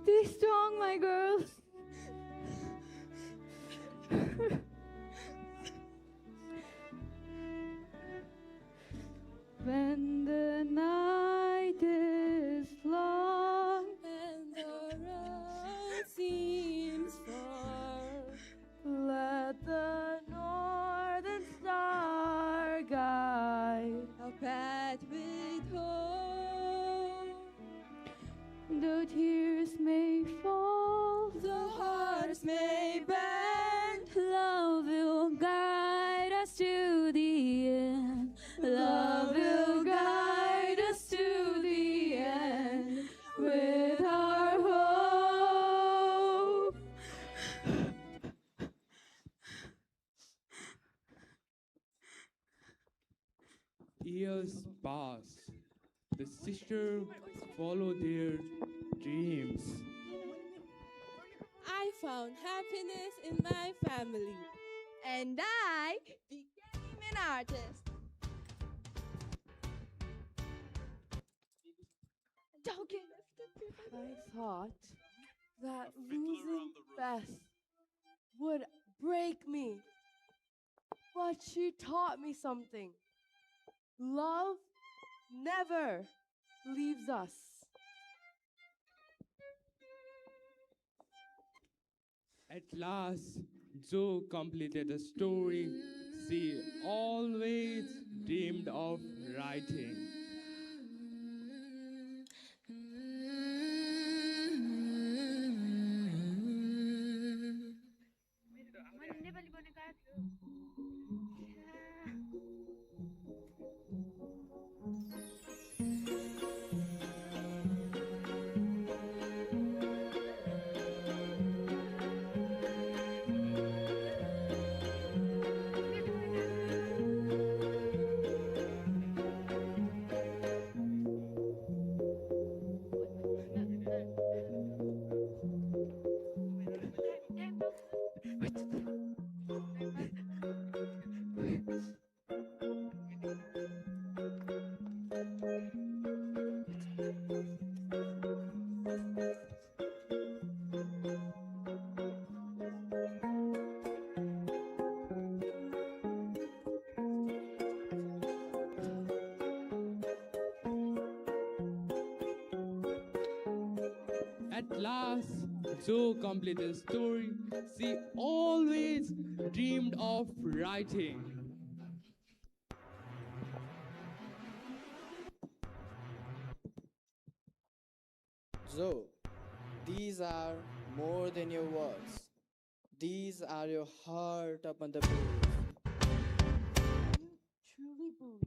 Stay strong, my girls. When the night is long And the road seems far, let the northern star guide our path with hope. though tears may fall, The hearts may bend. Love will guide us to the end. Love will guide us to the end with our hope. Years pass. The sisters follow their dreams. found happiness in my family. And I became an artist. I thought that losing Beth would break me. But she taught me something. Love never leaves us. At last, Joe completed the story she always dreamed of writing. At last, Joe completed the story she always dreamed of writing. Zoe, these are more than your words. These are your heart upon the page. Truly believe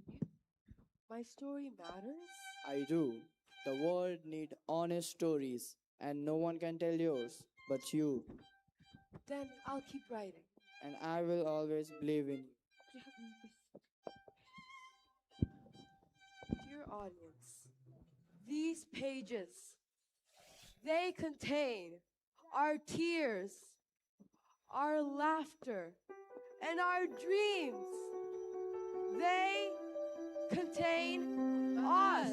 my story matters? I do. The world need honest stories, and no one can tell yours but you. Then I'll keep writing. And I will always believe in you. Dear audience, these pages, they contain our tears, our laughter, and our dreams. They contain us.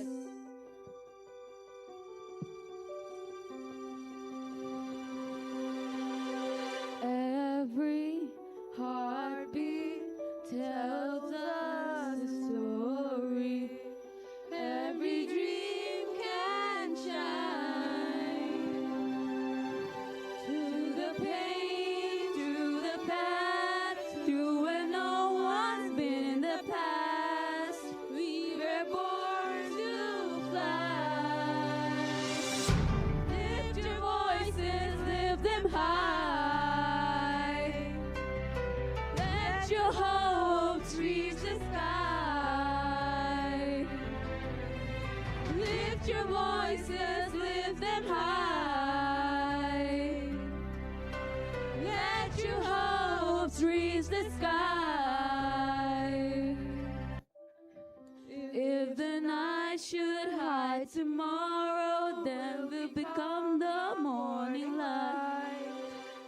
Every heartbeat tells us a story. Every dream can shine. Through the pain, through the path, through where no one's been in the past. We were born to fly. Lift your voices, lift them high. Let your hopes reach the sky. Lift your voices, lift them high. Let your hopes reach the sky. If the night should hide tomorrow, then we'll become the morning light.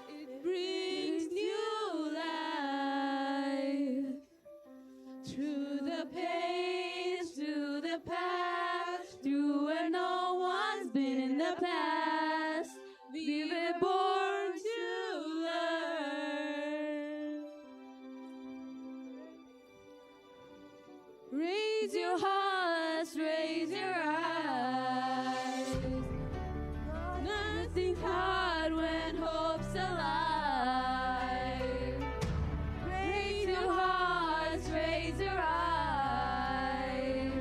It brings new life. Through the pains, through the past, through where no one's been in the past. We were born to learn. Raise your hearts, raise your eyes. Nothing hard when hope's alive. Raise your hearts, raise your eyes.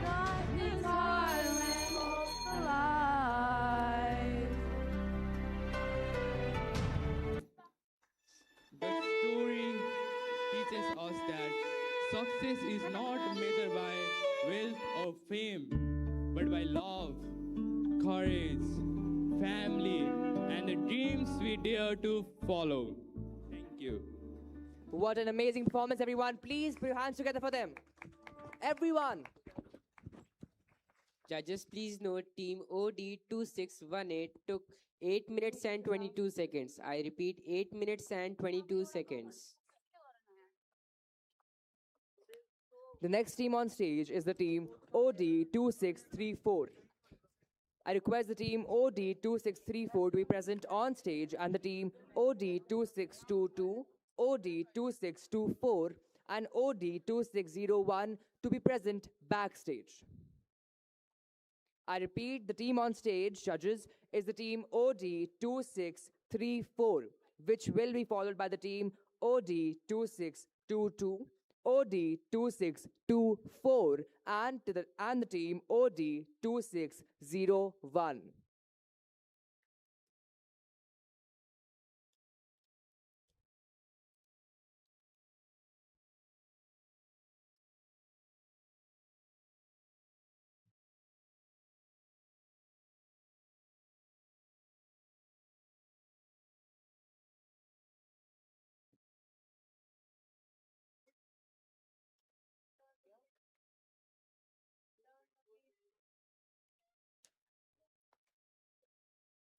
Nothing's hard when hope's alive. The story teaches us that success is not measured by wealth or fame, but by love, courage, family, and the dreams we dare to follow. Thank you. What an amazing performance, everyone. Please put your hands together for them. Everyone. Judges, please note team OD2618 took 8 minutes and 22 seconds. I repeat, 8 minutes and 22 seconds. The next team on stage is the team OD2634. I request the team OD2634 to be present on stage and the team OD2622, OD2624 and OD2601 to be present backstage. I repeat, the team on stage, judges, is the team OD2634, which will be followed by the team OD2622, OD2624 and the team OD2601.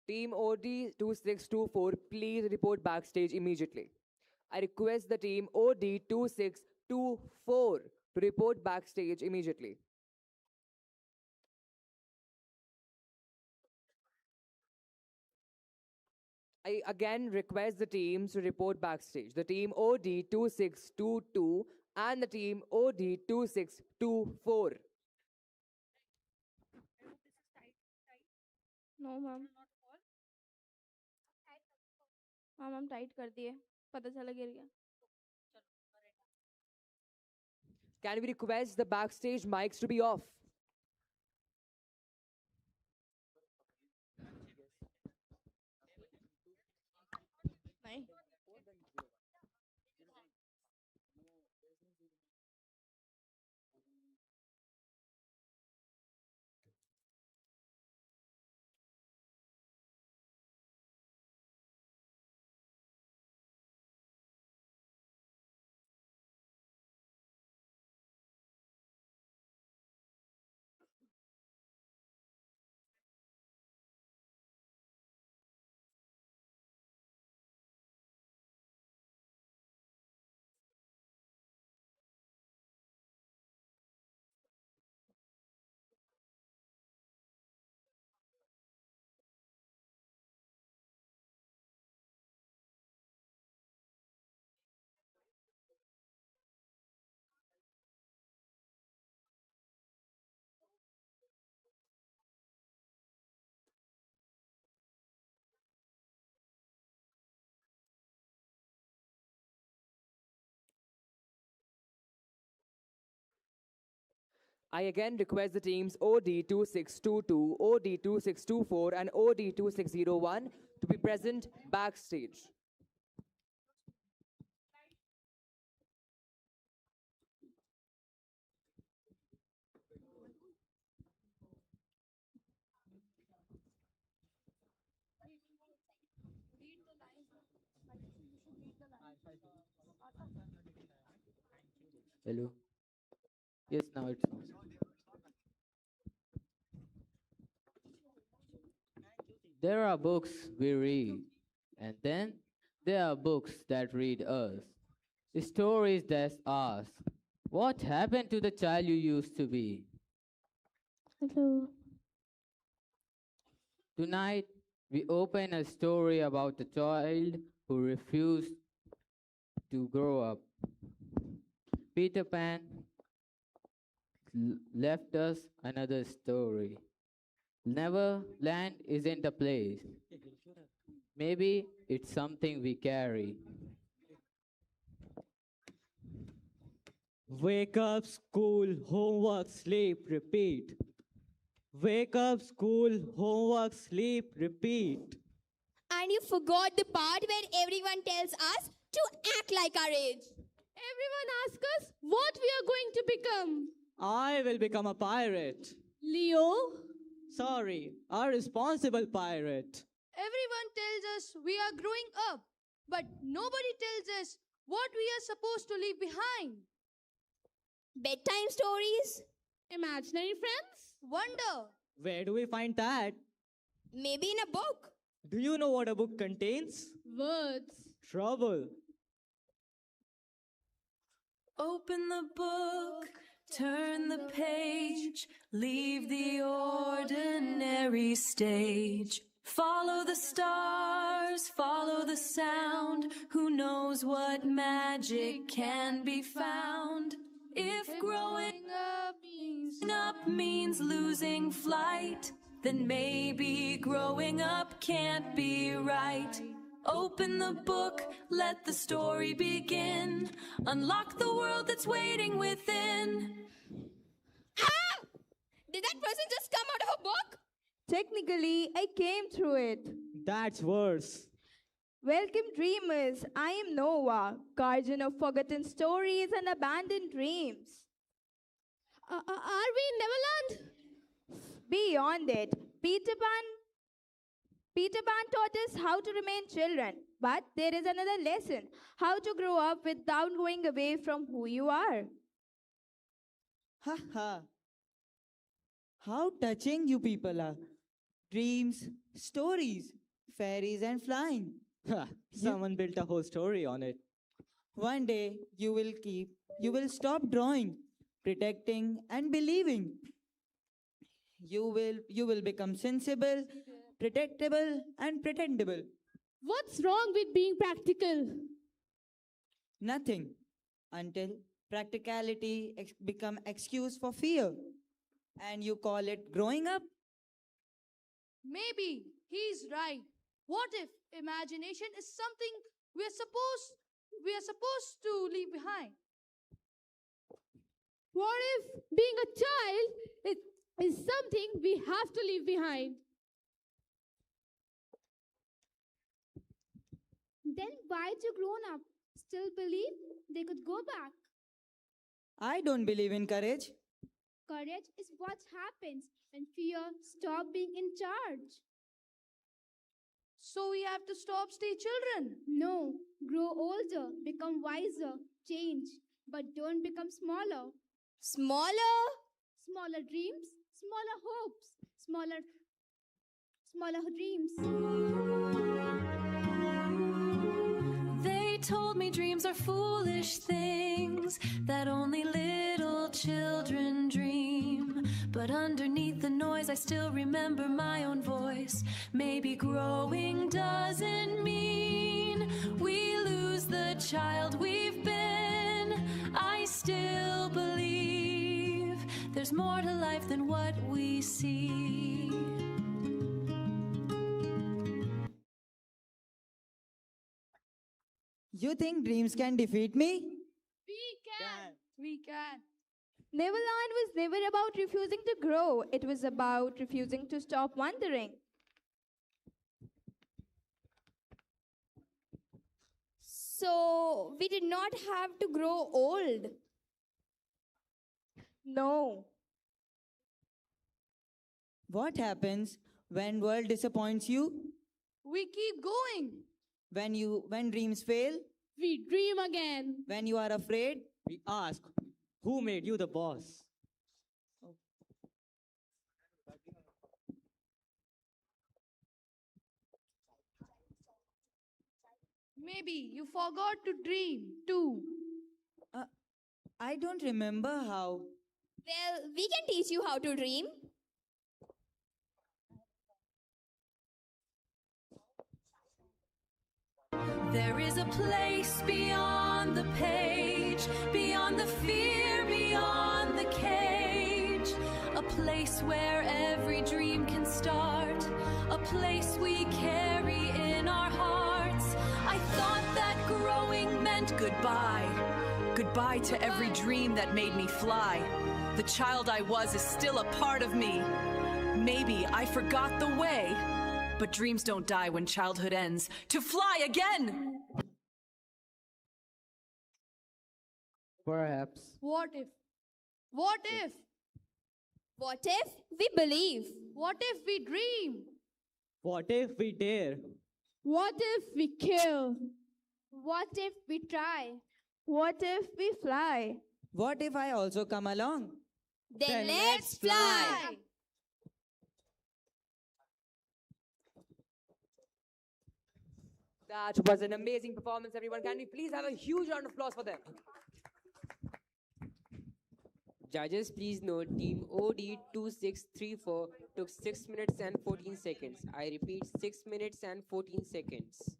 Team OD2624, please report backstage immediately. I request the team OD2624 to report backstage immediately. I again request the teams to report backstage. The team OD2622 and the team OD2624. No ma'am हाँ ma'am tight कर दिए पता चला गिर गया Can we request the backstage mics to be off? नहीं I again request the teams OD2622, OD2624 and OD2601 to be present backstage. Hello. Yes, now it's on. There are books we read, and then there are books that read us. Stories that ask, what happened to the child you used to be? Hello. Tonight, we open a story about a child who refused to grow up. Peter Pan left us another story. Neverland isn't a place. Maybe it's something we carry. Wake up, school, homework, sleep, repeat. Wake up, school, homework, sleep, repeat. And you forgot the part where everyone tells us to act like our age. Everyone asks us what we are going to become. I will become a pirate. Leo? Sorry, a responsible pirate. Everyone tells us we are growing up, but nobody tells us what we are supposed to leave behind. Bedtime stories? Imaginary friends? Wonder. Where do we find that? Maybe in a book. Do you know what a book contains? Words. Trouble. Open the book, turn the page, leave the ordinary stage. Follow the stars, follow the sound. Who knows what magic can be found? If growing up means losing flight, then maybe growing up can't be right. Open the book, let the story begin. Unlock the world that's waiting within. Ah! Did that person just come out of a book? Technically, I came through it. That's worse. Welcome, dreamers. I am Noah, guardian of forgotten stories and abandoned dreams. Are we in Neverland? Beyond it, Peter Pan taught us how to remain children. But there is another lesson, how to grow up without going away from who you are. Ha ha. How touching you people are. Dreams, stories, fairies and flying. Ha, someone built a whole story on it. One day you will stop drawing, protecting and believing. You will become sensible, protectable and pretendable. What's wrong with being practical? Nothing until practicality become excuse for fear. And you call it growing up? Maybe he's right. What if imagination is something we are supposed to leave behind? What if being a child is something we have to leave behind? Then why do grown-up still believe they could go back? I don't believe in courage. Courage is what happens when fear stops being in charge. So we have to stay children. No, grow older, become wiser, change, but don't become smaller. Smaller? Smaller dreams, smaller hopes, smaller dreams. They told me dreams are foolish things that only little children dream. But underneath the noise, I still remember my own voice. Maybe growing doesn't mean we lose the child we've been. I still believe there's more to life than what we see. You think dreams can defeat me? We can. Neverland was never about refusing to grow. It was about refusing to stop wondering. So we did not have to grow old. No. What happens when world disappoints you? We keep going. When dreams fail? We dream again. When you are afraid? We ask, who made you the boss? Maybe you forgot to dream too. I don't remember how. Well, we can teach you how to dream. There is a place beyond the page, beyond the fear, beyond the cage. A place where every dream can start, a place we carry in our hearts. I thought that growing meant goodbye. Goodbye to every dream that made me fly. The child I was is still a part of me. Maybe I forgot the way. But dreams don't die when childhood ends. To fly again! Perhaps. What if? What if? What if we believe? What if we dream? What if we dare? What if we kill? What if we try? What if we fly? What if I also come along? Then let's fly. That was an amazing performance, everyone. Can we please have a huge round of applause for them? Judges, please note team OD2634 took 6 minutes and 14 seconds. I repeat, 6 minutes and 14 seconds.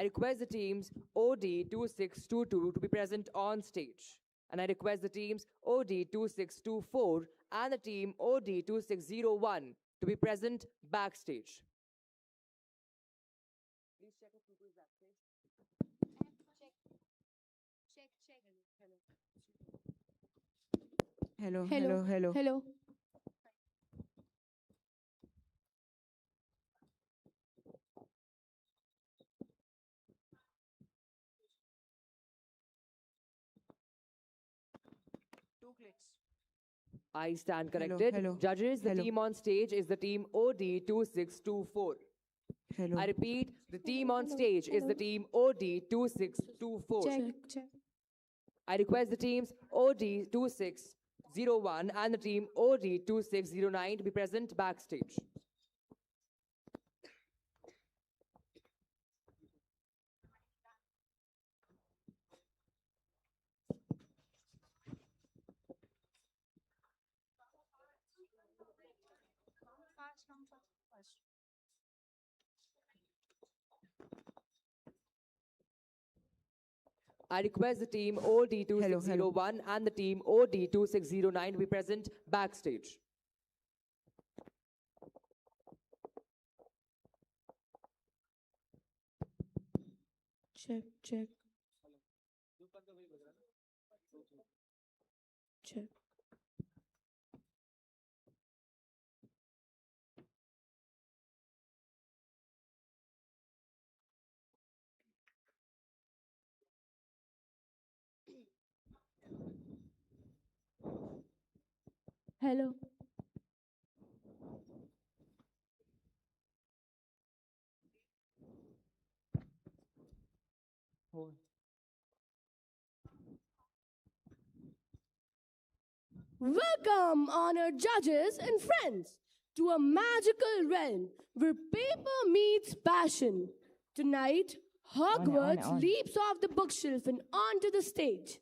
I request the teams OD2622 to be present on stage. And I request the teams OD2624 and the team OD2601 to be present backstage. Please check if Tutu is backstage. Hello, Hello. hello, hello. Hello. I stand corrected. hello, Judges, the hello. team on stage is the team OD2624. Hello. I repeat, the team on stage is the team OD2624. Check. I request the teams OD2601 and the team OD2609 to be present backstage. I request the team OD2601 and the team OD2609 to be present backstage. Check. Check. Hello. Welcome, honored judges and friends, to a magical realm where paper meets passion. Tonight, Hogwarts leaps off the bookshelf and onto the stage.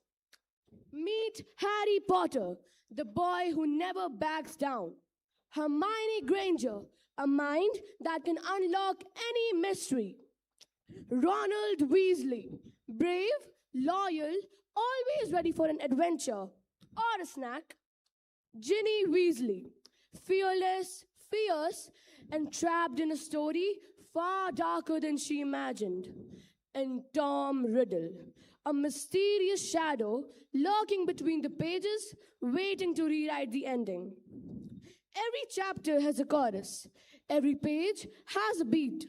Meet Harry Potter, the boy who never backs down. Hermione Granger, a mind that can unlock any mystery. Ronald Weasley, brave, loyal, always ready for an adventure or a snack. Ginny Weasley, fearless, fierce, and trapped in a story far darker than she imagined. And Tom Riddle, a mysterious shadow lurking between the pages, waiting to rewrite the ending. Every chapter has a chorus. Every page has a beat.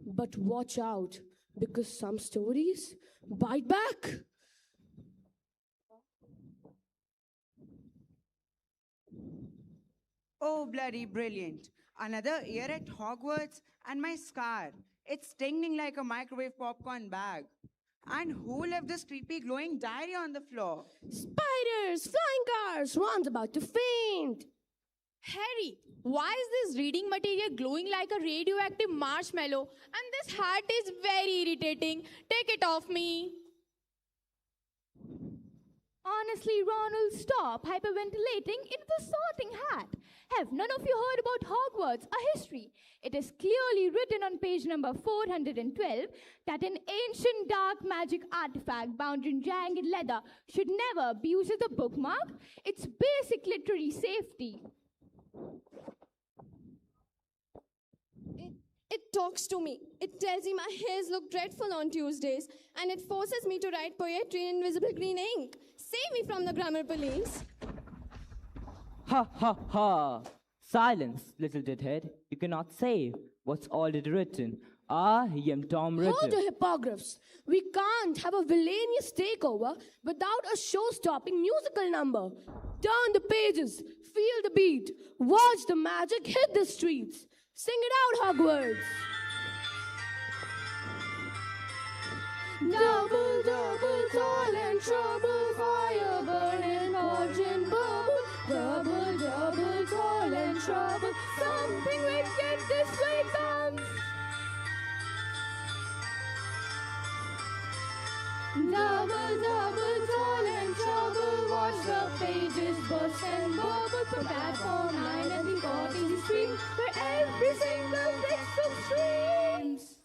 But watch out, because some stories bite back. Oh, bloody brilliant. Another year at Hogwarts and my scar. It's stinging like a microwave popcorn bag. And who left this creepy glowing diary on the floor? Spiders, flying cars, Ron's about to faint. Harry, why is this reading material glowing like a radioactive marshmallow? And this hat is very irritating. Take it off me. Honestly, Ronald, stop hyperventilating into the sorting hat. Have none of you heard about Hogwarts, a history? It is clearly written on page number 412 that an ancient dark magic artifact bound in jagged leather should never be used as a bookmark. It's basic literary safety. It talks to me. It tells me my hairs look dreadful on Tuesdays, and it forces me to write poetry in invisible green ink. Save me from the grammar police. Ha ha ha! Silence, little deadhead. You cannot say what's already written. I am Tom Ritter. Hold the hippogriffs. We can't have a villainous takeover without a show-stopping musical number. Turn the pages, feel the beat, watch the magic hit the streets. Sing it out, Hogwarts. Double, double, toil and trouble, fire burning, fortune bubble. Double, double, toil and trouble, something wicked this way comes. Double, double, toil and trouble, watch the pages burst and bubble. From platform 9 and the 14th Street, where every single textbook screams.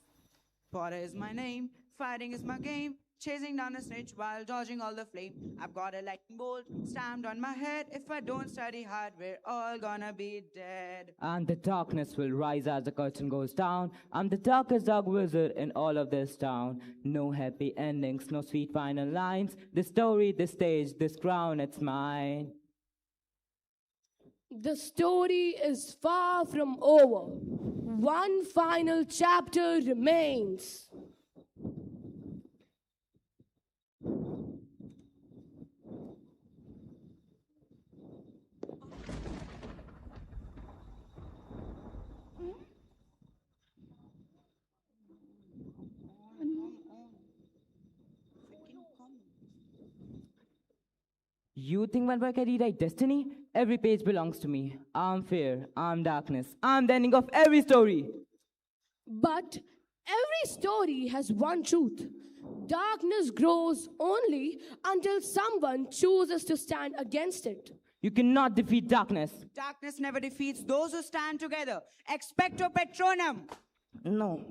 Potter is my name, fighting is my game, chasing down a snitch while dodging all the flame. I've got a lightning bolt stamped on my head. If I don't study hard, we're all gonna be dead. And the darkness will rise as the curtain goes down. I'm the darkest dog wizard in all of this town. No happy endings, no sweet final lines. This story, this stage, this crown, it's mine. The story is far from over. One final chapter remains. You think one boy can rewrite destiny? Every page belongs to me. I'm fear, I'm darkness, I'm the ending of every story. But every story has one truth. Darkness grows only until someone chooses to stand against it. You cannot defeat darkness. Darkness never defeats those who stand together. Expecto Patronum. No.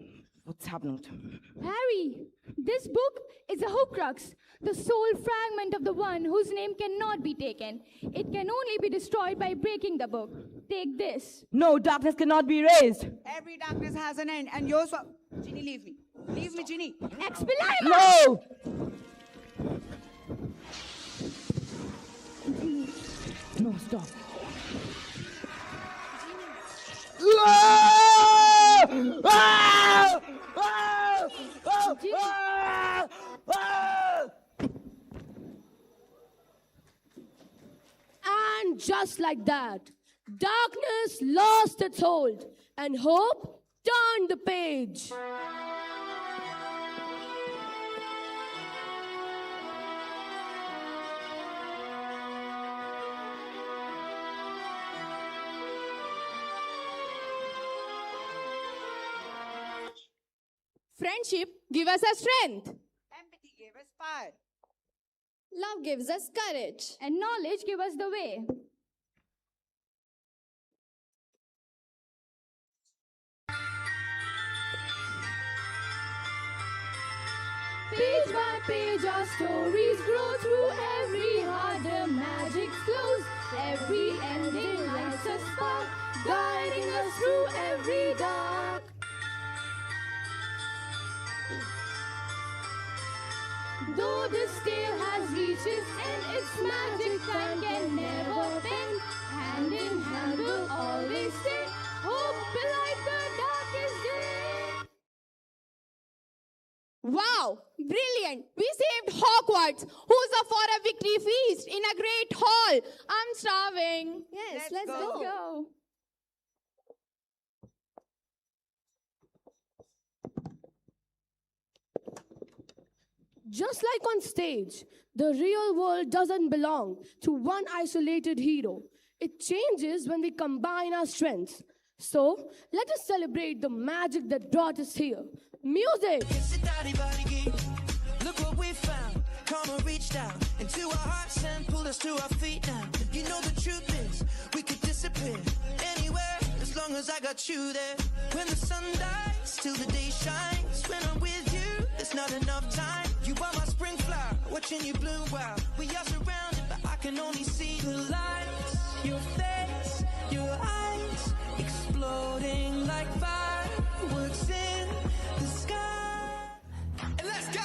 What's happening to me? Harry, this book is a Horcrux, the soul fragment of the one whose name cannot be taken. It can only be destroyed by breaking the book. Take this. No, darkness cannot be erased. Every darkness has an end, and yours. Ginny, leave me. Leave me, Ginny. Expelliarmus! No! No, stop. And just like that, darkness lost its hold, and hope turned the page. Friendship give us a strength. Empathy gave us power. Love gives us courage. And knowledge gives us the way. Page by page our stories grow through every heart the magic flows. Every ending lights a spark, guiding us through every dark. Though this tale has reached its end, its magic time can never bend. Hand in hand will always stay. Hope will light the darkest day. Wow, brilliant. We saved Hogwarts. Who's up for a victory feast in a great hall? I'm starving. Yes, let's go. Just like on stage, the real world doesn't belong to one isolated hero. It changes when we combine our strengths. So, let us celebrate the magic that brought us here. Music! Look what we found. Karma reached out into our hearts and pulled us to our feet now. You know the truth is, we could disappear anywhere as long as I got you there. When the sun dies, till the day shines. When I'm with you, there's not enough time. You are my spring flower, watching you bloom wild. We are surrounded, but I can only see the lights. Your face, your eyes, exploding like fireworks in the sky. And let's go!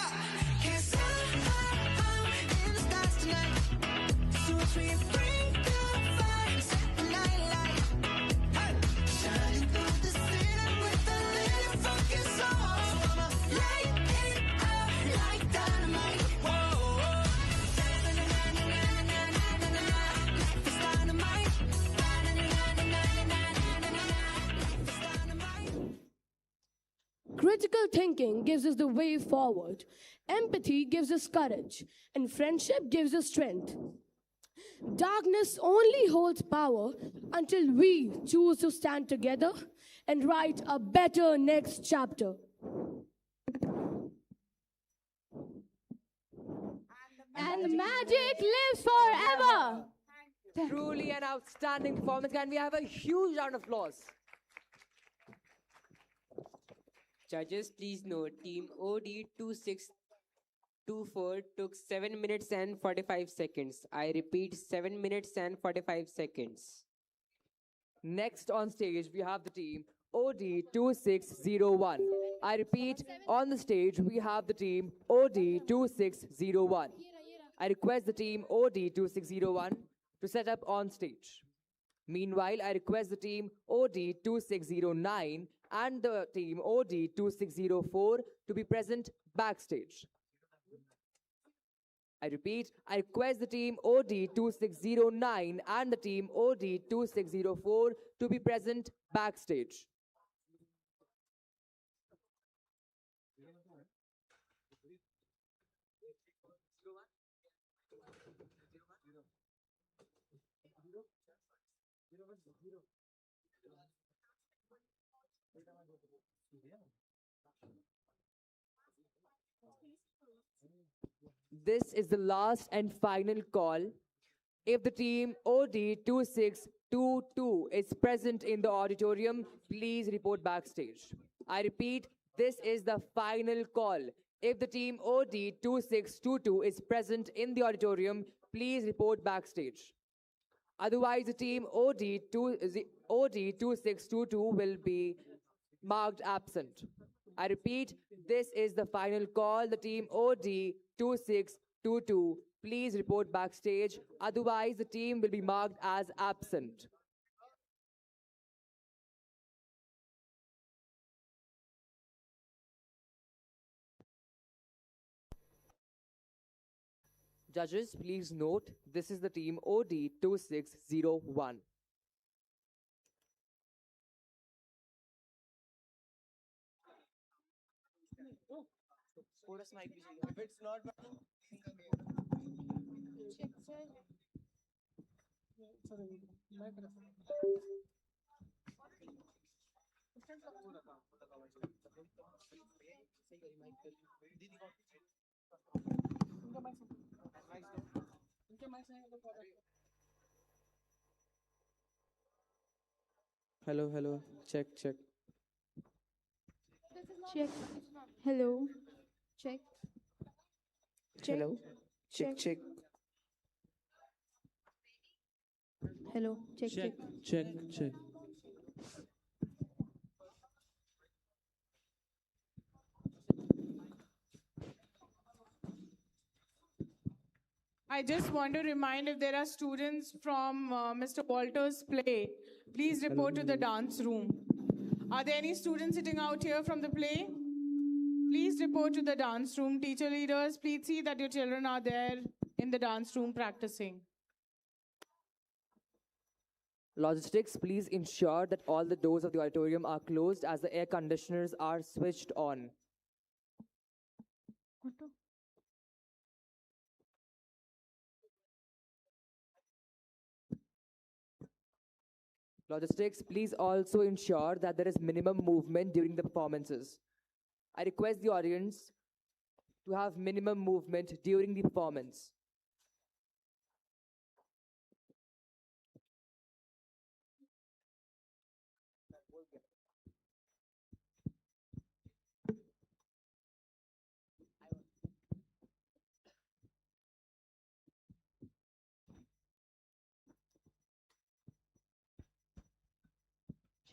'Cause I'm in the stars tonight. So as we bring the fire, set the night light. Hey! Shining through the city with a little focus on Critical thinking gives us the way forward. Empathy gives us courage. And friendship gives us strength. Darkness only holds power until we choose to stand together and write a better next chapter. And the magic lives forever. Truly an outstanding performance. Can we have a huge round of applause? Judges, please note, Team OD 2624 took 7 minutes and 45 seconds. I repeat, 7 minutes and 45 seconds. Next on stage, we have the team OD 2601. I repeat, on the stage, we have the team OD 2601. I request the team OD 2601 to set up on stage. Meanwhile, I request the team OD 2609 and the team OD 2604 to be present backstage. I repeat, I request the team OD 2609 and the team OD 2604 to be present backstage. This is the last and final call. If the team OD 2622 is present in the auditorium, please report backstage. I repeat, this is the final call. If the team OD 2622 is present in the auditorium, please report backstage. Otherwise, the team OD 2622 will be marked absent. I repeat, this is the final call. The team OD 2622, please report backstage. Otherwise, the team will be marked as absent. Judges, please note, this is the team OD 2601. If it's not Hello, hello. Check, check. Check. Hello. Check. Check. Hello. Check, check. Hello. Check. Check. Check, check. I just want to remind if there are students from Mr. Walter's play, please report to the dance room. Are there any students sitting out here from the play? Please report to the dance room. Teacher leaders, please see that your children are there in the dance room practicing. Logistics, please ensure that all the doors of the auditorium are closed as the air conditioners are switched on. Logistics, please also ensure that there is minimum movement during the performances. I request the audience to have minimum movement during the performance.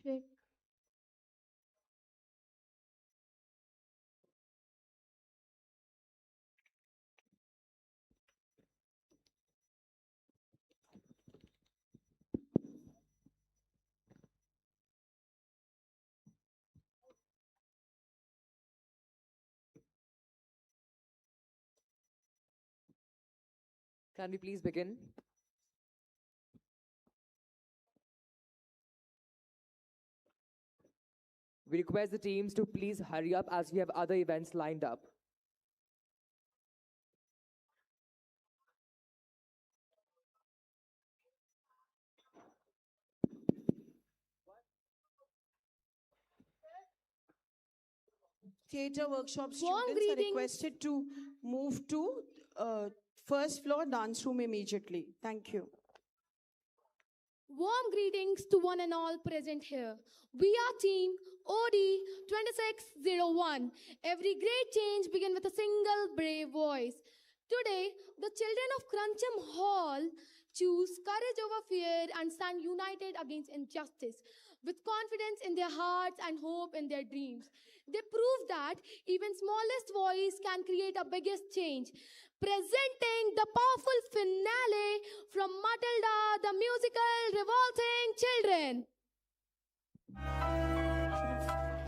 Check. Can we please begin? We request the teams to please hurry up as we have other events lined up. Theatre workshop Warm students are greetings. requested to move to first floor dance room immediately. Thank you. Warm greetings to one and all present here. We are team OD 2601. Every great change begins with a single brave voice. Today, the children of Cruncham Hall choose courage over fear and stand united against injustice. With confidence in their hearts and hope in their dreams, they prove that even smallest voice can create a biggest change. Presenting the powerful finale from Matilda, the musical Revolting Children.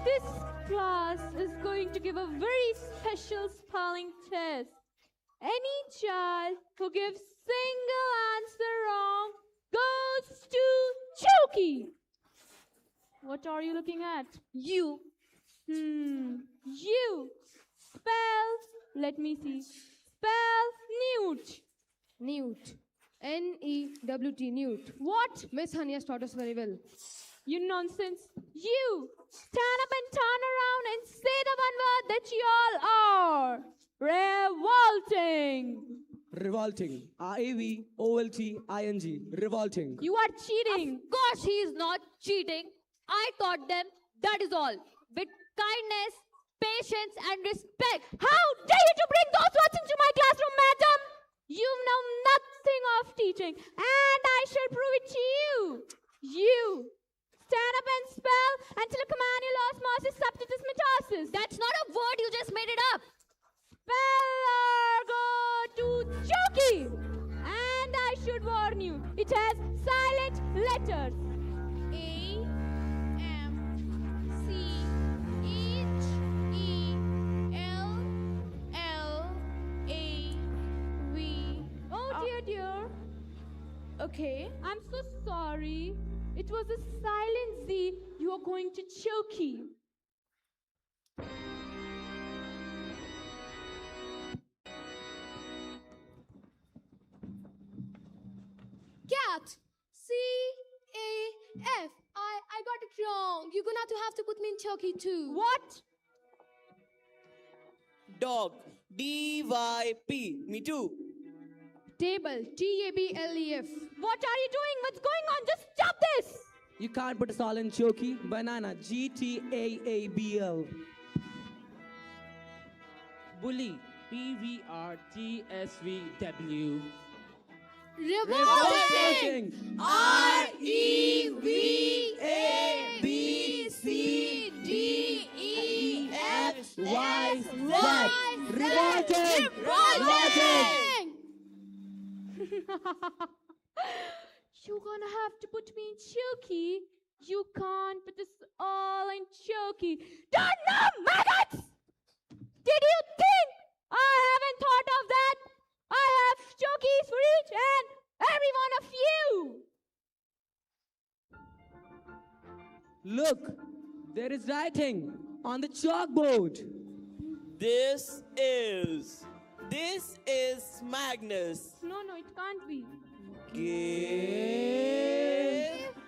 This class is going to give a very special spelling test. Any child who gives single answer wrong goes to Choki. What are you looking at? You. You. Spell. Let me see. Spell newt. Newt. N-E-W-T, newt. What? Miss Honey has taught us very well. You nonsense. You. Stand up and turn around and say the one word that you all are. Revolting. Revolting. R-A-V-O-L-T-I-N-G. Revolting. You are cheating. Of course he is not cheating. I taught them, that is all. With kindness, patience and respect. How dare you to bring those words into my classroom, madam? You know nothing of teaching, and I shall prove it to you. You. Stand up and spell until a command osmosis subtitus mitosis. That's not a word, you just made it up. Spell or go to Choki. And I should warn you, it has silent letters. Dear. Okay. I'm so sorry. It was a silent Z. You are going to Choki. Cat. C-A-F. I got it wrong. You're gonna have to put me in Choki too. What? Dog. D-Y-P. Me too. Table. T-A-B-L-E-F. What are you doing? What's going on? Just stop this! You can't put us all in Choki. Banana. G-T-A-A-B-L. Bully. P-V-R-T-S-V-W. Revolting. R-E-V-A-B-C-D-E-F-Y-Z. Revolting. Revolting. You're gonna have to put me in Choki. You can't put us all in Choki. Don't know, maggots! Did you think I haven't thought of that? I have Chokis for each and every one of you. Look, there is writing on the chalkboard. This is Magnus. No, it can't be. Give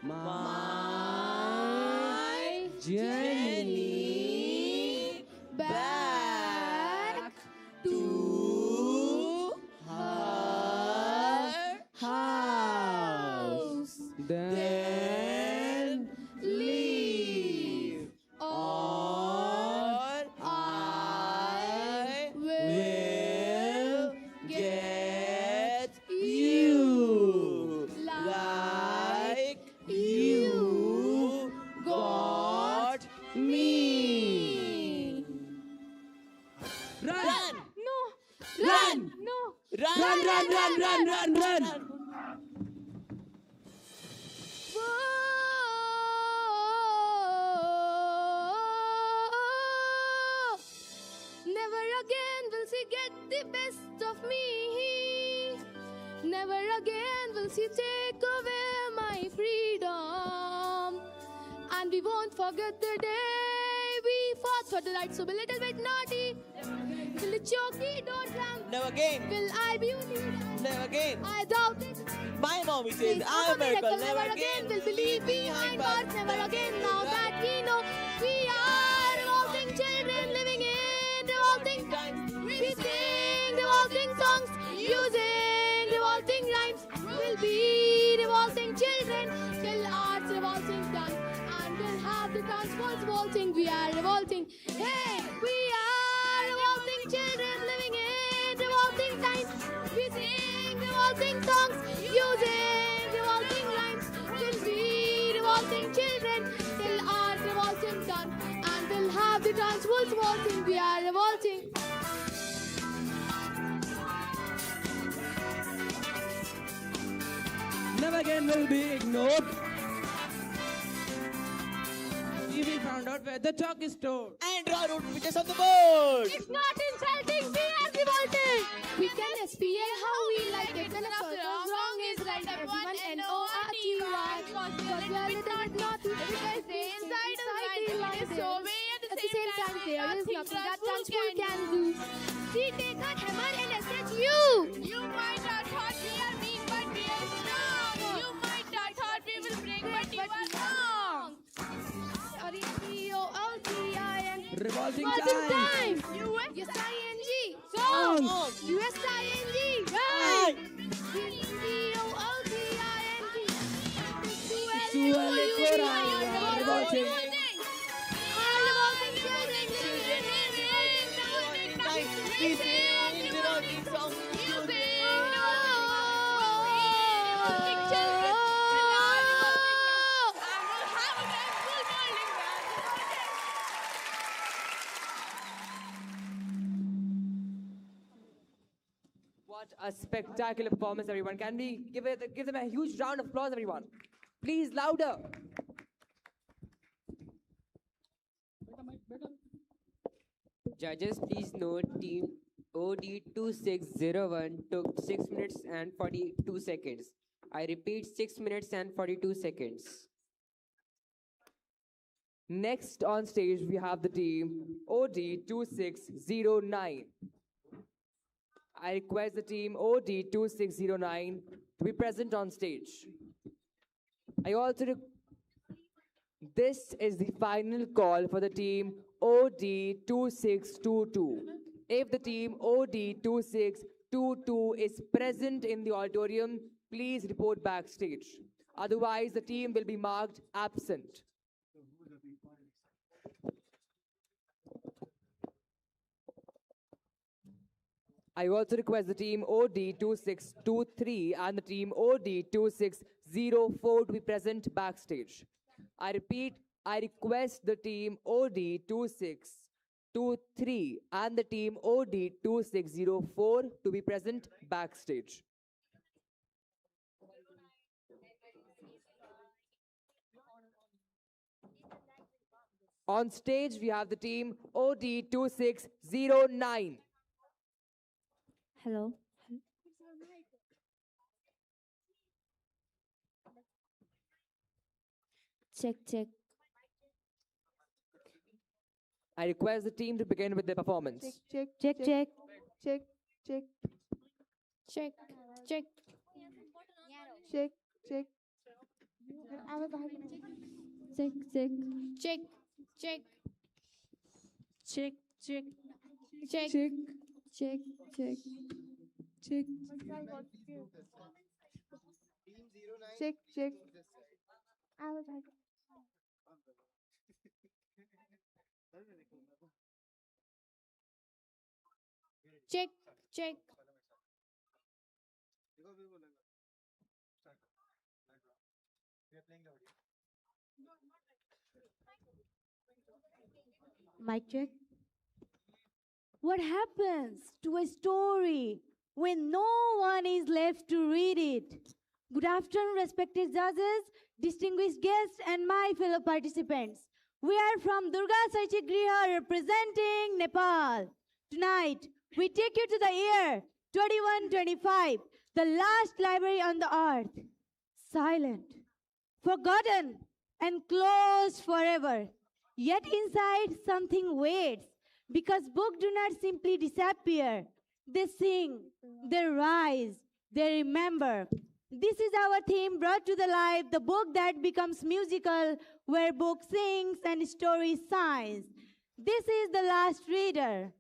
my Jenny back to her house. Then leave, or I will get you like you got me. Run! No! Run! No! Run! Run! Never again will she get the best of me. Never again will she take away my freedom. And we won't forget the day for delight, so a little bit naughty. Will the chalky don't come? Never again. Will I be with you? Never again. I doubt it. My mommy says I'm a miracle. Never again. Will believe behind bars. Never again. Now that we know we are revolting children living in revolting times. We sing revolting songs using revolting rhymes. We'll be revolting children till art's revolting done. And we'll have the transports revolting. We are revolting. Hey, we are revolting children living in revolting times. We sing revolting songs using revolting rhymes. We'll be revolting children till art's revolting done. And we'll have the transports revolting. We are revolting. Never again will be ignored. We will found out where the chalk is stored. And draw root pictures on the board. It's not insulting, we are revolting. We can SPA how we like it. And after all, wrong is right. Everyone N-O-R-T-Y. Because we are a little bit naughty. Because they inside us right. It is so way at the same time. There is nothing that touch can do. We take our hammer and assess you. You might have thought we are mean, but we are strong. You might have thought we will break, but you are wrong. R-E-V-O-L-T-I-N. Revolting time. U-S-I-N-G. Song. Songs. U-S-I-N-G. Right. V-O-L-T-I-N-G. Revolting. We sing revolting songs using What a spectacular performance, everyone. Can we give them a huge round of applause, everyone? Please, louder. Judges, please note team OD2601 took 6 minutes and 42 seconds. I repeat, 6 minutes and 42 seconds. Next on stage, we have the team OD2609. I request the team OD2609 to be present on stage. This is the final call for the team OD2622. If the team OD2622 is present in the auditorium, please report backstage. Otherwise, the team will be marked absent. I also request the team OD2623 and the team OD2604 to be present backstage. I repeat, I request the team OD2623 and the team OD2604 to be present backstage. On stage, we have the team OD2609. Hello. Check, check. I request the team to begin with their performance. Check, check, check. Check, check, Check, check. check, check. Check, check. Check, check. Check, check. Check. Check, Check, check. check. Check, check. Check, check. Mic check. What happens to a story when no one is left to read it? Good afternoon, respected judges, distinguished guests, and my fellow participants. We are from Durga Saichigriha representing Nepal. Tonight, we take you to the year 2125, the last library on the earth. Silent, forgotten, and closed forever. Yet inside something waits, because books do not simply disappear. They sing, they rise, they remember. This is our theme brought to the life, the book that becomes musical, where book sings and story shines. This is The Last Reader.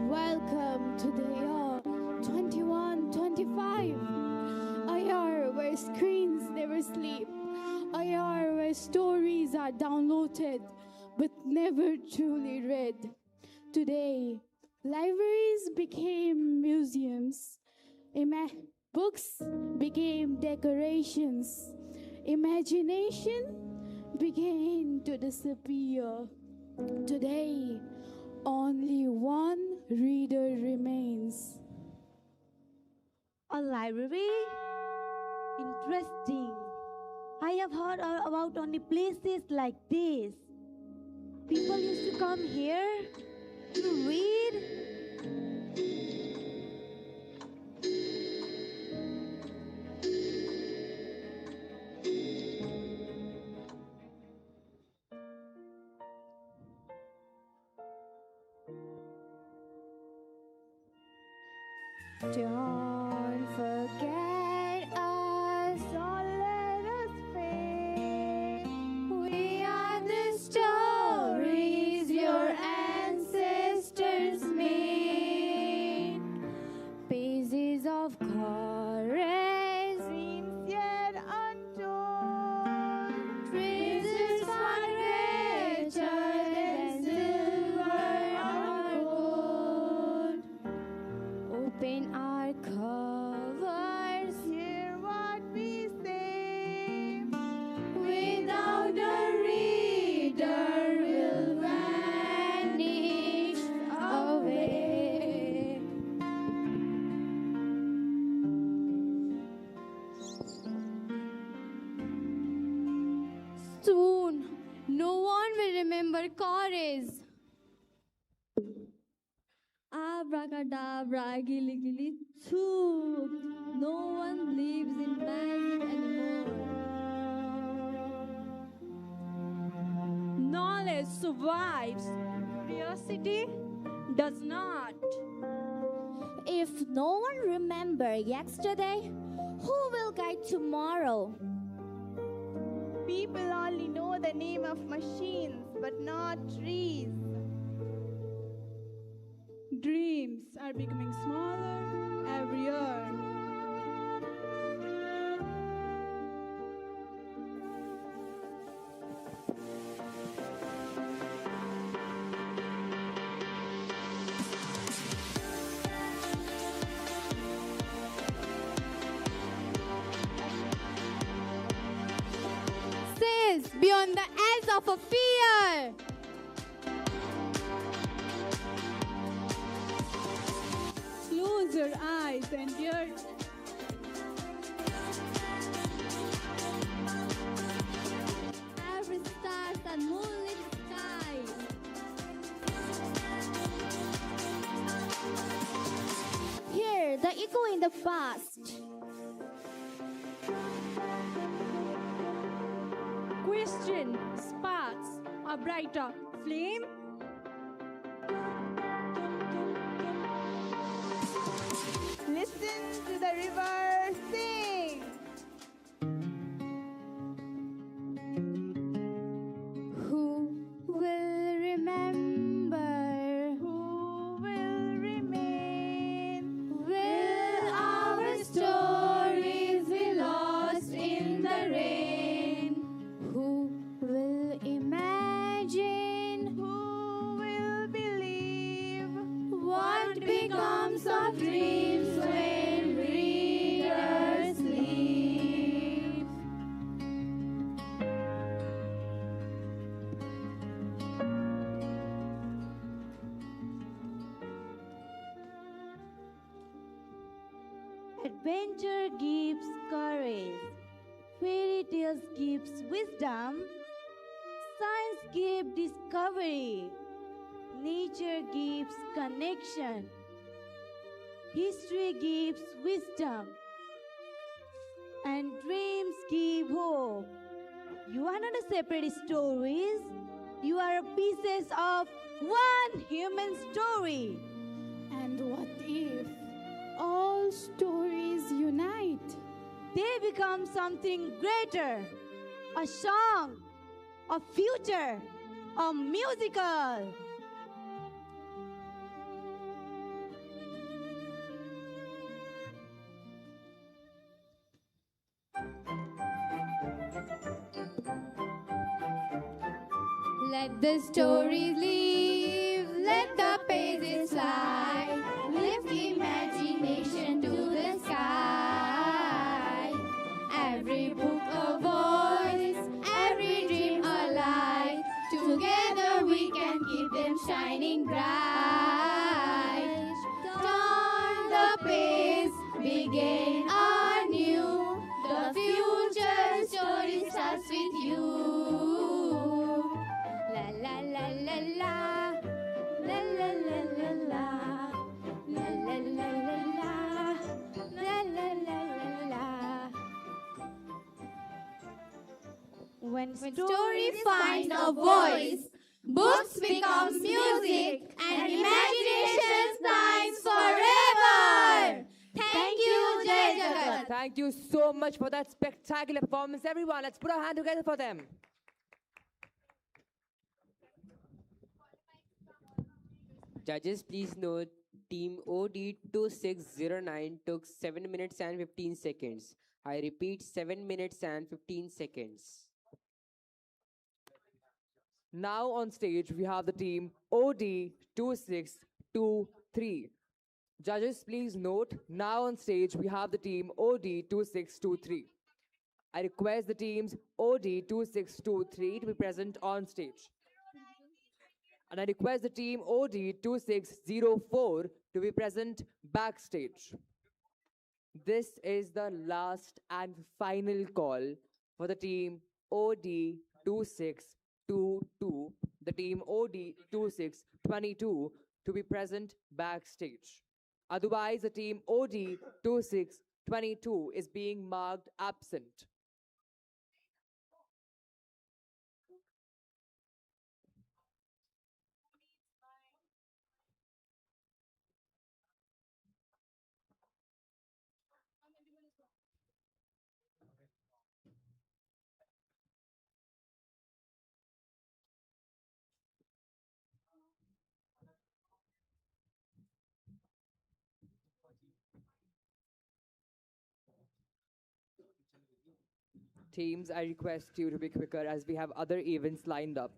Welcome to the year 2125. A year where screens never sleep. A year where stories are downloaded but never truly read. Today, libraries became museums. Books became decorations. Imagination began to disappear. Today, only one reader remains. A library? Interesting. I have heard about only places like this. People used to come here to read. Don't forget us, or let us fade. We are the stories your ancestors made. Pages of courage, dreams yet untold. Treasures far richer than silver or gold. Open our covers, hear what we say. Without a reader, we'll vanish away. Soon, no one will remember chorus. Abracadabra, gilly gilly, choo. No one believes in magic anymore. Knowledge survives, curiosity does not. If no one remembers yesterday, who will guide tomorrow? People only know the name of machines, but not trees. Dreams are becoming smaller every year. Says beyond the edge of a fear. Close your eyes and hear. Every stars and moonlit sky. Hear the echo in the past. Question sparks a brighter flame. Listen to the river sing. Who will remember? Who will remain? Will our stories be lost in the rain? Who will imagine? Who will believe? What becomes of dreams when readers leave? Adventure gives courage. Fairy tales gives wisdom. Science gives discovery. Nature gives connection. History gives wisdom. And dreams give hope. You are not a separate stories. You are pieces of one human story. And what if all stories unite? They become something greater. A song, a future, a musical. Let the stories live, let the pages fly, lift imagination to the sky. Every book a voice, every dream a light, together we can keep them shining bright. Turn the page, begin anew, the future story starts with you. La la la la, la la la la la, la la la la la, la la la la. When Stories find a voice, books become music, and imagination shines forever. Thank you, Jai Jagat. Thank you so much for that spectacular performance, everyone. Let's put our hand together for them. Judges, please note, Team OD2609 took 7 minutes and 15 seconds. I repeat, 7 minutes and 15 seconds. Now on stage, we have the team OD2623. Judges, please note, now on stage, we have the team OD2623. I request the teams OD2623 to be present on stage. And I request the team OD2604 to be present backstage. This is the last and final call for the team OD2622, the team OD2622 to be present backstage. Otherwise, the team OD2622 is being marked absent. Teams, I request you to be quicker as we have other events lined up.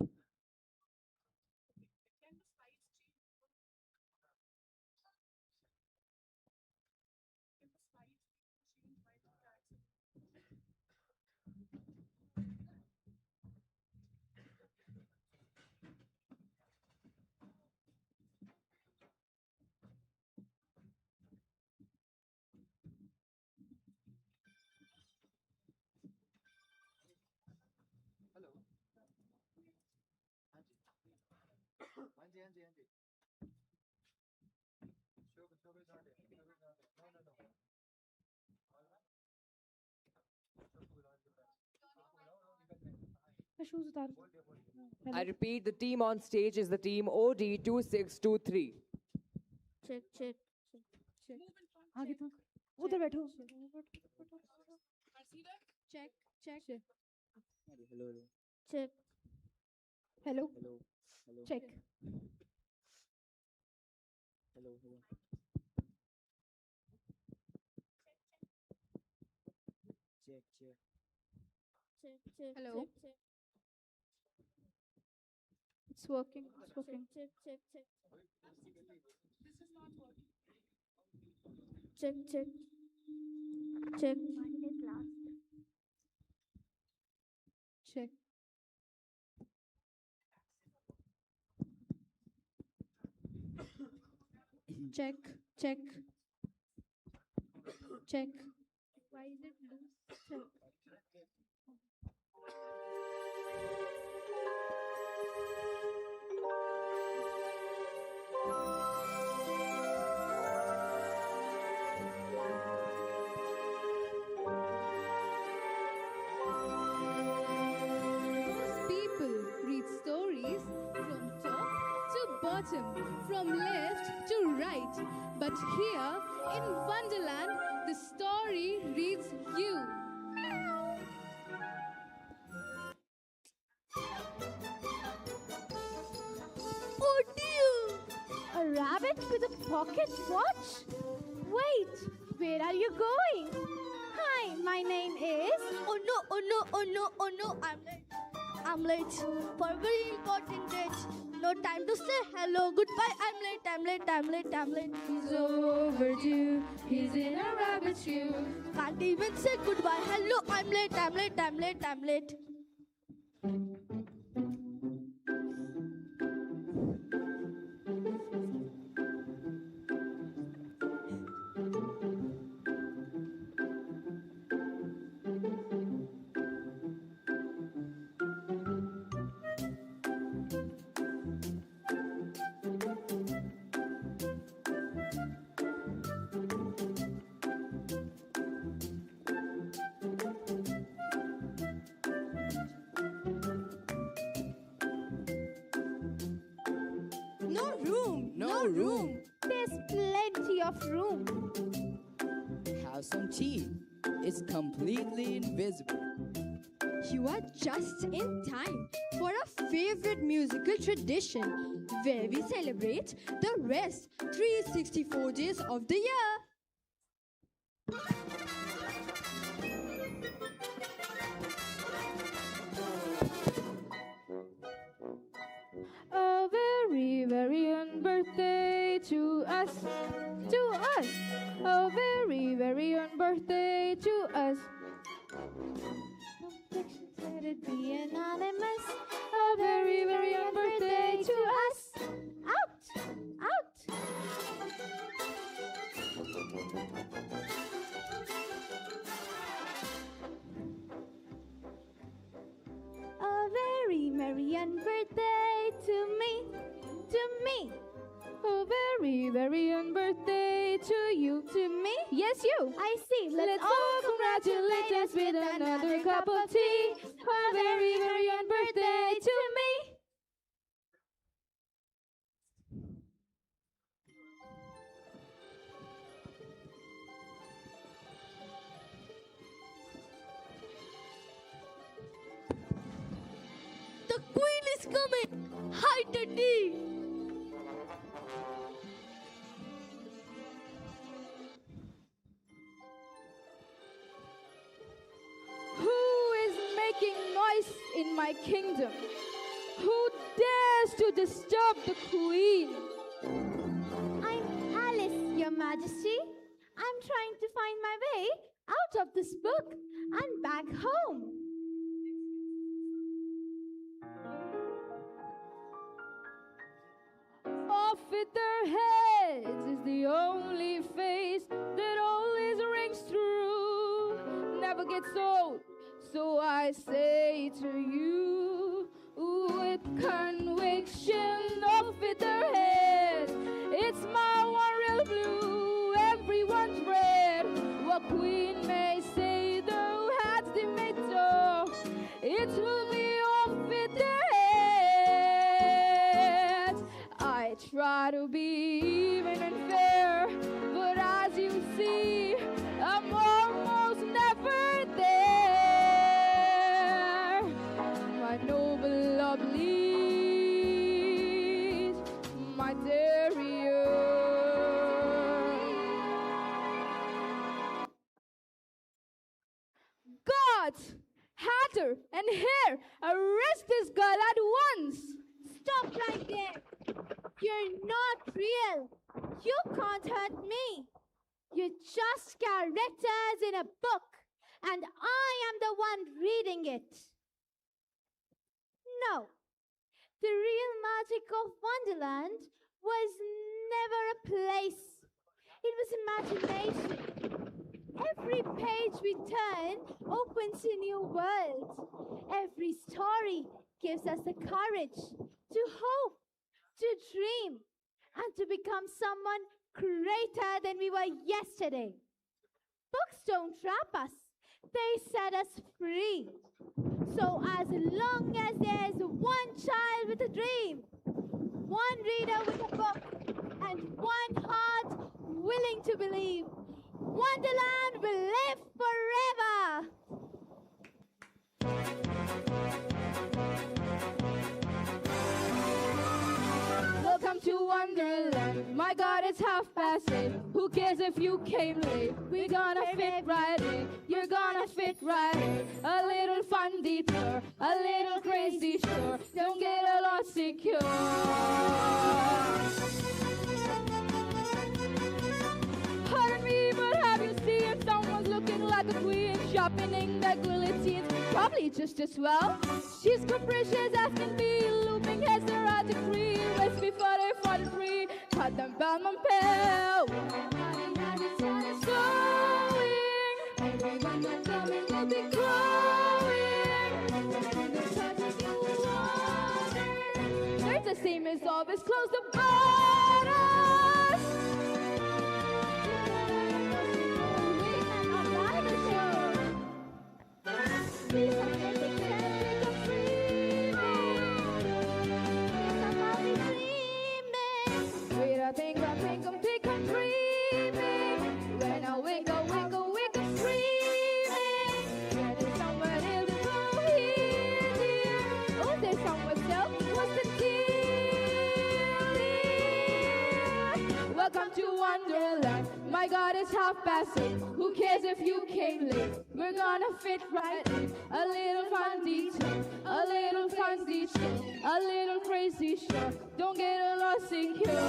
I repeat, the team on stage is the team OD2623. Check, check, check. आगे तो उधर बैठो Check, check. Hello. Check. Hello. Check. Hello. Check. Check, check. Hello. Check, check. It's working. It's working. Check, check, check. Check, check. Check. Check. Check, check. Check. Why is it loose? Check. Most people read stories from top to bottom, from left to right. But here in Wonderland, the story reads you. Oh dear! A rabbit with a pocket watch? Wait, where are you going? Hi, my name is. Oh no, oh no, oh no, oh no, I'm late. I'm late for a very important date. No time to say hello, goodbye. I'm late, I'm late, I'm late, I'm late. He's overdue, he's in a rabbit shoe. Can't even say goodbye. Hello, I'm late, I'm late, I'm late, I'm late. No room, No room. There's plenty of room. Have some tea. It's completely invisible. You are just in time for a favorite musical tradition where we celebrate the rest 364 days of the year. A very, very young birthday to us, to us. A very, very young birthday to us. Let it be anonymous. A very, very young birthday to us. Out! Out! A very merry young birthday to me, to me. A very, very young birthday to you. To me? Yes, you. I see. Let's all congratulate us with another cup of tea. A very, very young birthday to me. The queen is coming! Hi, Teddy! Who is making noise in my kingdom? Who dares to disturb the queen? I'm Alice, Your Majesty. I'm trying to find my way out of this book and back home. Off with their heads is the only face that always rings true. Never gets old, so I say to you, with conviction, off with their heads. It's my one real blue, everyone's red. What queen may say, though, has the motto. It will be off with their heads. I try to be even and fair, but as you see, I'm almost never there. My noble oblige, my terrier. Gods, Hatter, and Hare, arrest this girl at once. Stop right there. You're not real. You can't hurt me. You're just characters in a book, and I am the one reading it. No, the real magic of Wonderland was never a place. It was imagination. Every page we turn opens a new world. Every story gives us the courage to hope, to dream, and to become someone greater than we were yesterday. Books don't trap us, they set us free. So as long as there's one child with a dream, one reader with a book, and one heart willing to believe, Wonderland will live forever. Welcome to Wonderland. My God, it's 8:30. Who cares if you came late? We're gonna fit right in. You're gonna fit right in. A little fun detour, a little crazy sure. Don't get a lot secure. Pardon me, but have you seen someone's looking like a queen, sharpening their guillotines? Probably just as well. She's capricious as can be, looping heads are a decree. Let's be 43. Cut them down my pill. Everyone that's coming will be growing. They're the same as always. Close the borders. Think I'm dreaming. When I wake up screaming. There's somewhere else to go here. Oh, there's somewhere else. What's the deal? Welcome to Wonderland. My God, it's 8:30. Who cares if you came late? We're gonna fit right in. A little fun detour, a little fun detour, a little crazy sure. Don't get a lot secure.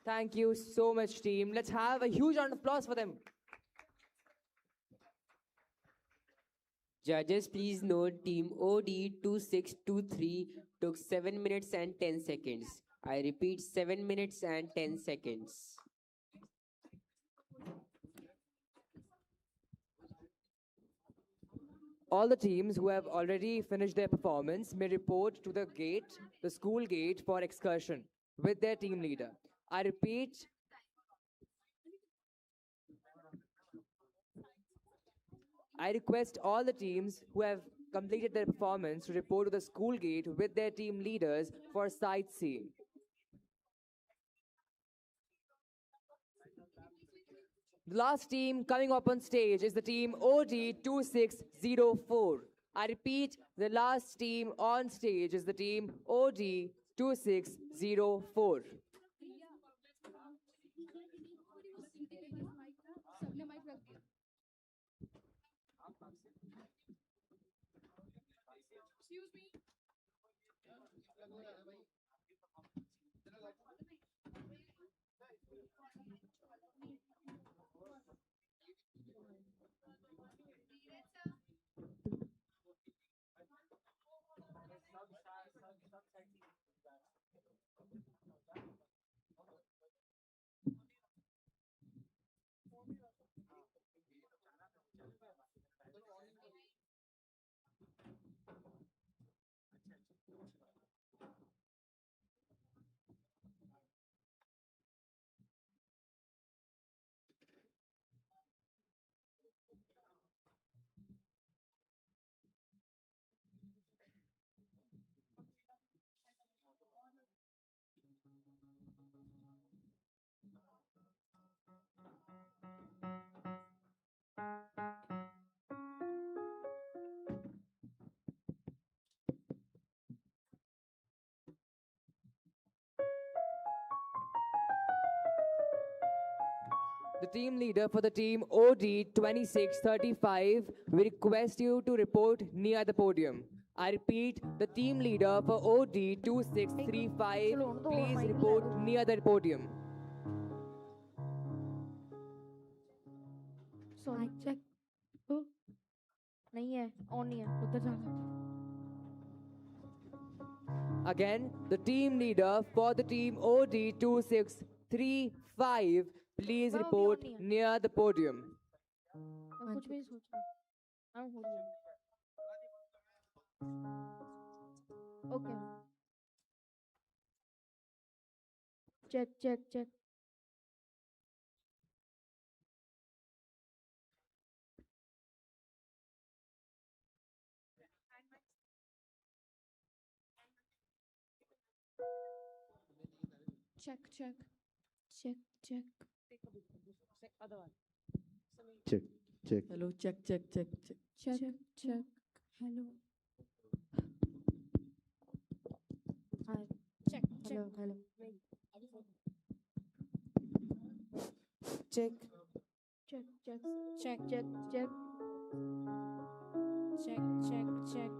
Thank you so much, team. Let's have a huge round of applause for them. Judges, please note team OD2623 took 7 minutes and 10 seconds. I repeat, 7 minutes and 10 seconds. All the teams who have already finished their performance may report to the gate, the school gate, for excursion with their team leader. I repeat, I request all the teams who have completed their performance to report to the school gate with their team leaders for sightseeing. The last team coming up on stage is the team OD2604. I repeat, the last team on stage is the team OD2604. Excuse me. The team leader for the team OD2635, we request you to report near the podium. I repeat, the team leader for OD2635, please report near the podium. Sorry, check. Oh, नहीं है, on नहीं है, उधर जाना. Again, the team leader for the team OD2635, please report near the podium. कुछ भी सोच लो हाँ हो गया okay check check check check check check check Check, check. Hello, check, check, check, check. check check hello hi Check, hello hello Check. check check check check check check, check, check. check check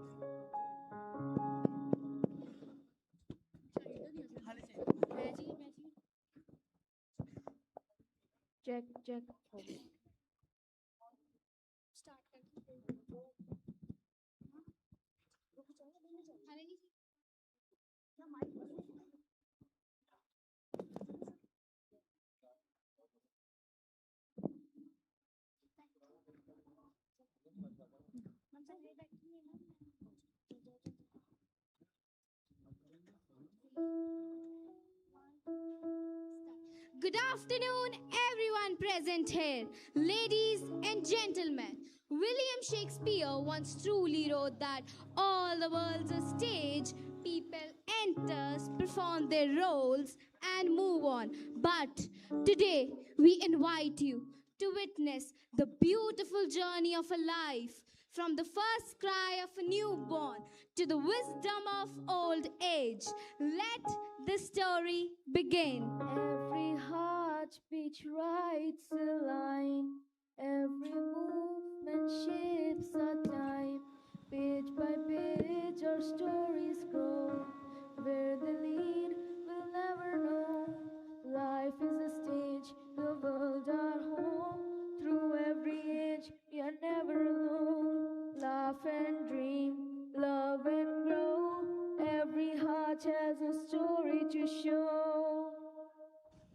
Good afternoon, everyone present here. Ladies and gentlemen, William Shakespeare once truly wrote that all the world's a stage. People enter, perform their roles, and move on. But today, we invite you to witness the beautiful journey of a life. From the first cry of a newborn to the wisdom of old age. Let the story begin. every heartbeat writes a line every movement shapes a time page by page our stories grow where they lead we'll never know life is a stage the world our home through every age you're never alone laugh and dream love and grow every heart has a story to show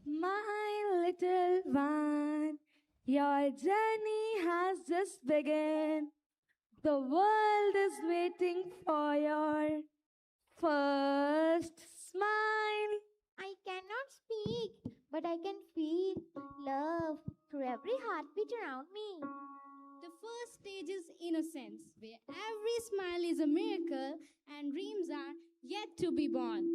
my little one your journey has just begun the world is waiting for your first smile. I cannot speak, but I can feel love through every heartbeat around me. The first stage is innocence, where every smile is a miracle and dreams are yet to be born.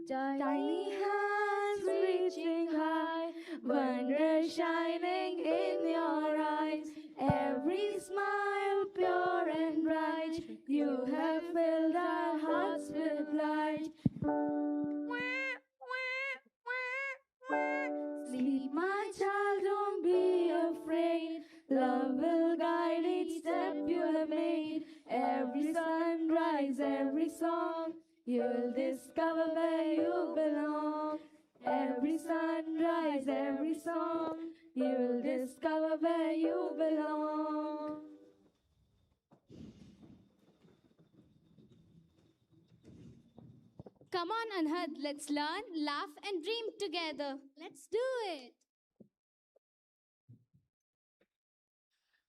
Tiny hands reaching high, wonder shining in your eyes. Every smile pure and bright, you have filled our hearts with light. Sleep, my child, don't be afraid. Love will guide each step you have made. Every sunrise, every song, you'll discover where you belong. Every sunrise, every song, you'll discover where you belong. Come on, Anhad, let's learn, laugh, and dream together. Let's do it.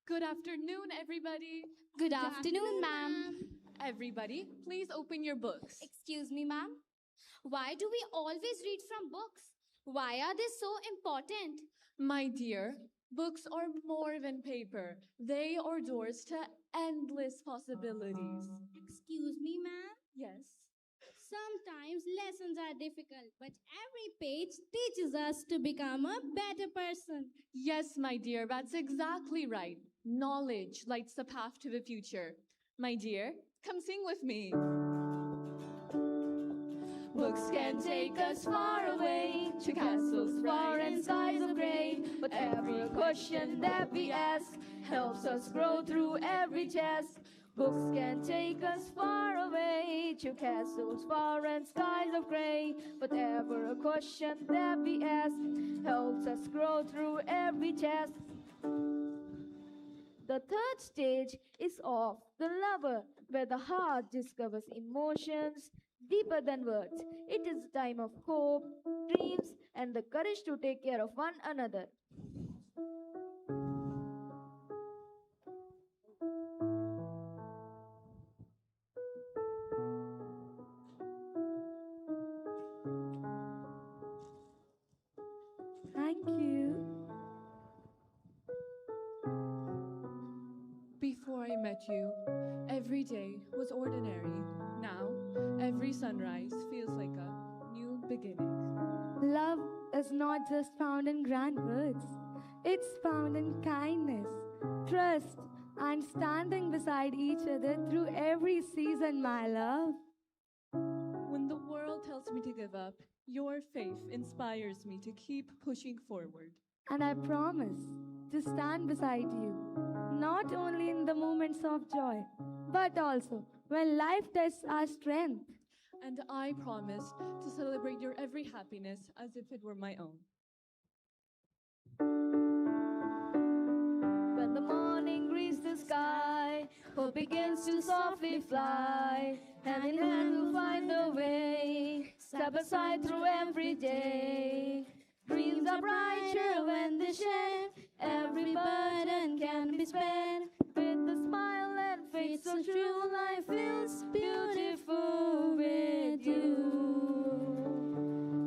Good afternoon, everybody. Good afternoon, ma'am. Everybody, please open your books. Excuse me, ma'am. Why do we always read from books? Why are they so important? My dear, books are more than paper. They are doors to endless possibilities. Excuse me, ma'am. Yes. Sometimes lessons are difficult, but every page teaches us to become a better person. Yes, my dear, that's exactly right. Knowledge lights the path to the future. My dear, come sing with me. Books can take us far away to castles far and skies of gray. But every question that we ask helps us grow through every test. Books can take us far away to castles far and skies of gray. But ever a question that we ask helps us grow through every test. The third stage is of the lover. where the heart discovers emotions deeper than words. It is a time of hope, dreams, and the courage to take care of one another. Thank you. Before I met you, every day was ordinary. Now, every sunrise feels like a new beginning. Love is not just found in grand words, it's found in kindness, trust, and standing beside each other through every season, my love. When the world tells me to give up, your faith inspires me to keep pushing forward. And I promise to stand beside you, not only in the moments of joy, but also when life tests our strength. And I promise to celebrate your every happiness as if it were my own. When the morning greets the sky, hope begins to softly fly. Hand in hand we'll find the way, step aside through every day. Dreams are brighter when they share, every burden can be spared. With a smile and faith so true, life feels beautiful with you.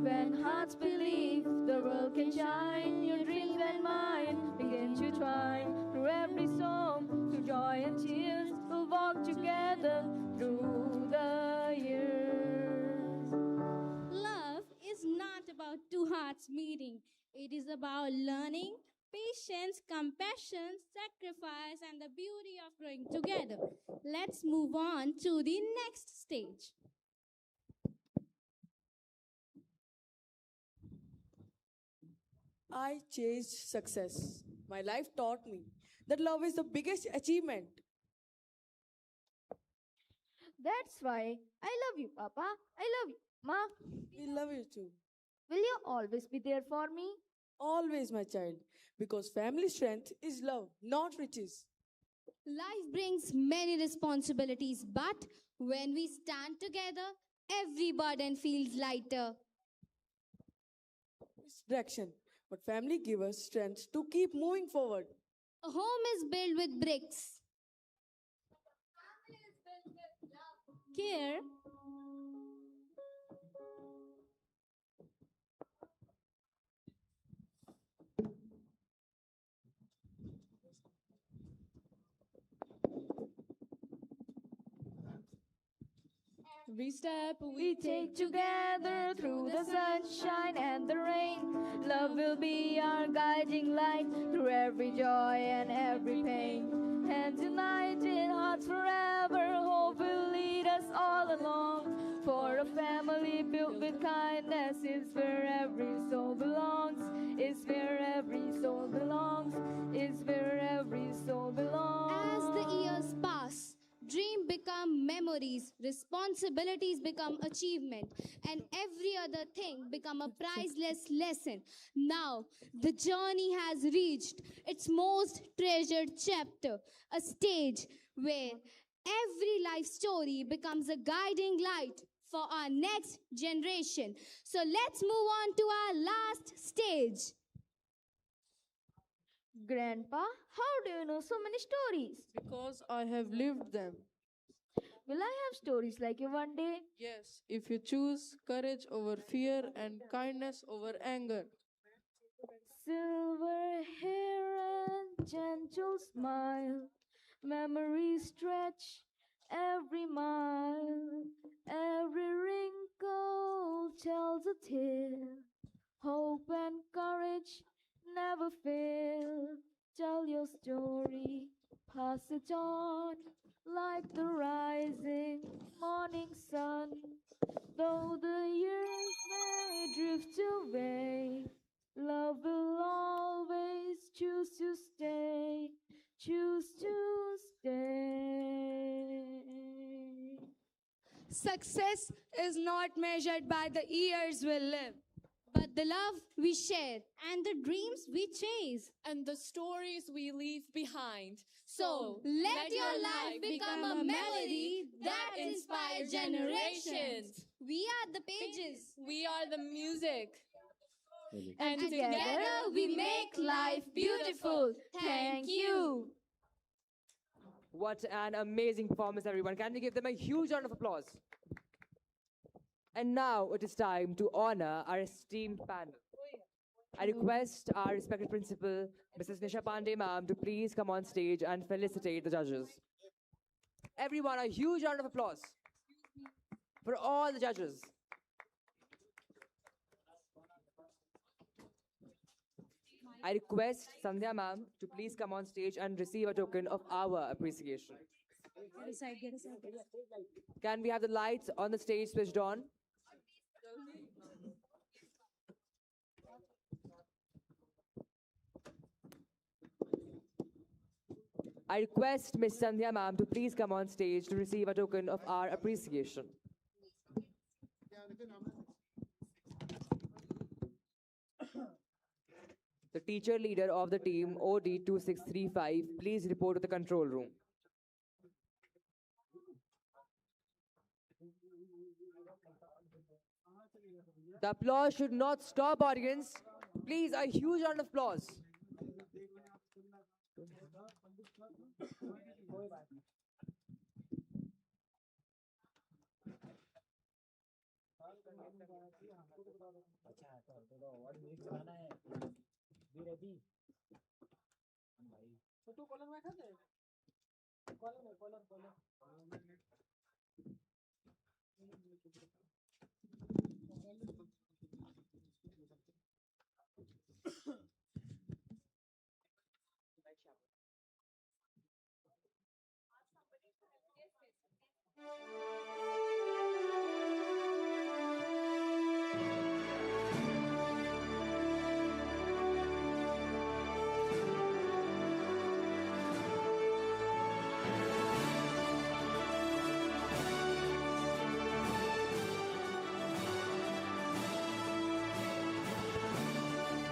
When hearts believe the world can shine, your dreams and mine begin to twine. Through every storm, through joy and tears, we'll walk together through the years. Love is not about two hearts meeting. It is about learning, patience, compassion, sacrifice, and the beauty of growing together. Let's move on to the next stage. I chased success. My life taught me that love is the biggest achievement. That's why I love you, Papa. I love you, Ma. We love you too. Will you always be there for me? Always, my child, because family strength is love, not riches. Life brings many responsibilities, but when we stand together, every burden feels lighter. Distraction, but family gives us strength to keep moving forward. A home is built with bricks, care, Every step we take together through the sunshine and the rain. Love will be our guiding light through every joy and every pain. Hands united, hearts forever, hope will lead us all along. For a family built with kindness is where every soul belongs. Is where every soul belongs. Is where every soul belongs. as the years pass. Dreams become memories, responsibilities become achievement, and every other thing become a priceless lesson. Now, the journey has reached its most treasured chapter, a stage where every life story becomes a guiding light for our next generation. So let's move on to our last stage. Grandpa, how do you know so many stories? Because I have lived them. Will I have stories like you one day? Yes, if you choose courage over fear and kindness over anger. Silver hair and gentle smile, memories stretch every mile, every wrinkle tells a tale. Hope and courage never fail. Tell your story, pass it on like the rising morning sun. Though the years may drift away, love will always choose to stay, choose to stay. Success is not measured by the years we live, but the love we share and the dreams we chase and the stories we leave behind. So let your life become a melody that inspires generations. We are the pages. We are the music. And together we make life beautiful. Thank you. What an amazing performance, everyone. Can we give them a huge round of applause? And now it is time to honor our esteemed panel. I request our respected principal, Mrs. Nisha Pandey ma'am, to please come on stage and felicitate the judges. Everyone, a huge round of applause for all the judges. I request Sandhya ma'am to please come on stage and receive a token of our appreciation. Can we have the lights on the stage switched on? I request Ms. Sandhya ma'am to please come on stage to receive a token of our appreciation. The teacher leader of the team, OD2635, please report to the control room. The applause should not stop, audience. Please, a huge round of applause.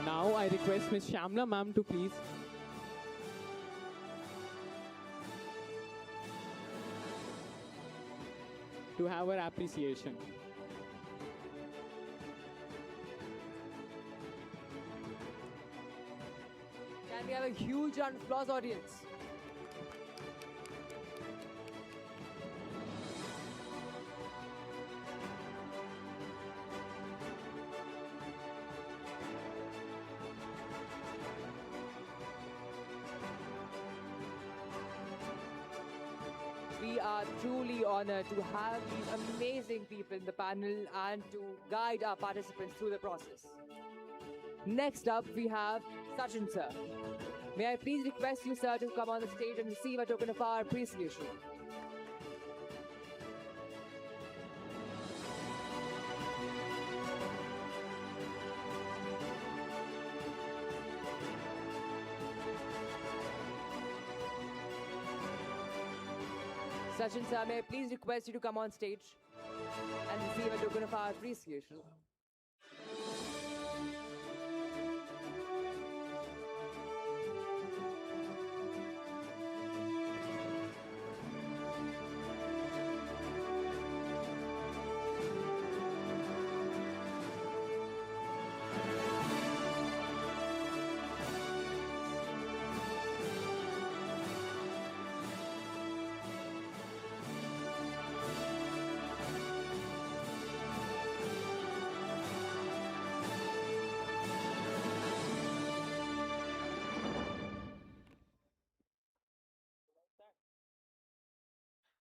Now I request Ms. Shamla ma'am to please to have her appreciation. Can we have a huge round of applause, audience? We are truly honored to have these amazing people in the panel and to guide our participants through the process. Next up, we have Sachin sir. May I please request you, sir, to come on the stage and receive a token of our appreciation. Sachin sir, may I please request you to come on stage and receive a token of our appreciation.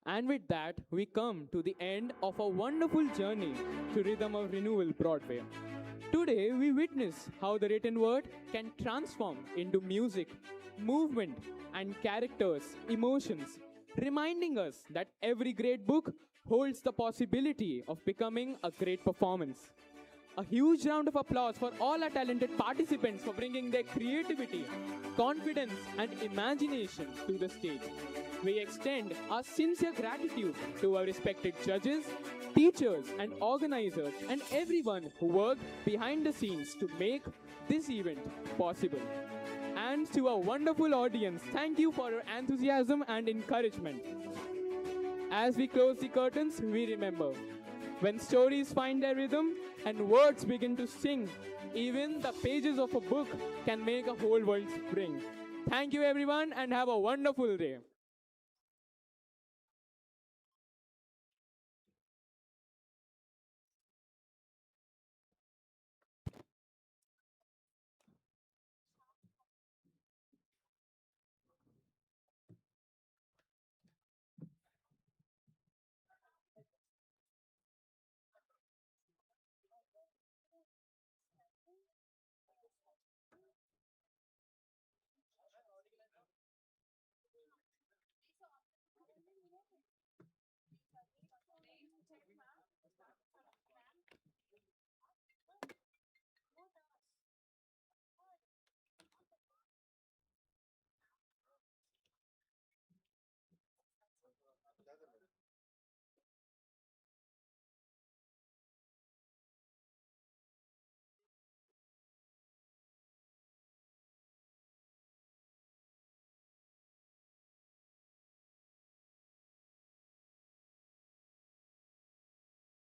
And with that, we come to the end of a wonderful journey to Rhythm of Renewal Broadway. Today, we witness how the written word can transform into music, movement, and characters, emotions, reminding us that every great book holds the possibility of becoming a great performance. A huge round of applause for all our talented participants for bringing their creativity, confidence, and imagination to the stage. we extend our sincere gratitude to our respected judges, teachers and organizers and everyone who worked behind the scenes to make this event possible. And to our wonderful audience, thank you for your enthusiasm and encouragement. As we close the curtains, we remember, when stories find their rhythm and words begin to sing, even the pages of a book can make a whole world spring. Thank you everyone and have a wonderful day.